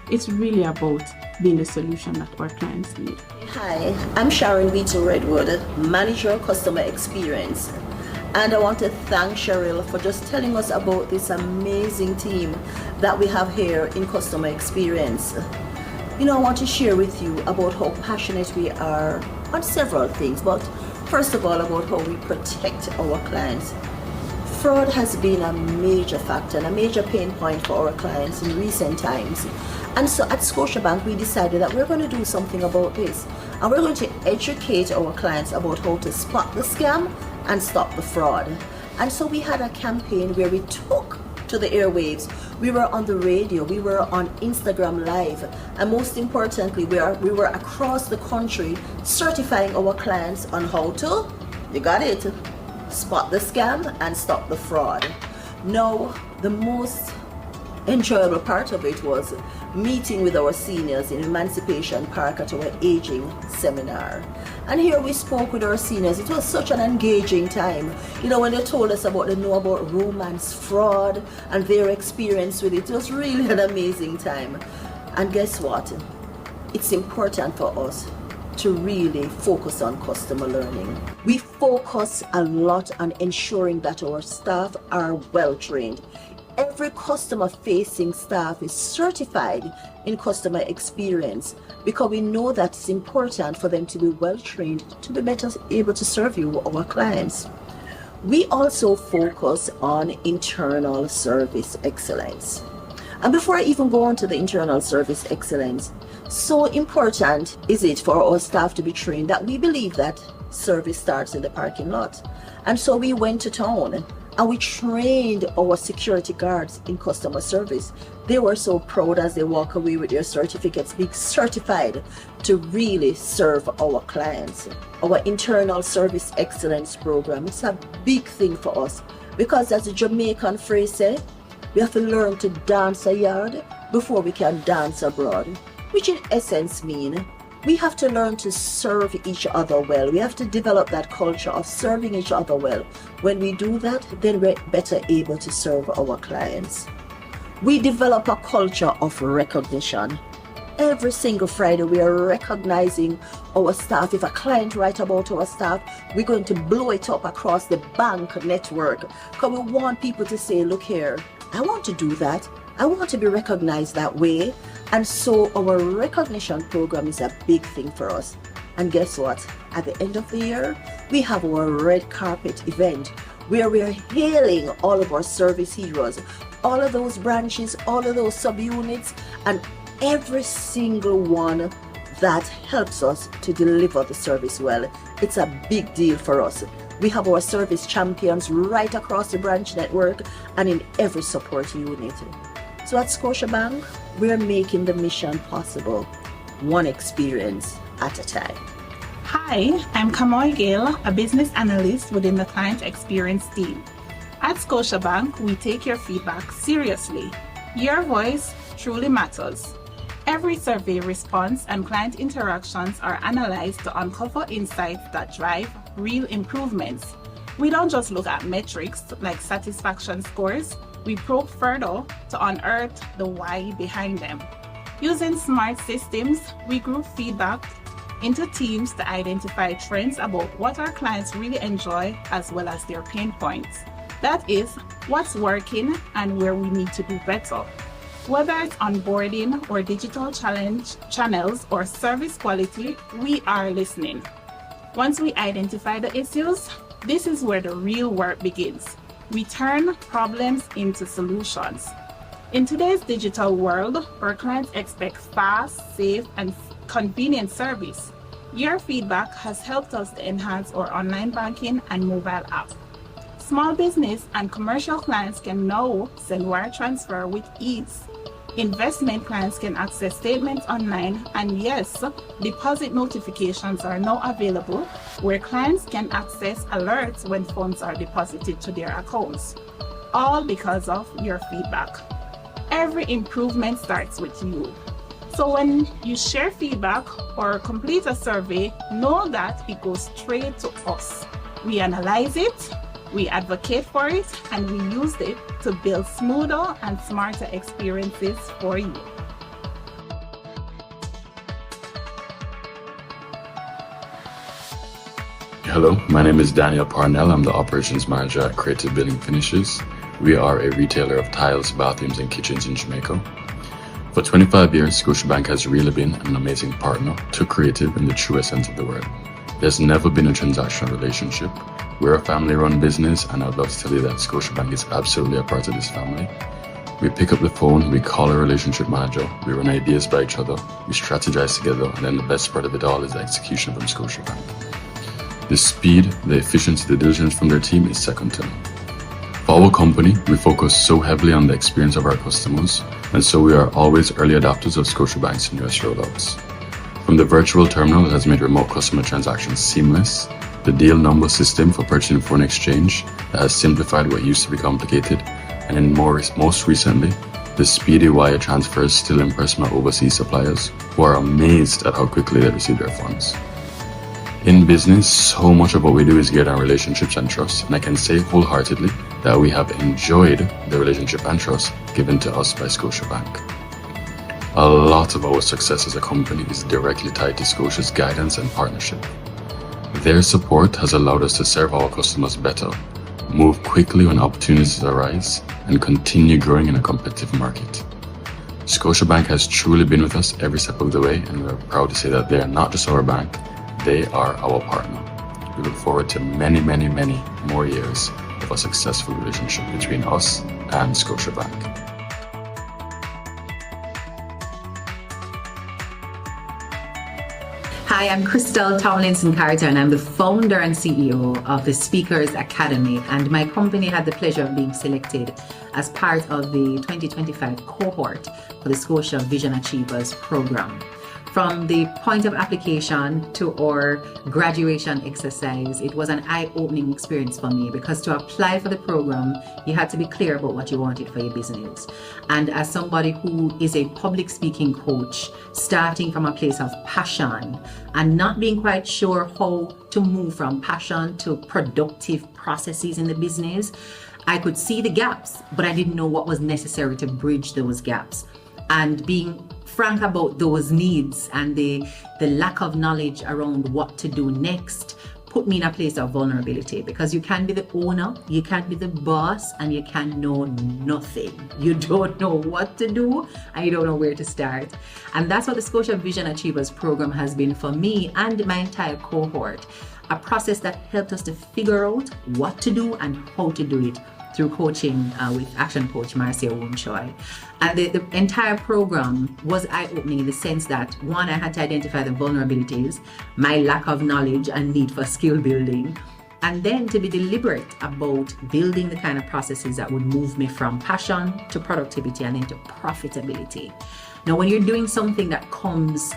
It's really about being the solution that our clients need. Hi, I'm Sharon Beaton Redwood, Manager of Customer Experience. And I want to thank Cheryl for just telling us about this amazing team that we have here in Customer Experience. I want to share with you about how passionate we are on several things, but first of all, about how we protect our clients. Fraud has been a major factor and a major pain point for our clients in recent times. And so at Scotiabank, we decided that we're going to do something about this. And we're going to educate our clients about how to spot the scam and stop the fraud. And so we had a campaign where we took to the airwaves We were on the radio, we were on Instagram Live, and most importantly, we were across the country certifying our clients on how to, you got it, spot the scam and stop the fraud. Now, the most enjoyable part of it was meeting with our seniors in Emancipation Park at our aging seminar. And here we spoke with our seniors. It was such an engaging time. You know, when they told us about about romance fraud and their experience with it was really an amazing time. And guess what? It's important for us to really focus on customer learning. We focus a lot on ensuring that our staff are well trained. Every customer-facing staff is certified in customer experience because we know that it's important for them to be well-trained to be better able to serve you, our clients. We also focus on internal service excellence. And before I even go on to the internal service excellence, so important is it for our staff to be trained that we believe that service starts in the parking lot. And so we went to town and we trained our security guards in customer service. They were so proud as they walk away with their certificates, being certified to really serve our clients. Our internal service excellence program, it's a big thing for us because as a Jamaican phrase says, we have to learn to dance a yard before we can dance abroad, which in essence means we have to learn to serve each other well. We have to develop that culture of serving each other well. When we do that, then we're better able to serve our clients. We develop a culture of recognition. Every single Friday, we are recognizing our staff. If a client writes about our staff, we're going to blow it up across the bank network because we want people to say, look here, I want to do that. I want to be recognized that way. And so our recognition program is a big thing for us. And guess what? At the end of the year, we have our red carpet event where we are hailing all of our service heroes, all of those branches, all of those subunits, and every single one that helps us to deliver the service well. It's a big deal for us. We have our service champions right across the branch network and in every support unit. So at Scotiabank, we're making the mission possible, one experience at a time. Hi, I'm Kamoy Gale, a business analyst within the client experience team. At Scotiabank, we take your feedback seriously. Your voice truly matters. Every survey response and client interactions are analyzed to uncover insights that drive real improvements. We don't just look at metrics like satisfaction scores, we probe further to unearth the why behind them. Using smart systems, we group feedback into teams to identify trends about what our clients really enjoy as well as their pain points. That is, what's working and where we need to do better. Whether it's onboarding or digital channels or service quality, we are listening. Once we identify the issues, this is where the real work begins. We turn problems into solutions. In today's digital world, where clients expect fast, safe, and convenient service, your feedback has helped us to enhance our online banking and mobile app. Small business and commercial clients can now send wire transfer with ease. Investment clients can access statements online, and yes, deposit notifications are now available where clients can access alerts when funds are deposited to their accounts, all because of your feedback. Every improvement starts with you. So when you share feedback or complete a survey, know that it goes straight to us. We analyze it, we advocate for it, and we use it to build smoother and smarter experiences for you. Hello, my name is Daniel Parnell. I'm the operations manager at Creative Building Finishes. We are a retailer of tiles, bathrooms, and kitchens in Jamaica. For 25 years, Scotiabank has really been an amazing partner to Creative in the truest sense of the word. There's never been a transactional relationship. We're a family-run business, and I'd love to tell you that Scotiabank is absolutely a part of this family. We pick up the phone, we call a relationship manager, we run ideas by each other, we strategize together, and then the best part of it all is the execution from Scotiabank. The speed, the efficiency, the diligence from their team is second to none. For our company, we focus so heavily on the experience of our customers, and so we are always early adopters of Scotiabank's newest rollouts. From the virtual terminal that has made remote customer transactions seamless, the deal number system for purchasing foreign exchange that has simplified what used to be complicated, and then most recently, the speedy wire transfers still impress my overseas suppliers, who are amazed at how quickly they receive their funds. In business, so much of what we do is geared on relationships and trust, and I can say wholeheartedly that we have enjoyed the relationship and trust given to us by Scotiabank. A lot of our success as a company is directly tied to Scotia's guidance and partnership. Their support has allowed us to serve our customers better, move quickly when opportunities arise, and continue growing in a competitive market. Scotiabank has truly been with us every step of the way, and we are proud to say that they are not just our bank, they are our partner. We look forward to many, many, many more years of a successful relationship between us and Scotiabank. Hi, I'm Crystal Tomlinson-Carter, and I'm the founder and CEO of the Speakers Academy, and my company had the pleasure of being selected as part of the 2025 cohort for the Scotia Vision Achievers program. From the point of application to our graduation exercise, it was an eye-opening experience for me, because to apply for the program, you had to be clear about what you wanted for your business. And as somebody who is a public speaking coach, starting from a place of passion and not being quite sure how to move from passion to productive processes in the business, I could see the gaps, but I didn't know what was necessary to bridge those gaps. And being frank about those needs and the lack of knowledge around what to do next put me in a place of vulnerability, because you can be the owner, you can be the boss, and you can know nothing. You don't know what to do and you don't know where to start. And that's what the Scotia Vision Achievers program has been for me and my entire cohort. A process that helped us to figure out what to do and how to do it through coaching with action coach Marcia Wong-Choi. And the entire program was eye-opening in the sense that, one, I had to identify the vulnerabilities, my lack of knowledge and need for skill building, and then to be deliberate about building the kind of processes that would move me from passion to productivity and into profitability. Now, when you're doing something that comes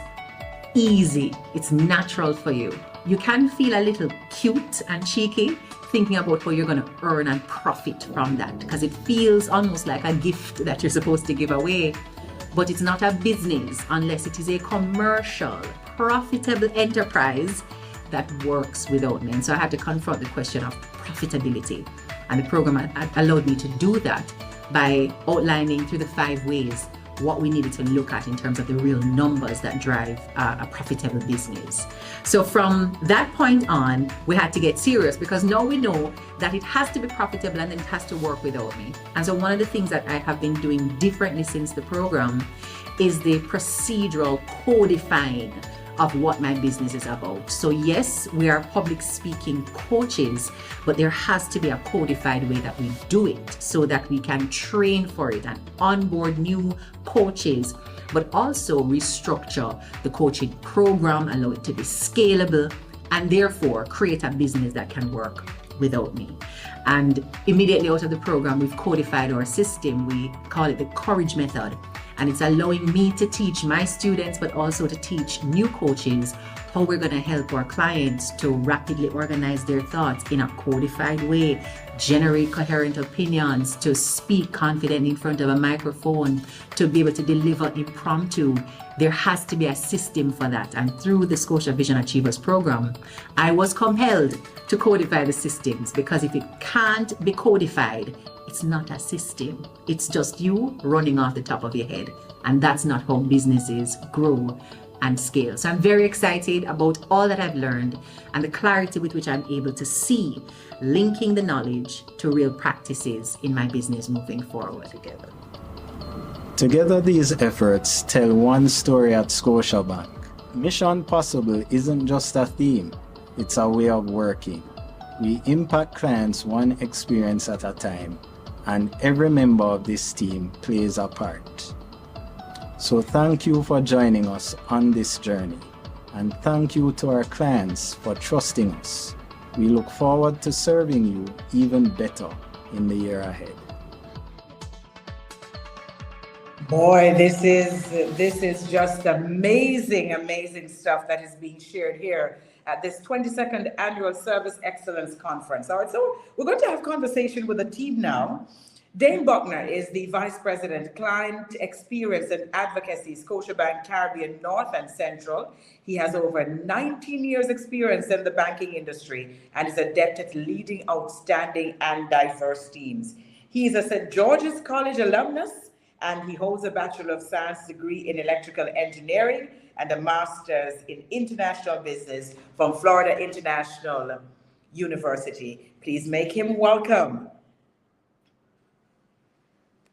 easy, it's natural for you, you can feel a little cute and cheeky thinking about how you're going to earn and profit from that, because it feels almost like a gift that you're supposed to give away. But it's not a business unless it is a commercial, profitable enterprise that works without me. And so I had to confront the question of profitability. And the program allowed me to do that by outlining through the 5 ways what we needed to look at in terms of the real numbers that drive a profitable business. So from that point on, we had to get serious, because now we know that it has to be profitable and then it has to work without me. And so one of the things that I have been doing differently since the program is the procedural codifying of what my business is about. So yes, we are public speaking coaches, but there has to be a codified way that we do it so that we can train for it and onboard new coaches, but also restructure the coaching program, allow it to be scalable, and therefore create a business that can work without me. And immediately out of the program, we've codified our system. We call it the Courage Method. And it's allowing me to teach my students, but also to teach new coaches how we're going to help our clients to rapidly organize their thoughts in a codified way, generate coherent opinions, to speak confidently in front of a microphone, to be able to deliver impromptu. There has to be a system for that. And through the Scotia Vision Achievers program, I was compelled to codify the systems, because if it can't be codified, it's not a system. It's just you running off the top of your head. And that's not how businesses grow and scale. So I'm very excited about all that I've learned and the clarity with which I'm able to see linking the knowledge to real practices in my business moving forward. Together, these efforts tell one story at Scotiabank. Mission Possible isn't just a theme, it's a way of working. We impact clients one experience at a time, and every member of this team plays a part. So thank you for joining us on this journey, and thank you to our clients for trusting us. We look forward to serving you even better in the year ahead. Boy, this is just amazing stuff that is being shared here at this 22nd Annual Service Excellence Conference. All right, so we're going to have conversation with the team now. Dane Buckner is the Vice President, Client Experience and Advocacy, Scotiabank Caribbean North and Central. He has over 19 years experience in the banking industry and is adept at leading outstanding and diverse teams. He is a St. George's College alumnus, and he holds a Bachelor of Science degree in Electrical Engineering and a Master's in International Business from Florida International University. Please make him welcome.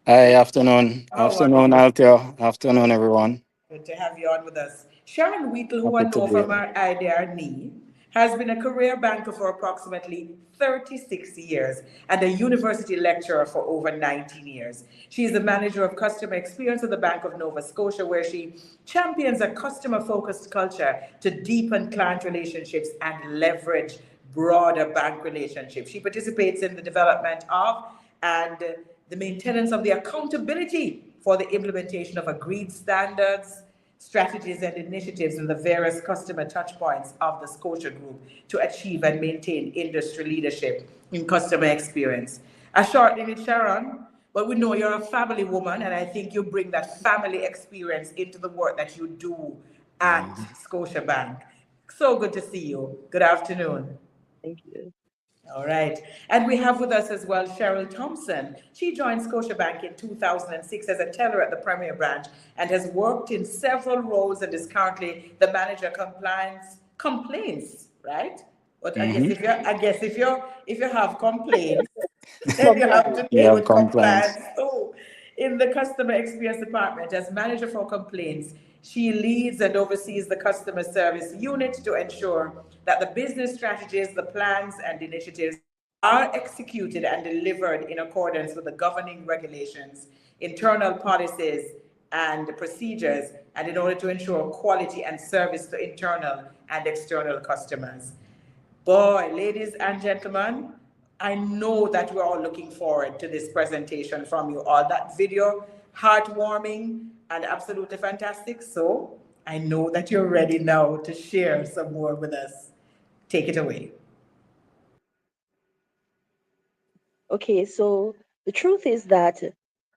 Hi, afternoon. Afternoon, Altio. Afternoon, everyone. Good to have you on with us. Sharon Wheatle, who Happy I to know be from here. our IDRNE, has been a career banker for approximately 36 years and a university lecturer for over 19 years. She is the manager of customer experience at the Bank of Nova Scotia, where she champions a customer-focused culture to deepen client relationships and leverage broader bank relationships. She participates in the development of and the maintenance of the accountability for the implementation of agreed standards, strategies and initiatives in the various customer touchpoints of the Scotia Group to achieve and maintain industry leadership in customer experience. A short name is Sharon, but we know you're a family woman, and I think you bring that family experience into the work that you do at Scotiabank. So good to see you. Good afternoon. Thank you. All right. And we have with us as well Cheryl Thompson. She joined Scotiabank in 2006 as a teller at the Premier Branch and has worked in several roles and is currently the manager complaints, right? But I guess if you have complaints, then you have to deal with compliance too. In the customer experience department, as manager for complaints, she leads and oversees the customer service unit to ensure that the business strategies, the plans and initiatives are executed and delivered in accordance with the governing regulations, internal policies and procedures, and in order to ensure quality and service to internal and external customers. Boy, ladies and gentlemen, I know that we're all looking forward to this presentation from you all. That video, heartwarming and absolutely fantastic. So I know that you're ready now to share some more with us. Take it away. Okay, so the truth is that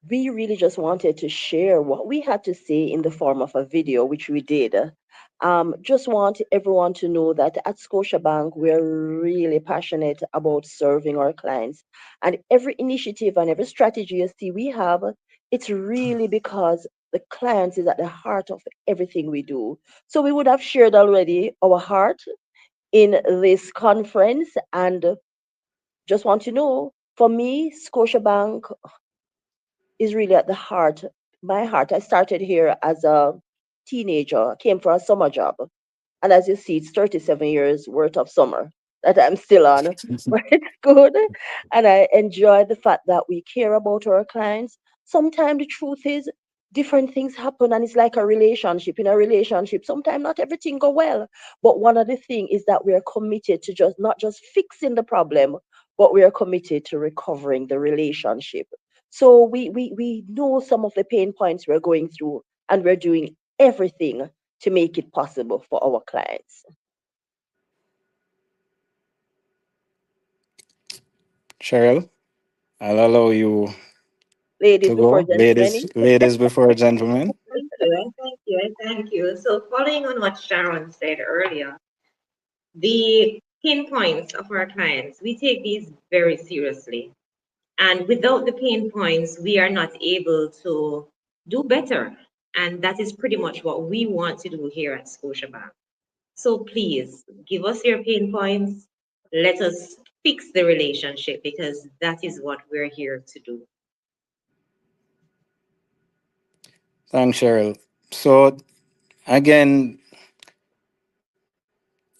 we really just wanted to share what we had to say in the form of a video, which we did. Just want everyone to know that at Scotiabank, we're really passionate about serving our clients. And every initiative and every strategy you see we have, it's really because the clients is at the heart of everything we do. So we would have shared already our heart in this conference, and just want to know, for me, Scotiabank is really at the heart, my heart. I started here as a teenager, came for a summer job. And as you see, it's 37 years worth of summer that I'm still on, but it's good. And I enjoy the fact that we care about our clients. Sometimes the truth is different things happen, and it's like a relationship. In a relationship, sometimes not everything go well. But one of the things is that we are committed to just not just fixing the problem, but we are committed to recovering the relationship. So we know some of the pain points we're going through, and we're doing everything to make it possible for our clients. Cheryl, I'll allow you Ladies to before go. gentlemen. Ladies before gentlemen. Thank you. So following on what Sharon said earlier, the pain points of our clients, we take these very seriously. And without the pain points, we are not able to do better. And that is pretty much what we want to do here at Scotiabank. So please give us your pain points. Let us fix the relationship, because that is what we're here to do. Thanks, Cheryl. So again,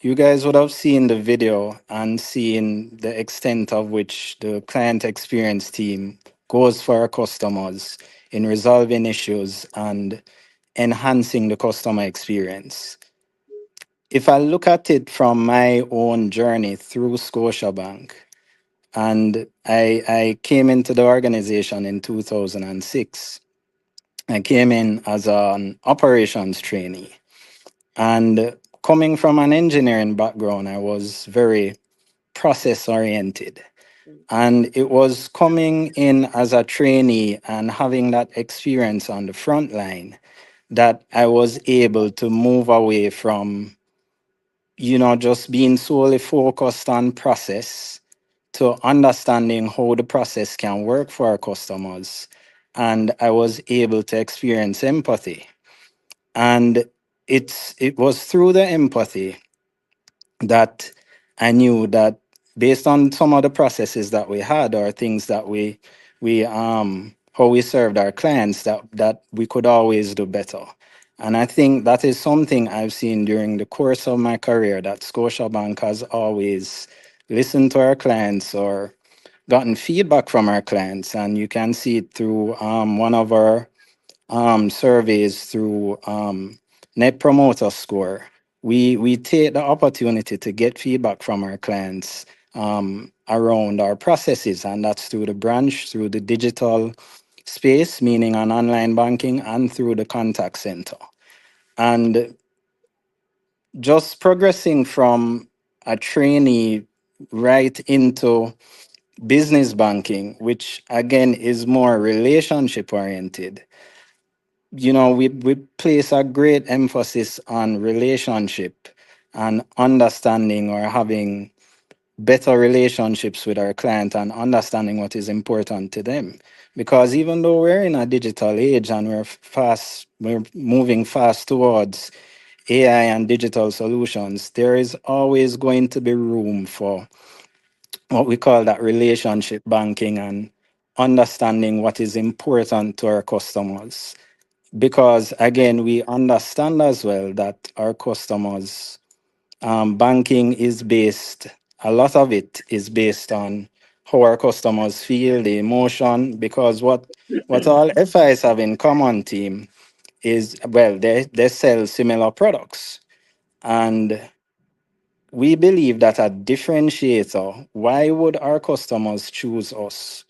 you guys would have seen the video and seen the extent of which the client experience team goes for our customers in resolving issues and enhancing the customer experience. If I look at it from my own journey through Scotiabank, And I came into the organization in 2006. I came in as an operations trainee. And coming from an engineering background, I was very process oriented. And it was coming in as a trainee and having that experience on the front line that I was able to move away from, just being solely focused on process to understanding how the process can work for our customers. And I was able to experience empathy. And it was through the empathy that I knew that based on some of the processes that we had or things that we how we served our clients that we could always do better. And I think that is something I've seen during the course of my career, that Scotiabank has always listened to our clients or gotten feedback from our clients. And you can see it through one of our surveys through Net Promoter Score. We take the opportunity to get feedback from our clients around our processes, and that's through the branch, through the digital space, meaning on online banking, and through the contact center. And just progressing from a trainee right into business banking, which again is more relationship oriented. We place a great emphasis on relationship and understanding or having better relationships with our client and understanding what is important to them. Because even though we're in a digital age and we're moving fast towards AI and digital solutions, there is always going to be room for what we call that relationship banking and understanding what is important to our customers. Because again, we understand as well that our customers, banking is based, a lot of it is based on how our customers feel, the emotion, because what all FIs have in common, team, is, well, they sell similar products. And we believe that a differentiator, why would our customers choose us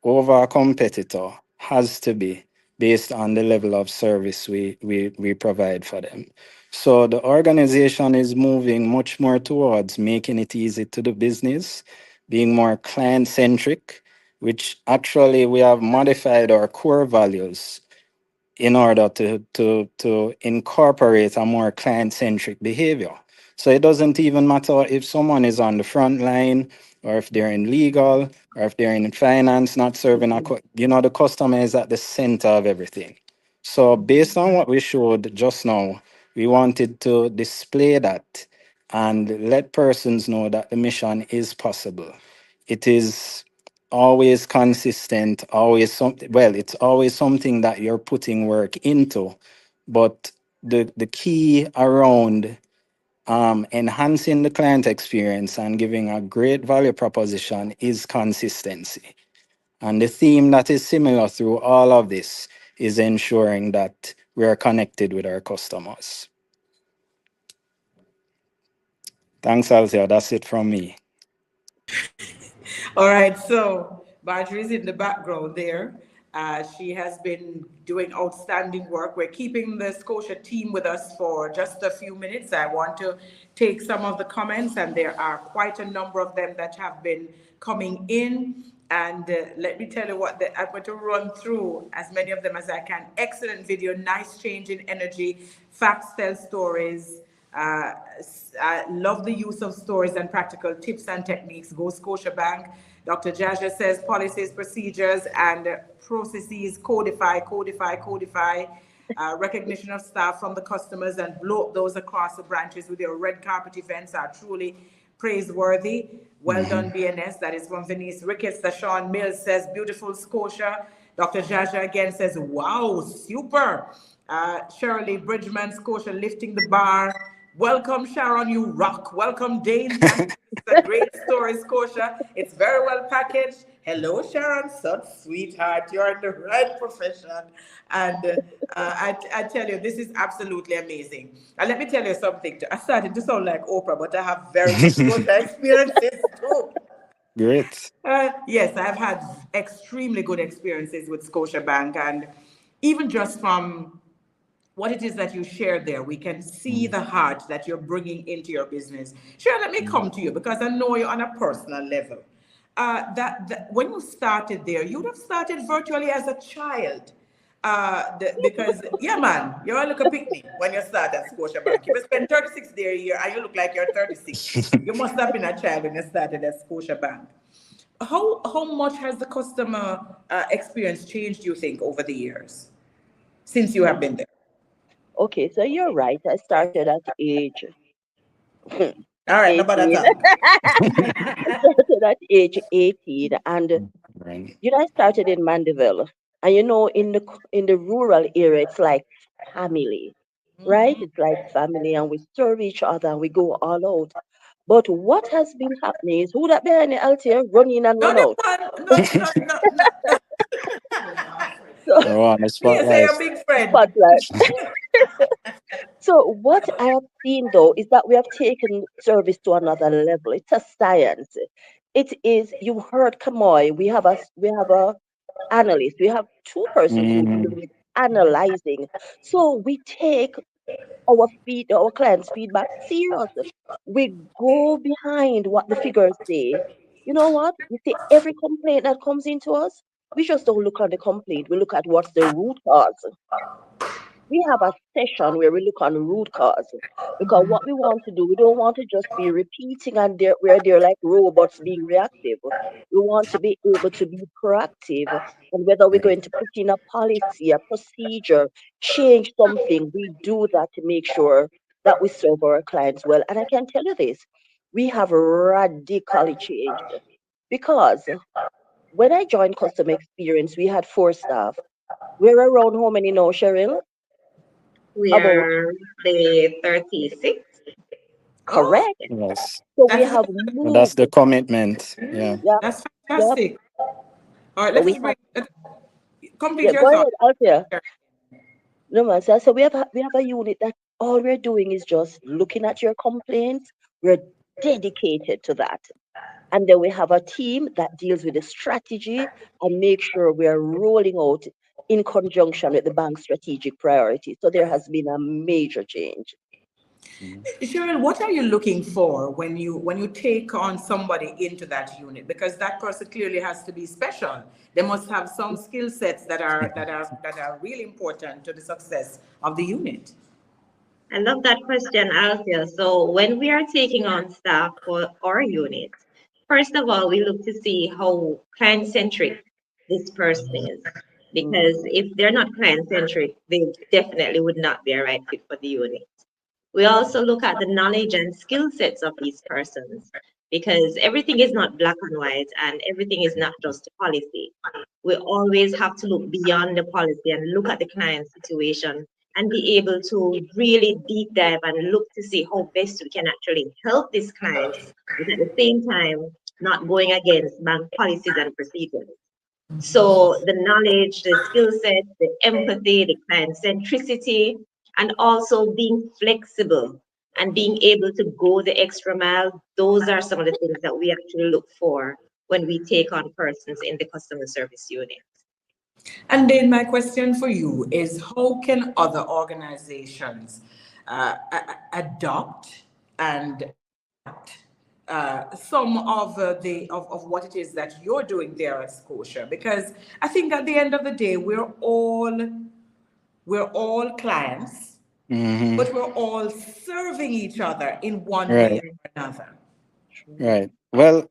over a competitor, has to be based on the level of service we provide for them. So the organization is moving much more towards making it easy to do business, being more client-centric, which actually we have modified our core values in order to incorporate a more client-centric behavior. So it doesn't even matter if someone is on the front line or if they're in legal or if they're in finance, not serving the customer is at the center of everything. So based on what we showed just now, we wanted to display that and let persons know that the mission is possible. It is always consistent, always something. Well, it's always something that you're putting work into, but the key around enhancing the client experience and giving a great value proposition is consistency. And the theme that is similar through all of this is ensuring that we are connected with our customers. Thanks, Althea. That's it from me. All right, so Marjorie's in the background there. She has been doing outstanding work. We're keeping the Scotia team with us for just a few minutes. I want to take some of the comments, and there are quite a number of them that have been coming in. And let me tell you what, I'm going to run through as many of them as I can. Excellent video, nice change in energy, facts tell stories. I love the use of stories and practical tips and techniques. Go Scotiabank. Dr. Jaja says policies, procedures, and processes codify. Recognition of staff from the customers and blow up those across the branches with your red carpet events are truly praiseworthy. Well done, BNS. That is from Venice Ricketts. Sean Mills says, beautiful Scotia. Dr. Jaja again says, wow, super. Shirley Bridgman, Scotia lifting the bar. Welcome, Sharon, you rock. Welcome, Dane. It's a great story, Scotia. It's very well packaged. Hello, Sharon, such sweetheart. You're in the right profession. And I tell you, this is absolutely amazing. And let me tell you something. I started to sound like Oprah, but I have very good Scotia experiences too. Great. Yes, I've had extremely good experiences with Scotiabank, and even just from what it is that you share there, we can see the heart that you're bringing into your business. Sure, let me come to you because I know you on a personal level. That when you started there, you would have started virtually as a child. Because, yeah, man, you're a little picnic when you start at Scotiabank. You spend 36 days a year and you look like you're 36. You must have been a child when you started at Scotiabank. How much has the customer experience changed, you think, over the years since you have been there? Okay, so you're right. I started at age All right, nobody 18. talk. I started at age 18, and I started in Mandeville. And in the rural area, it's like family, right? It's like family, and we serve each other and we go all out. But what has been happening is who that behind the altar run in and run out. So on the Me, say spotlight. you're a big friend. Spotlight. So what I have seen though is that we have taken service to another level. It's a science. It is. You heard Kamoy. We have a analyst. We have two persons who deal with analyzing. So we take our clients' feedback serious. We go behind what the figures say. You know what? You see, every complaint that comes into us, we just don't look at the complaint. We look at what's the root cause. We have a session where we look on root cause because what we want to do, we don't want to just be repeating and where they're like robots being reactive. We want to be able to be proactive, and whether we're going to put in a policy, a procedure, change something, we do that to make sure that we serve our clients well. And I can tell you this, we have radically changed because when I joined customer experience, we had 4 staff. We're around how many now, Cheryl? We are the 36. Correct. Yes. So we have So moved. that's the commitment. Yeah. Yeah. That's fantastic. All right, So let's we just bring complete yeah, your go thought. ahead, Althea. No, man. So we have a unit that all we're doing is just looking at your complaints. We're dedicated to that. And then we have a team that deals with the strategy and make sure we are rolling out in conjunction with the bank's strategic priorities. So there has been a major change. Cheryl, what are you looking for when you take on somebody into that unit? Because that person clearly has to be special. They must have some skill sets that are really important to the success of the unit. I love that question, Althea. So when we are taking on staff for our unit, first of all, we look to see how client-centric this person is. Because if they're not client-centric, they definitely would not be a right fit for the unit. We also look at the knowledge and skill sets of these persons because everything is not black and white and everything is not just a policy. We always have to look beyond the policy and look at the client situation and be able to really deep dive and look to see how best we can actually help these clients, but at the same time, not going against bank policies and procedures. So the knowledge, the skill set, the empathy, the client centricity, and also being flexible and being able to go the extra mile, those are some of the things that we actually look for when we take on persons in the customer service unit. And then my question for you is, how can other organizations adopt and some of what it is that you're doing there at Scotia? Because I think at the end of the day, we're all clients, but we're all serving each other in one way or another. Right. Well,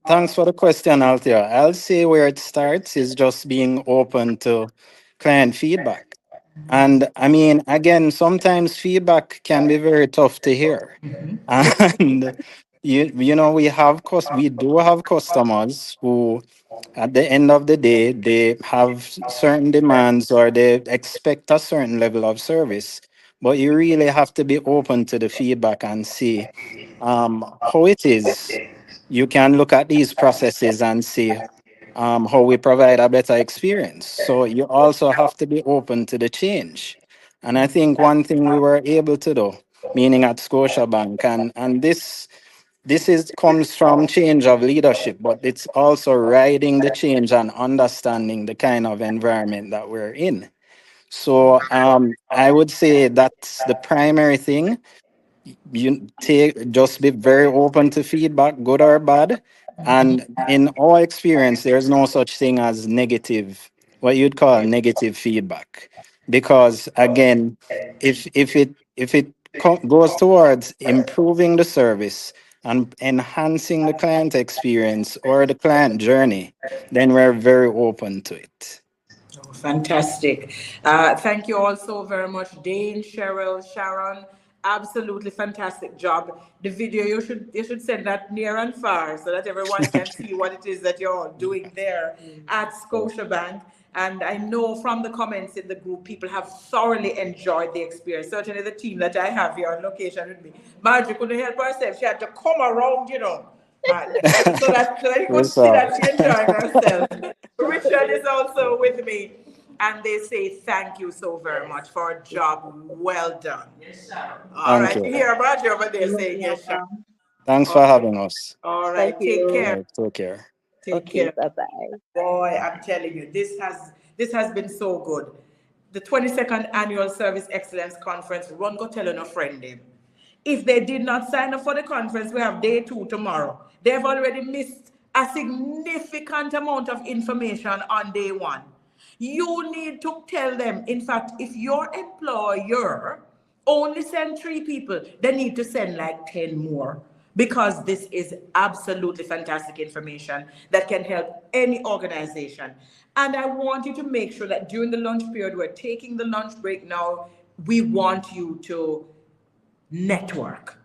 thanks for the question, Althea. I'll say where it starts is just being open to client feedback. And I mean, again, sometimes feedback can be very tough to hear. And we do have customers who, at the end of the day, they have certain demands or they expect a certain level of service. But you really have to be open to the feedback and see how it is. You can look at these processes and see how we provide a better experience. So you also have to be open to the change. And I think one thing we were able to do, meaning at Scotiabank, and this comes from change of leadership, but it's also riding the change and understanding the kind of environment that we're in. So I would say that's the primary thing. Just be very open to feedback, good or bad. And in our experience, there's no such thing as negative, what you'd call negative feedback. Because again, if it goes towards improving the service and enhancing the client experience or the client journey, then we're very open to it. Oh, fantastic. Thank you all so very much, Dane, Cheryl, Sharon. Absolutely fantastic job. The video, you should send that near and far so that everyone can see what it is that you're all doing there at Scotiabank. And I know from the comments in the group, people have thoroughly enjoyed the experience. Certainly the team that I have here on location with me. Margie couldn't help herself. She had to come around, so that you could see that she enjoyed herself. Richard is also with me. And they say thank you so very much for a job well done. Yes, sir. All right, you hear about you over there saying yes, sir. Thanks for having us. All right, take care. Right, take care. Take care. Bye-bye. Boy, I'm telling you, this has been so good. The 22nd Annual Service Excellence Conference, run go tell a friend them. If they did not sign up for the conference, we have day 2 tomorrow. They've already missed a significant amount of information on day 1. You need to tell them. In fact, if your employer only send 3 people, they need to send like 10 more, because this is absolutely fantastic information that can help any organization. And I want you to make sure that during the lunch period, we're taking the lunch break now, we want you to network.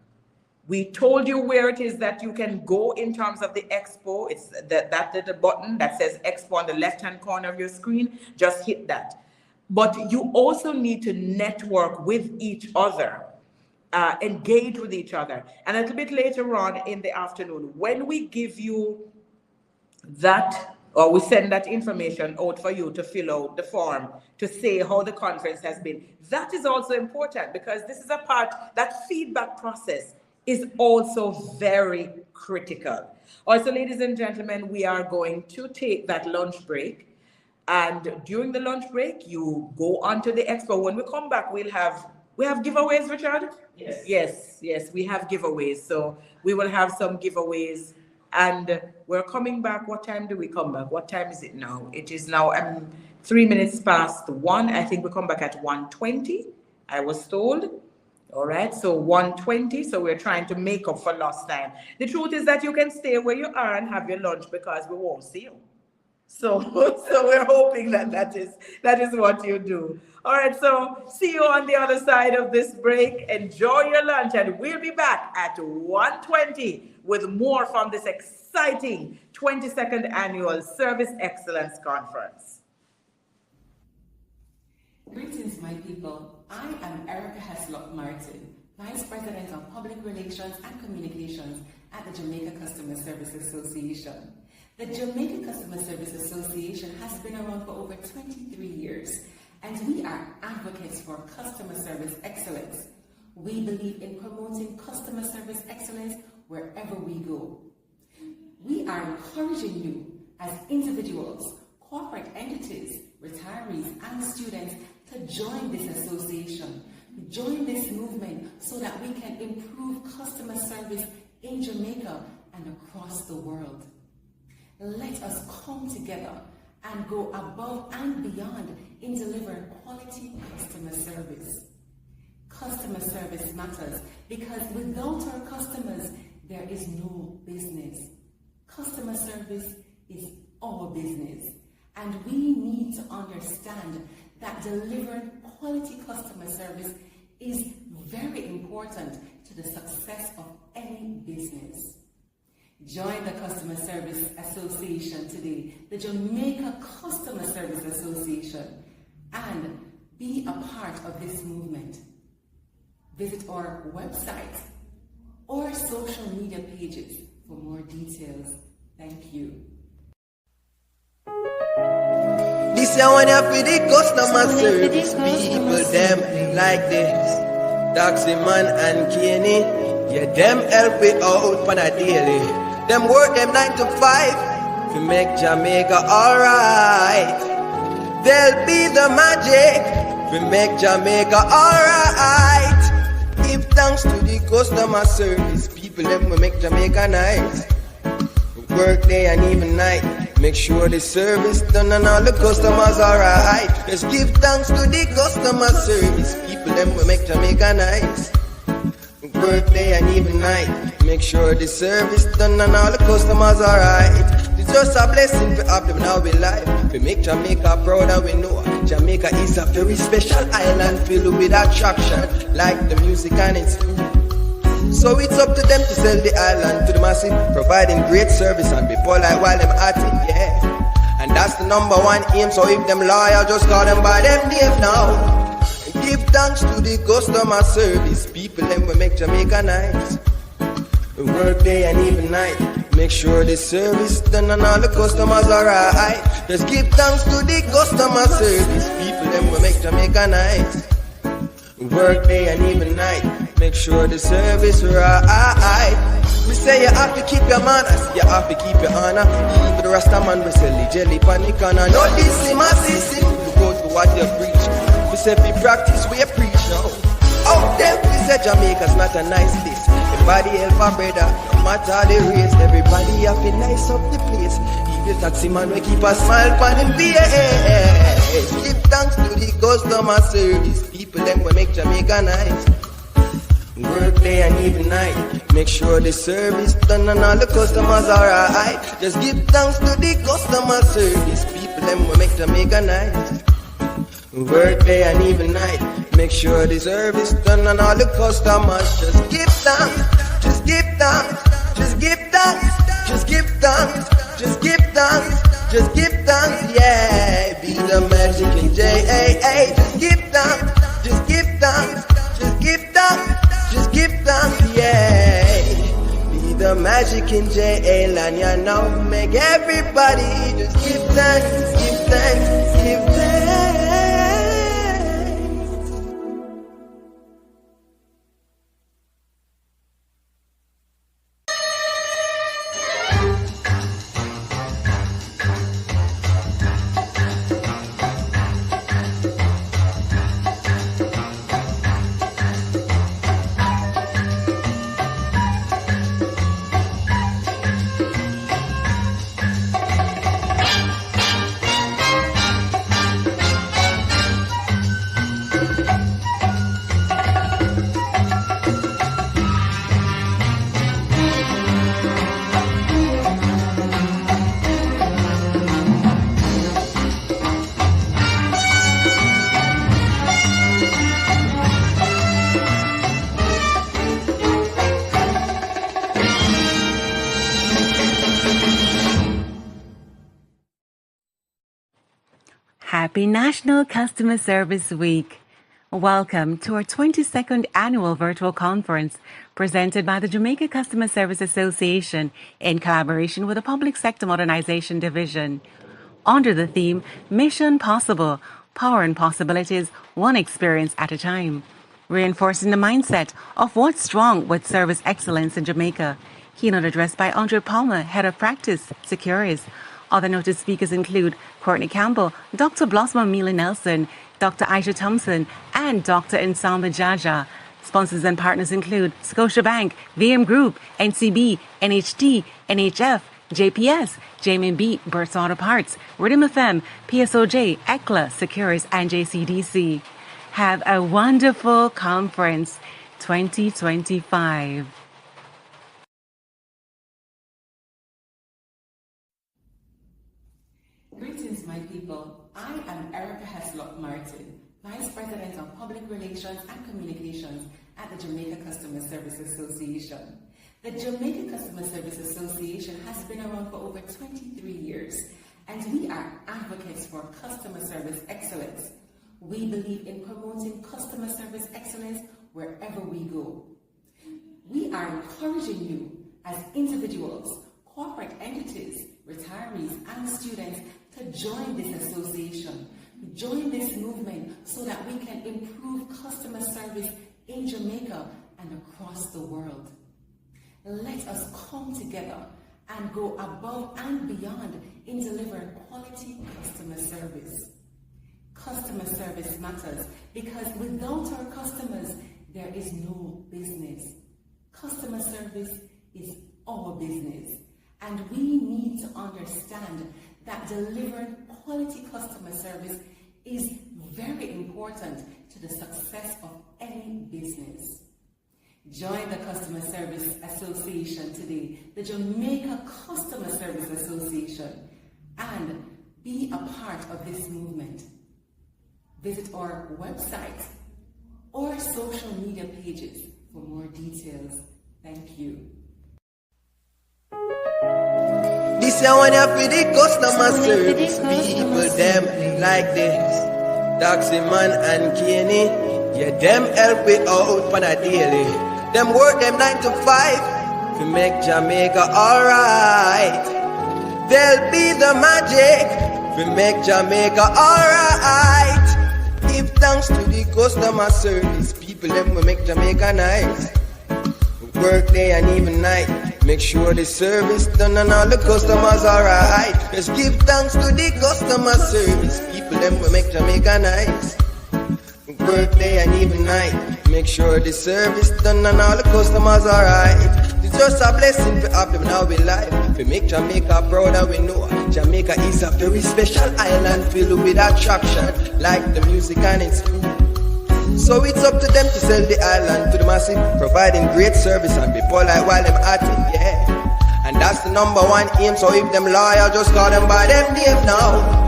We told you where it is that you can go in terms of the expo. It's that little button that says expo on the left-hand corner of your screen. Just hit that. But you also need to network with each other, engage with each other. And a little bit later on in the afternoon, when we give you that, or we send that information out for you to fill out the form to say how the conference has been, that is also important, because this is a part, that feedback process is also very critical. Also, ladies and gentlemen, we are going to take that lunch break. And during the lunch break, you go on to the expo. When we come back, we have giveaways, Richard? Yes, we have giveaways. So we will have some giveaways. And we're coming back. What time do we come back? What time is it now? It is now 3 minutes past 1. I think we come back at 1:20, I was told. All right, so 1:20, so we're trying to make up for lost time. The truth is that you can stay where you are and have your lunch, because we won't see you. So we're hoping that is what you do. All right, so see you on the other side of this break. Enjoy your lunch, and we'll be back at 1:20 with more from this exciting 22nd Annual Service Excellence Conference. Greetings, my people. I am Erica Heslop Martin, Vice President of Public Relations and Communications at the Jamaica Customer Service Association. The Jamaica Customer Service Association has been around for over 23 years, and we are advocates for customer service excellence. We believe in promoting customer service excellence wherever we go. We are encouraging you as individuals, corporate entities, retirees, and students to join this association, join this movement, so that we can improve customer service in Jamaica and across the world. Let us come together and go above and beyond in delivering quality customer service. Customer service matters, because without our customers, there is no business. Customer service is our business, and we need to understand that delivering quality customer service is very important to the success of any business. Join the Customer Service Association today, the Jamaica Customer Service Association, and be a part of this movement. Visit our website or social media pages for more details. Thank you. This I want for the customer service people, them like this. Taxi man and Kenny. Yeah, them help we out on a daily. Them work them 9 to 5 to make Jamaica alright. They'll be the magic to make Jamaica alright. Give thanks to the customer service people, them will make Jamaica nice. Work day and even night, make sure the service done and all the customers alright. Just give thanks to the customer service people, them will make Jamaica nice. Work day and even night, make sure the service done and all the customers alright. It's just a blessing to have them now in life. We make Jamaica proud and we know Jamaica is a very special island filled with attraction, like the music and its food. So it's up to them to sell the island to the masses, providing great service and be polite while them at it, yeah. And that's the number one aim, so if them loyal, just call them by them name now. Give thanks to the customer service people, them will make Jamaica nice. Work day and even night, make sure the service done and all the customers alright. Just give thanks to the customer service people, them will make Jamaica nice. Work day and even night, make sure the service right. We say you have to keep your manners, you have to keep your honor. Even the Rasta man we sell the jelly panic and I know this him a system. You go to what you preach. We say we practice, we preach now. Out there we say Jamaica's not a nice place. Everybody help a brother, no matter the race. Everybody have to nice up the place. Even the taxi man we keep a smile on him face. Give thanks to the customer service people, them will make Jamaica nice. Work day and even night, make sure the service done and all the customers alright. Just give thanks to the customer service people, them will make Jamaica nice. Work day and even night, make sure the service done and all the customers. Just give thanks, just give thanks, just give thanks, just give thanks, just give thanks, just give thanks, yeah. Be the magic in J-A-A. Just give thanks, just give thanks, just give thanks, just give thanks, yeah. Be the magic in J-A land, you know. Make everybody just give thanks, give thanks, give thanks. Happy National Customer Service Week. Welcome to our 22nd annual virtual conference presented by the Jamaica Customer Service Association in collaboration with the Public Sector Modernization Division. Under the theme, Mission Possible, Powering Possibilities, One Experience at a Time. Reinforcing the mindset of what's wrong with service excellence in Jamaica. Keynote address by Andre Palmer, Head of Practice, Securities. Other noted speakers include Courtney Campbell, Dr. Blossom Amelia Nelson, Dr. Aisha Thompson, and Dr. Nsamba Jaja. Sponsors and partners include Scotiabank, VM Group, NCB, NHT, NHF, JPS, JMB, Burt's Auto Parts, Rhythm FM, PSOJ, ECLA, Securities, and JCDC. Have a wonderful conference 2025. Greetings, my people. I am Erica Heslock Martin, Vice President of Public Relations and Communications at the Jamaica Customer Service Association. The Jamaica Customer Service Association has been around for over 23 years, and we are advocates for customer service excellence. We believe in promoting customer service excellence wherever we go. We are encouraging you as individuals, corporate entities, retirees, and students to join this association, join this movement so that we can improve customer service in Jamaica and across the world. Let us come together and go above and beyond in delivering quality customer service. Customer service matters because without our customers, there is no business. Customer service is our business, and we need to understand that delivering quality customer service is very important to the success of any business. Join the Customer Service Association today, the Jamaica Customer Service Association, and be a part of this movement. Visit our website or social media pages for more details. Thank you. This year when you for the customer service people, them like this. Taxi man and Kenny, yeah, them help me out for a daily. Them work them 9 to 5 to make Jamaica alright. They'll be the magic to make Jamaica alright. Give thanks to the customer service people, them will make Jamaica nice. Work day and even night, make sure the service done and all the customers alright. Just give thanks to the customer service people, them will make Jamaica nice. Work day and even night, make sure the service done and all the customers alright. It's just a blessing to have them now in life. We make Jamaica proud and we know Jamaica is a very special island filled with attraction, like the music and its food. So it's up to them to sell the island to the massive, providing great service and be polite while them at it, yeah. And that's the #1 aim, so if them loyal, just call them by them name now.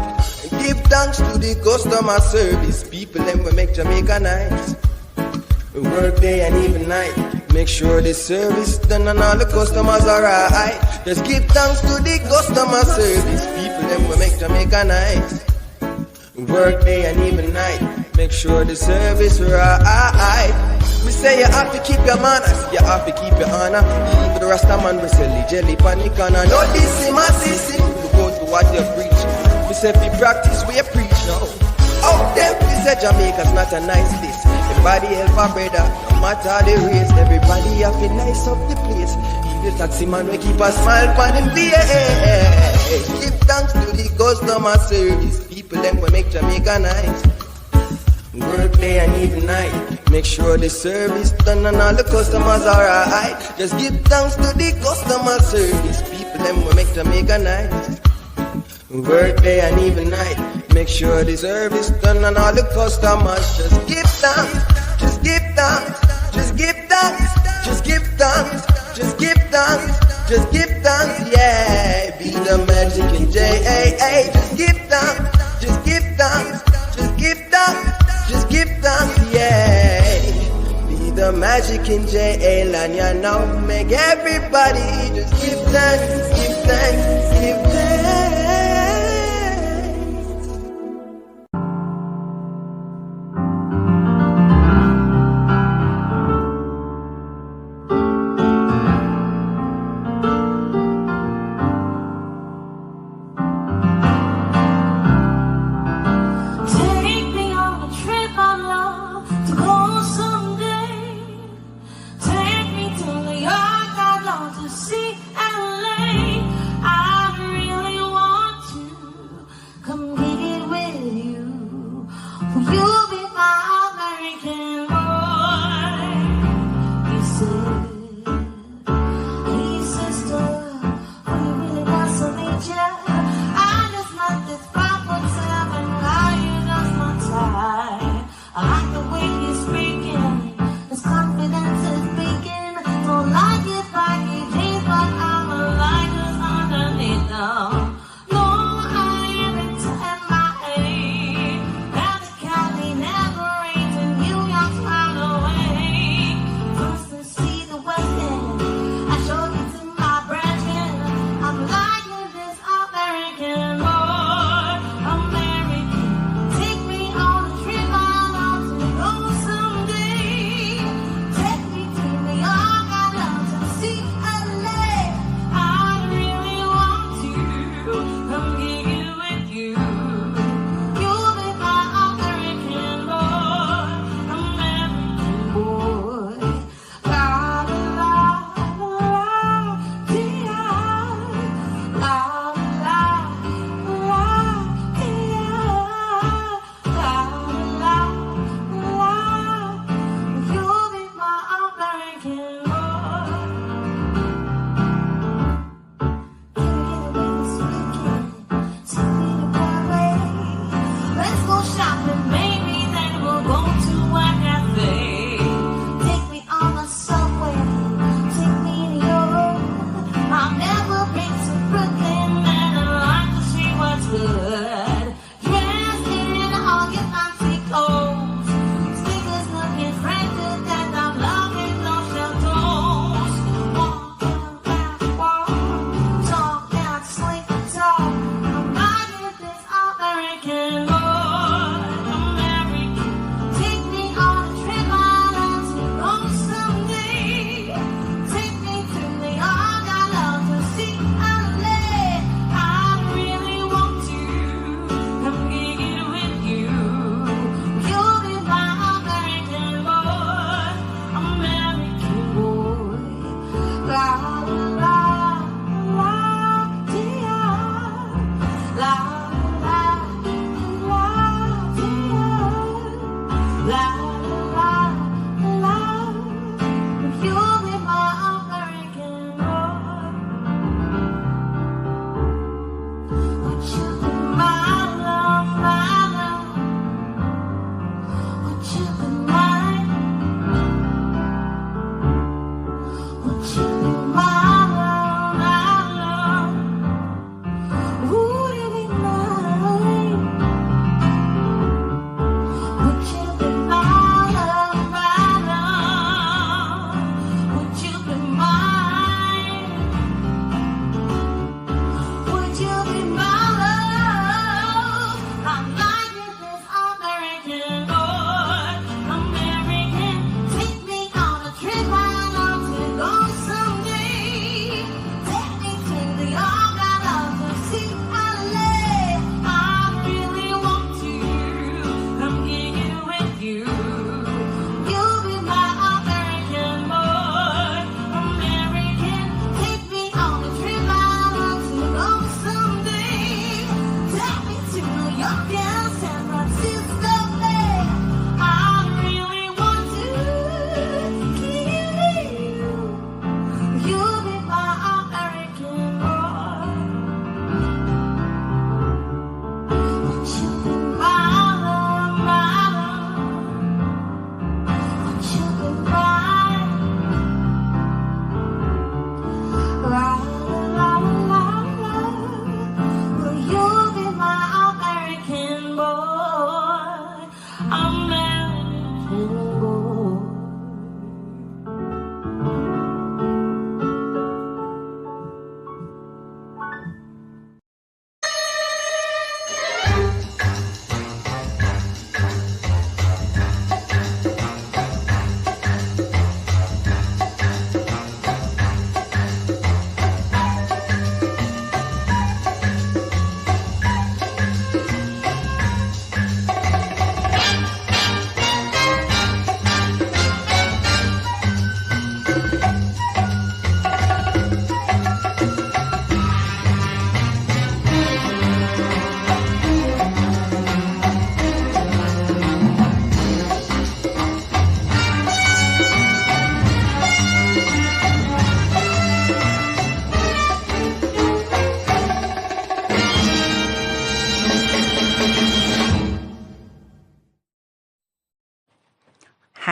Give thanks to the customer service people, them will make Jamaica nice. Work day and even night, make sure the service done and all the customers alright. Just give thanks to the customer service people, them will make Jamaica nice. Work day and even night, make sure the service right. We say you have to keep your manners, you have to keep your honor. Even the Rasta man we sell the jelly panic and I know this him and this him. You go to what you preach. We say we practice, we preach now. Out there we say Jamaica's not a nice place. Everybody help a brother, no matter the race. Everybody have to nice up the place. Even taxi man we keep a smile on him face. Give thanks to the customer service people, them will make Jamaica nice. Work day and even night, make sure the service done and all the customers alright. Just give thanks to the customer service people, them will make Jamaica nice. Work day and even night, make sure the service done and all the customers. Just give thanks, just give thanks, just give thanks, just give thanks, just give thanks, just give thanks, yeah. Be the magic in J-A-A. Just give thanks, just give thanks, just give thanks, just give thanks, yeah. Be the magic in J-A-Land, you know. Make everybody just give thanks, give thanks, give thanks. See LA, I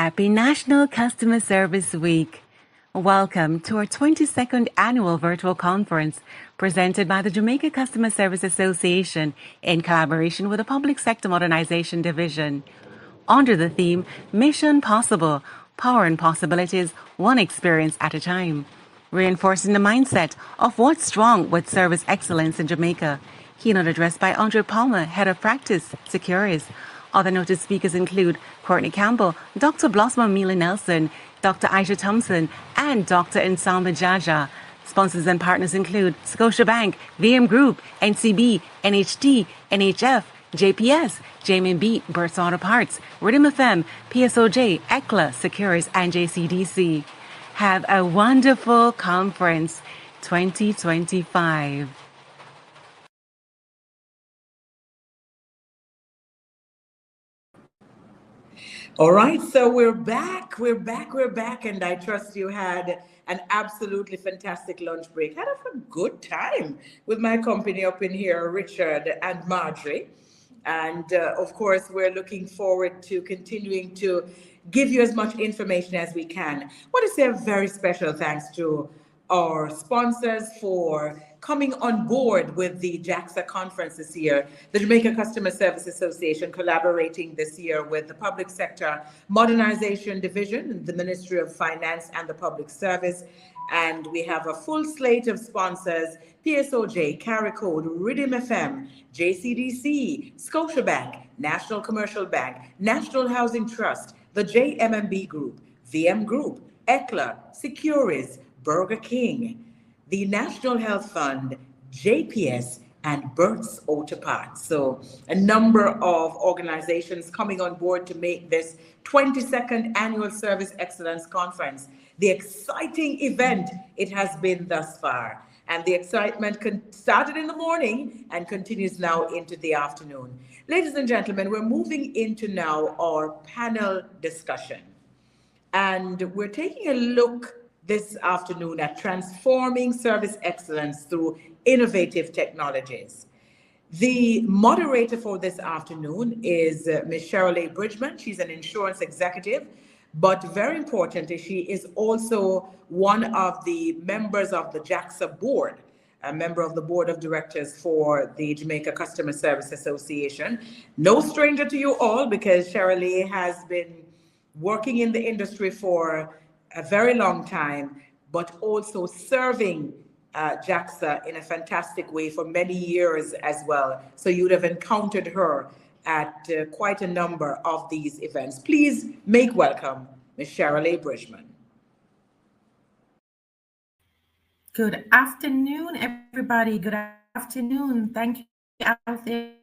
Happy National Customer Service Week. Welcome to our 22nd annual virtual conference presented by the Jamaica Customer Service Association in collaboration with the Public Sector Modernization Division. Under the theme, Mission Possible, Powering Possibilities, One Experience at a Time. Reinforcing the mindset of what's wrong with service excellence in Jamaica. Keynote address by Andre Palmer, Head of Practice, Securities. Other noted speakers include Courtney Campbell, Dr. Blossom Amelia Nelson, Dr. Aisha Thompson, and Dr. Nsamba Jaja. Sponsors and partners include Scotiabank, VM Group, NCB, NHT, NHF, JPS, JMB, Burt's Auto Parts, Rhythm FM, PSOJ, ECLA, Secures, and JCDC. Have a wonderful conference 2025. All right, so we're back, and I trust you had an absolutely fantastic lunch break. Had a good time with my company up in here, Richard and Marjorie. And of course, we're looking forward to continuing to give you as much information as we can. I want to say a very special thanks to our sponsors for coming on board with the JAXA conference this year. The Jamaica Customer Service Association collaborating this year with the Public Sector Modernization Division, the Ministry of Finance and the Public Service. And we have a full slate of sponsors: PSOJ, CARICODE, Rhythm FM, JCDC, Scotiabank, National Commercial Bank, National Housing Trust, the JMB Group, VM Group, ECLA, Securities, Burger King, the National Health Fund, JPS, and Burt's Auto Parts. So a number of organizations coming on board to make this 22nd Annual Service Excellence Conference the exciting event it has been thus far. And the excitement started in the morning and continues now into the afternoon. Ladies and gentlemen, we're moving into now our panel discussion. And we're taking a look this afternoon at transforming service excellence through innovative technologies. The moderator for this afternoon is Ms. Cheryl A. Bridgman. She's an insurance executive, but very importantly, she is also one of the members of the JAXA board, a member of the board of directors for the Jamaica Customer Service Association. No stranger to you all, because Cheryl A. has been working in the industry for a very long time, but also serving JAXA in a fantastic way for many years as well. So you would have encountered her at quite a number of these events. Please make welcome Ms. Cheryl A. Bridgman. Good afternoon, everybody. Good afternoon. Thank you out there.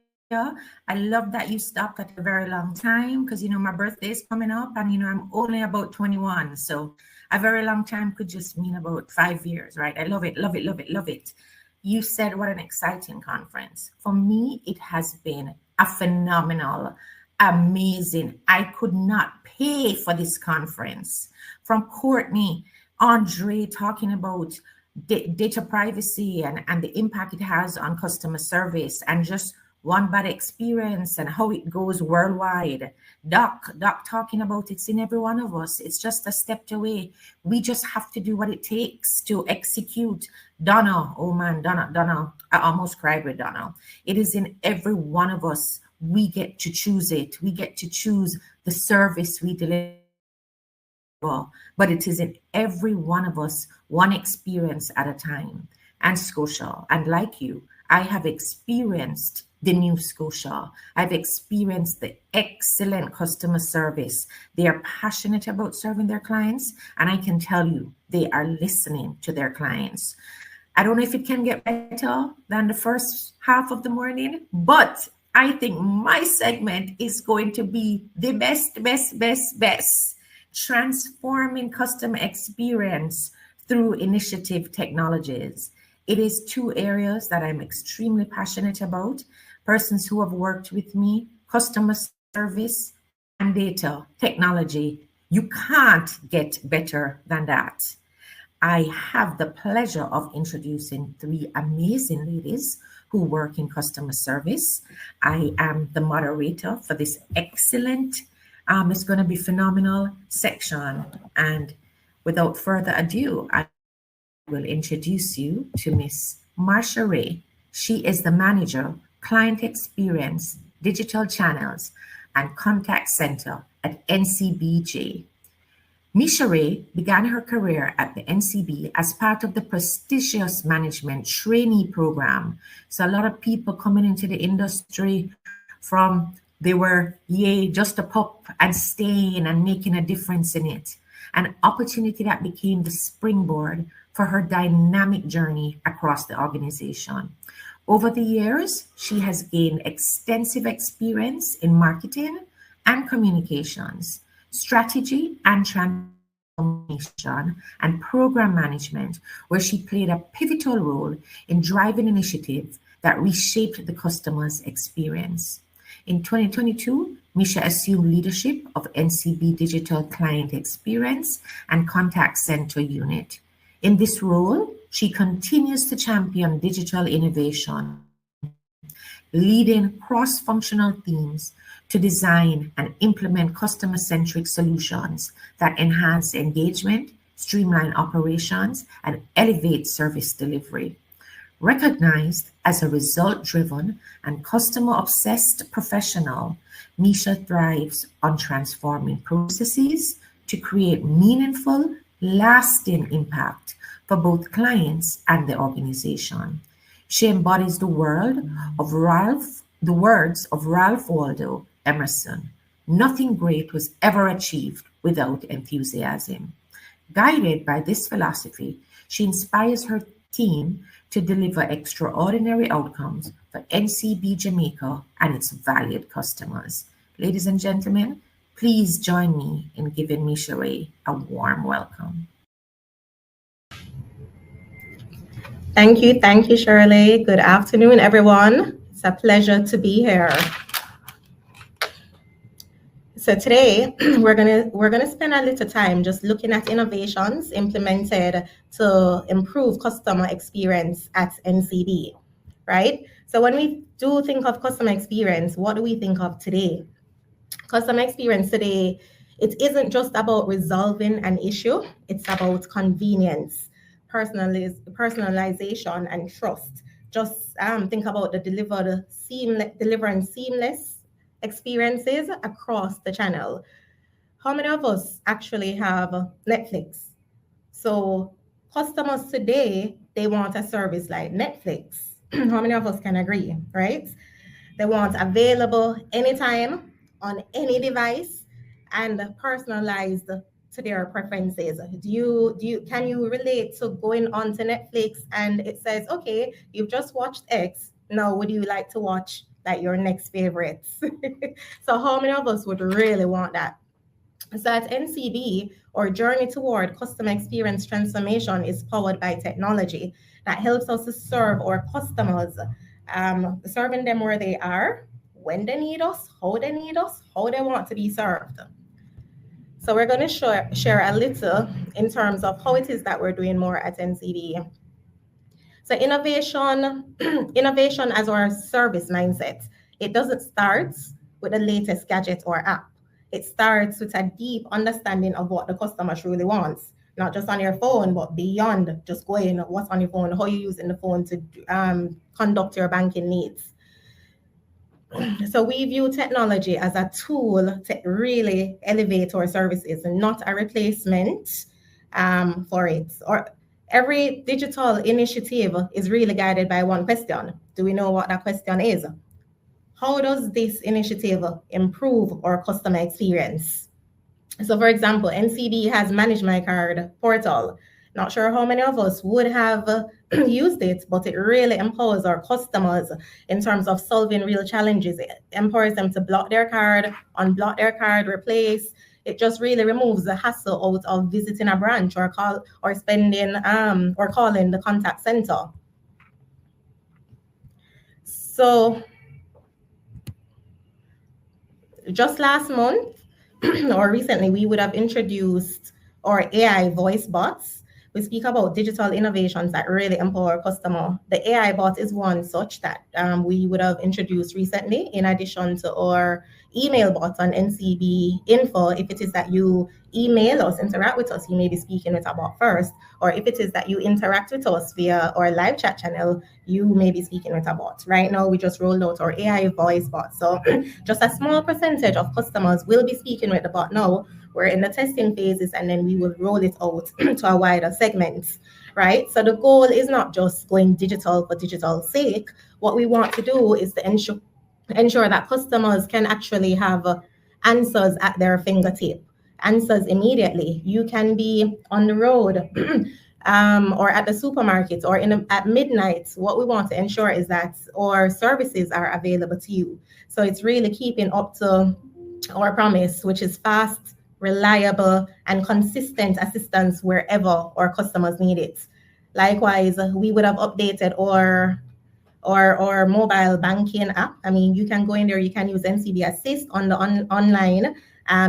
I love that you stopped at a very long time, because, you know, my birthday is coming up and, you know, I'm only about 21. So a very long time could just mean about 5 years, right? I love it, love it, love it, love it. You said what an exciting conference. For me, it has been a phenomenal, amazing. I could not pay for this conference. From Courtney, Andre talking about data privacy and the impact it has on customer service, and just one bad experience and how it goes worldwide. Doc talking about it's in every one of us. It's just a step away. We just have to do what it takes to execute. Donna, oh man, Donna, I almost cried with Donna. It is in every one of us. We get to choose it. We get to choose the service we deliver. But it is in every one of us, one experience at a time. And Scotia, and like you, I have experienced the new Scotia. I've experienced the excellent customer service. They are passionate about serving their clients, and I can tell you, they are listening to their clients. I don't know if it can get better than the first half of the morning, but I think my segment is going to be the best. Transforming customer experience through initiative technologies. It is two areas that I'm extremely passionate about. Persons who have worked with me, customer service and data technology. You can't get better than that. I have the pleasure of introducing three amazing ladies who work in customer service. I am the moderator for this excellent It's going to be phenomenal section. And without further ado, I will introduce you to Miss Marsha Ray. She is the manager, client experience, digital channels, and contact center at NCBJ. Misha Ray began her career at the NCB as part of the prestigious management trainee program. So a lot of people coming into the industry from they were just a pup and staying and making a difference in it. An opportunity that became the springboard for her dynamic journey across the organization. Over the years, she has gained extensive experience in marketing and communications, strategy and transformation, and program management, where she played a pivotal role in driving initiatives that reshaped the customer's experience. In 2022, Misha assumed leadership of NCB Digital Client Experience and Contact Center Unit. In this role, she continues to champion digital innovation, leading cross-functional teams to design and implement customer-centric solutions that enhance engagement, streamline operations, and elevate service delivery. Recognized as a result-driven and customer-obsessed professional, Misha thrives on transforming processes to create meaningful, lasting impact for both clients and the organization. She embodies the words of Ralph Waldo Emerson. Nothing great was ever achieved without enthusiasm. Guided by this philosophy, she inspires her team to deliver extraordinary outcomes for NCB Jamaica and its valued customers. Ladies and gentlemen, please join me in giving Misha Ray a warm welcome. Thank you, Shirley. Good afternoon, everyone. It's a pleasure to be here. So today we're gonna spend a little time just looking at innovations implemented to improve customer experience at NCB, right? So when we do think of customer experience, what do we think of today? Customer experience today, it isn't just about resolving an issue, it's about convenience, personalization, and trust. Just think about delivering seamless experiences across the channel. How many of us actually have Netflix? So customers today, they want a service like Netflix. How many of us can agree, right? They want available anytime on any device and personalized to their preferences. Can you relate to going on to Netflix and it says, okay, you've just watched X, now would you like to watch like your next favorites? So how many of us would really want that? So at NCB, our journey toward customer experience transformation is powered by technology that helps us to serve our customers, serving them where they are, when they need us, how they want to be served. So we're going to share a little in terms of how it is that we're doing more at NCB. So innovation as our service mindset, it doesn't start with the latest gadget or app. It starts with a deep understanding of what the customer truly wants, not just on your phone, but beyond just going what's on your phone, how you're using the phone to conduct your banking needs. So we view technology as a tool to really elevate our services and not a replacement for it. Or every digital initiative is really guided by one question. Do we know what that question is? How does this initiative improve our customer experience? So for example, NCB has Manage My Card portal. Not sure how many of us would have used it, but it really empowers our customers in terms of solving real challenges. It empowers them to block their card, unblock their card, replace. It just really removes the hassle out of visiting a branch or calling the contact center. So just last month or recently, we would have introduced our AI voice bots. We speak about digital innovations that really empower our customer. The AI bot is one such that we would have introduced recently, in addition to our email bot on NCB Info. If it is that you email us, interact with us, you may be speaking with a bot first. Or if it is that you interact with us via our live chat channel, you may be speaking with a bot. Right now, we just rolled out our AI voice bot. So just a small percentage of customers will be speaking with the bot now. We're in the testing phases, and then we will roll it out to a wider segment, right? So the goal is not just going digital for digital's sake. What we want to do is to ensure that customers can actually have answers at their fingertip, answers immediately. You can be on the road or at the supermarket or at midnight. What we want to ensure is that our services are available to you. So it's really keeping up to our promise, which is fast, reliable, and consistent assistance wherever our customers need it. Likewise, we would have updated our mobile banking app. I mean, you can go in there, you can use NCB Assist on the online.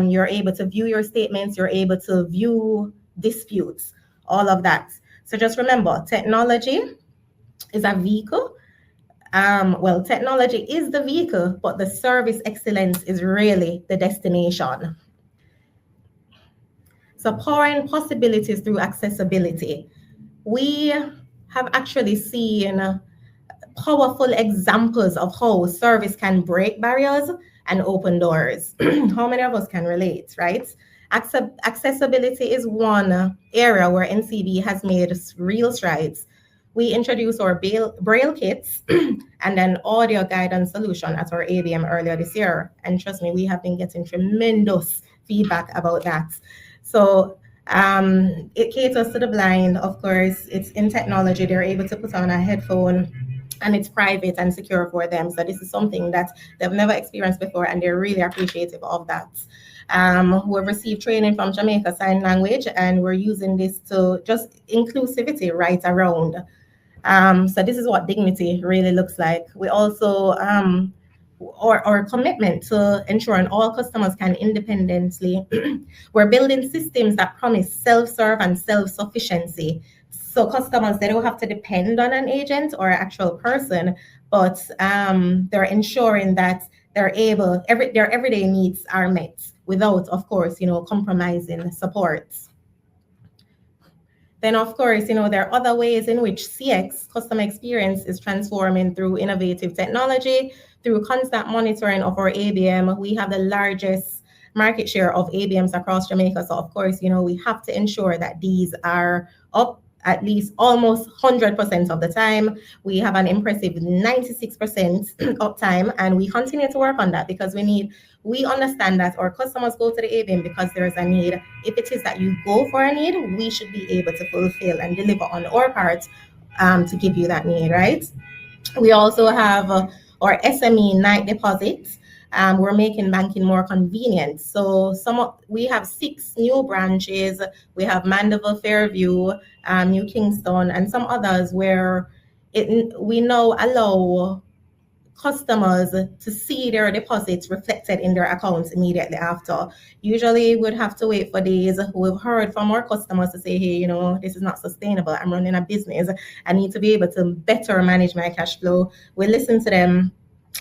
You're able to view your statements, you're able to view disputes, all of that. So just remember, technology is a vehicle. Well, technology is the vehicle, but the service excellence is really the destination. So powering possibilities through accessibility. We have actually seen powerful examples of how service can break barriers and open doors. How many of us can relate, right? Accessibility is one area where NCB has made real strides. We introduced our Braille kits and an audio guidance solution at our ABM earlier this year. And trust me, we have been getting tremendous feedback about that. So it caters to the blind, of course. It's in technology. They're able to put on a headphone and it's private and secure for them. So this is something that they've never experienced before, and they're really appreciative of that. We've received training from Jamaica Sign Language, and we're using this to just inclusivity right around. So this is what dignity really looks like. We also, our commitment to ensuring all customers can independently, we're building systems that promise self-serve and self-sufficiency. So customers, they don't have to depend on an agent or an actual person, but they're ensuring that they're able, their everyday needs are met without, of course, compromising support. Then, of course, there are other ways in which CX, customer experience, is transforming through innovative technology, through constant monitoring of our ABM. We have the largest market share of ABMs across Jamaica. So, of course, we have to ensure that these are up at least almost 100% of the time. We have an impressive 96% uptime, and we continue to work on that because we understand that our customers go to the ABM because there is a need. If it is that you go for a need, we should be able to fulfill and deliver on our part to give you that need, right? We also have our SME night deposits. We're making banking more convenient. So we have 6 new branches. We have Mandeville, Fairview, New Kingston, and some others where we now allow customers to see their deposits reflected in their accounts immediately after. Usually we'd have to wait for days. We've heard from our customers to say, hey, this is not sustainable. I'm running a business. I need to be able to better manage my cash flow. We listen to them.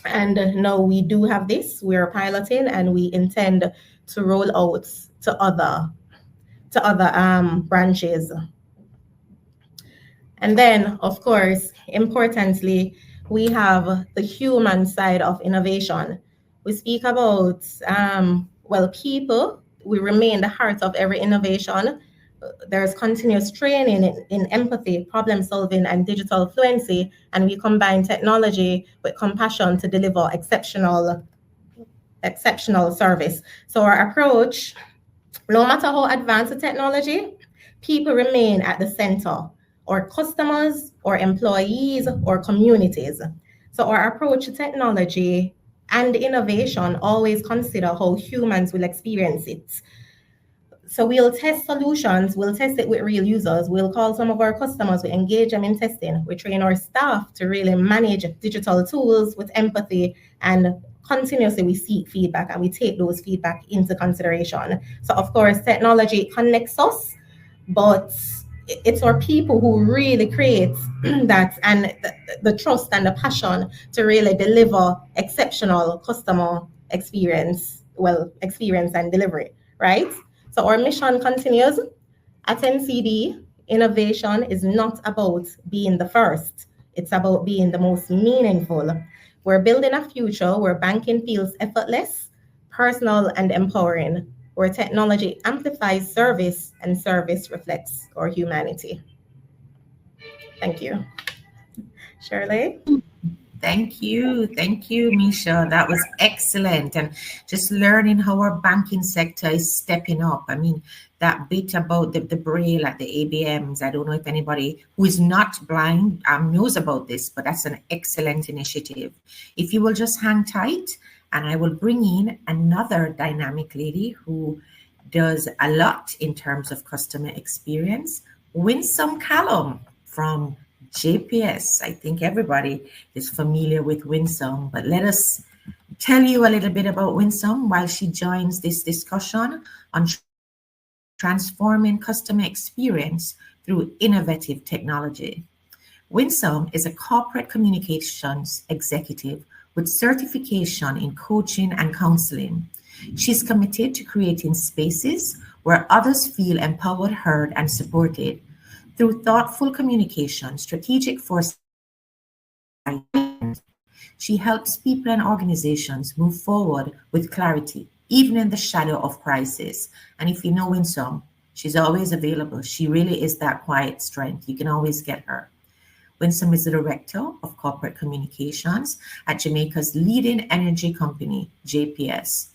And now we do have this. We're piloting, and we intend to roll out to other branches. And then, of course, importantly, we have the human side of innovation. We speak about people. We remain the heart of every innovation. There's continuous training in empathy, problem solving, and digital fluency, and we combine technology with compassion to deliver exceptional service. So our approach, no matter how advanced the technology, people remain at the center, or customers, or employees, or communities. So our approach to technology and innovation always consider how humans will experience it. So we'll test solutions, we'll test it with real users, we'll call some of our customers, we engage them in testing, we train our staff to really manage digital tools with empathy, and continuously we seek feedback and we take those feedback into consideration. So of course, technology connects us, but it's our people who really create that, and the trust and the passion to really deliver exceptional customer experience and delivery, right? So our mission continues. At NCD, innovation is not about being the first. It's about being the most meaningful. We're building a future where banking feels effortless, personal, and empowering, where technology amplifies service and service reflects our humanity. Thank you. Shirley? Thank you, Misha. That was excellent. And just learning how our banking sector is stepping up. I mean, that bit about the braille at the ABMs, I don't know if anybody who is not blind knows about this, but that's an excellent initiative. If you will just hang tight, and I will bring in another dynamic lady who does a lot in terms of customer experience, Winsome Callum from JPS. I think everybody is familiar with Winsome, but let us tell you a little bit about Winsome while she joins this discussion on transforming customer experience through innovative technology. Winsome is a corporate communications executive with certification in coaching and counseling. She's committed to creating spaces where others feel empowered, heard, and supported. Through thoughtful communication, strategic foresight, she helps people and organizations move forward with clarity, even in the shadow of crisis. And if you know Winsome, she's always available. She really is that quiet strength. You can always get her. Winsome is the Director of Corporate Communications at Jamaica's leading energy company, JPS.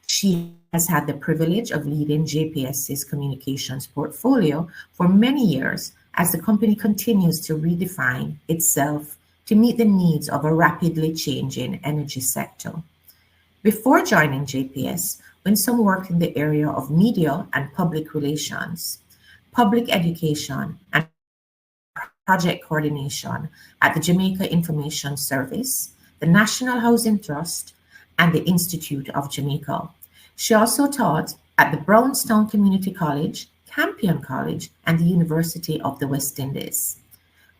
She has had the privilege of leading JPS's communications portfolio for many years as the company continues to redefine itself to meet the needs of a rapidly changing energy sector. Before joining JPS, Winsome worked in the area of media and public relations, public education, and project coordination at the Jamaica Information Service, the National Housing Trust, and the Institute of Jamaica. She also taught at the Brownstown Community College, Campion College, and the University of the West Indies.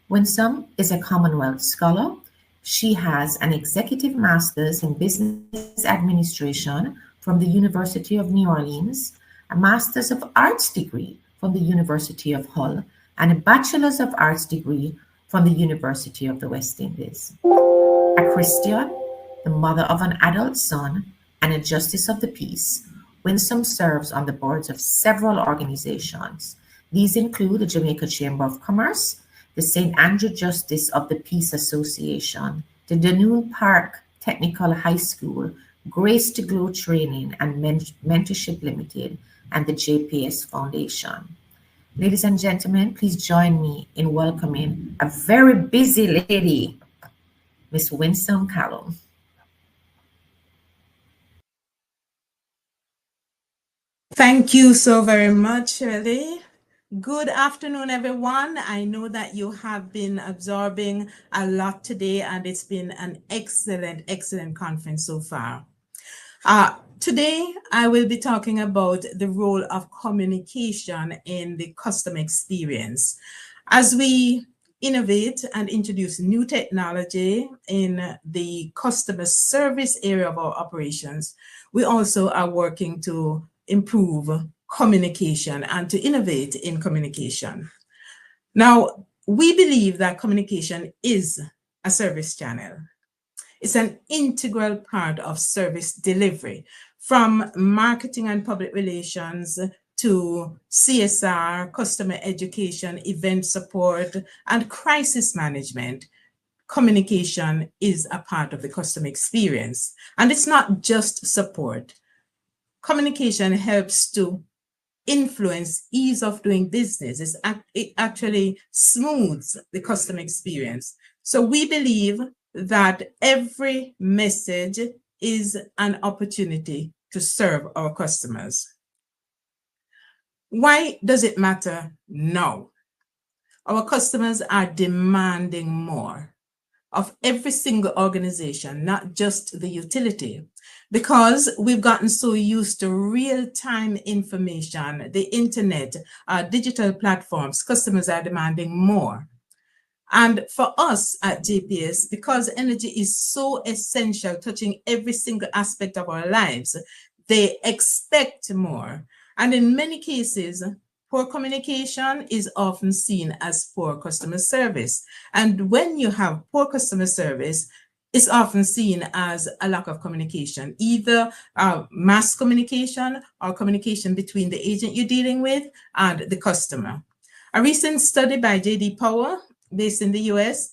Winsome is a Commonwealth Scholar. She has an Executive Master's in Business Administration from the University of New Orleans, a Master's of Arts degree from the University of Hull, and a Bachelor's of Arts degree from the University of the West Indies. A Christian, the mother of an adult son, and a Justice of the Peace, Winsome serves on the boards of several organizations. These include the Jamaica Chamber of Commerce, the St. Andrew Justice of the Peace Association, the Dunoon Park Technical High School, Grace to Glow Training and Mentorship Limited, and the JPS Foundation. Ladies and gentlemen, please join me in welcoming a very busy lady, Miss Winsome Callum. Thank you so very much, Shirley. Good afternoon, everyone. I know that you have been absorbing a lot today, and it's been an excellent conference so far. Today, I will be talking about the role of communication in the customer experience. As we innovate and introduce new technology in the customer service area of our operations, we also are working to improve communication and to innovate in communication. Now, we believe that communication is a service channel. It's an integral part of service delivery, from marketing and public relations to CSR, customer education, event support, and crisis management. Communication is a part of the customer experience. And it's not just support. Communication helps to influence ease of doing business. It actually smooths the customer experience. So we believe that every message is an opportunity to serve our customers. Why does it matter now? Our customers are demanding more of every single organization, not just the utility, because we've gotten so used to real-time information, the internet, digital platforms. Customers are demanding more. And for us at JPS, because energy is so essential, touching every single aspect of our lives, they expect more. And in many cases, poor communication is often seen as poor customer service. And when you have poor customer service, it's often seen as a lack of communication, either mass communication or communication between the agent you're dealing with and the customer. A recent study by J.D. Power, based in the US,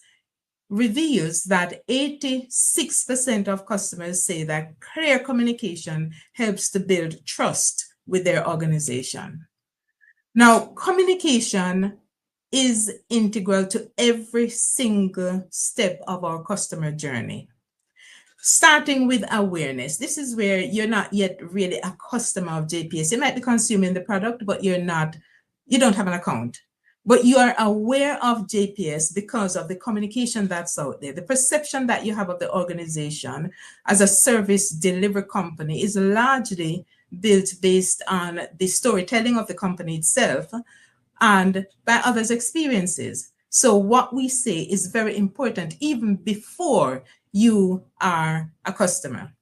reveals that 86% of customers say that clear communication helps to build trust with their organization. Now, communication is integral to every single step of our customer journey. Starting with awareness. This is where you're not yet really a customer of JPS. You might be consuming the product, but you don't have an account. But you are aware of JPS because of the communication that's out there. The perception that you have of the organization as a service delivery company is largely built based on the storytelling of the company itself and by others' experiences. So what we say is very important even before you are a customer.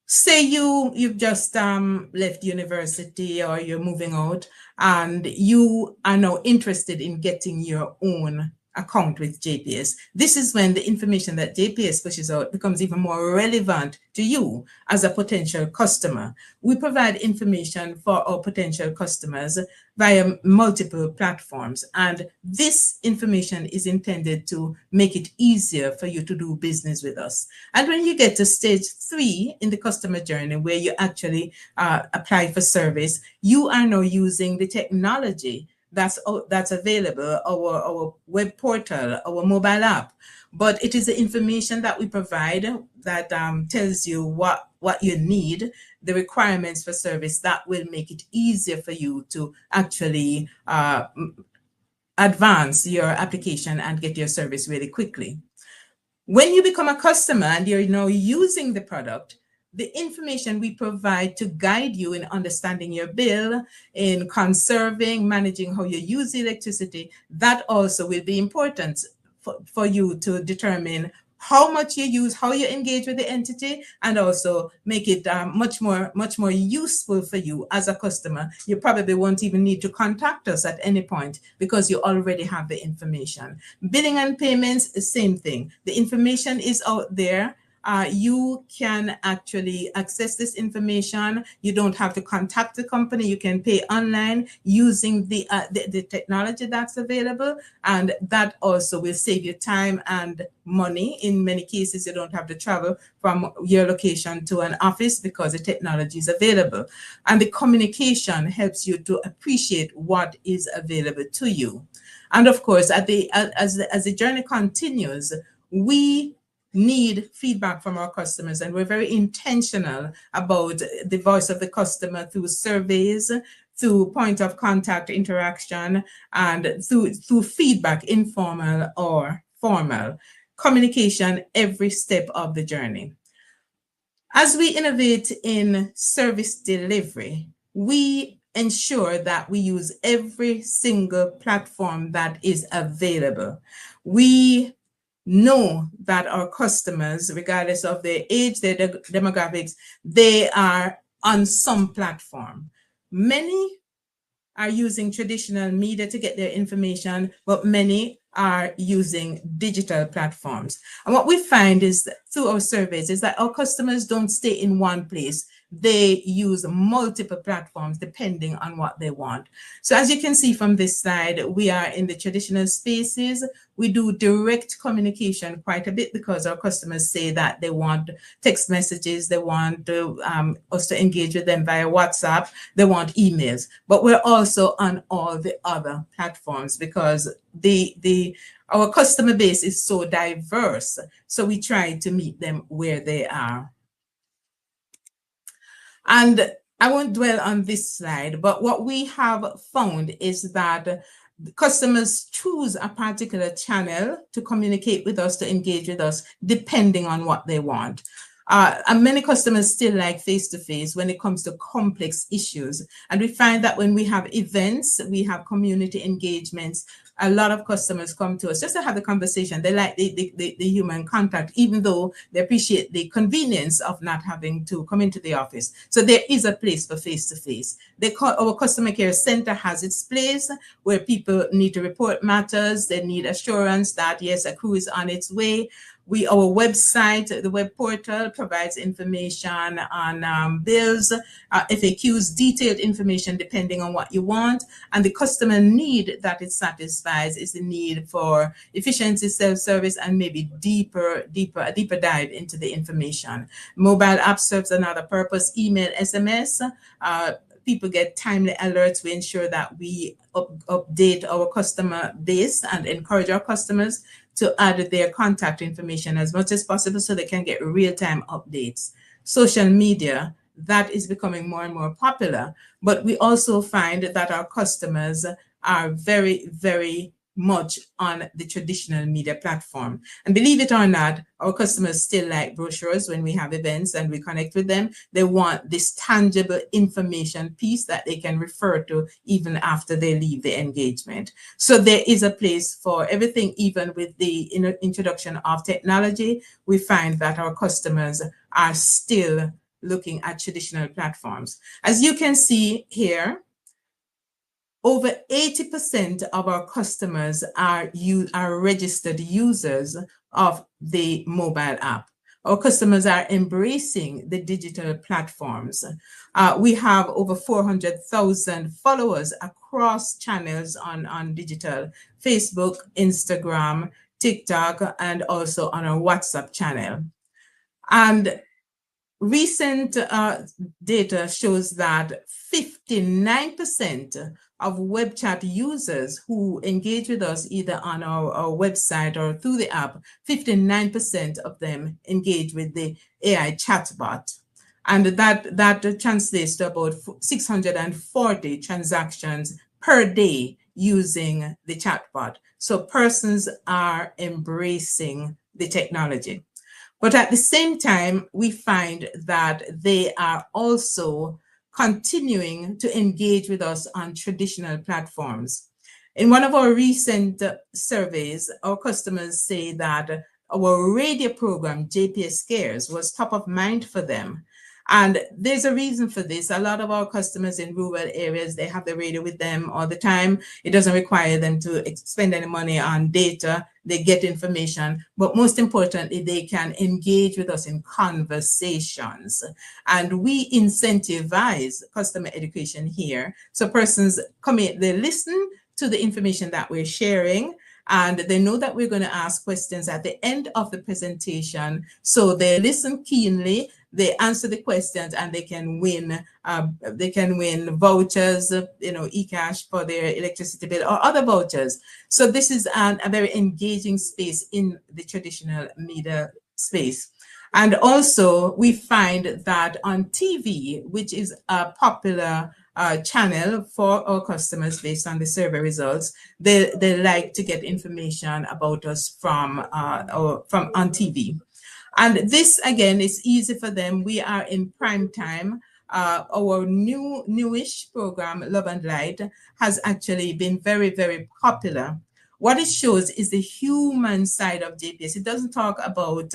Say you've just left university or you're moving out and you are now interested in getting your own account with JPS. This is when the information that JPS pushes out becomes even more relevant to you as a potential customer. We provide information for our potential customers via multiple platforms, and this information is intended to make it easier for you to do business with us. And when you get to stage 3 in the customer journey, where you actually apply for service, you are now using the technology that's available, our web portal, our mobile app. But it is the information that we provide that tells you what you need, the requirements for service, that will make it easier for you to actually advance your application and get your service really quickly. When you become a customer and you're now using the product, the information we provide to guide you in understanding your bill, in conserving, managing how you use electricity, that also will be important for you to determine how much you use, how you engage with the entity, and also make it much more useful for you as a customer. You probably won't even need to contact us at any point because you already have the information. Billing and payments, the same thing. The information is out there. You can actually access this information. You don't have to contact the company. You can pay online using the technology that's available, and that also will save you time and money. In many cases, you don't have to travel from your location to an office because the technology is available. And the communication helps you to appreciate what is available to you. And of course, as the journey continues, we need feedback from our customers, and we're very intentional about the voice of the customer through surveys, through point of contact interaction, and through feedback, informal or formal communication every step of the journey. As we innovate in service delivery, we ensure that we use every single platform that is available. We know that our customers, regardless of their age, their demographics, they are on some platform. Many are using traditional media to get their information, but many are using digital platforms. And what we find is that through our surveys is that our customers don't stay in one place. They use multiple platforms depending on what they want. So as you can see from this slide, we are in the traditional spaces. We do direct communication quite a bit because our customers say that they want text messages, they want us to engage with them via WhatsApp, they want emails. But we're also on all the other platforms because our customer base is so diverse. So we try to meet them where they are. And I won't dwell on this slide, but what we have found is that customers choose a particular channel to communicate with us, to engage with us, depending on what they want. And many customers still like face-to-face when it comes to complex issues. And we find that when we have events, we have community engagements, a lot of customers come to us just to have the conversation. They like the human contact, even though they appreciate the convenience of not having to come into the office. So there is a place for face-to-face. Our customer care center has its place where people need to report matters. They need assurance that, yes, a crew is on its way. Our website, the web portal, provides information on bills, FAQs, detailed information depending on what you want. And the customer need that it satisfies is the need for efficiency, self-service, and maybe a deeper dive into the information. Mobile app serves another purpose, email, SMS. People get timely alerts. We ensure that we update our customer base and encourage our customers to add their contact information as much as possible so they can get real-time updates. Social media, that is becoming more and more popular, but we also find that our customers are very, very much on the traditional media platform. And believe it or not, our customers still like brochures when we have events and we connect with them. They want this tangible information piece that they can refer to even after they leave the engagement. So there is a place for everything. Even with the introduction of technology, we find that our customers are still looking at traditional platforms. As you can see here, over 80% of our customers are registered users of the mobile app. Our customers are embracing the digital platforms. We have over 400,000 followers across channels on digital, Facebook, Instagram, TikTok, and also on our WhatsApp channel. And recent data shows that 59% of web chat users who engage with us either on our website or through the app, 59% of them engage with the AI chatbot. And that translates to about 640 transactions per day using the chatbot. So persons are embracing the technology. But at the same time, we find that they are also continuing to engage with us on traditional platforms. In one of our recent surveys, our customers say that our radio program, JPS Cares, was top of mind for them. And there's a reason for this. A lot of our customers in rural areas, they have the radio with them all the time. It doesn't require them to spend any money on data. They get information, but most importantly, they can engage with us in conversations. And we incentivize customer education here. So persons come in, they listen to the information that we're sharing, and they know that we're going to ask questions at the end of the presentation. So they listen keenly, they answer the questions, and they can win vouchers, eCash for their electricity bill or other vouchers. So this is a very engaging space in the traditional media space. And also we find that on TV, which is a popular channel for our customers based on the survey results, they like to get information about us from on TV. And this, again, is easy for them. We are in prime time. Our newish program, Love and Light, has actually been very, very popular. What it shows is the human side of JPS. It doesn't talk about,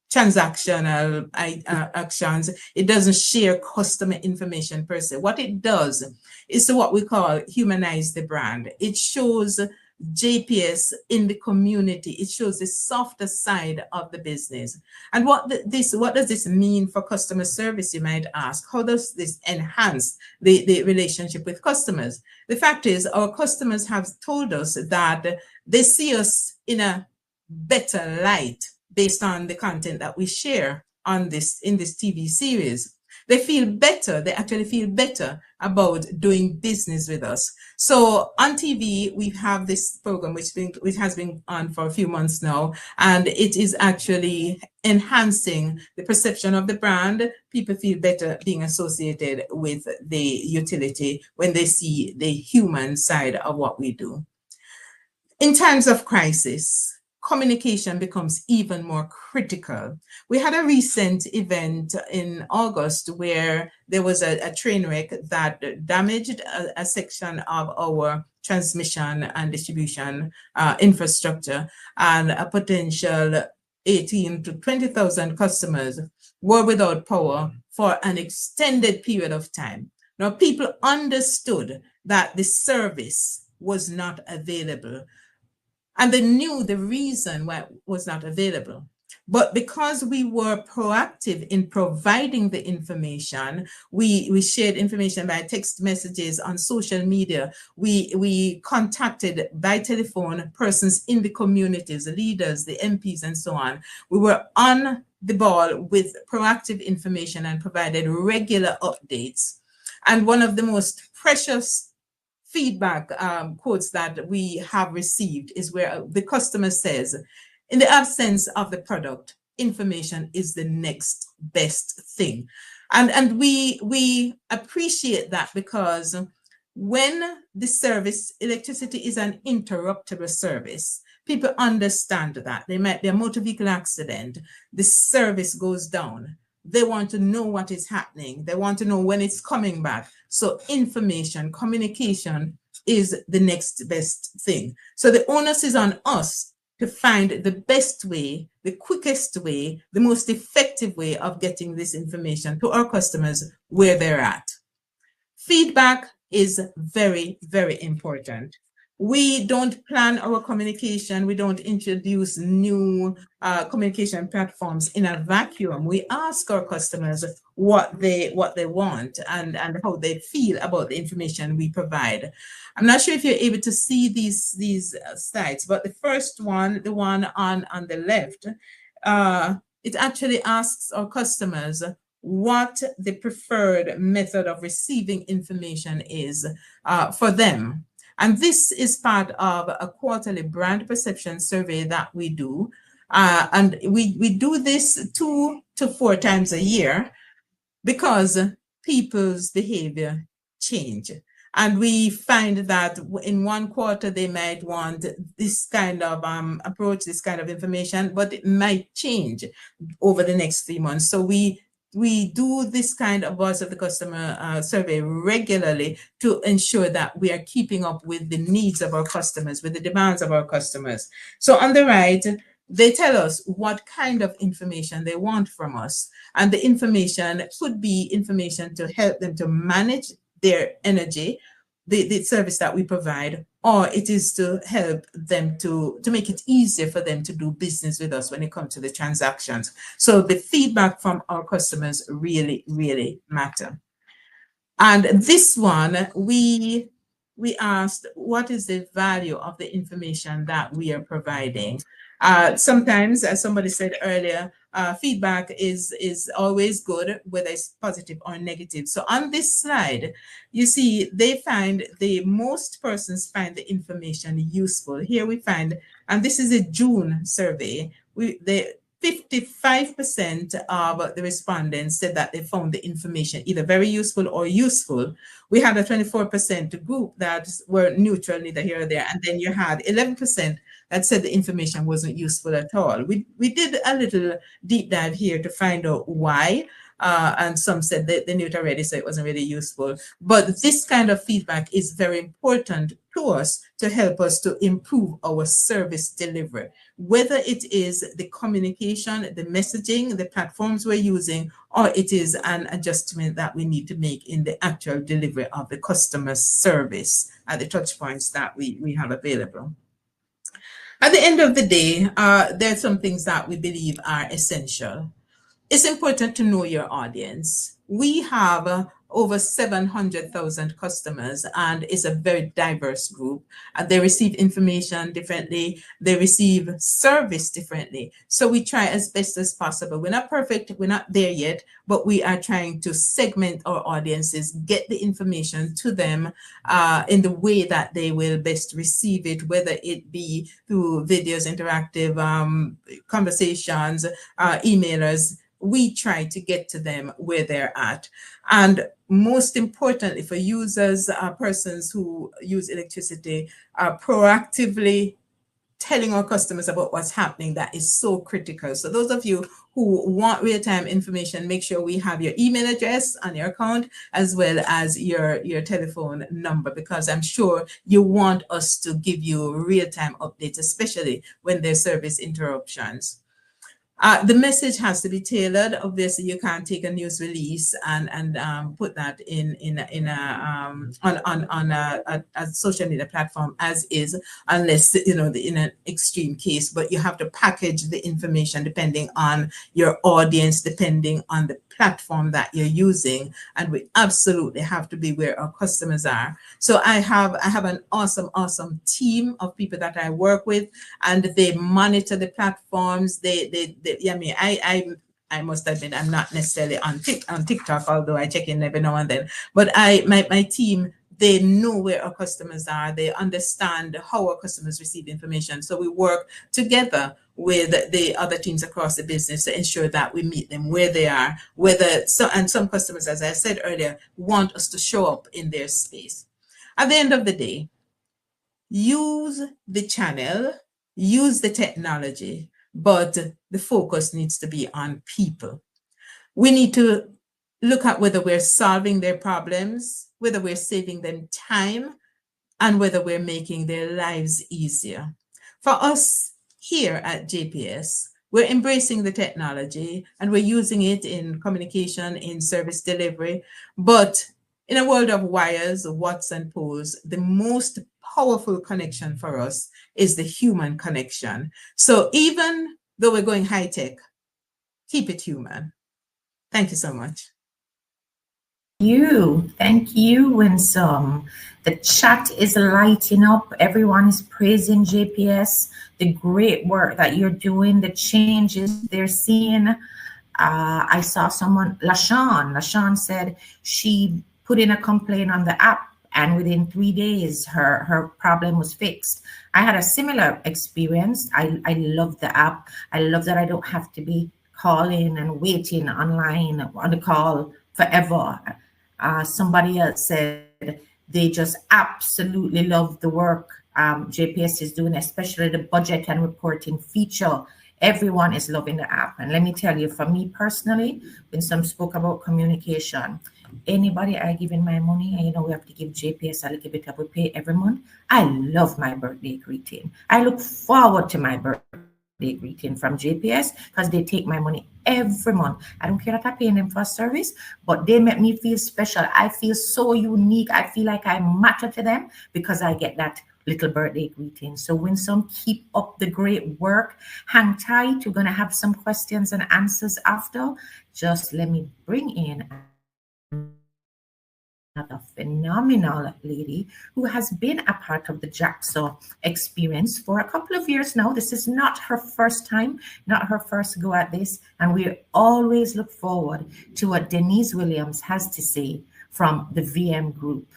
transactional actions. It doesn't share customer information per se. What it does is what we call humanize the brand. It shows JPS in the community. It shows the softer side of the business. And what does this mean for customer service, you might ask? How does this enhance the relationship with customers? The fact is, our customers have told us that they see us in a better light based on the content that we share in this TV series. They feel better. They actually feel better about doing business with us. So on TV, we have this program which has been on for a few months now, and it is actually enhancing the perception of the brand. People feel better being associated with the utility when they see the human side of what we do. In times of crisis, communication becomes even more critical. We had a recent event in August where there was a train wreck that damaged a section of our transmission and distribution infrastructure, and a potential 18 to 20,000 customers were without power for an extended period of time. Now, people understood that the service was not available, and they knew the reason why it was not available. But because we were proactive in providing the information, we shared information by text messages on social media. We contacted by telephone persons in the communities, the leaders, the MPs, and so on. We were on the ball with proactive information and provided regular updates. And one of the most precious feedback quotes that we have received is where the customer says, in the absence of the product, information is the next best thing. And we appreciate that, because when the service, electricity is an interruptible service, people understand that. There might be a motor vehicle accident, the service goes down. They want to know what is happening. They want to know when it's coming back. So information, communication is the next best thing. So the onus is on us to find the best way, the quickest way, the most effective way of getting this information to our customers where they're at. Feedback is very, very important. We don't plan our communication. We don't introduce new communication platforms in a vacuum. We ask our customers what they want and how they feel about the information we provide. I'm not sure if you're able to see these slides, but the first one, the one on the left, it actually asks our customers what the preferred method of receiving information is for them. And this is part of a quarterly brand perception survey that we do. And we do this 2 to 4 times a year because people's behavior change. And we find that in one quarter, they might want this kind of approach, this kind of information, but it might change over the next 3 months. So we do this kind of voice of the customer survey regularly to ensure that we are keeping up with the needs of our customers, with the demands of our customers. So on the right, they tell us what kind of information they want from us. And the information could be information to help them to manage their energy, the service that we provide, or it is to help them to make it easier for them to do business with us when it comes to the transactions. So the feedback from our customers really, really matter. And this one, we asked, what is the value of the information that we are providing? Sometimes, as somebody said earlier, feedback is always good, whether it's positive or negative. So on this slide, you see they find most persons find the information useful. Here we find, and this is a June survey, 55% of the respondents said that they found the information either very useful or useful. We had a 24% group that were neutral, neither here or there. And then you had 11% that said the information wasn't useful at all. We did a little deep dive here to find out why. And some said that they knew it already, so it wasn't really useful. But this kind of feedback is very important to us to help us to improve our service delivery, whether it is the communication, the messaging, the platforms we're using, or it is an adjustment that we need to make in the actual delivery of the customer service at the touch points that we have available. At the end of the day, there are some things that we believe are essential. It's important to know your audience. We have over 700,000 customers, and it's a very diverse group. They receive information differently. They receive service differently. So we try as best as possible. We're not perfect. We're not there yet, but we are trying to segment our audiences, get the information to them in the way that they will best receive it, whether it be through videos, interactive conversations, emailers. We try to get to them where they're at. And most importantly, for users, persons who use electricity, proactively telling our customers about what's happening, that is so critical. So those of you who want real-time information, make sure we have your email address on your account as well as your telephone number, because I'm sure you want us to give you real-time updates, especially when there's service interruptions. The message has to be tailored. Obviously, you can't take a news release and put that on a social media platform as is, unless in an extreme case. But you have to package the information depending on your audience, depending on the platform that you're using, and we absolutely have to be where our customers are. So I have an awesome team of people that I work with, and they monitor the platforms. I must admit I'm not necessarily on TikTok, although I check in every now and then. But my team, they know where our customers are. They understand how our customers receive information. So we work together with the other teams across the business to ensure that we meet them where they are. And some customers, as I said earlier, want us to show up in their space. At the end of the day, use the channel, use the technology, but the focus needs to be on people. We need to look at whether we're solving their problems, whether we're saving them time, and whether we're making their lives easier. For us here at JPS, we're embracing the technology and we're using it in communication, in service delivery. But in a world of wires, watts, and poles, the most powerful connection for us is the human connection. So even though we're going high tech, keep it human. Thank you so much. Thank you, Winsome. The chat is lighting up. Everyone is praising JPS, the great work that you're doing, the changes they're seeing. I saw someone, LaShawn said she put in a complaint on the app, and within 3 days, her problem was fixed. I had a similar experience. I love the app. I love that I don't have to be calling and waiting online on the call forever. Somebody else said they just absolutely love the work JPS is doing, especially the budget and reporting feature. Everyone is loving the app. And let me tell you, for me personally, when some spoke about communication, anybody I give in my money, and we have to give JPS a little bit of a pay every month. I love my birthday greeting. I look forward to my birthday greeting from JPS because they take my money every month. I don't care that I'm paying them for a service, but they make me feel special. I feel so unique. I feel like I matter to them because I get that little birthday greeting. So Winsome, keep up the great work. Hang tight. We're going to have some questions and answers after. Just let me bring in another phenomenal lady who has been a part of the JAXA experience for a couple of years now. This is not her first time, not her first go at this, and we always look forward to what Denise Williams has to say from the VM Group.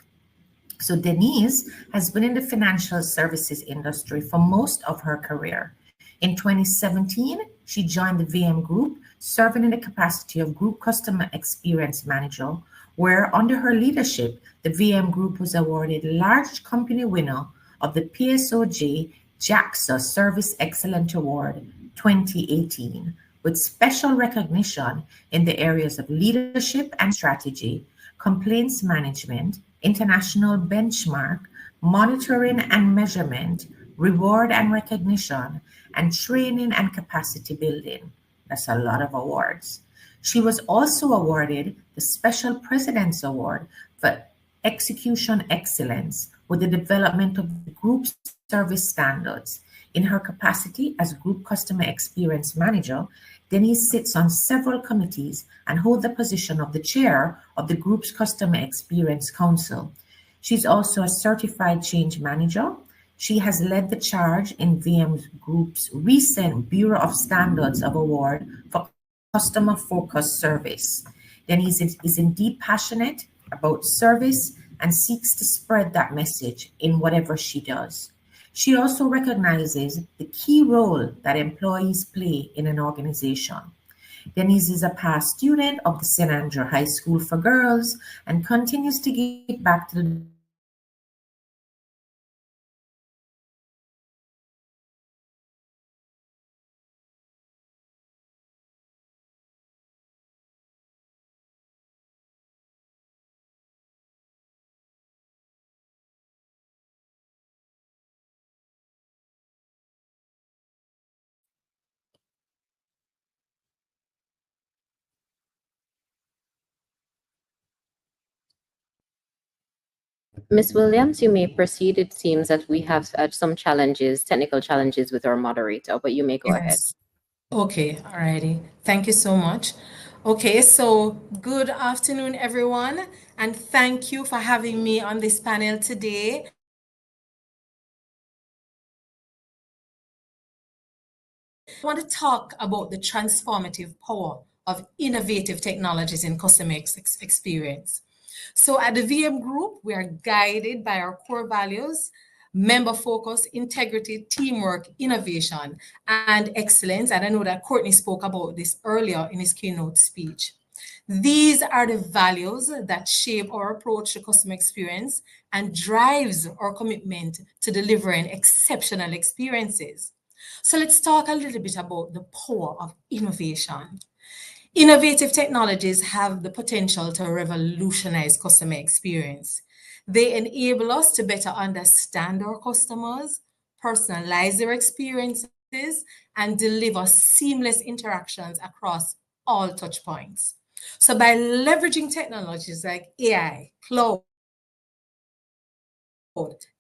So Denise has been in the financial services industry for most of her career. In 2017, she joined the VM Group, serving in the capacity of Group Customer Experience Manager, where under her leadership, the VM Group was awarded large company winner of the PSOJ JAXA Service Excellence Award 2018, with special recognition in the areas of leadership and strategy, complaints management, international benchmark, monitoring and measurement, reward and recognition, and training and capacity building. That's a lot of awards. She was also awarded the Special President's Award for Execution Excellence with the development of the group's service standards. In her capacity as Group Customer Experience Manager, Denise sits on several committees and holds the position of the chair of the group's Customer Experience Council. She's also a certified change manager. She has led the charge in VM Group's recent Bureau of Standards of Award for customer-focused service. Denise is indeed passionate about service and seeks to spread that message in whatever she does. She also recognizes the key role that employees play in an organization. Denise is a past student of the St. Andrew High School for Girls and continues to give back to the Ms. Williams, you may proceed. It seems that we have some challenges, technical challenges with our moderator, but you may go ahead. Yes. Okay, alrighty. Thank you so much. Okay, so good afternoon, everyone, and thank you for having me on this panel today. I want to talk about the transformative power of innovative technologies in customer experience. So at the VM Group, we are guided by our core values: member focus, integrity, teamwork, innovation, and excellence. And I know that Courtney spoke about this earlier in his keynote speech. These are the values that shape our approach to customer experience and drives our commitment to delivering exceptional experiences. So let's talk a little bit about the power of innovation. Innovative technologies have the potential to revolutionize customer experience. They enable us to better understand our customers, personalize their experiences, and deliver seamless interactions across all touch points. So by leveraging technologies like AI, cloud,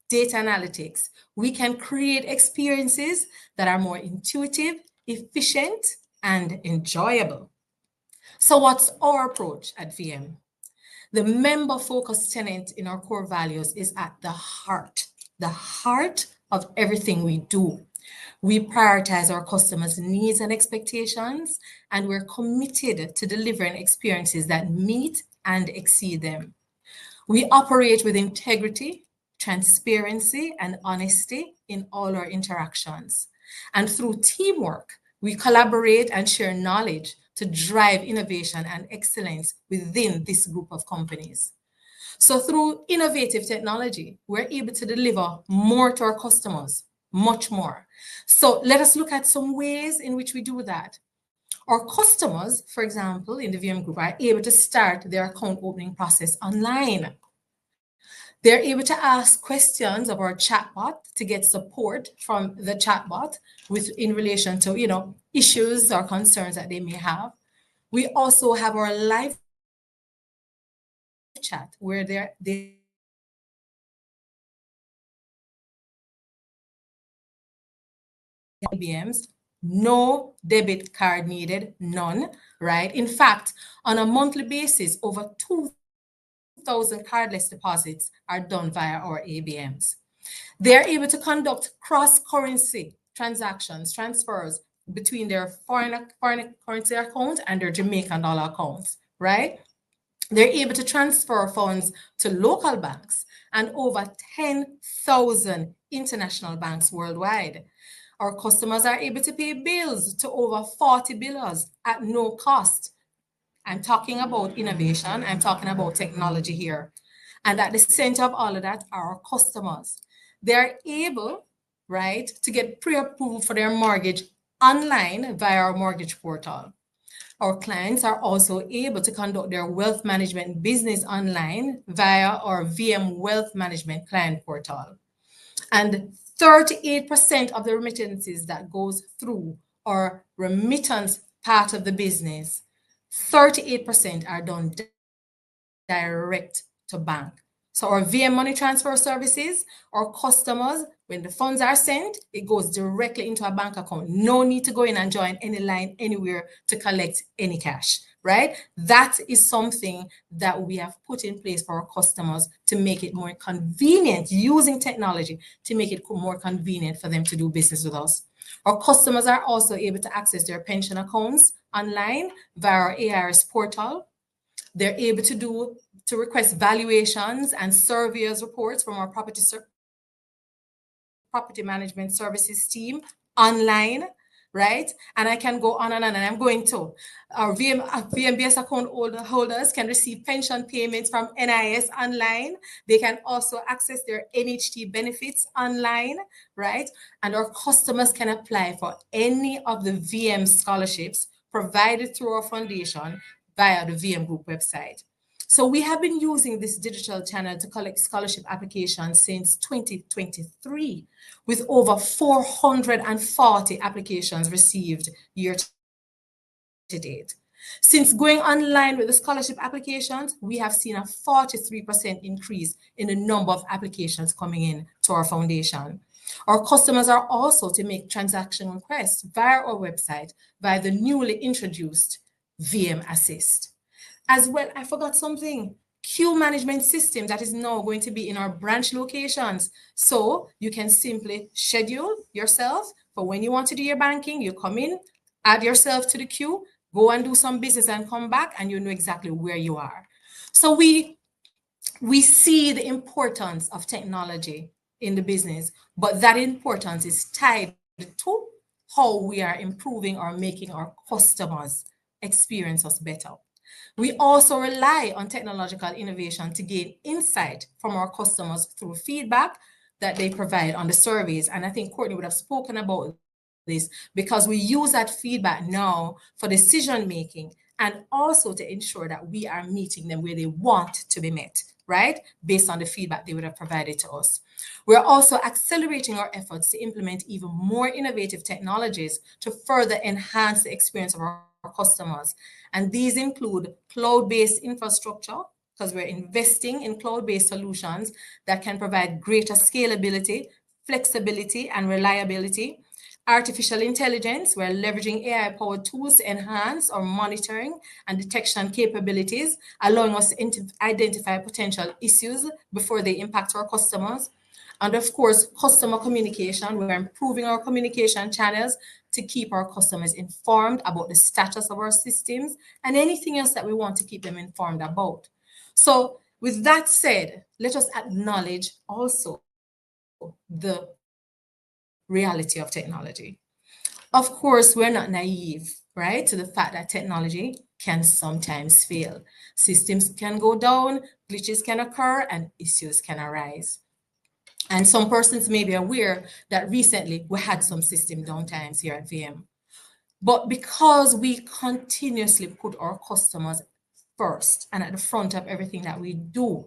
data analytics, we can create experiences that are more intuitive, efficient, and enjoyable. So what's our approach at VM? The member-focused tenet in our core values is at the heart of everything we do. We prioritize our customers' needs and expectations, and we're committed to delivering experiences that meet and exceed them. We operate with integrity, transparency, and honesty in all our interactions. And through teamwork, we collaborate and share knowledge to drive innovation and excellence within this group of companies. So through innovative technology, we're able to deliver more to our customers, much more. So let us look at some ways in which we do that. Our customers, for example, in the VM Group, are able to start their account opening process online. They're able to ask questions of our chatbot to get support from the chatbot in relation to, issues or concerns that they may have. We also have our live chat where they ABMs, no debit card needed, none, right? In fact, on a monthly basis, over 2,000 cardless deposits are done via our ABMs. They're able to conduct cross-currency transfers between their foreign currency account and their Jamaican dollar accounts, right? They're able to transfer funds to local banks and over 10,000 international banks worldwide. Our customers are able to pay bills to over 40 billers at no cost. I'm talking about innovation. I'm talking about technology here. And at the center of all of that are our customers. They're able, right, to get pre-approved for their mortgage online via our mortgage portal. Our clients are also able to conduct their wealth management business online via our VM Wealth Management Client Portal. And 38% of the remittances that goes through our remittance part of the business, 38% are done direct to bank. So our VM money transfer services, our customers, when the funds are sent, it goes directly into a bank account. No need to go in and join any line anywhere to collect any cash, right? That is something that we have put in place for our customers to make it more convenient, using technology to make it more convenient for them to do business with us. Our customers are also able to access their pension accounts online via our ARS portal. They're able to request valuations and surveys reports from our property management services team online, right? And I can go on and on, and I'm going to. Our VMBS account holders can receive pension payments from NIS online. They can also access their NHT benefits online, right? And our customers can apply for any of the VM scholarships provided through our foundation via the VM Group website. So we have been using this digital channel to collect scholarship applications since 2023, with over 440 applications received year to date. Since going online with the scholarship applications, we have seen a 43% increase in the number of applications coming in to our foundation. Our customers are also to make transaction requests via our website via the newly introduced VM Assist. As well, I forgot something. Queue management system that is now going to be in our branch locations. So you can simply schedule yourself for when you want to do your banking. You come in, add yourself to the queue, go and do some business and come back, and you know exactly where you are. So we see the importance of technology in the business, but that importance is tied to how we are improving or making our customers experience us better. We also rely on technological innovation to gain insight from our customers through feedback that they provide on the surveys. And I think Courtney would have spoken about this, because we use that feedback now for decision making and also to ensure that we are meeting them where they want to be met, right? Based on the feedback they would have provided to us. We're also accelerating our efforts to implement even more innovative technologies to further enhance the experience of our customers. And these include cloud-based infrastructure, because we're investing in cloud-based solutions that can provide greater scalability, flexibility, and reliability. Artificial intelligence, we're leveraging AI-powered tools to enhance our monitoring and detection capabilities, allowing us to identify potential issues before they impact our customers. And of course, customer communication, we're improving our communication channels to keep our customers informed about the status of our systems and anything else that we want to keep them informed about. So with that said, let us acknowledge also the reality of technology. Of course, we're not naive, right, to the fact that technology can sometimes fail. Systems can go down, glitches can occur, and issues can arise. And some persons may be aware that recently we had some system downtimes here at VM. But because we continuously put our customers first and at the front of everything that we do,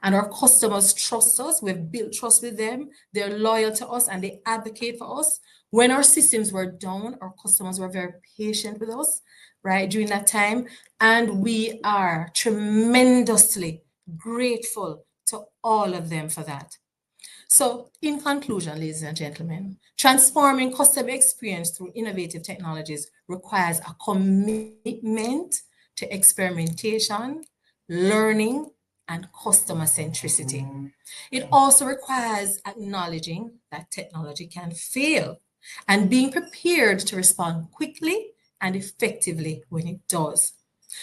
and our customers trust us, we've built trust with them, they're loyal to us, and they advocate for us. When our systems were down, our customers were very patient with us, right, during that time. And we are tremendously grateful to all of them for that. So in conclusion, ladies and gentlemen, transforming customer experience through innovative technologies requires a commitment to experimentation, learning, and customer centricity. It also requires acknowledging that technology can fail and being prepared to respond quickly and effectively when it does.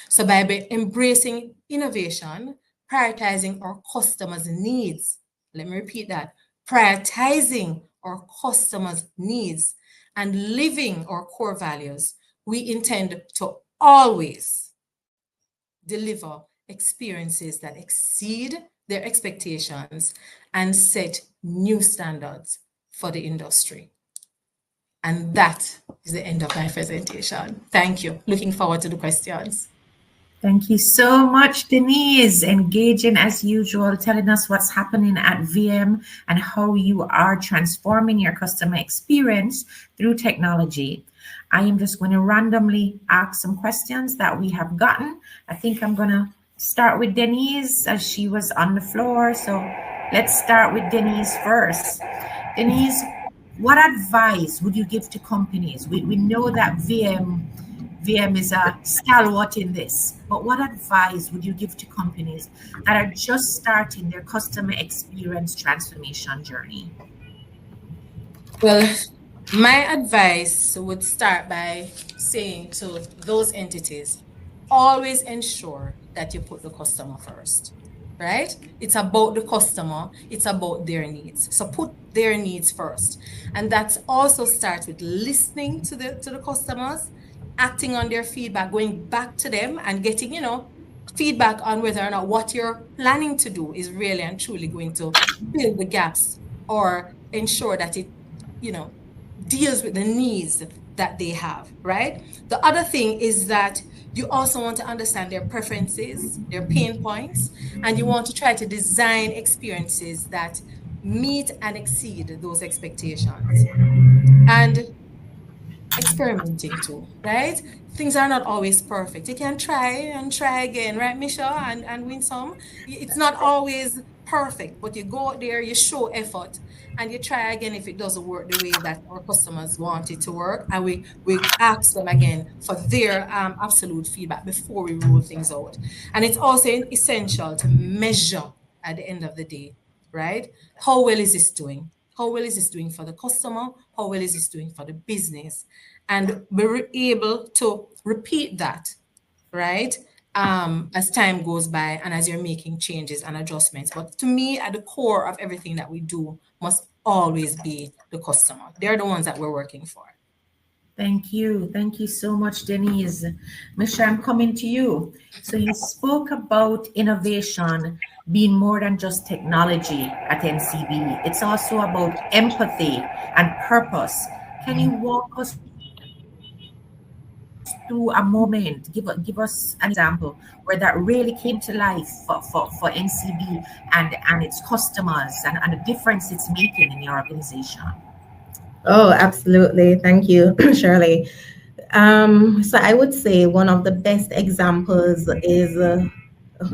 So by embracing innovation, prioritizing our customers' needs, let me repeat that, prioritizing our customers' needs and living our core values, we intend to always deliver experiences that exceed their expectations and set new standards for the industry. And that is the end of my presentation. Thank you. Looking forward to the questions. Thank you so much, Denise. Engaging as usual, telling us what's happening at VM and how you are transforming your customer experience through technology. I am just going to randomly ask some questions that we have gotten. I think I'm going to start with Denise as she was on the floor. So let's start with Denise first. Denise, what advice would you give to companies? We know that VM is a stalwart in this, but what advice would you give to companies that are just starting their customer experience transformation journey? Well, my advice would start by saying to those entities, always ensure that you put the customer first, right? It's about the customer, it's about their needs. So put their needs first. And that also starts with listening to the customers, acting on their feedback, going back to them and getting, feedback on whether or not what you're planning to do is really and truly going to fill the gaps or ensure that it, deals with the needs that they have, right? The other thing is that you also want to understand their preferences, their pain points, and you want to try to design experiences that meet and exceed those expectations. And experimenting too, right? Things are not always perfect. You can try and try again, right, Michelle, and win some. It's not always perfect, but you go out there, you show effort, and you try again if it doesn't work the way that our customers want it to work, and we ask them again for their absolute feedback before we roll things out. And it's also essential to measure at the end of the day, right? How well is this doing? How well is this doing for the customer? How well is this doing for the business? And we're able to repeat that, right? As time goes by and as you're making changes and adjustments. But to me, at the core of everything that we do must always be the customer. They're the ones that we're working for. Thank you. Thank you so much, Denise. Michelle, I'm coming to you. So you spoke about innovation being more than just technology at NCB. It's also about empathy and purpose. Can you walk us through a moment, give us an example where that really came to life for NCB and its customers and the difference it's making in your organization? Oh, absolutely. Thank you, Shirley. So I would say one of the best examples is,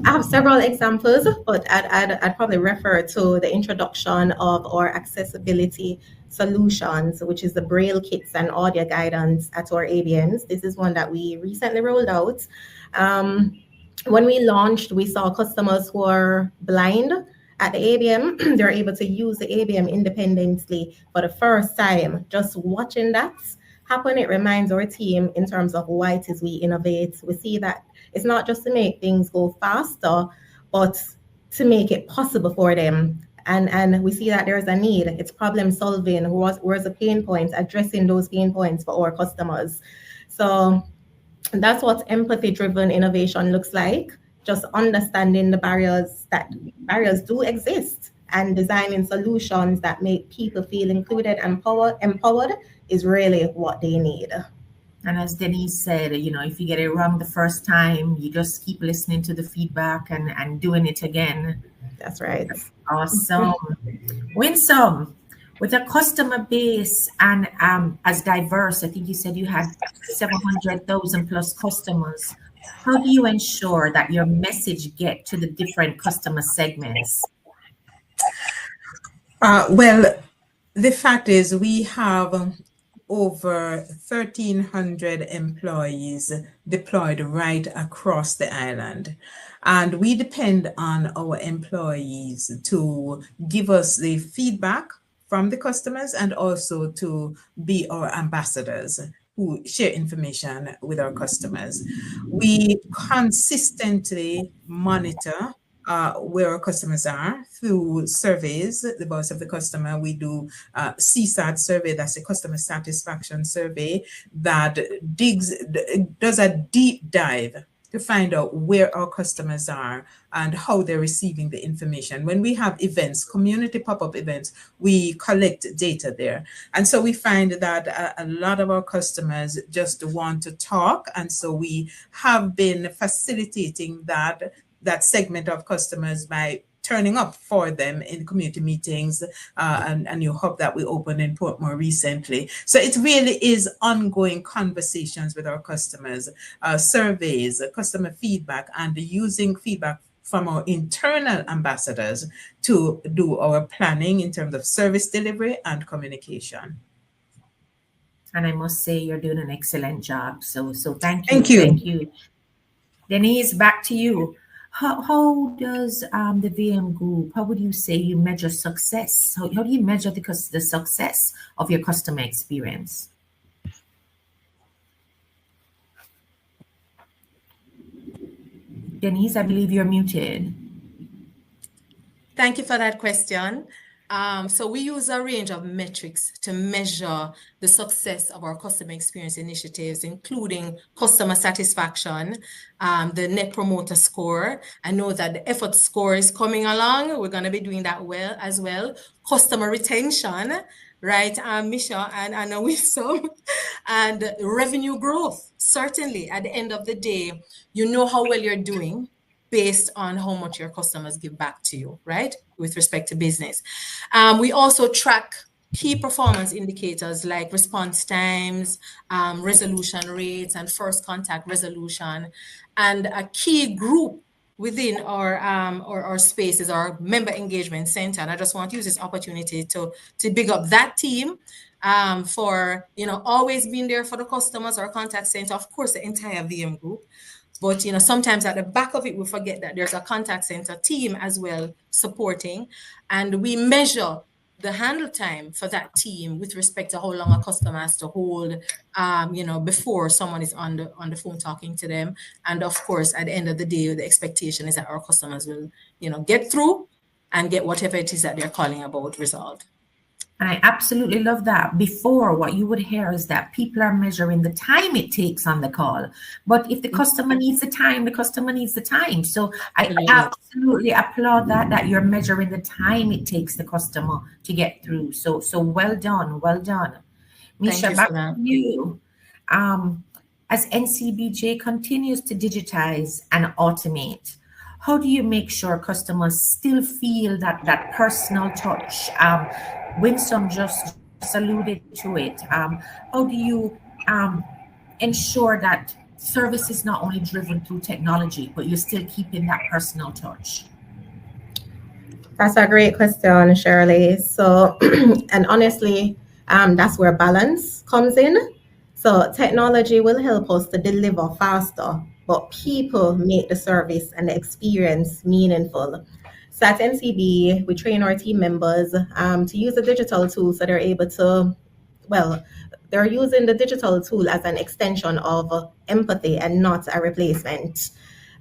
I have several examples, but I'd probably refer to the introduction of our accessibility solutions, which is the Braille kits and audio guidance at our ABMs. This is one that we recently rolled out. When we launched, we saw customers who are blind at the ABM. They're able to use the ABM independently for the first time. Just watching that happen, it reminds our team in terms of why it is we innovate. We see that it's not just to make things go faster, but to make it possible for them. And we see that there's a need. It's problem solving. Where's the pain points? Addressing those pain points for our customers. So that's what empathy-driven innovation looks like. Just understanding the barriers do exist and designing solutions that make people feel included and empowered is really what they need. And as Denise said, if you get it wrong the first time, you just keep listening to the feedback and doing it again. That's right. Awesome. Winsome, with a customer base and as diverse, I think you said you had 700,000 plus customers. How do you ensure that your message get to the different customer segments? Well, the fact is we have over 1,300 employees deployed right across the island. And we depend on our employees to give us the feedback from the customers and also to be our ambassadors who share information with our customers. We consistently monitor where our customers are through surveys, the voice of the customer. We do CSAT survey, that's a customer satisfaction survey that does a deep dive to find out where our customers are and how they're receiving the information. When we have events, community pop-up events, we collect data there. And so we find that a lot of our customers just want to talk. And so we have been facilitating that segment of customers by turning up for them in community meetings and a new hub that we opened in Portmore recently. So it really is ongoing conversations with our customers, surveys, customer feedback, and using feedback from our internal ambassadors to do our planning in terms of service delivery and communication. And I must say you're doing an excellent job. So thank you. Thank you. Thank you. Denise, back to you. How does the VM Group, how would you say you measure success? How do you measure the success of your customer experience? Denise, I believe you're muted. Thank you for that question. So we use a range of metrics to measure the success of our customer experience initiatives, including customer satisfaction, the Net Promoter Score. I know that the effort score is coming along. We're going to be doing that well as well. Customer retention, right, Michelle and Winsome, and revenue growth. Certainly, at the end of the day, you know how well you're doing based on how much your customers give back to you, right, with respect to business. We also track key performance indicators like response times, resolution rates, and first contact resolution. And a key group within our spaces, our member engagement center. And I just want to use this opportunity to big up that team for, you know, always being there for the customers, our contact center, of course, the entire VM group. But, you know, sometimes at the back of it, we forget that there's a contact center team as well supporting. And we measure the handle time for that team with respect to how long a customer has to hold, you know, before someone is on the phone talking to them. And of course, at the end of the day, the expectation is that our customers will, you know, get through and get whatever it is that they're calling about resolved. And I absolutely love that. Before, what you would hear is that people are measuring the time it takes on the call. But if the customer needs the time, the customer needs the time. So I absolutely applaud that you're measuring the time it takes the customer to get through. So well done, well done. Misha, back to you. As NCBJ continues to digitize and automate, how do you make sure customers still feel that personal touch? Winsome just alluded to it. How do you ensure that service is not only driven through technology, but you're still keeping that personal touch? That's a great question, Shirley. So, and honestly, that's where balance comes in. So technology will help us to deliver faster, but people make the service and the experience meaningful. So at NCB, we train our team members to use the digital tool so they're able to, well, they're using the digital tool as an extension of empathy and not a replacement.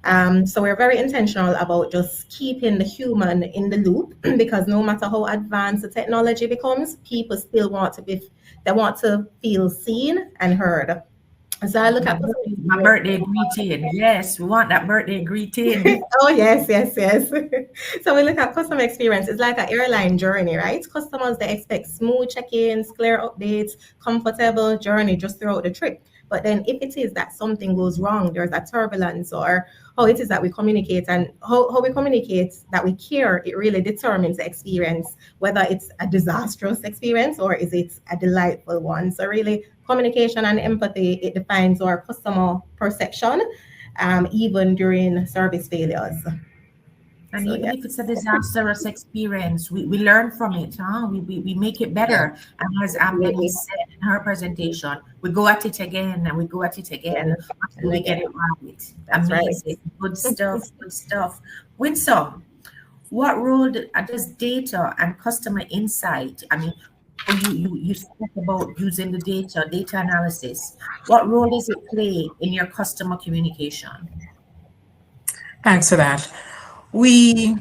So we're very intentional about just keeping the human in the loop, because no matter how advanced the technology becomes, people still want to feel seen and heard. So I look at my birthday greeting. Yes, we want that birthday greeting. Oh, yes. So we look at customer experience. It's like an airline journey, right? Customers, they expect smooth check-ins, clear updates, comfortable journey just throughout the trip. But then if it is that something goes wrong, there's a turbulence, or how it is that we communicate, and how we communicate that we care, it really determines the experience, whether it's a disastrous experience or is it a delightful one. So really, communication and empathy, it defines our customer perception, even during service failures. And so, even if it's a disastrous experience, we learn from it, huh? We make it better. And as Amber said in her presentation, we go at it again and we go at it again until we get it right. That's amazing. Good stuff, good stuff. Winsome, what role does data and customer insight, I mean, you spoke about using the data analysis. What role does it play in your customer communication? Thanks for that. We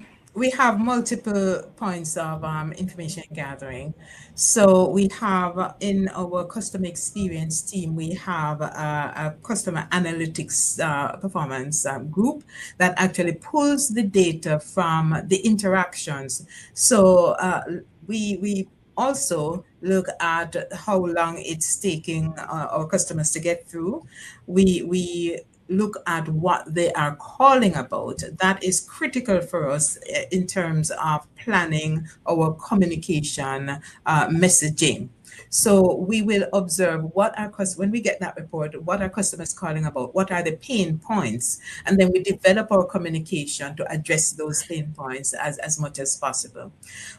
have multiple points of information gathering. So we have in our customer experience team, we have a customer analytics performance group that actually pulls the data from the interactions. So we also look at how long it's taking our customers to get through. We look at what they are calling about. That is critical for us in terms of planning our communication messaging. So we will observe what our when we get that report, what our customers calling about, what are the pain points, and then we develop our communication to address those pain points as much as possible.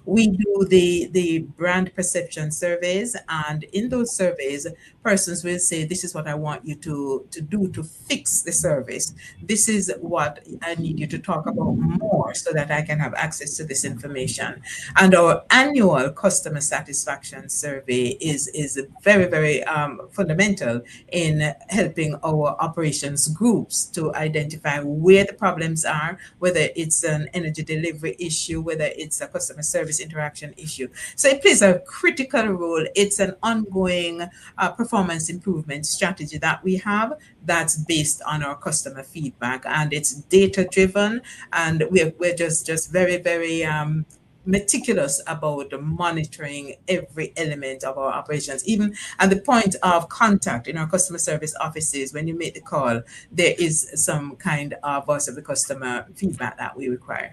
We do the brand perception surveys, and in those surveys, persons will say, this is what I want you to do to fix the service. This is what I need you to talk about more so that I can have access to this information. And our annual customer satisfaction survey is very, very fundamental in helping our operations groups to identify where the problems are, whether it's an energy delivery issue, whether it's a customer service interaction issue. So it plays a critical role. It's an ongoing performance improvement strategy that we have that's based on our customer feedback, and it's data driven, and we're just very, very meticulous about monitoring every element of our operations. Even at the point of contact in our customer service offices, when you make the call, there is some kind of voice of the customer feedback that we require.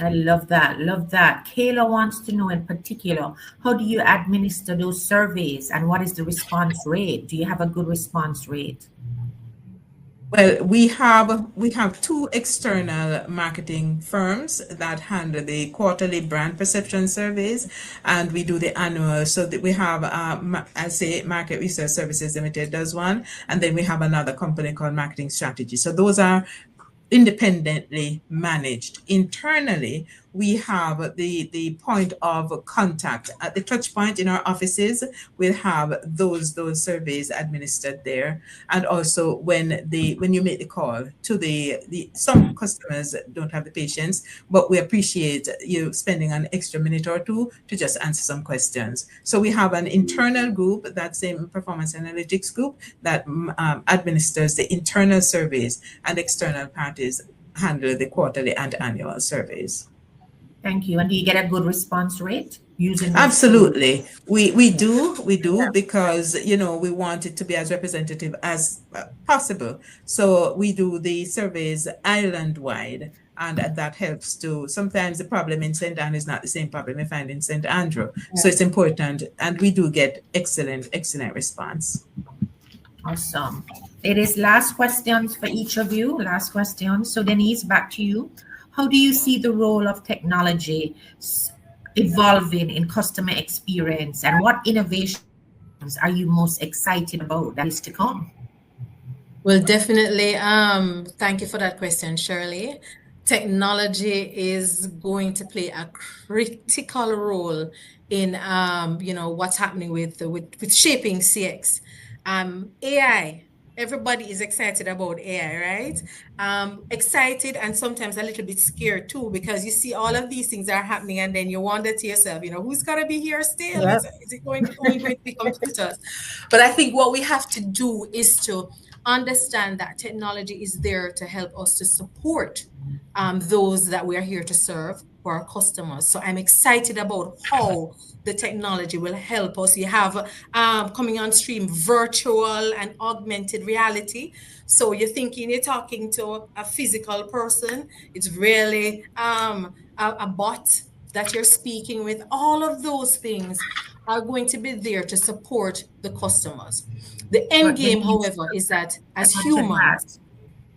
I love that. Love that. Kayla wants to know in particular, how do you administer those surveys and what is the response rate? Do you have a good response rate? Well, we have two external marketing firms that handle the quarterly brand perception surveys, and we do the annual. So that we have, I say, Market Research Services Limited does one, and then we have another company called Marketing Strategy. So those are independently managed. Internally, we have the point of contact at the touch point in our offices. We'll have those surveys administered there, and also when you make the call to the some customers don't have the patience, but we appreciate you spending an extra minute or two to just answer some questions. So we have an internal group, that same performance analytics group, that administers the internal surveys, and external parties handle the quarterly and annual surveys. Thank you. And do you get a good response rate using? Absolutely. We do because, we want it to be as representative as possible. So we do the surveys island-wide, and that helps to, sometimes the problem in St. Anne is not the same problem we find in St. Andrew. So it's important, and we do get excellent response. Awesome. It is last questions for each of you. Last questions. So Denise, back to you. How do you see the role of technology evolving in customer experience, and what innovations are you most excited about that is to come? Well, definitely. Thank you for that question, Shirley. Technology is going to play a critical role in what's happening with shaping CX. AI. Everybody is excited about AI, right? Excited and sometimes a little bit scared too, because you see all of these things are happening, and then you wonder to yourself, who's going to be here still? Yep. Is it only going to be computers? But I think what we have to do is to understand that technology is there to help us to support those that we are here to serve, for our customers. So I'm excited about how the technology will help us. You have coming on stream virtual and augmented reality. So you're talking to a physical person. It's really a bot that you're speaking with. All of those things are going to be there to support the customers. The end game, however, is that as humans,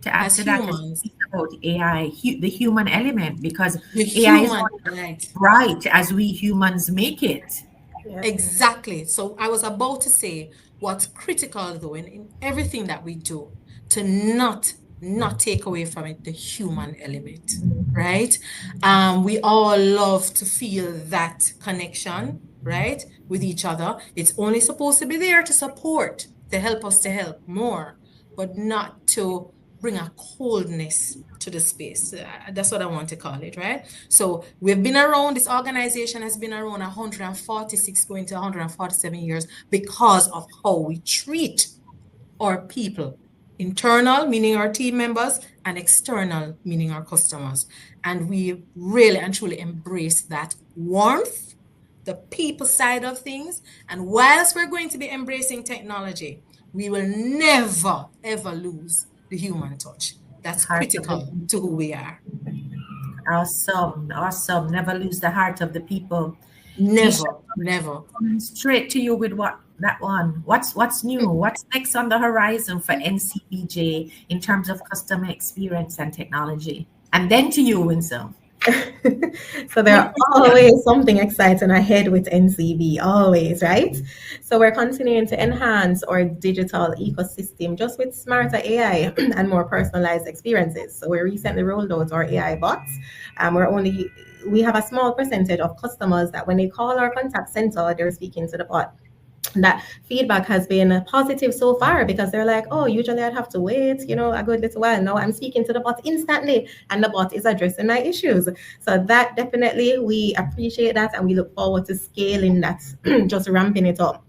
about AI, the human element, because AI is right as we humans make it. Yeah. Exactly. So I was about to say what's critical though in everything that we do, to not take away from it the human element, right? We all love to feel that connection, right, with each other. It's only supposed to be there to support, to help us to help more, but not to bring a coldness to the space. That's what I want to call it, right? So we've been around, this organization has been around 146 going to 147 years because of how we treat our people. Internal, meaning our team members, and external, meaning our customers. And we really and truly embrace that warmth, the people side of things. And whilst we're going to be embracing technology, we will never, ever lose the human touch. That's critical to who we are. Awesome. Never lose the heart of the people. Never. Straight to you with that one. What's new? What's next on the horizon for NCBJ in terms of customer experience and technology? And then to you, Winsome. So there's always something exciting ahead with NCB, always, right? So we're continuing to enhance our digital ecosystem just with smarter AI and more personalized experiences. So we recently rolled out our AI bots. We have a small percentage of customers that when they call our contact center, they're speaking to the bot. That feedback has been positive so far, because they're like, oh, usually I'd have to wait, a good little while. Now I'm speaking to the bot instantly, and the bot is addressing my issues. So that definitely, we appreciate that, and we look forward to scaling that, just ramping it up.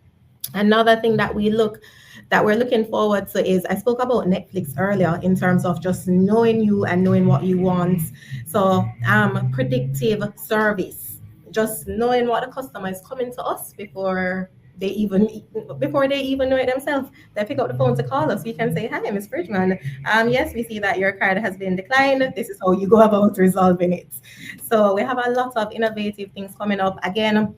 Another thing that we're looking forward to is, I spoke about Netflix earlier in terms of just knowing you and knowing what you want. So predictive service, just knowing what the customer is coming to us before before they even know it themselves, they pick up the phone to call us. We can say, "Hi, Ms. Bridgman. Yes, we see that your card has been declined. This is how you go about resolving it." So we have a lot of innovative things coming up. Again,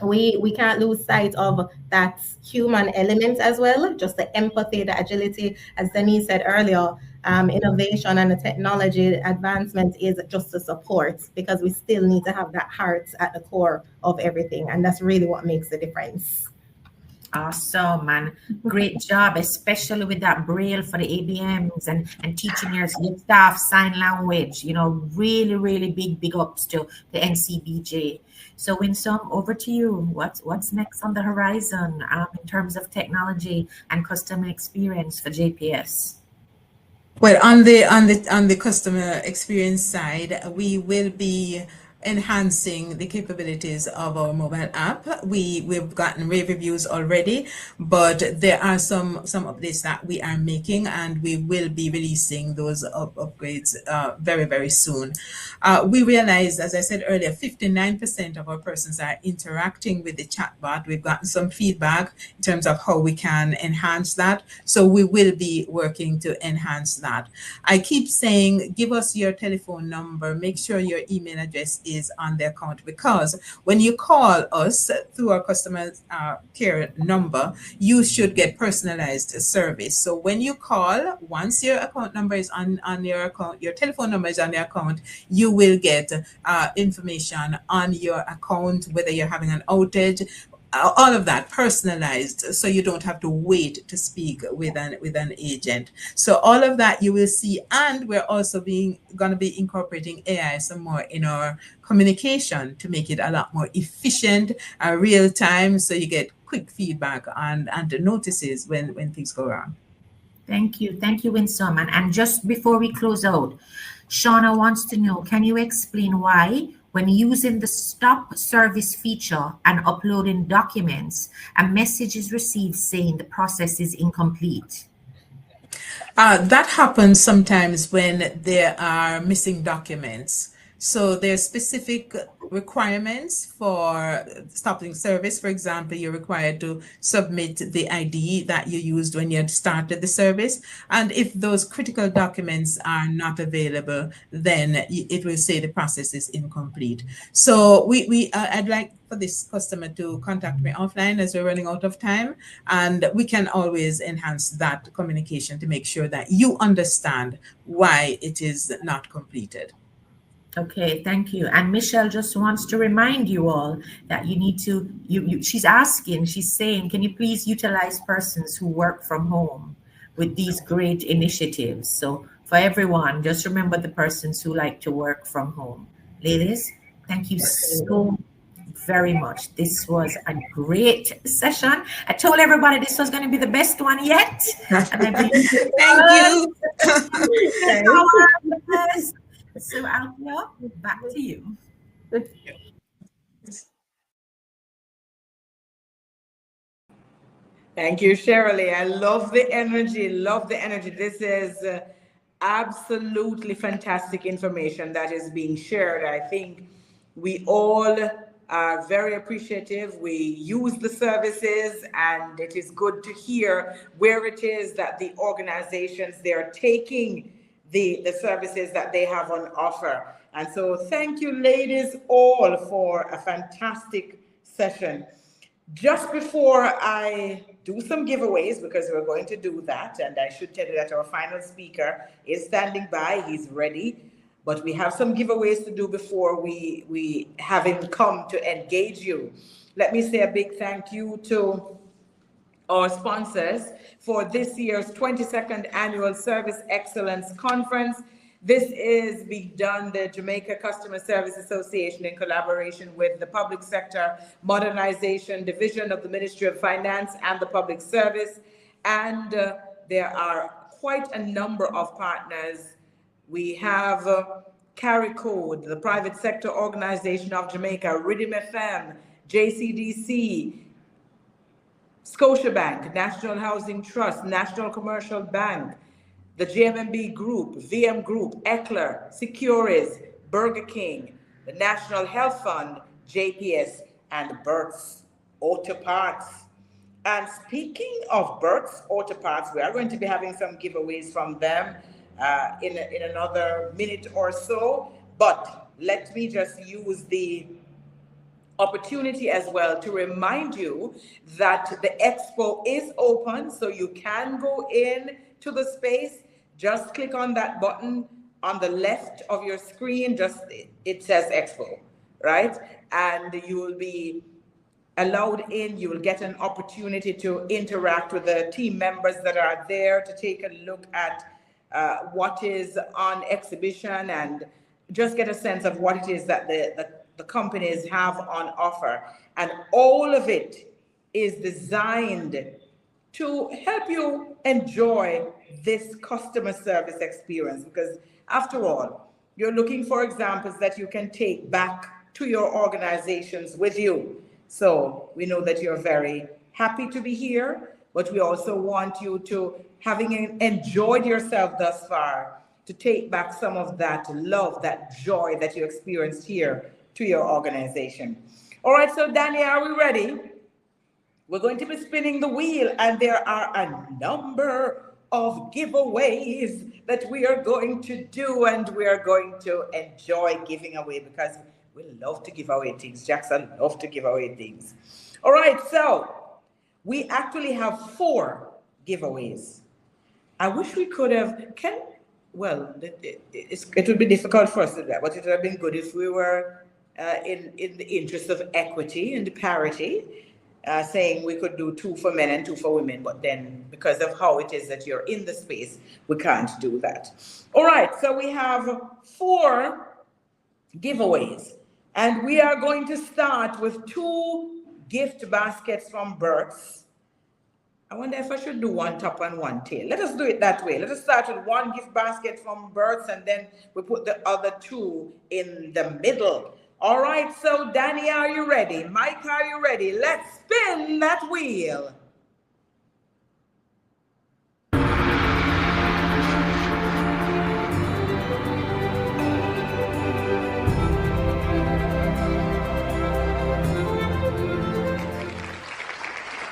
we can't lose sight of that human element as well, just the empathy, the agility, as Denise said earlier. Innovation and the technology advancement is just a support, because we still need to have that heart at the core of everything, and that's really what makes the difference. Awesome, man. Great job, especially with that Braille for the ABMs and teaching your staff sign language. Really, really big ups to the NCBJ. So Winsome, over to you. What's next on the horizon in terms of technology and customer experience for JPS? Well, on the customer experience side, we will be enhancing the capabilities of our mobile app. We've gotten rave reviews already, but there are some updates that we are making, and we will be releasing those upgrades very, very soon. We realized, as I said earlier, 59% of our persons are interacting with the chatbot. We've gotten some feedback in terms of how we can enhance that. So we will be working to enhance that. I keep saying, give us your telephone number, make sure your email address is on the account, because when you call us through our customer care number, you should get personalized service. So when you call, once your account number is on your account, your telephone number is on your account, you will get information on your account, whether you're having an outage, all of that personalized, so you don't have to wait to speak with an agent. So all of that you will see, and we're also going to be incorporating AI some more in our communication to make it a lot more efficient, real time, so you get quick feedback and notices when things go wrong. Thank you, Winsome. And just before we close out, Shauna wants to know, can you explain why, when using the stop service feature and uploading documents, a message is received saying the process is incomplete? That happens sometimes when there are missing documents. So there's specific requirements for stopping service. For example, you're required to submit the ID that you used when you had started the service. And if those critical documents are not available, then it will say the process is incomplete. So I'd like for this customer to contact me offline, as we're running out of time, and we can always enhance that communication to make sure that you understand why it is not completed. Okay, thank you. And Michelle just wants to remind you all that you need to, she's saying, can you please utilize persons who work from home with these great initiatives? So for everyone, just remember the persons who like to work from home. Ladies, thank you so very much. This was a great session. I told everybody this was going to be the best one yet. And I believe Thank you. So Althea, back to you. Thank you, Shirley. I love the energy. This is absolutely fantastic information that is being shared. I think we all are very appreciative. We use the services, and it is good to hear where it is that the organizations, they're taking the services that they have on offer. And so thank you, ladies, all for a fantastic session. Just before I do some giveaways, because we're going to do that, and I should tell you that our final speaker is standing by, he's ready, but we have some giveaways to do before we have him come to engage you. Let me say a big thank you to our sponsors for this year's 22nd Annual Service Excellence Conference. This is being done, the Jamaica Customer Service Association, in collaboration with the Public Sector Modernization Division of the Ministry of Finance and the Public Service. And there are quite a number of partners. We have CARICODE, the Private Sector Organization of Jamaica, Rhythm FM, JCDC, Scotiabank, National Housing Trust, National Commercial Bank, the JMMB Group, VM Group, Eckler, Secures, Burger King, the National Health Fund, JPS, and Burt's Auto Parts. And speaking of Burt's Auto Parts, we are going to be having some giveaways from them in another minute or so. But let me just use the opportunity as well to remind you that the expo is open, so you can go in to the space. Just click on that button on the left of your screen. It says expo, right? And you will be allowed in. You will get an opportunity to interact with the team members that are there, to take a look at what is on exhibition and just get a sense of what it is that the companies have on offer. And all of it is designed to help you enjoy this customer service experience, because after all, you're looking for examples that you can take back to your organizations with you. So we know that you're very happy to be here, but we also want you to, having enjoyed yourself thus far, to take back some of that love, that joy that you experienced here to your organization. All right, so Danny, are we ready? We're going to be spinning the wheel, and there are a number of giveaways that we are going to do, and we are going to enjoy giving away, because we love to give away things. Jackson loves to give away things. All right, so we actually have 4 giveaways. I wish we could have, it would be difficult for us to do that, but it would have been good if we were in the interest of equity and parity, saying we could do 2 for men and 2 for women, but then because of how it is that you're in the space, we can't do that. All right, so we have 4 giveaways, and we are going to start with 2 gift baskets from Burt's. I wonder if I should do 1 top and 1 tail. Let us do it that way. Let us start with 1 gift basket from Burt's, and then we put the other 2 in the middle. All right, so Danny, are you ready? Mike, are you ready? Let's spin that wheel.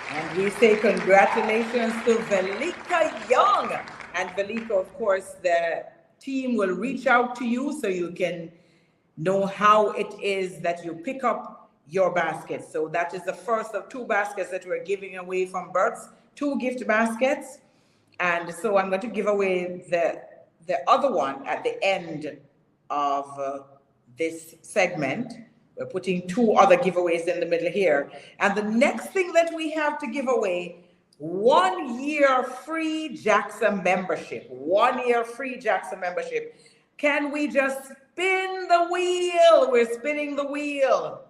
And we say congratulations to Velika Young. And Velika, of course, the team will reach out to you so you can know how it is that you pick up your basket. So that is the first of 2 baskets that we're giving away from Burt's, 2 gift baskets. And so I'm going to give away the other one at the end of this segment. We're putting 2 other giveaways in the middle here. And the next thing that we have to give away, 1 year free JAXA membership. 1 year free JAXA membership. Can we just spin the wheel? We're spinning the wheel.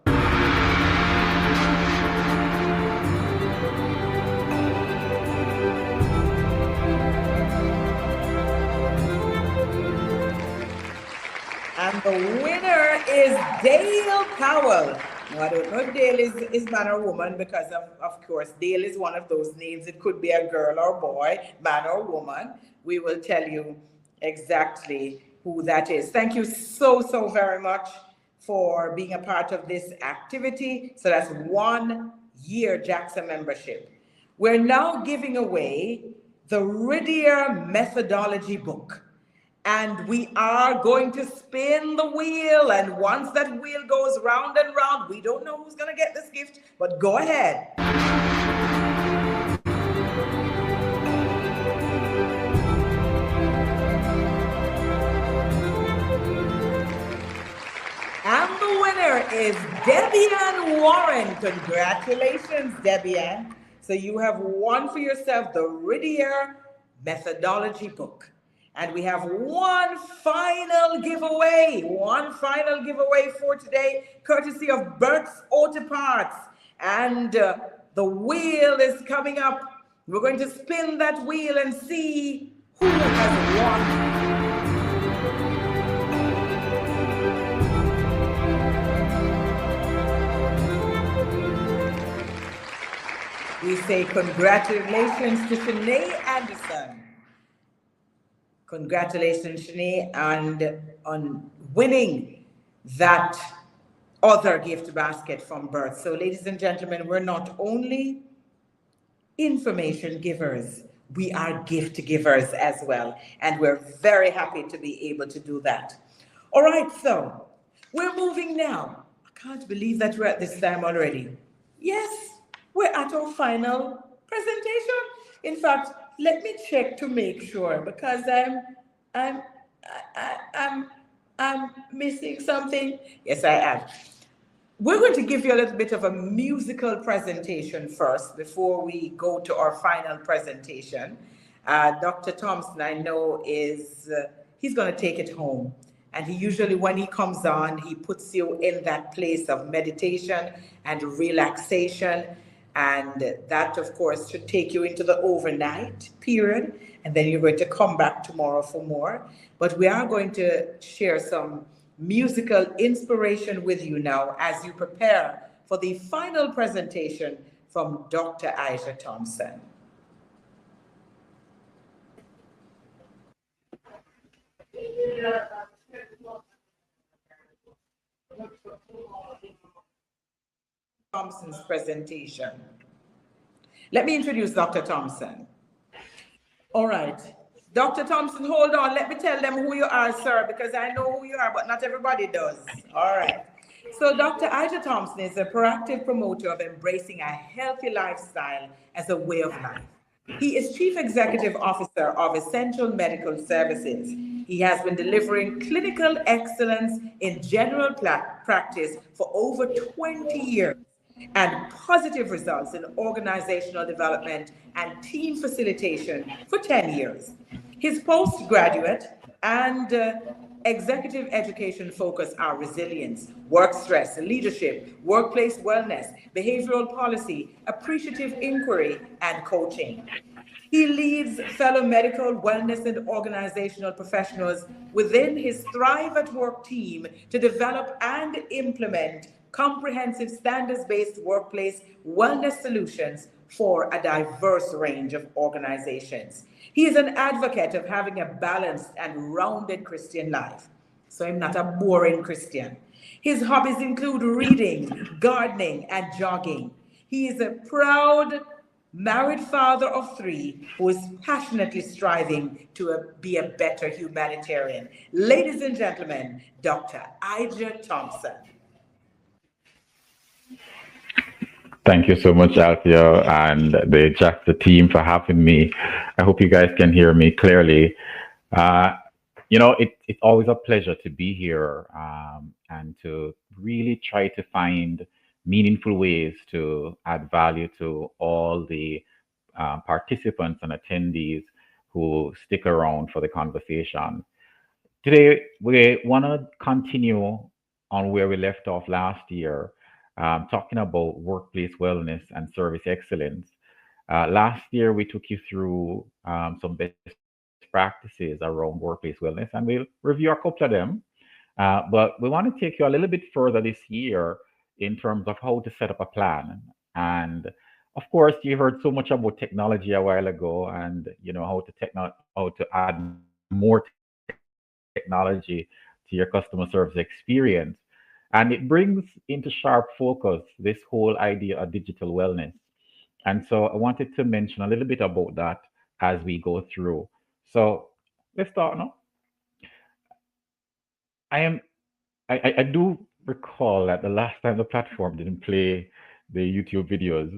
And the winner is Dale Powell. Now, I don't know if Dale is man or woman, because of course, Dale is one of those names. It could be a girl or boy, man or woman. We will tell you exactly who that is. Thank you so very much for being a part of this activity. So that's 1 year JAXA membership. We're now giving away the Ridier methodology book. And we are going to spin the wheel. And once that wheel goes round and round, we don't know who's going to get this gift, but go ahead. And the winner is Debian Warren. Congratulations, Debian. So you have won for yourself the Ridier methodology book. And we have one final giveaway for today, courtesy of Burt's Auto Parts. And the wheel is coming up. We're going to spin that wheel and see who has won. We say congratulations to Shanae Anderson. Congratulations, Shanae, and on winning that other gift basket from Burt's. So, ladies and gentlemen, we're not only information givers. We are gift givers as well, and we're very happy to be able to do that. All right, so we're moving now. I can't believe that we're at this time already. Yes, we're at our final presentation. In fact, let me check to make sure because I'm I'm missing something. Yes, I am. We're going to give you a little bit of a musical presentation first before we go to our final presentation. Dr. Thompson, I know, he's going to take it home. And he usually, when he comes on, he puts you in that place of meditation and relaxation. And that, of course, should take you into the overnight period. And then you're going to come back tomorrow for more. But we are going to share some musical inspiration with you now as you prepare for the final presentation from Dr. Aja Thompson. Thompson's presentation. Let me introduce Dr. Thompson. All right. Dr. Thompson, hold on. Let me tell them who you are, sir, because I know who you are, but not everybody does. All right. So Dr. Aja Thompson is a proactive promoter of embracing a healthy lifestyle as a way of life. He is Chief Executive Officer of Essential Medical Services. He has been delivering clinical excellence in general practice for over 20 years and positive results in organizational development and team facilitation for 10 years. His postgraduate and executive education focus are resilience, work stress, leadership, workplace wellness, behavioral policy, appreciative inquiry, and coaching. He leads fellow medical, wellness, and organizational professionals within his Thrive at Work team to develop and implement comprehensive standards-based workplace wellness solutions for a diverse range of organizations. He is an advocate of having a balanced and rounded Christian life. So I'm not a boring Christian. His hobbies include reading, gardening, and jogging. He is a proud married father of 3 who is passionately striving to be a better humanitarian. Ladies and gentlemen, Dr. Aja Thompson. Thank you so much, Althea, and the team for having me. I hope you guys can hear me clearly. It's always a pleasure to be here and to really try to find meaningful ways to add value to all the participants and attendees who stick around for the conversation. Today, we want to continue on where we left off last year, talking about workplace wellness and service excellence. Last year, we took you through some best practices around workplace wellness, and we'll review a couple of them. But we want to take you a little bit further this year in terms of how to set up a plan. And of course, you heard so much about technology a while ago, and how to add more technology to your customer service experience. And it brings into sharp focus this whole idea of digital wellness. And so I wanted to mention a little bit about that as we go through. So let's start now. I do recall that the last time the platform didn't play the YouTube videos,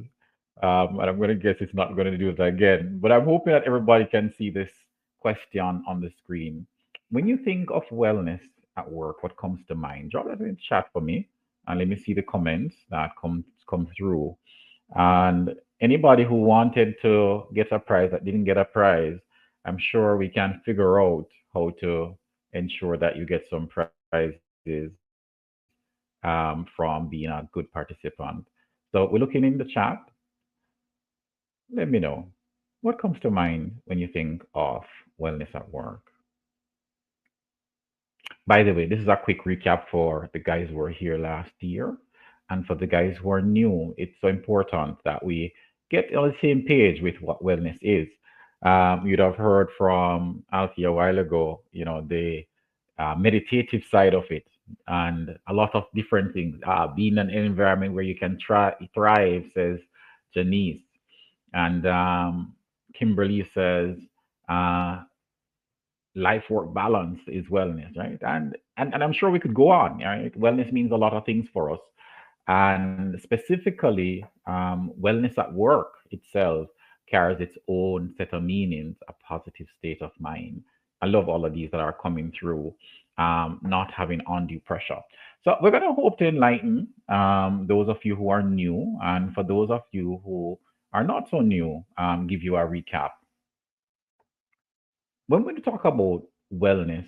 and I'm going to guess it's not going to do that again. But I'm hoping that everybody can see this question on the screen. When you think of wellness at work, what comes to mind? Drop that in the chat for me, and let me see the comments that come through. And anybody who wanted to get a prize that didn't get a prize, I'm sure we can figure out how to ensure that you get some prizes from being a good participant. So we're looking in the chat. Let me know what comes to mind when you think of wellness at work. By the way, this is a quick recap for the guys who were here last year. And for the guys who are new, it's so important that we get on the same page with what wellness is. You'd have heard from Althea a while ago, the meditative side of it, and a lot of different things. Being in an environment where you can thrive, says Janice. And Kimberly says, life work balance is wellness, right? And I'm sure we could go on, right? Wellness means a lot of things for us. And specifically, wellness at work itself carries its own set of meanings, a positive state of mind. I love all of these that are coming through, not having undue pressure. So we're going to hope to enlighten those of you who are new, and for those of you who are not so new, give you a recap. When we talk about wellness,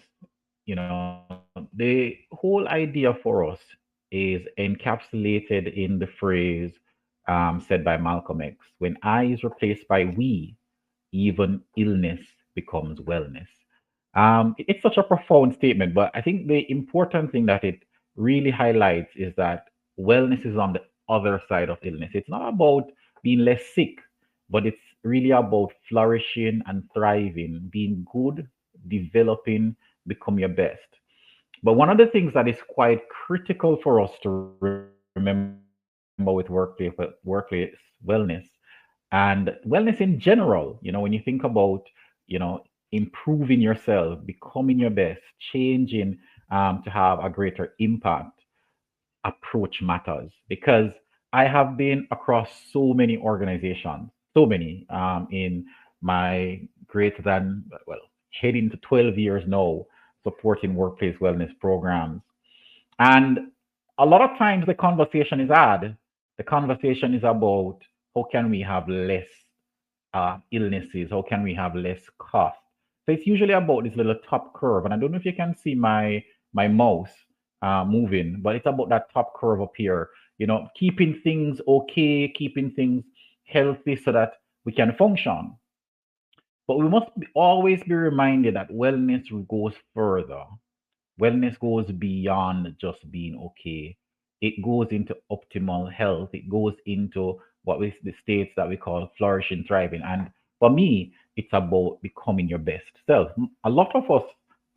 the whole idea for us is encapsulated in the phrase said by Malcolm X: when I is replaced by we, even illness becomes wellness. It's such a profound statement, but I think the important thing that it really highlights is that wellness is on the other side of illness. It's not about being less sick, but it's really about flourishing and thriving, being good, developing, become your best. But one of the things that is quite critical for us to remember with workplace wellness and wellness in general, when you think about, improving yourself, becoming your best, changing to have a greater impact, approach matters. Because I have been across so many organizations, so many in my greater than, well, heading to 12 years now, supporting workplace wellness programs. And a lot of times the conversation is had. The conversation is about how can we have less illnesses? How can we have less cost? So it's usually about this little top curve. And I don't know if you can see my mouse moving, but it's about that top curve up here. Keeping things okay, keeping things healthy so that we can function. But we must always be reminded that wellness goes further. Wellness goes beyond just being okay. It goes into optimal health. It goes into what is the states that we call flourishing, thriving. And for me, it's about becoming your best self. A lot of us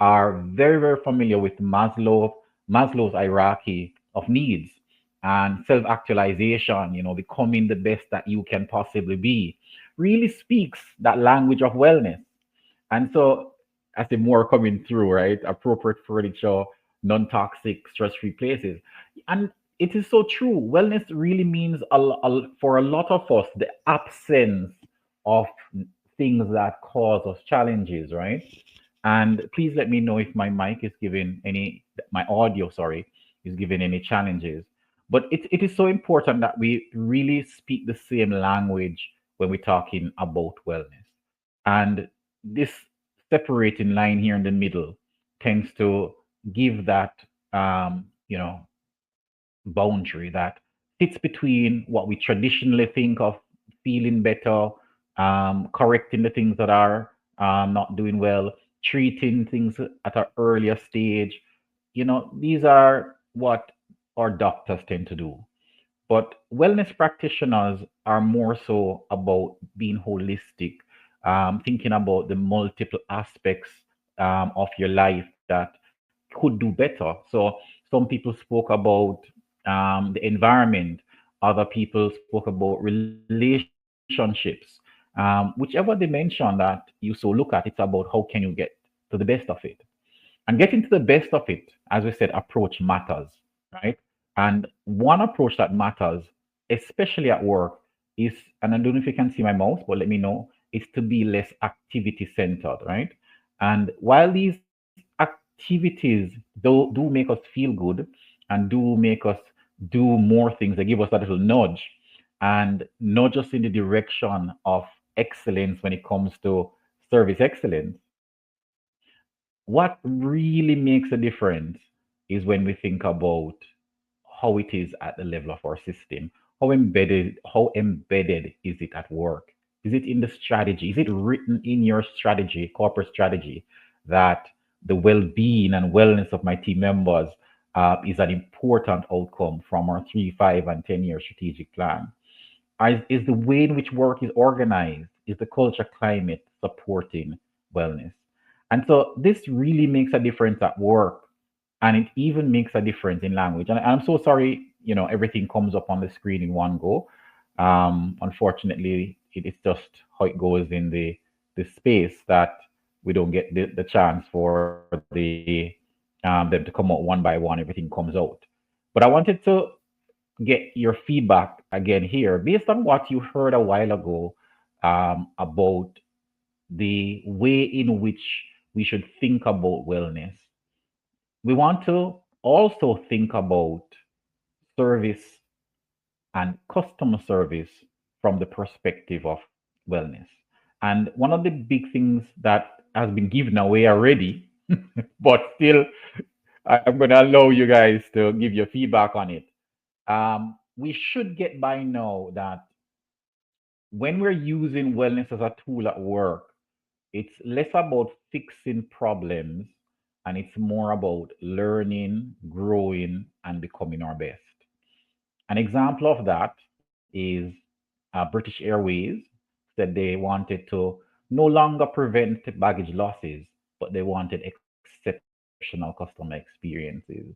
are very, very familiar with Maslow's hierarchy of needs and self-actualization, becoming the best that you can possibly be, really speaks that language of wellness. And so I see more coming through, right? Appropriate furniture, non-toxic, stress-free places. And it is so true. Wellness really means, for a lot of us, the absence of things that cause us challenges, right? And please let me know if my mic is giving my audio, is giving any challenges. But it is so important that we really speak the same language when we're talking about wellness. And this separating line here in the middle tends to give that, boundary that sits between what we traditionally think of feeling better, correcting the things that are not doing well, treating things at an earlier stage. These are what our doctors tend to do. But wellness practitioners are more so about being holistic, thinking about the multiple aspects of your life that could do better. So some people spoke about the environment, other people spoke about relationships. Whichever dimension that you so look at, it's about how can you get to the best of it. And getting to the best of it, as we said, approach matters, right? And one approach that matters, especially at work, is, and I don't know if you can see my mouse, but let me know, is to be less activity centered, right? And while these activities do make us feel good and do make us do more things, they give us that little nudge, and not just in the direction of excellence when it comes to service excellence. What really makes a difference is when we think about how it is at the level of our system. How embedded is it at work? Is it in the strategy? Is it written in your strategy, corporate strategy, that the well-being and wellness of my team members is an important outcome from our 3, 5, and 10-year strategic plan? Is the way in which work is organized, is the culture climate supporting wellness? And so this really makes a difference at work, and it even makes a difference in language. And I'm so sorry, everything comes up on the screen in one go. Unfortunately, it's just how it goes in the space that we don't get the chance for them to come out one by one. Everything comes out. But I wanted to get your feedback again here based on what you heard a while ago about the way in which we should think about wellness. We want to also think about service and customer service from the perspective of wellness. And one of the big things that has been given away already, but still, I'm going to allow you guys to give your feedback on it. We should get by now that when we're using wellness as a tool at work, it's less about fixing problems and it's more about learning, growing, and becoming our best. An example of that is British Airways said they wanted to no longer prevent baggage losses, but they wanted exceptional customer experiences.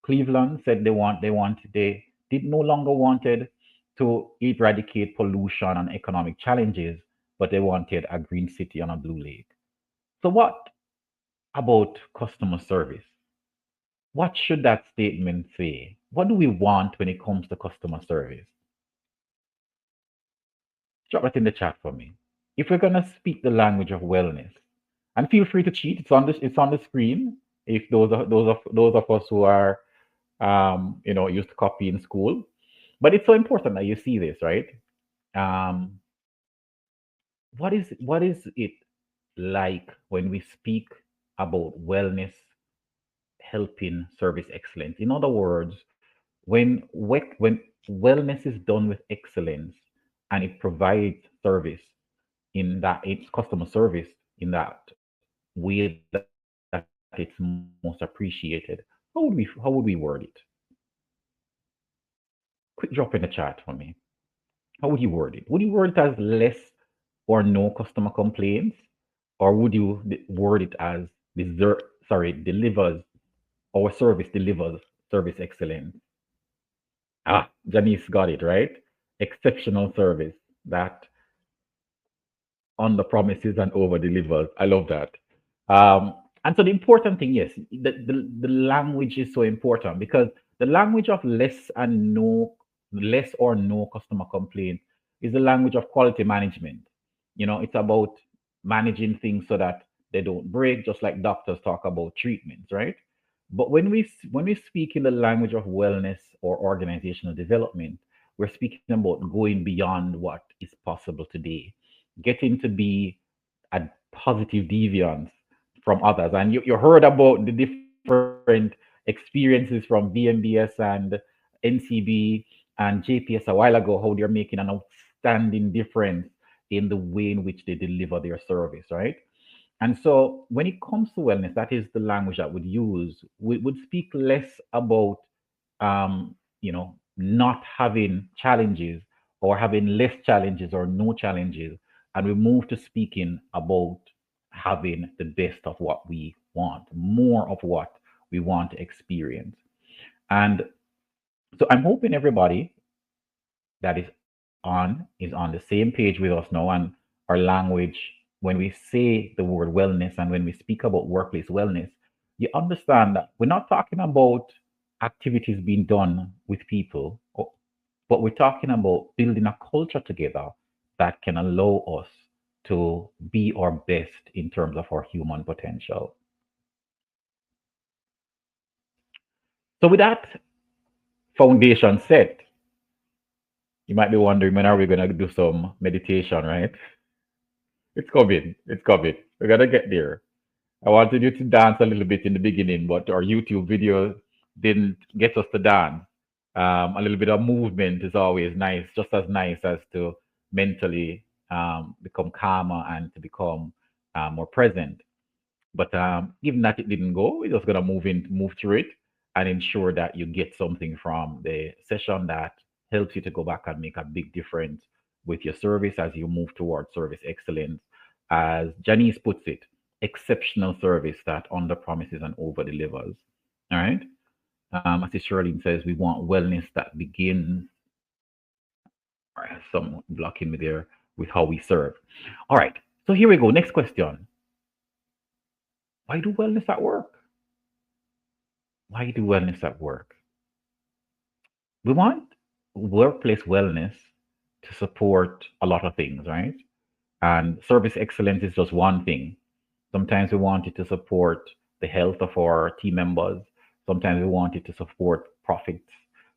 Cleveland said they did no longer wanted to eradicate pollution and economic challenges, but they wanted a green city on a blue lake. So what about customer service? What should that statement say? What do we want when it comes to customer service? Drop it in the chat for me. If we're gonna speak the language of wellness, and feel free to cheat. It's on the screen. If those of us who are used to copy in school, but it's so important that you see this, right? What is it like when we speak about wellness helping service excellence? In other words, when wellness is done with excellence and it provides service in that it's customer service in that way that it's most appreciated, how would we word it? Quick drop in the chat for me. How would you word it? Would you word it as less or no customer complaints, or would you word it as delivers our service delivers service excellence? Janice got it right. Exceptional service that under promises and over delivers. I love that. And so the important thing, yes, the language is so important because the language of less or no customer complaint is the language of quality management. It's about managing things so that they don't break, just like doctors talk about treatments, right? But when we speak in the language of wellness or organizational development, we're speaking about going beyond what is possible today, getting to be a positive deviance from others. And you heard about the different experiences from VMBS and NCB and JPS a while ago, how they're making an outstanding difference in the way in which they deliver their service, right? And so when it comes to wellness, that is the language that we'd use. We would speak less about, not having challenges or having less challenges or no challenges. And we move to speaking about having the best of what we want, more of what we want to experience. And so I'm hoping everybody that is on the same page with us now, and our language, when we say the word wellness and when we speak about workplace wellness, you understand that we're not talking about activities being done with people, but we're talking about building a culture together that can allow us to be our best in terms of our human potential. So with that foundation set, you might be wondering, when are we going to do some meditation, right? It's coming. It's coming. We're going to get there. I wanted you to dance a little bit in the beginning, but our YouTube video didn't get us to dance. A little bit of movement is always nice, just as nice as to mentally become calmer and to become more present. But given that it didn't go, we're just going to move through it and ensure that you get something from the session that helps you to go back and make a big difference with your service as you move towards service excellence. As Janice puts it, exceptional service that under promises and over delivers. All right. As Shirley says, we want wellness that begins. All right, some blocking me there. with how we serve. All right. So here we go. Next question. Why do wellness at work? Why do wellness at work? We want workplace wellness to support a lot of things, right? And service excellence is just one thing. Sometimes we want it to support the health of our team members. Sometimes we want it to support profits.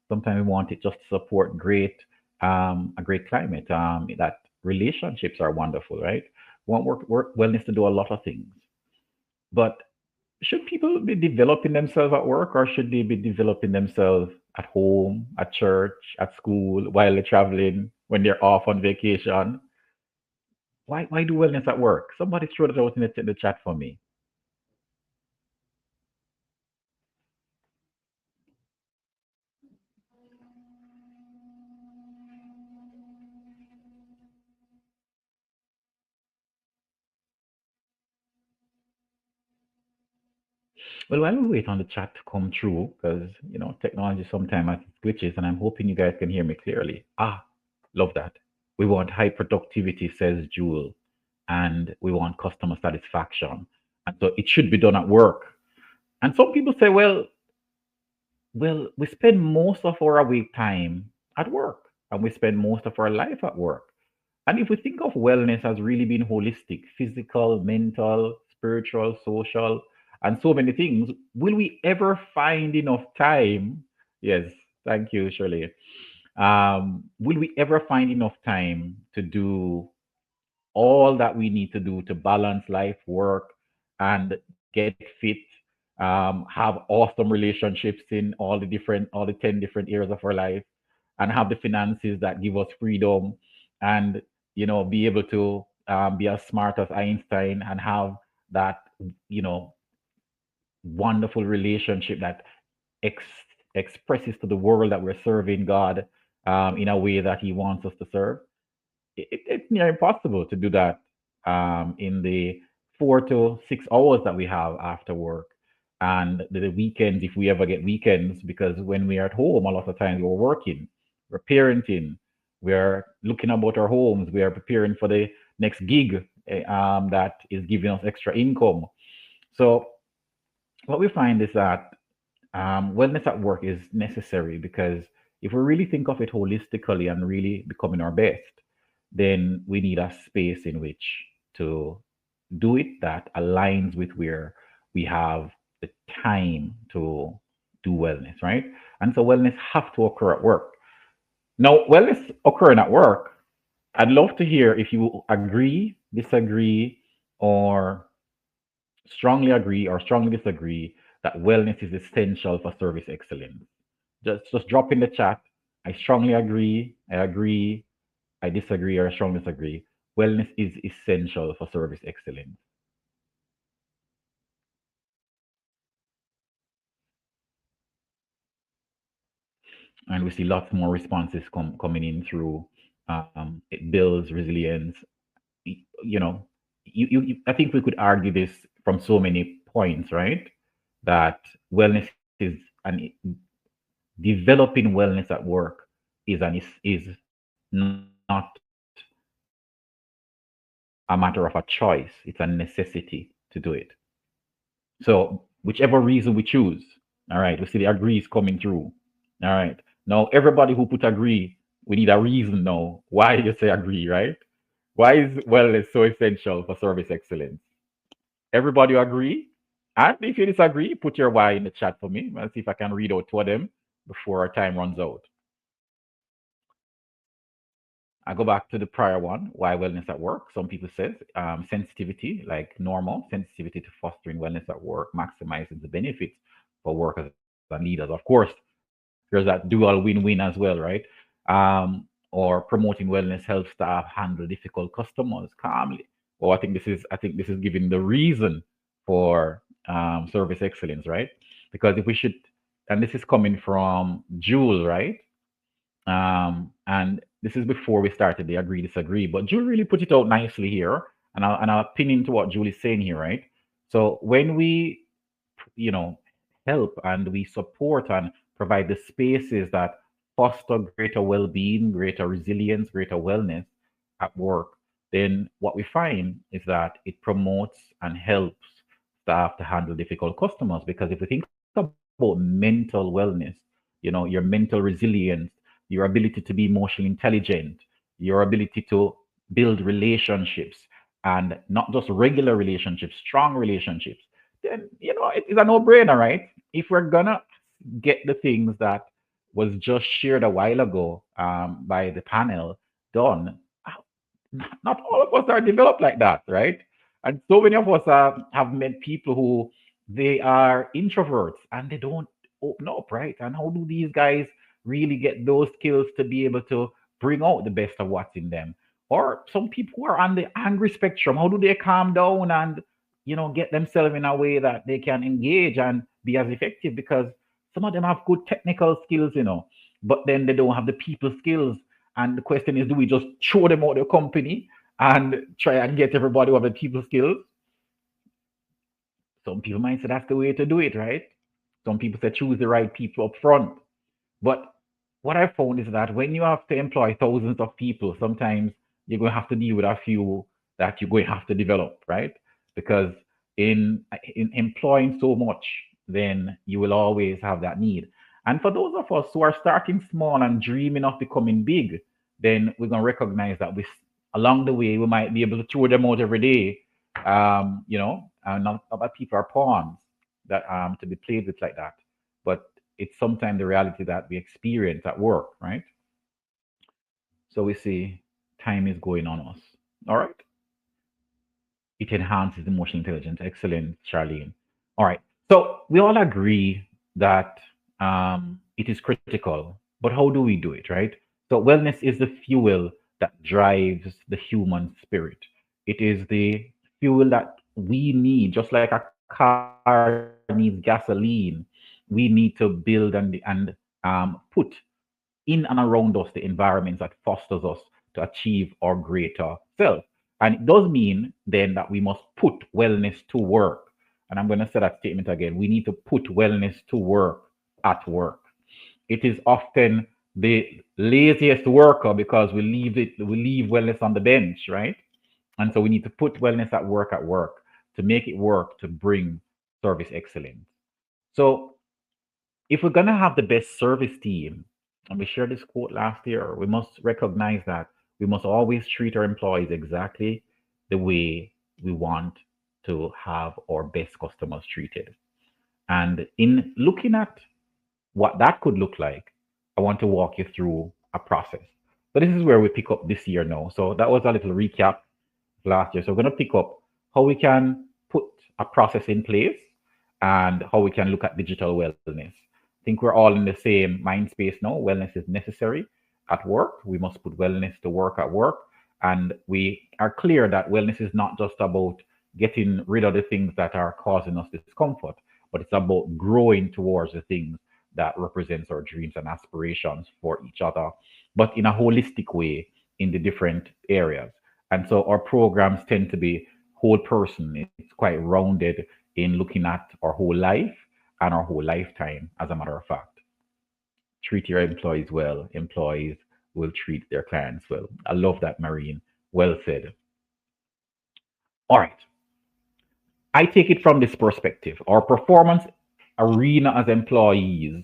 Sometimes we want it just to support a great climate. That relationships are wonderful, right? We want work wellness to do a lot of things. But should people be developing themselves at work, or should they be developing themselves at home, at church, at school, while they're traveling, when they're off on vacation? Why do wellness at work? Somebody throw it out in the chat for me. Well, while we wait on the chat to come through, because technology sometimes has glitches, and I'm hoping you guys can hear me clearly. Love that. We want high productivity, says Jewel, and we want customer satisfaction, and so it should be done at work. And some people say, well, we spend most of our awake time at work, and we spend most of our life at work. And if we think of wellness as really being holistic, physical, mental, spiritual, social, and so many things, will we ever find enough time? Yes, thank you, Shirley. Will we ever find enough time to do all that we need to do to balance life, work, and get fit, have awesome relationships in all the 10 different areas of our life, and have the finances that give us freedom, and be able to be as smart as Einstein, and have that wonderful relationship that expresses to the world that we're serving God in a way that He wants us to serve? It's near impossible to do that in the 4 to 6 hours that we have after work, and the weekends, if we ever get weekends, because when we are at home, a lot of times we're working, we're parenting, we're looking about our homes, we are preparing for the next gig that is giving us extra income. So what we find is that wellness at work is necessary, because if we really think of it holistically and really becoming our best, then we need a space in which to do it that aligns with where we have the time to do wellness, right? And so wellness have to occur at work. Now, wellness occurring at work, I'd love to hear if you agree, disagree, or strongly agree or strongly disagree that wellness is essential for service excellence. Just drop in the chat. I strongly agree, I agree, I disagree, or I strongly disagree. Wellness is essential for service excellence. And we see lots more responses coming in through. It builds resilience. I think we could argue this from so many points, right? That wellness is developing wellness at work is not a matter of a choice. It's a necessity to do it. So whichever reason we choose, all right, we see the agrees coming through. All right. Now, everybody who put agree, we need a reason now why you say agree, right? Why is wellness so essential for service excellence? Everybody agree? And if you disagree, put your why in the chat for me. I'll see if I can read out two of them before our time runs out. I go back to the prior one, why wellness at work. Some people say sensitivity, like normal, sensitivity to fostering wellness at work, maximizing the benefits for workers and leaders. Of course, there's that dual win-win as well, right? Or promoting wellness helps staff handle difficult customers calmly. Well, I think this is giving the reason for service excellence, right? Because if we should, and this is coming from Jewel, right? And this is before we started the agree disagree, but Jewel really put it out nicely here, and I'll pin into what Jewel is saying here, right? So when we, help and we support and provide the spaces that foster greater well-being, greater resilience, greater wellness, at work, then what we find is that it promotes and helps staff to handle difficult customers. Because if we think about mental wellness, your mental resilience, your ability to be emotionally intelligent, your ability to build relationships, and not just regular relationships, strong relationships, then it is a no-brainer, right? If we're gonna get the things that was just shared a while ago by the panel done, not all of us are developed like that, right? And so many of us have met people who they are introverts and they don't open up, right? And how do these guys really get those skills to be able to bring out the best of what's in them? Or some people who are on the angry spectrum, how do they calm down and get themselves in a way that they can engage and be as effective? Because some of them have good technical skills, but then they don't have the people skills. And the question is, do we just throw them out of the company and try and get everybody who have the people skills? Some people might say that's the way to do it, right? Some people say choose the right people up front. But what I found is that when you have to employ thousands of people, sometimes you're going to have to deal with a few that you're going to have to develop, right? Because in employing so much, then you will always have that need. And for those of us who are starting small and dreaming of becoming big, then we're going to recognize that along the way, we might be able to throw them out every day, and not that people are pawns that to be played with like that. But it's sometimes the reality that we experience at work, right? So we see time is going on us. All right. It enhances emotional intelligence. Excellent, Charlene. All right. So we all agree that it is critical, but how do we do it, right? So wellness is the fuel that drives the human spirit. It is the fuel that we need, just like a car needs gasoline. We need to build and put in and around us the environments that fosters us to achieve our greater self. And it does mean then that we must put wellness to work. And I'm going to say that statement again. We need to put wellness to work at work. It is often the laziest worker because we leave wellness on the bench, right? And so we need to put wellness at work to make it work to bring service excellence. So if we're going to have the best service team, and we shared this quote last year, we must recognize that we must always treat our employees exactly the way we want to have our best customers treated. And in looking at what that could look like, I want to walk you through a process. So this is where we pick up this year now. So that was a little recap last year. So we're going to pick up how we can put a process in place and how we can look at digital wellness. I think we're all in the same mind space now. Wellness is necessary at work. We must put wellness to work at work. And we are clear that wellness is not just about getting rid of the things that are causing us discomfort, but it's about growing towards the things that represents our dreams and aspirations for each other, but in a holistic way in the different areas. And so our programs tend to be whole person. It's quite rounded in looking at our whole life and our whole lifetime, as a matter of fact. Treat your employees well. Employees will treat their clients well. I love that, Marine. Well said. All right. I take it from this perspective. Our performance arena as employees,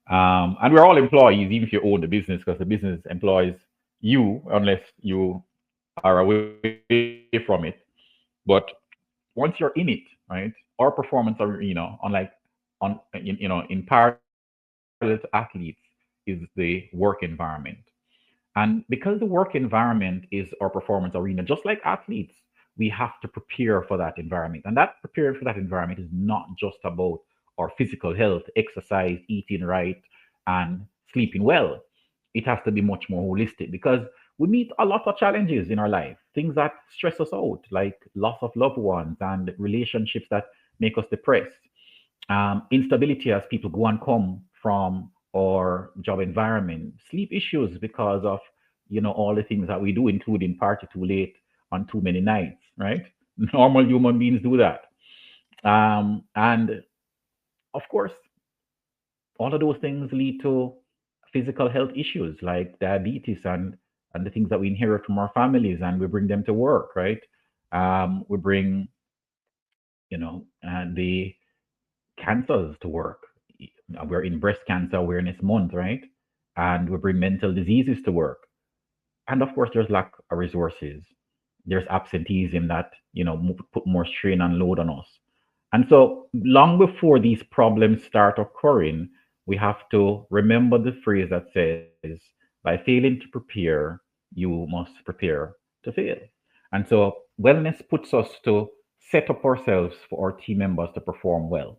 and we're all employees, even if you own the business, because the business employs you, unless you are away from it. But once you're in it, right? Our performance arena, in parallel to athletes, is the work environment. And because the work environment is our performance arena, just like athletes, we have to prepare for that environment. And that preparing for that environment is not just about our physical health, exercise, eating right, and sleeping well. It has to be much more holistic because we meet a lot of challenges in our life, things that stress us out, like loss of loved ones and relationships that make us depressed, instability as people go and come from our job environment, sleep issues because of all the things that we do, including party too late on too many nights, right? Normal human beings do that. And of course, all of those things lead to physical health issues like diabetes and and the things that we inherit from our families, and we bring them to work, right? We bring, the cancers to work. We're in Breast Cancer Awareness Month, right? And we bring mental diseases to work. And of course, there's lack of resources. There's absenteeism that, put more strain and load on us. And so long before these problems start occurring, we have to remember the phrase that says, by failing to prepare, you must prepare to fail. And so wellness puts us to set up ourselves for our team members to perform well.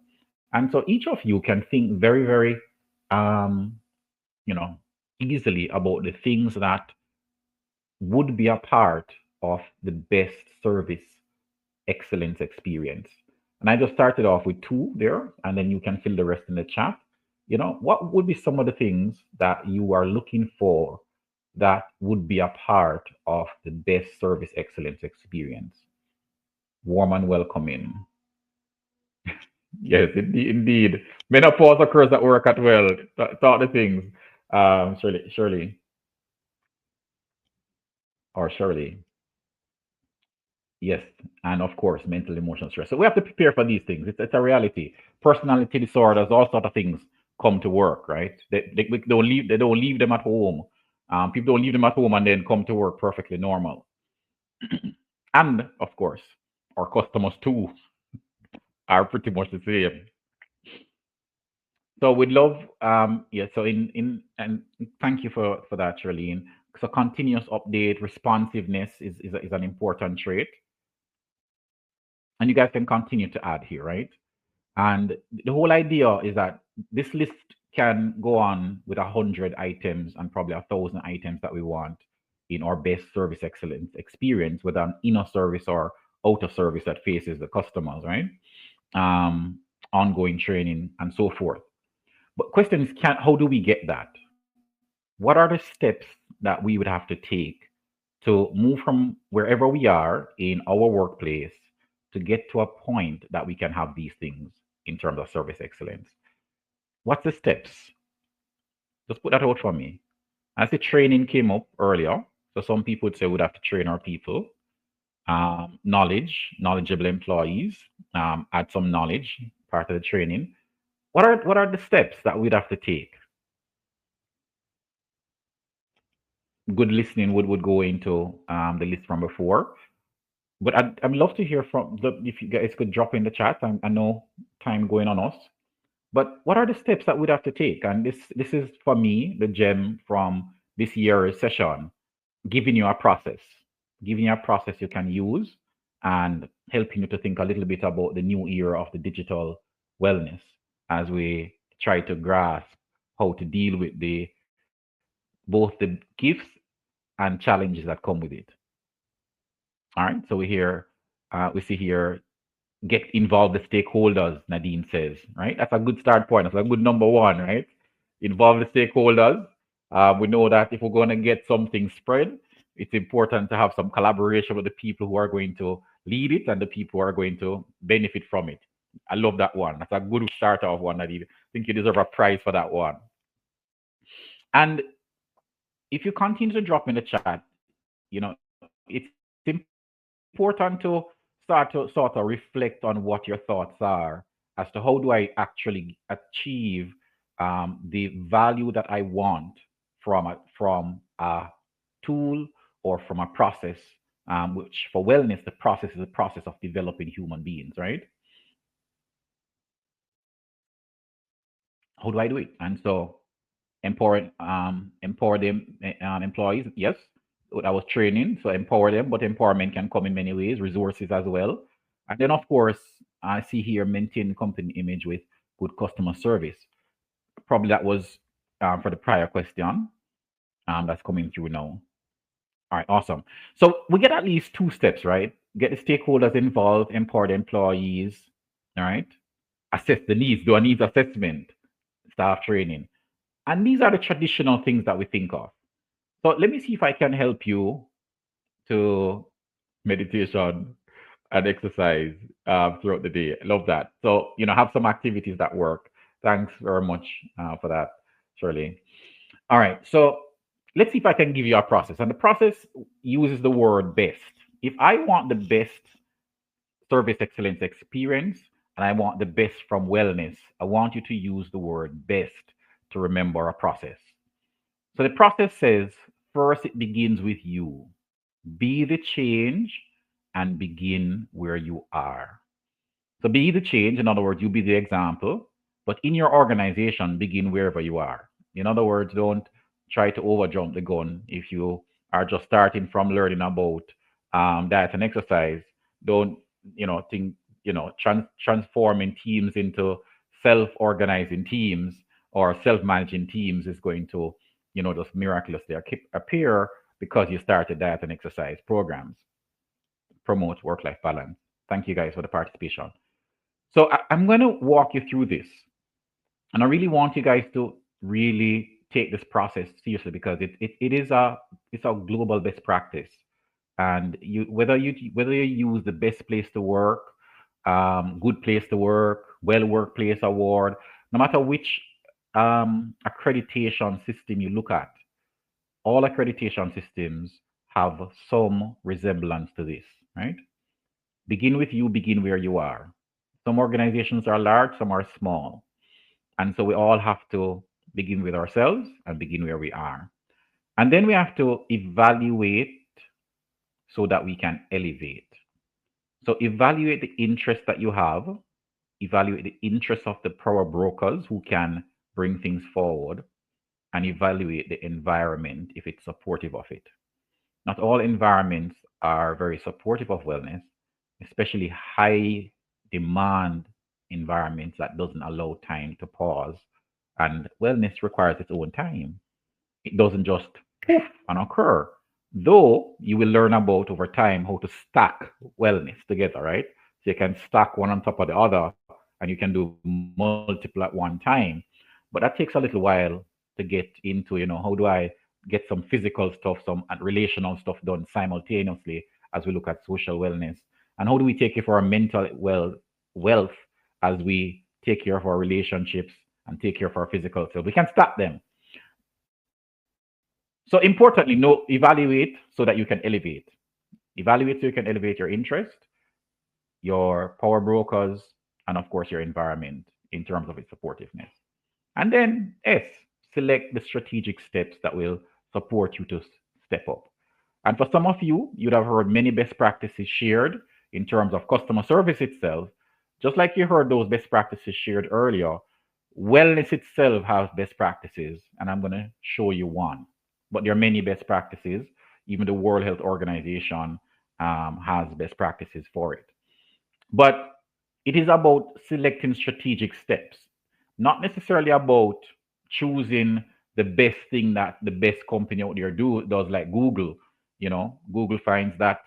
And so each of you can think very, very, easily about the things that would be a part of the best service excellence experience. And I just started off with 2 there, and then you can fill the rest in the chat. What would be some of the things that you are looking for that would be a part of the best service excellence experience? Warm and welcoming. Yes, indeed. Menopause occurs at work as well. Thought the things. Shirley. Or Shirley. Yes, and of course, mental emotional stress. So we have to prepare for these things. It's a reality. Personality disorders, all sort of things come to work, right? They don't leave them at home. People don't leave them at home and then come to work perfectly normal. And of course, our customers too are pretty much the same. So we'd love, so and thank you for that, Charlene. So continuous update, responsiveness is an important trait. And you guys can continue to add here, right? And the whole idea is that this list can go on with 100 items and probably 1,000 items that we want in our best service excellence experience, whether an inner service or outer service that faces the customers, right? Ongoing training and so forth. But question is, how do we get that? What are the steps that we would have to take to move from wherever we are in our workplace to get to a point that we can have these things in terms of service excellence? What's the steps? Just put that out for me. As the training came up earlier, so some people would say we'd have to train our people. Knowledgeable employees, add some knowledge, part of the training. What are the steps that we'd have to take? Good listening would go into the list from before. But I'd love to hear from if you guys could drop in the chat. I know time going on us. But what are the steps that we'd have to take? And this is for me, the gem from this year's session, giving you a process you can use and helping you to think a little bit about the new era of the digital wellness as we try to grasp how to deal with both the gifts and challenges that come with it. All right, so we see here, get involved the stakeholders, Nadine says, right? That's a good start point. That's a good number 1, right? Involve the stakeholders. We know that if we're going to get something spread, it's important to have some collaboration with the people who are going to lead it and the people who are going to benefit from it. I love that one. That's a good start off one, Nadine. I think you deserve a prize for that one. And if you continue to drop in the chat, it's important to start to sort of reflect on what your thoughts are as to how do I actually achieve the value that I want from a tool or from a process, which for wellness, the process is a process of developing human beings, right? How do I do it? And so empower them, employees, yes. That was training, so empower them, but empowerment can come in many ways, resources as well. And then, of course, I see here maintain company image with good customer service. Probably that was for the prior question that's coming through now. All right, awesome. So we get at least 2 steps, right? Get the stakeholders involved, empower the employees, all right? Assess the needs, do a needs assessment, staff training. And these are the traditional things that we think of. So let me see if I can help you to meditation and exercise throughout the day. Love that. So, have some activities that work. Thanks very much for that, Shirley. All right. So let's see if I can give you a process. And the process uses the word best. If I want the best service excellence experience and I want the best from wellness, I want you to use the word best to remember a process. So the process says, first, it begins with you. Be the change and begin where you are. So be the change. In other words, you be the example. But in your organization, begin wherever you are. In other words, don't try to overjump the gun. If you are just starting from learning about diet and exercise, don't think transforming teams into self-organizing teams or self-managing teams is going to just miraculously appear because you started diet and exercise programs. Promote work-life balance. Thank you guys for the participation. So I'm going to walk you through this. And I really want you guys to really take this process seriously because it's a global best practice. And whether you use the best place to work, good place to work, well workplace award, no matter which accreditation system you look at, all accreditation systems have some resemblance to this, right? Begin with you, begin where you are. Some organizations are large, some are small. And so we all have to begin with ourselves and begin where we are. And then we have to evaluate so that we can elevate. So evaluate the interest that you have, evaluate the interest of the power brokers who can bring things forward, and evaluate the environment if it's supportive of it. Not all environments are very supportive of wellness, especially high demand environments that doesn't allow time to pause. And wellness requires its own time. It doesn't just poof and occur. Though you will learn about over time how to stack wellness together, right? So you can stack one on top of the other and you can do multiple at one time. But that takes a little while to get into, how do I get some physical stuff, some relational stuff done simultaneously as we look at social wellness? And how do we take care of our mental wealth as we take care of our relationships and take care of our physical self? We can stack them. So importantly, evaluate so that you can elevate. Evaluate so you can elevate your interest, your power brokers, and of course your environment in terms of its supportiveness. And then S, select the strategic steps that will support you to step up. And for some of you, you'd have heard many best practices shared in terms of customer service itself. Just like you heard those best practices shared earlier, wellness itself has best practices, and I'm going to show you one. But there are many best practices. Even the World Health Organization has best practices for it. But it is about selecting strategic steps, not necessarily about choosing the best thing that the best company out there does, like Google. Google finds that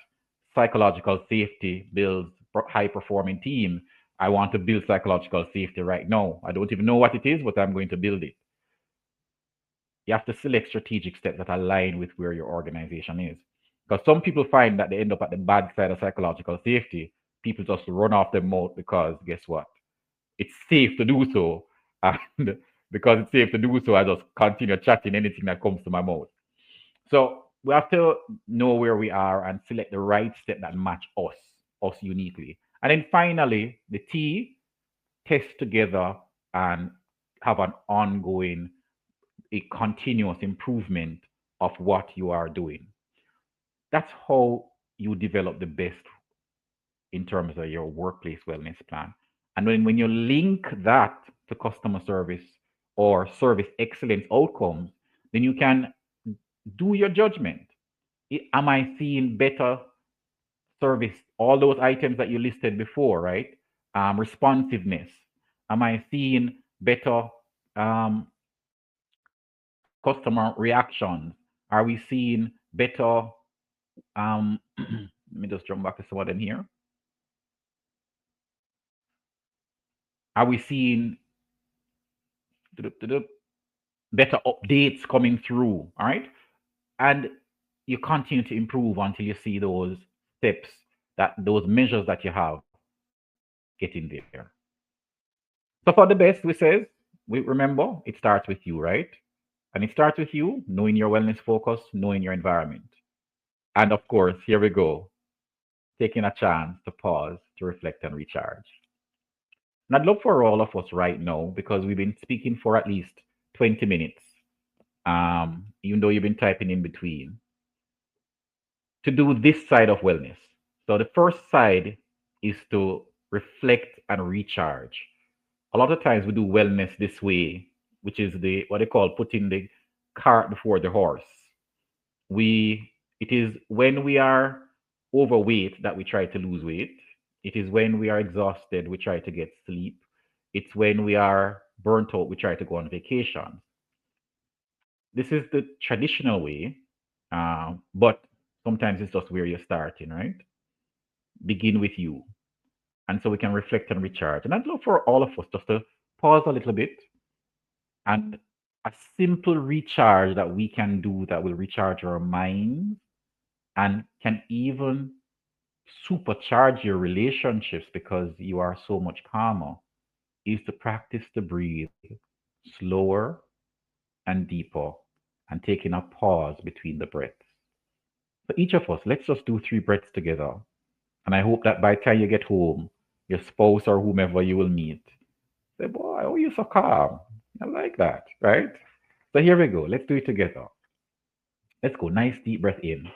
psychological safety builds high-performing teams. I want to build psychological safety right now. I don't even know what it is, but I'm going to build it. You have to select strategic steps that align with where your organization is. Because some people find that they end up at the bad side of psychological safety. People just run off their mouth because guess what? It's safe to do so. And because it's safe to do so, I just continue chatting anything that comes to my mouth. So we have to know where we are and select the right step that match us uniquely. And then finally, the T, test together and have an ongoing, a continuous improvement of what you are doing. That's how you develop the best in terms of your workplace wellness plan. And when you link that to customer service or service excellence outcomes, then you can do your judgment. Am I seeing better service? All those items that you listed before, right? Responsiveness. Am I seeing better customer reactions? Are we seeing better? Let me just jump back to some of them here. Are we seeing better updates coming through? All right. And you continue to improve until you see those steps, those measures that you have getting there. So for the best, we remember it starts with you, right? And it starts with you knowing your wellness focus, knowing your environment. And of course, here we go, taking a chance to pause, to reflect and recharge. And I'd love for all of us right now, because we've been speaking for at least 20 minutes, even though you've been typing in between, to do this side of wellness. So the first side is to reflect and recharge. A lot of times we do wellness this way, which is what they call putting the cart before the horse. It is when we are overweight that we try to lose weight. It is when we are exhausted, we try to get sleep. It's when we are burnt out, we try to go on vacation. This is the traditional way, but sometimes it's just where you're starting, right? Begin with you. And so we can reflect and recharge. And I'd love for all of us just to pause a little bit, and a simple recharge that we can do that will recharge our minds and can even supercharge your relationships because you are so much calmer, is to practice to breathe slower and deeper and taking a pause between the breaths. For each of us, let's just do 3 breaths together. And I hope that by the time you get home, your spouse or whomever you will meet, say, boy, oh, you're so calm. I like that, right? So here we go. Let's do it together. Let's go. Nice deep breath in.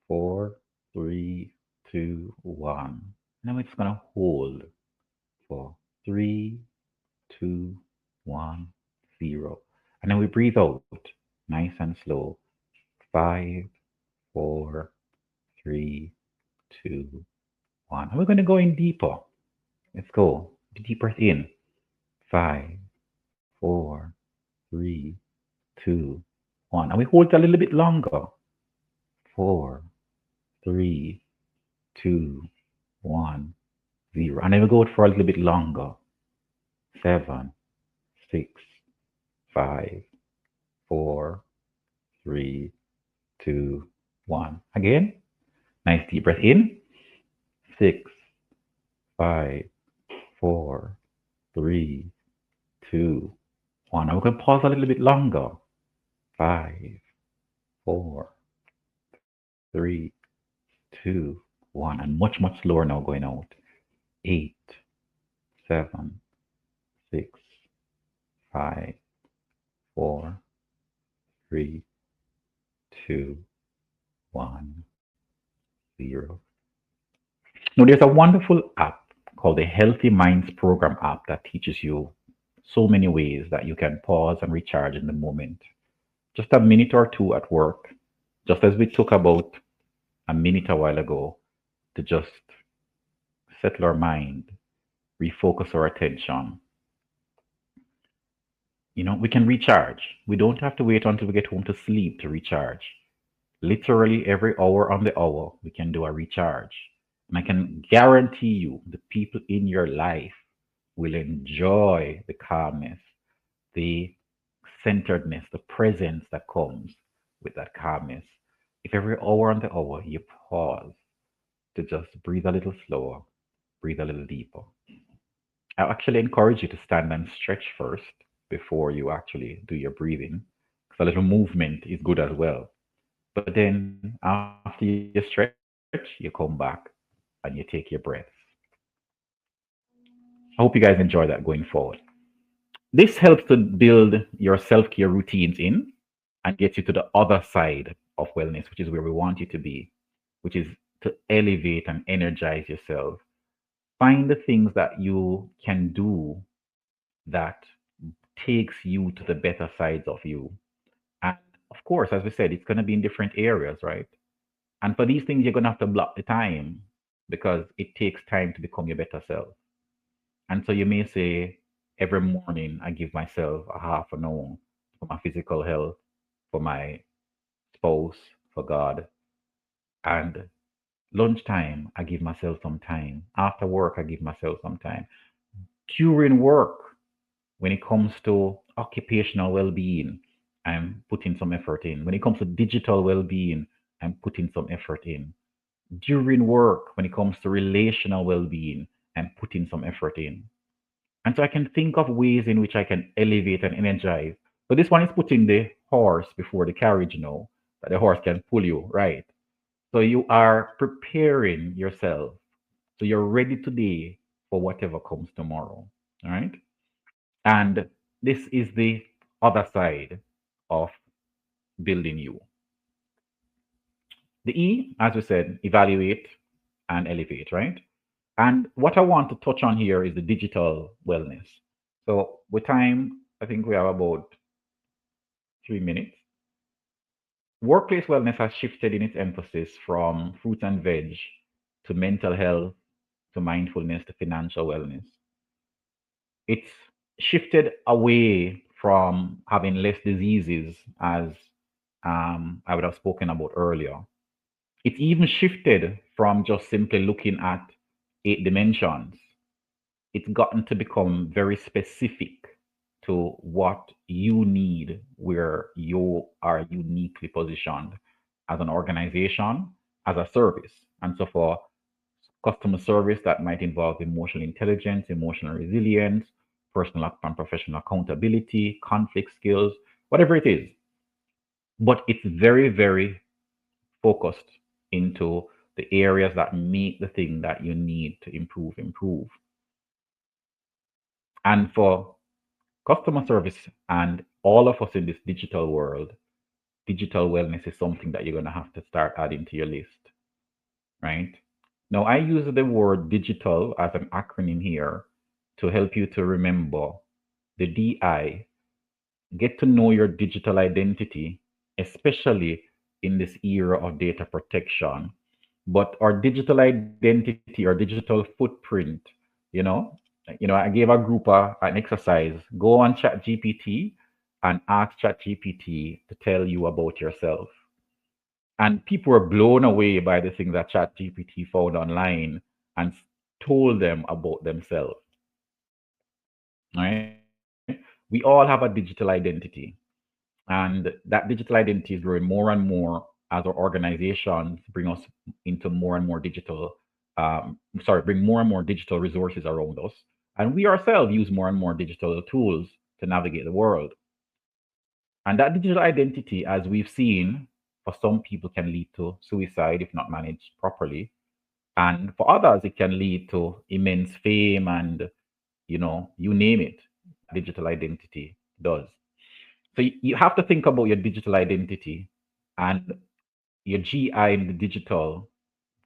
4, 3, 2, 1. Now we're just going to hold for 3, 2, 1, 0. And then we breathe out nice and slow. 5, 4, 3, 2, 1. And we're going to go in deeper. Let's go. Deep breath in. 5, 4, 3, 2, 1. And we hold it a little bit longer. 4, 3, 2, 1, 0. And then we go for a little bit longer. 7, 6, 5, 4, 3, 2, 1. Again, nice deep breath in. 6, 5, 4, 3, 2, 1. And we're going to pause a little bit longer. 5, 4, 3, 2, 1. And much, much slower now going out. 8, 7, 6, 5, 4, 3, 2, 1, 0. Now, there's a wonderful app called the Healthy Minds Program app that teaches you so many ways that you can pause and recharge in the moment. Just a minute or two at work, just as we took about a minute a while ago, to just settle our mind, refocus our attention. We can recharge. We don't have to wait until we get home to sleep to recharge. Literally every hour on the hour, we can do a recharge. And I can guarantee you the people in your life will enjoy the calmness, the centeredness, the presence that comes with that calmness. If every hour on the hour you pause to just breathe a little slower, breathe a little deeper. I actually encourage you to stand and stretch first before you actually do your breathing, because a little movement is good as well. But then after you stretch, you come back and you take your breaths. I hope you guys enjoy that going forward. This helps to build your self-care routines in and get you to the other side of wellness, which is where we want you to be, which is to elevate and energize yourself. Find the things that you can do that takes you to the better sides of you. And of course, as we said, it's going to be in different areas, right? And for these things, you're going to have to block the time, because it takes time to become your better self. And so you may say, every morning I give myself a half an hour for my physical health, for my spouse, for God. And lunchtime, I give myself some time. After work, I give myself some time. During work, when it comes to occupational well-being, I'm putting some effort in. When it comes to digital well-being, I'm putting some effort in. During work, when it comes to relational well-being, I'm putting some effort in. And so I can think of ways in which I can elevate and energize So this one is putting the horse before the carriage now, that the horse can pull you, right? So you are preparing yourself. So you're ready today for whatever comes tomorrow. All right. And this is the other side of building you. The E, as we said, evaluate and elevate, right? And what I want to touch on here is the digital wellness. So with time, I think we have about 3 minutes. Workplace wellness has shifted in its emphasis from fruits and veg to mental health, to mindfulness, to financial wellness. It's shifted away from having less diseases, as I would have spoken about earlier. It's even shifted from just simply looking at 8 dimensions. It's gotten to become very specific to what you need, where you are uniquely positioned as an organization, as a service. And so for customer service, that might involve emotional intelligence, emotional resilience, personal and professional accountability, conflict skills, whatever it is. But it's very, very focused into the areas that meet the thing that you need to improve. And for customer service and all of us in this digital world, digital wellness is something that you're going to have to start adding to your list, right? Now, I use the word digital as an acronym here to help you to remember the DI. Get to know your digital identity, especially in this era of data protection. But our digital identity, our digital footprint, I gave a group an exercise. Go on ChatGPT and ask ChatGPT to tell you about yourself. And people were blown away by the things that ChatGPT found online and told them about themselves. Right? We all have a digital identity. And that digital identity is growing more and more as our organizations bring us into more and more digital, bring more and more digital resources around us. And we ourselves use more and more digital tools to navigate the world. And that digital identity, as we've seen, for some people can lead to suicide if not managed properly. And for others, it can lead to immense fame and, you name it, digital identity does. So you have to think about your digital identity and your GI in the digital,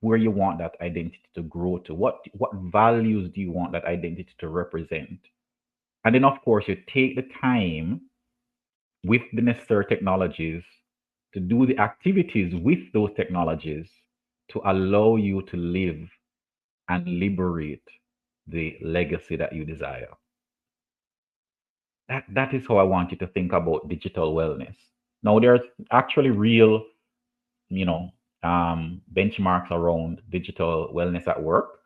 where you want that identity to grow to. What values do you want that identity to represent? And then, of course, you take the time with the necessary technologies to do the activities with those technologies to allow you to live and liberate the legacy that you desire. That is how I want you to think about digital wellness. Now, there's actually real, benchmarks around digital wellness at work.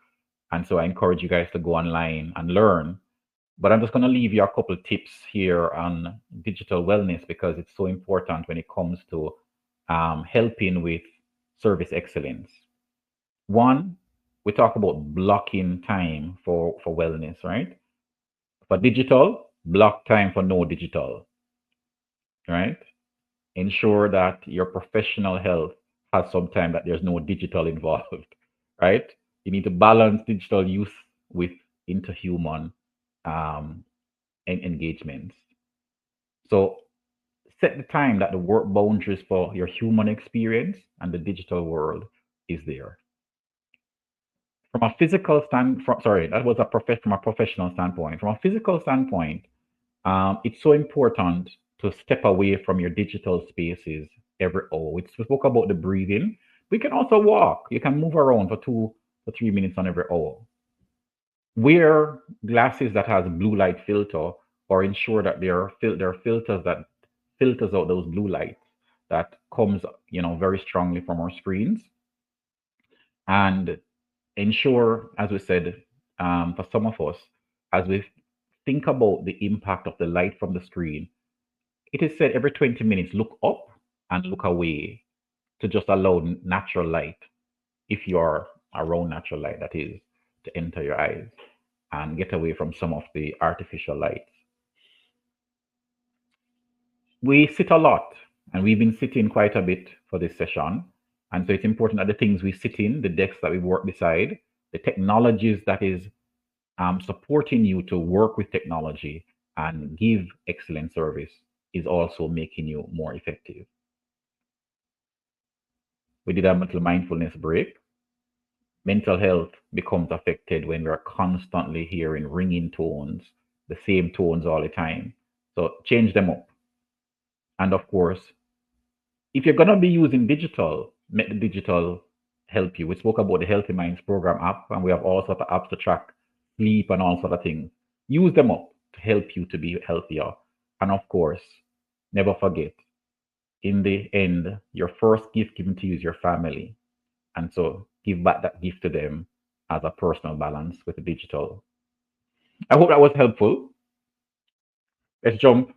And so I encourage you guys to go online and learn. But I'm just going to leave you a couple of tips here on digital wellness because it's so important when it comes to helping with service excellence. One, we talk about blocking time for wellness, right? For digital, block time for no digital, right? Ensure that your professional health has some time that there's no digital involved, right? You need to balance digital use with interhuman engagements. So set the time that the work boundaries for your human experience and the digital world is there. From a physical standpoint, that was from a professional standpoint. From a physical standpoint, it's so important to step away from your digital spaces every hour. We spoke about the breathing. We can also walk. You can move around for 2 or 3 minutes on every hour. Wear glasses that has blue light filter, or ensure that there are filters that filters out those blue lights that comes, very strongly from our screens. And ensure, as we said, for some of us, as we think about the impact of the light from the screen, it is said every 20 minutes, look up and look away to just allow natural light, if you are around natural light, that is, to enter your eyes and get away from some of the artificial lights. we sit a lot, and we've been sitting quite a bit for this session. And so it's important that the things we sit in, the desks that we work beside, the technologies that is supporting you to work with technology and give excellent service is also making you more effective. We did a little mindfulness break. Mental health becomes affected when we're constantly hearing ringing tones, the same tones all the time. So change them up. And of course, if you're going to be using digital, make the digital help you. We spoke about the Healthy Minds program app, and we have all sorts of apps to track sleep and all sorts of things. Use them up to help you to be healthier. And of course, never forget, in the end, your first gift given to you is your family. And so give back that gift to them as a personal balance with the digital. I hope that was helpful. Let's jump.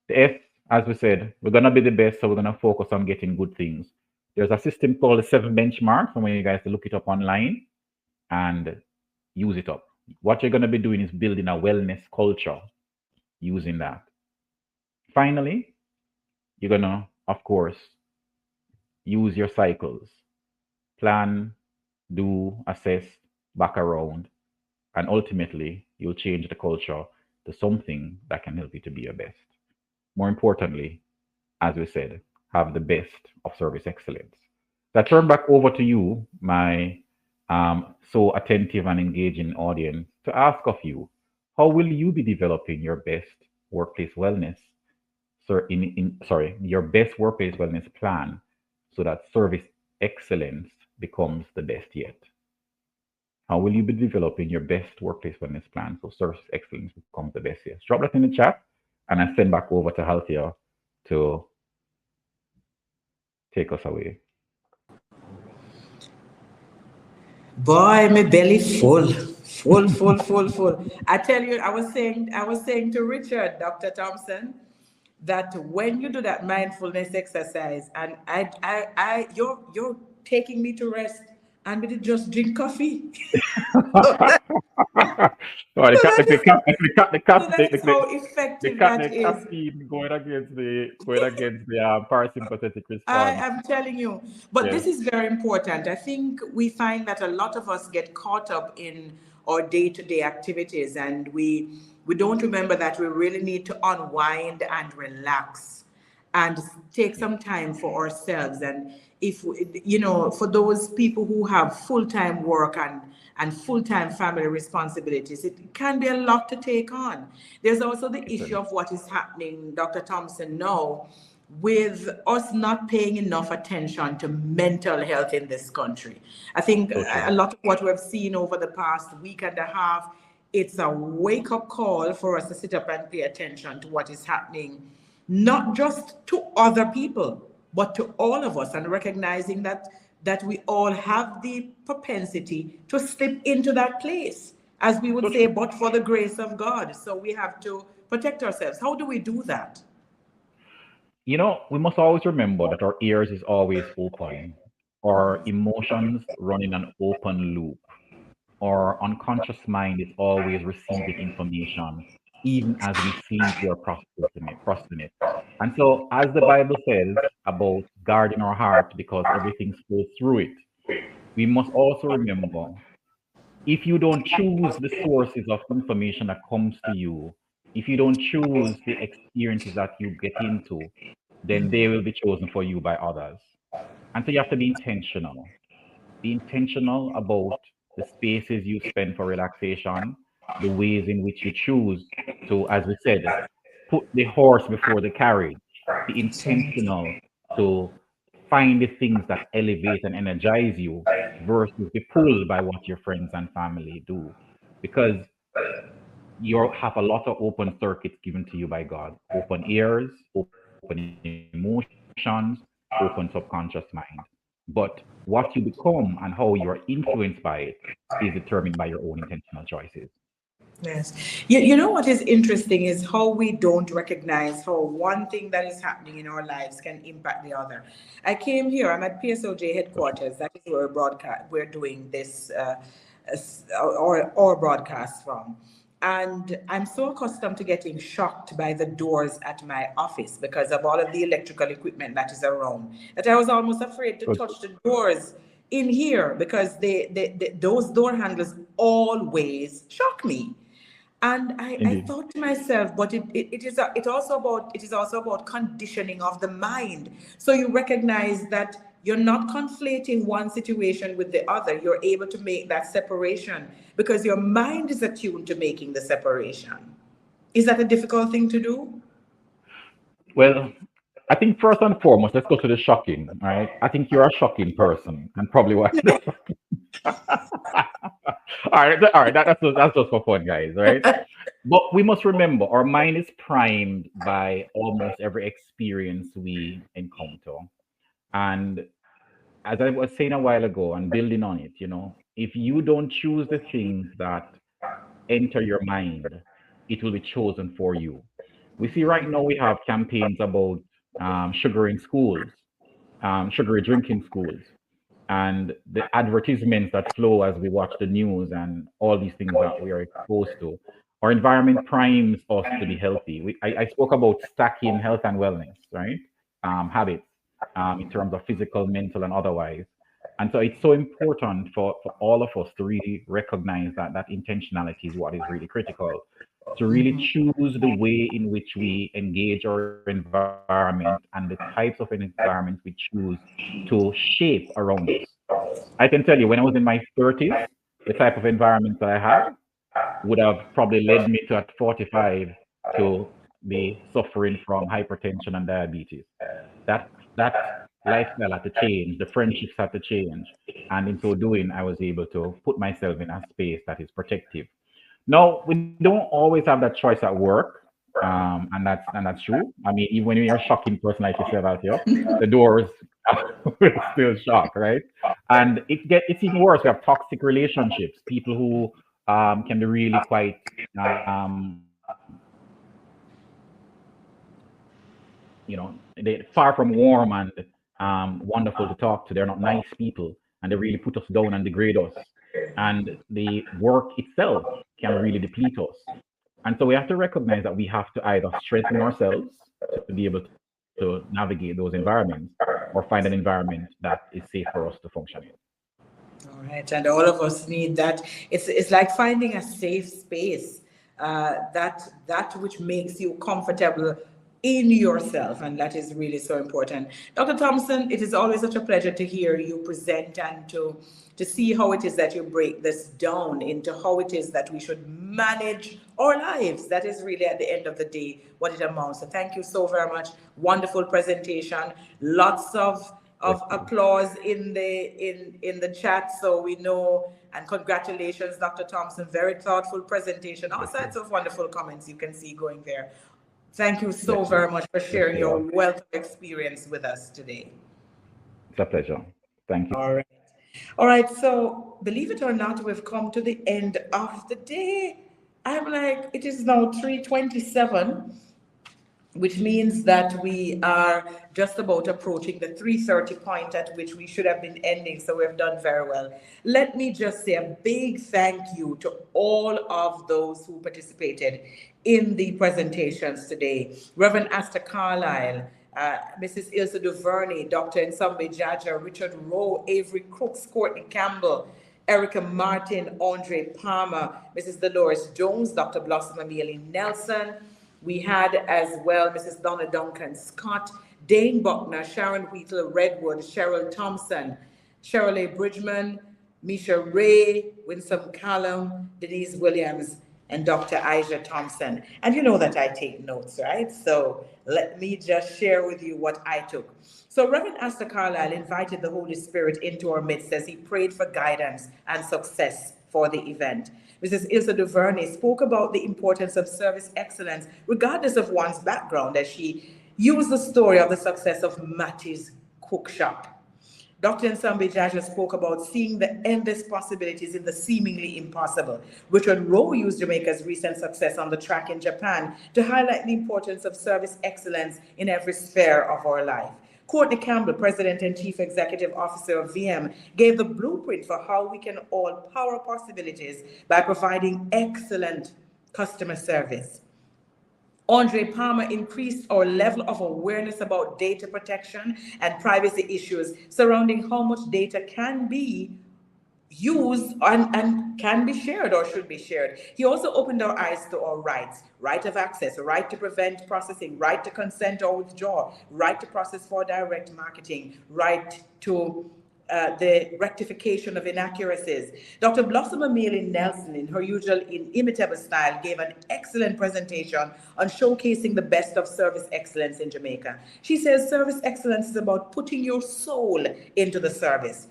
The S, as we said, we're going to be the best, so we're going to focus on getting good things. There's a system called the 7 benchmarks. I want you guys to look it up online and use it up. What you're going to be doing is building a wellness culture using that. Finally, you're going to, of course, use your cycles. Plan, do, assess, back around, and ultimately, you'll change the culture to something that can help you to be your best. More importantly, as we said, have the best of service excellence. So I turn back over to you, my so attentive and engaging audience, to ask of you, how will you be developing your best workplace wellness, your best workplace wellness plan so that service excellence becomes the best yet? How will you be developing your best workplace wellness plan so service excellence becomes the best yet? Drop that in the chat, and I send back over to Halthia to take us away. Boy, my belly full. I tell you, I was saying to Richard, Dr. Thompson, that when you do that mindfulness exercise, and you're taking me to rest, and we did just drink coffee. The caffeine going against the parasympathetic response. I am telling you, but Yes. this is very important. I think we find that a lot of us get caught up in our day-to-day activities, and we don't remember that we really need to unwind and relax and take some time for ourselves. And if for those people who have full-time work and full-time family responsibilities, it can be a lot to take on. There's also the issue of what is happening, Dr. Thompson, now with us not paying enough attention to mental health in this country. I think a lot of what we've seen over the past week and a half, it's a wake-up call for us to sit up and pay attention to what is happening, not just to other people, but to all of us, and recognizing that we all have the propensity to slip into that place, as we would say, but for the grace of God. So we have to protect ourselves. How do we do that? We must always remember that our ears is always open. Our emotions run in an open loop. Our unconscious mind is always receiving information, even as we sleep, we are processing it. And so, as the Bible says about guarding our heart because everything flows through it, we must also remember, if you don't choose the sources of information that comes to you, if you don't choose the experiences that you get into, then they will be chosen for you by others. And so you have to be intentional. Be intentional about the spaces you spend for relaxation, the ways in which you choose to, as we said, put the horse before the carriage. Be intentional to find the things that elevate and energize you versus be pulled by what your friends and family do. Because you have a lot of open circuits given to you by God. Open ears, open emotions, open subconscious mind. But what you become and how you are influenced by it is determined by your own intentional choices. Yes. You know what is interesting is how we don't recognize how one thing that is happening in our lives can impact the other. I came here, I'm at PSOJ headquarters. That is where we're doing this, our broadcast from. And I'm so accustomed to getting shocked by the doors at my office because of all of the electrical equipment that is around, that I was almost afraid to touch the doors in here because those door handles always shock me. And I thought to myself, but it is also about conditioning of the mind. So you recognize that you're not conflating one situation with the other. You're able to make that separation because your mind is attuned to making the separation. Is that a difficult thing to do? Well, I think first and foremost, let's go to the shocking, right? I think you're a shocking person, and probably what. all right, that's just for fun, guys, right? But we must remember, our mind is primed by almost every experience we encounter. And as I was saying a while ago and building on it, if you don't choose the things that enter your mind, it will be chosen for you. We see right now we have campaigns about sugar in schools, sugary drinking schools, and the advertisements that flow as we watch the news and all these things that we are exposed to. Our environment primes us to be healthy. I spoke about stacking health and wellness, right? Habits. In terms of physical, mental, and otherwise. And so it's so important for all of us to really recognize that intentionality is what is really critical, to really choose the way in which we engage our environment and the types of environments we choose to shape around us. I can tell you, when I was in my 30s, the type of environment that I had would have probably led me to at 45 to be suffering from hypertension and diabetes. That lifestyle had to change, the friendships had to change, and in so doing, I was able to put myself in a space that is protective. Now, we don't always have that choice at work, and that's true. I mean, even when you're a shocking person like yourself out here, the doors will still shock, right? And it's even worse. We have toxic relationships, people who can be really quite they're far from warm and wonderful to talk to. They're not nice people, and they really put us down and degrade us. And the work itself can really deplete us. And so we have to recognize that we have to either strengthen ourselves to be able to navigate those environments, or find an environment that is safe for us to function in. All right, and all of us need that. It's like finding a safe space, that which makes you comfortable in yourself, and that is really so important. Dr. Thompson, it is always such a pleasure to hear you present and to see how it is that you break this down into how it is that we should manage our lives. That is really at the end of the day what it amounts to. Thank you so very much. Wonderful presentation. Lots of applause in the chat, so we know. And congratulations, Dr. Thompson. Very thoughtful presentation. All sorts of wonderful comments you can see going there. Thank you so very much for sharing your wealth of experience with us today. It's a pleasure. Thank you. All right. So believe it or not, we've come to the end of the day. I'm like, it is now 3:27, which means that we are just about approaching the 3:30 point at which we should have been ending. So we've done very well. Let me just say a big thank you to all of those who participated in the presentations today. Reverend Asta Carlisle, Mrs. Ilse Duvernay, Dr. Nsambe Jaja, Richard Rowe, Avery Crooks, Courtney Campbell, Erica Martin, Andre Palmer, Mrs. Dolores Jones, Dr. Blossom Amelie Nelson. We had as well Mrs. Donna Duncan Scott, Dane Buckner, Sharon Wheatle Redwood, Cheryl Thompson, Cheryl A. Bridgman, Misha Ray, Winsome Callum, Denise Williams, and Dr. Aisha Thompson. And you know that I take notes, right? So let me just share with you what I took. So Reverend Asta Carlisle invited the Holy Spirit into our midst as he prayed for guidance and success for the event. Mrs. Ilse Duvernay spoke about the importance of service excellence, regardless of one's background, as she used the story of the success of Mattie's Cook Shop. Dr. Nsambe Jaja spoke about seeing the endless possibilities in the seemingly impossible. Richard Rowe used Jamaica's recent success on the track in Japan to highlight the importance of service excellence in every sphere of our life. Courtney Campbell, President and Chief Executive Officer of VM, gave the blueprint for how we can all power possibilities by providing excellent customer service. Andre Palmer increased our level of awareness about data protection and privacy issues surrounding how much data can be used and can be shared or should be shared. He also opened our eyes to our rights: right of access, right to prevent processing, right to consent or withdraw, right to process for direct marketing, right to the rectification of inaccuracies. Dr. Blossom Amelia Nelson, in her usual inimitable style, gave an excellent presentation on showcasing the best of service excellence in Jamaica. She says service excellence is about putting your soul into the service.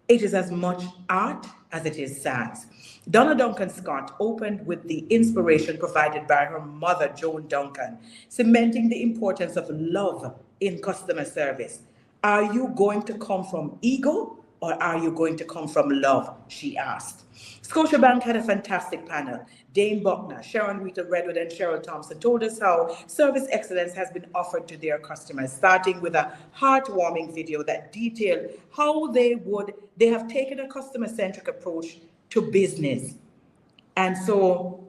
It is as much art as it is science. Donna Duncan Scott opened with the inspiration provided by her mother, Joan Duncan, cementing the importance of love in customer service. Are you going to come from ego or are you going to come from love? She asked. Scotiabank had a fantastic panel. Dane Buckner, Sharon Rita Redwood, and Cheryl Thompson told us how service excellence has been offered to their customers, starting with a heartwarming video that detailed how they have taken a customer-centric approach to business. And so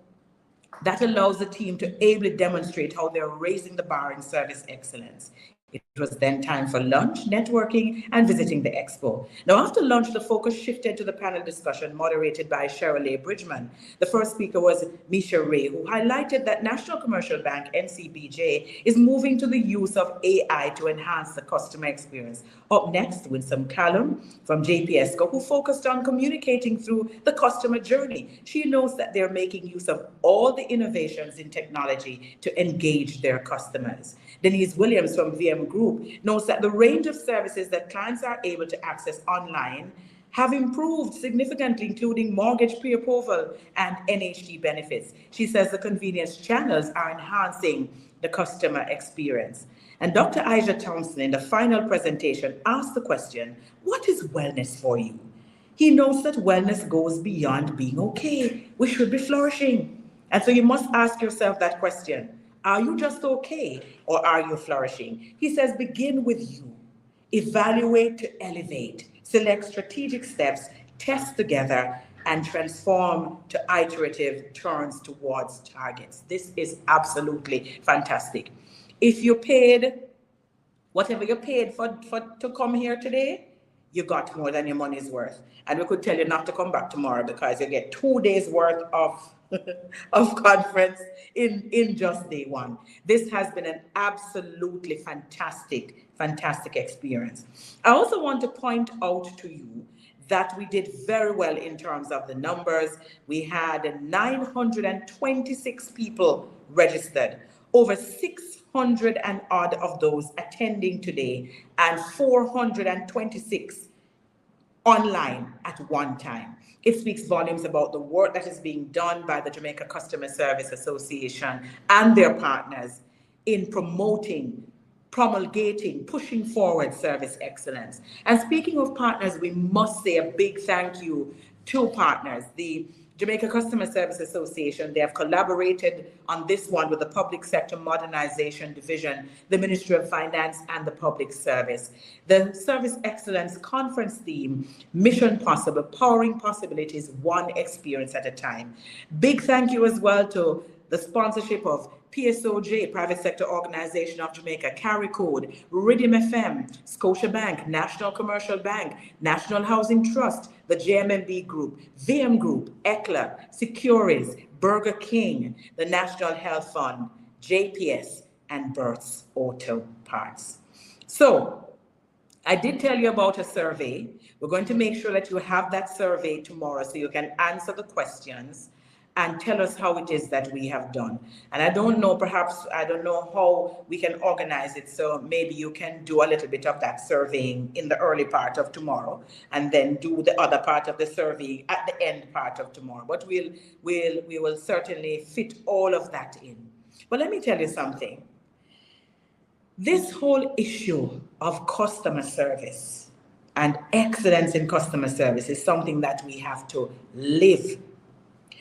that allows the team to ably demonstrate how they're raising the bar in service excellence. It was then time for lunch, networking, and visiting the expo. Now, after lunch, the focus shifted to the panel discussion moderated by Cheryl A. Bridgman. The first speaker was Misha Ray, who highlighted that National Commercial Bank, NCBJ, is moving to the use of AI to enhance the customer experience. Up next, Winsome Callum from JPSCO, who focused on communicating through the customer journey. She knows that they're making use of all the innovations in technology to engage their customers. Denise Williams from VM Group knows that the range of services that clients are able to access online have improved significantly, including mortgage pre-approval and NHD benefits. She says the convenience channels are enhancing the customer experience. And Dr. Aisha Thompson, in the final presentation, asked the question, what is wellness for you? He knows that wellness goes beyond being okay. We should be flourishing. And so you must ask yourself that question. Are you just okay or are you flourishing? He says, begin with you. Evaluate to elevate. Select strategic steps, test together, and transform to iterative turns towards targets. This is absolutely fantastic. If you paid whatever you paid for to come here today, you got more than your money's worth. And we could tell you not to come back tomorrow because you get 2 days worth of conference in just day one. This has been an absolutely fantastic experience. I also want to point out to you that we did very well in terms of the numbers. We had 926 people registered, over 600 and odd of those attending today, and 426 online at one time. It speaks volumes about the work that is being done by the Jamaica Customer Service Association and their partners in promoting, promulgating, pushing forward service excellence. And speaking of partners, we must say a big thank you to partners. The Jamaica Customer Service Association, they have collaborated on this one with the Public Sector Modernization Division, the Ministry of Finance, and the Public Service. The Service Excellence Conference theme, Mission Possible, Powering Possibilities, one experience at a time. Big thank you as well to the sponsorship of PSOJ, Private Sector Organization of Jamaica, Carry Code, Iridium FM, Scotiabank, National Commercial Bank, National Housing Trust, the JMMB Group, VM Group, ECLA, Securities, Burger King, the National Health Fund, JPS, and Burt's Auto Parts. So, I did tell you about a survey. We're going to make sure that you have that survey tomorrow so you can answer the questions and tell us how it is that we have done. And I don't know, perhaps, I don't know how we can organize it. So maybe you can do a little bit of that surveying in the early part of tomorrow and then do the other part of the survey at the end part of tomorrow. But we will certainly fit all of that in. But let me tell you something. This whole issue of customer service and excellence in customer service is something that we have to live.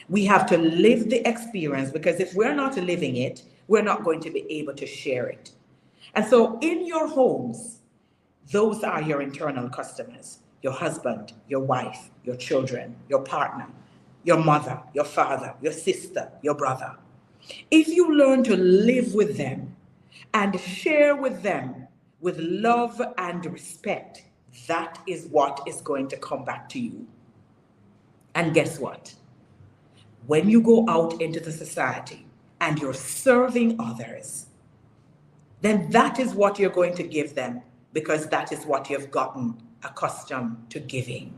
We have to live the experience, because if we're not living it, we're not going to be able to share it. And so in your homes, those are your internal customers, your husband, your wife, your children, your partner, your mother, your father, your sister, your brother. If you learn to live with them and share with them with love and respect, that is what is going to come back to you. And guess what? When you go out into the society and you're serving others, then that is what you're going to give them, because that is what you've gotten accustomed to giving.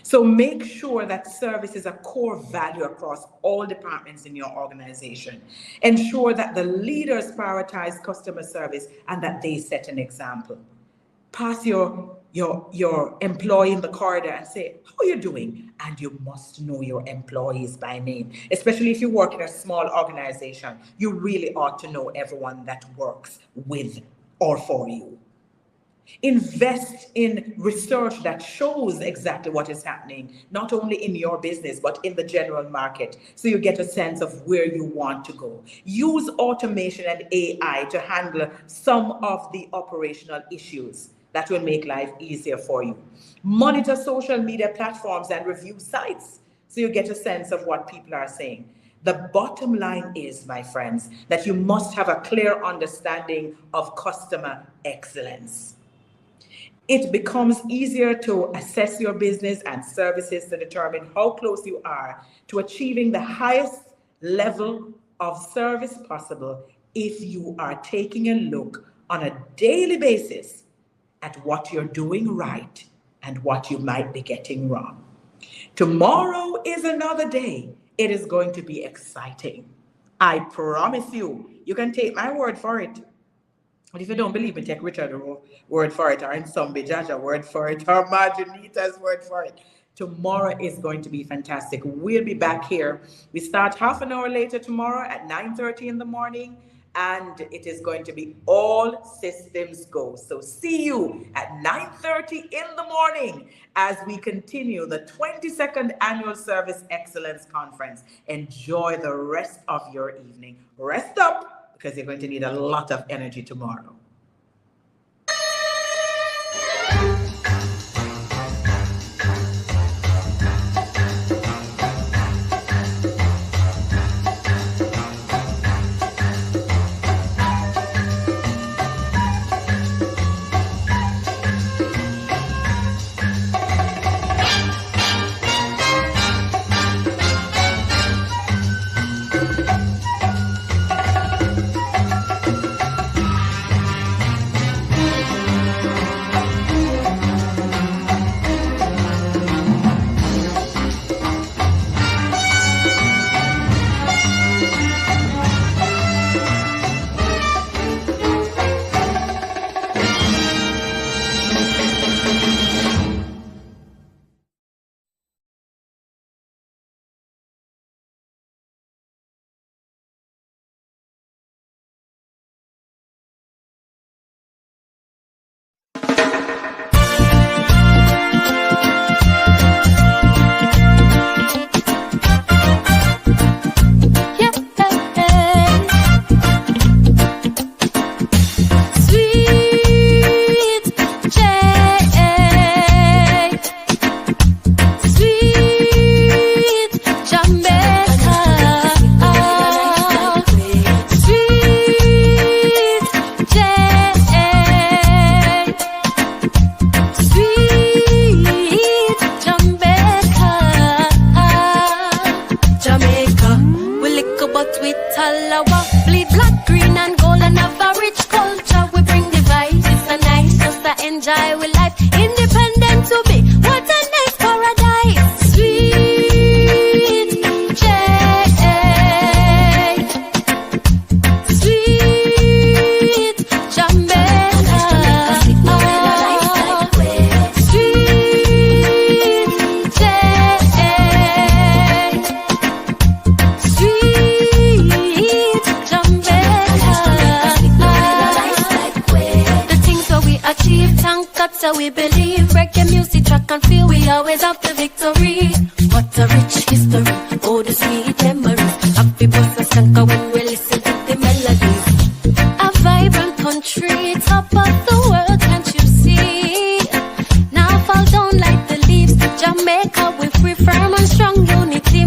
So make sure that service is a core value across all departments in your organization. Ensure that the leaders prioritize customer service and that they set an example. Pass your employee in the corridor and say, how are you doing? And you must know your employees by name. Especially if you work in a small organization, you really ought to know everyone that works with or for you. Invest in research that shows exactly what is happening, not only in your business, but in the general market, so you get a sense of where you want to go. Use automation and AI to handle some of the operational issues. That will make life easier for you. Monitor social media platforms and review sites, so you get a sense of what people are saying. The bottom line is, my friends, that you must have a clear understanding of customer excellence. It becomes easier to assess your business and services to determine how close you are to achieving the highest level of service possible if you are taking a look on a daily basis at what you're doing right and what you might be getting wrong. Tomorrow is another day. It is going to be exciting. I promise you. You can take my word for it. But if you don't believe me, take Richard's word for it, or Nsombi Jaja word for it, or Marjanita's word for it. Tomorrow is going to be fantastic. We'll be back here. We start half an hour later tomorrow at 9:30 in the morning, and it is going to be all systems go. So see you at 9:30 in the morning as we continue the 22nd Annual Service Excellence Conference. Enjoy the rest of your evening. Rest up, because you're going to need a lot of energy tomorrow. Jamaica, we free, firm and strong, unity,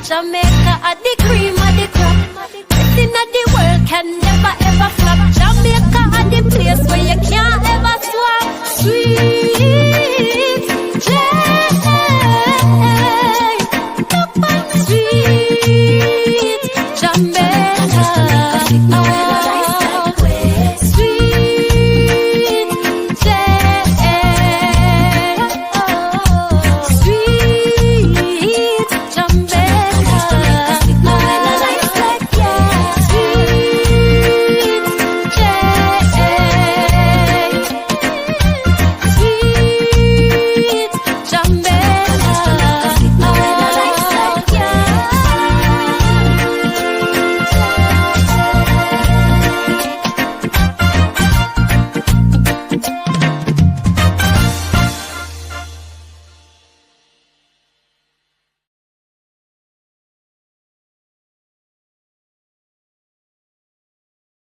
Jamaica at the cream of the crop. Nothing of the world can never ever flop. Jamaica at the place where you can't ever swap. Sweet Sweet Jamaica.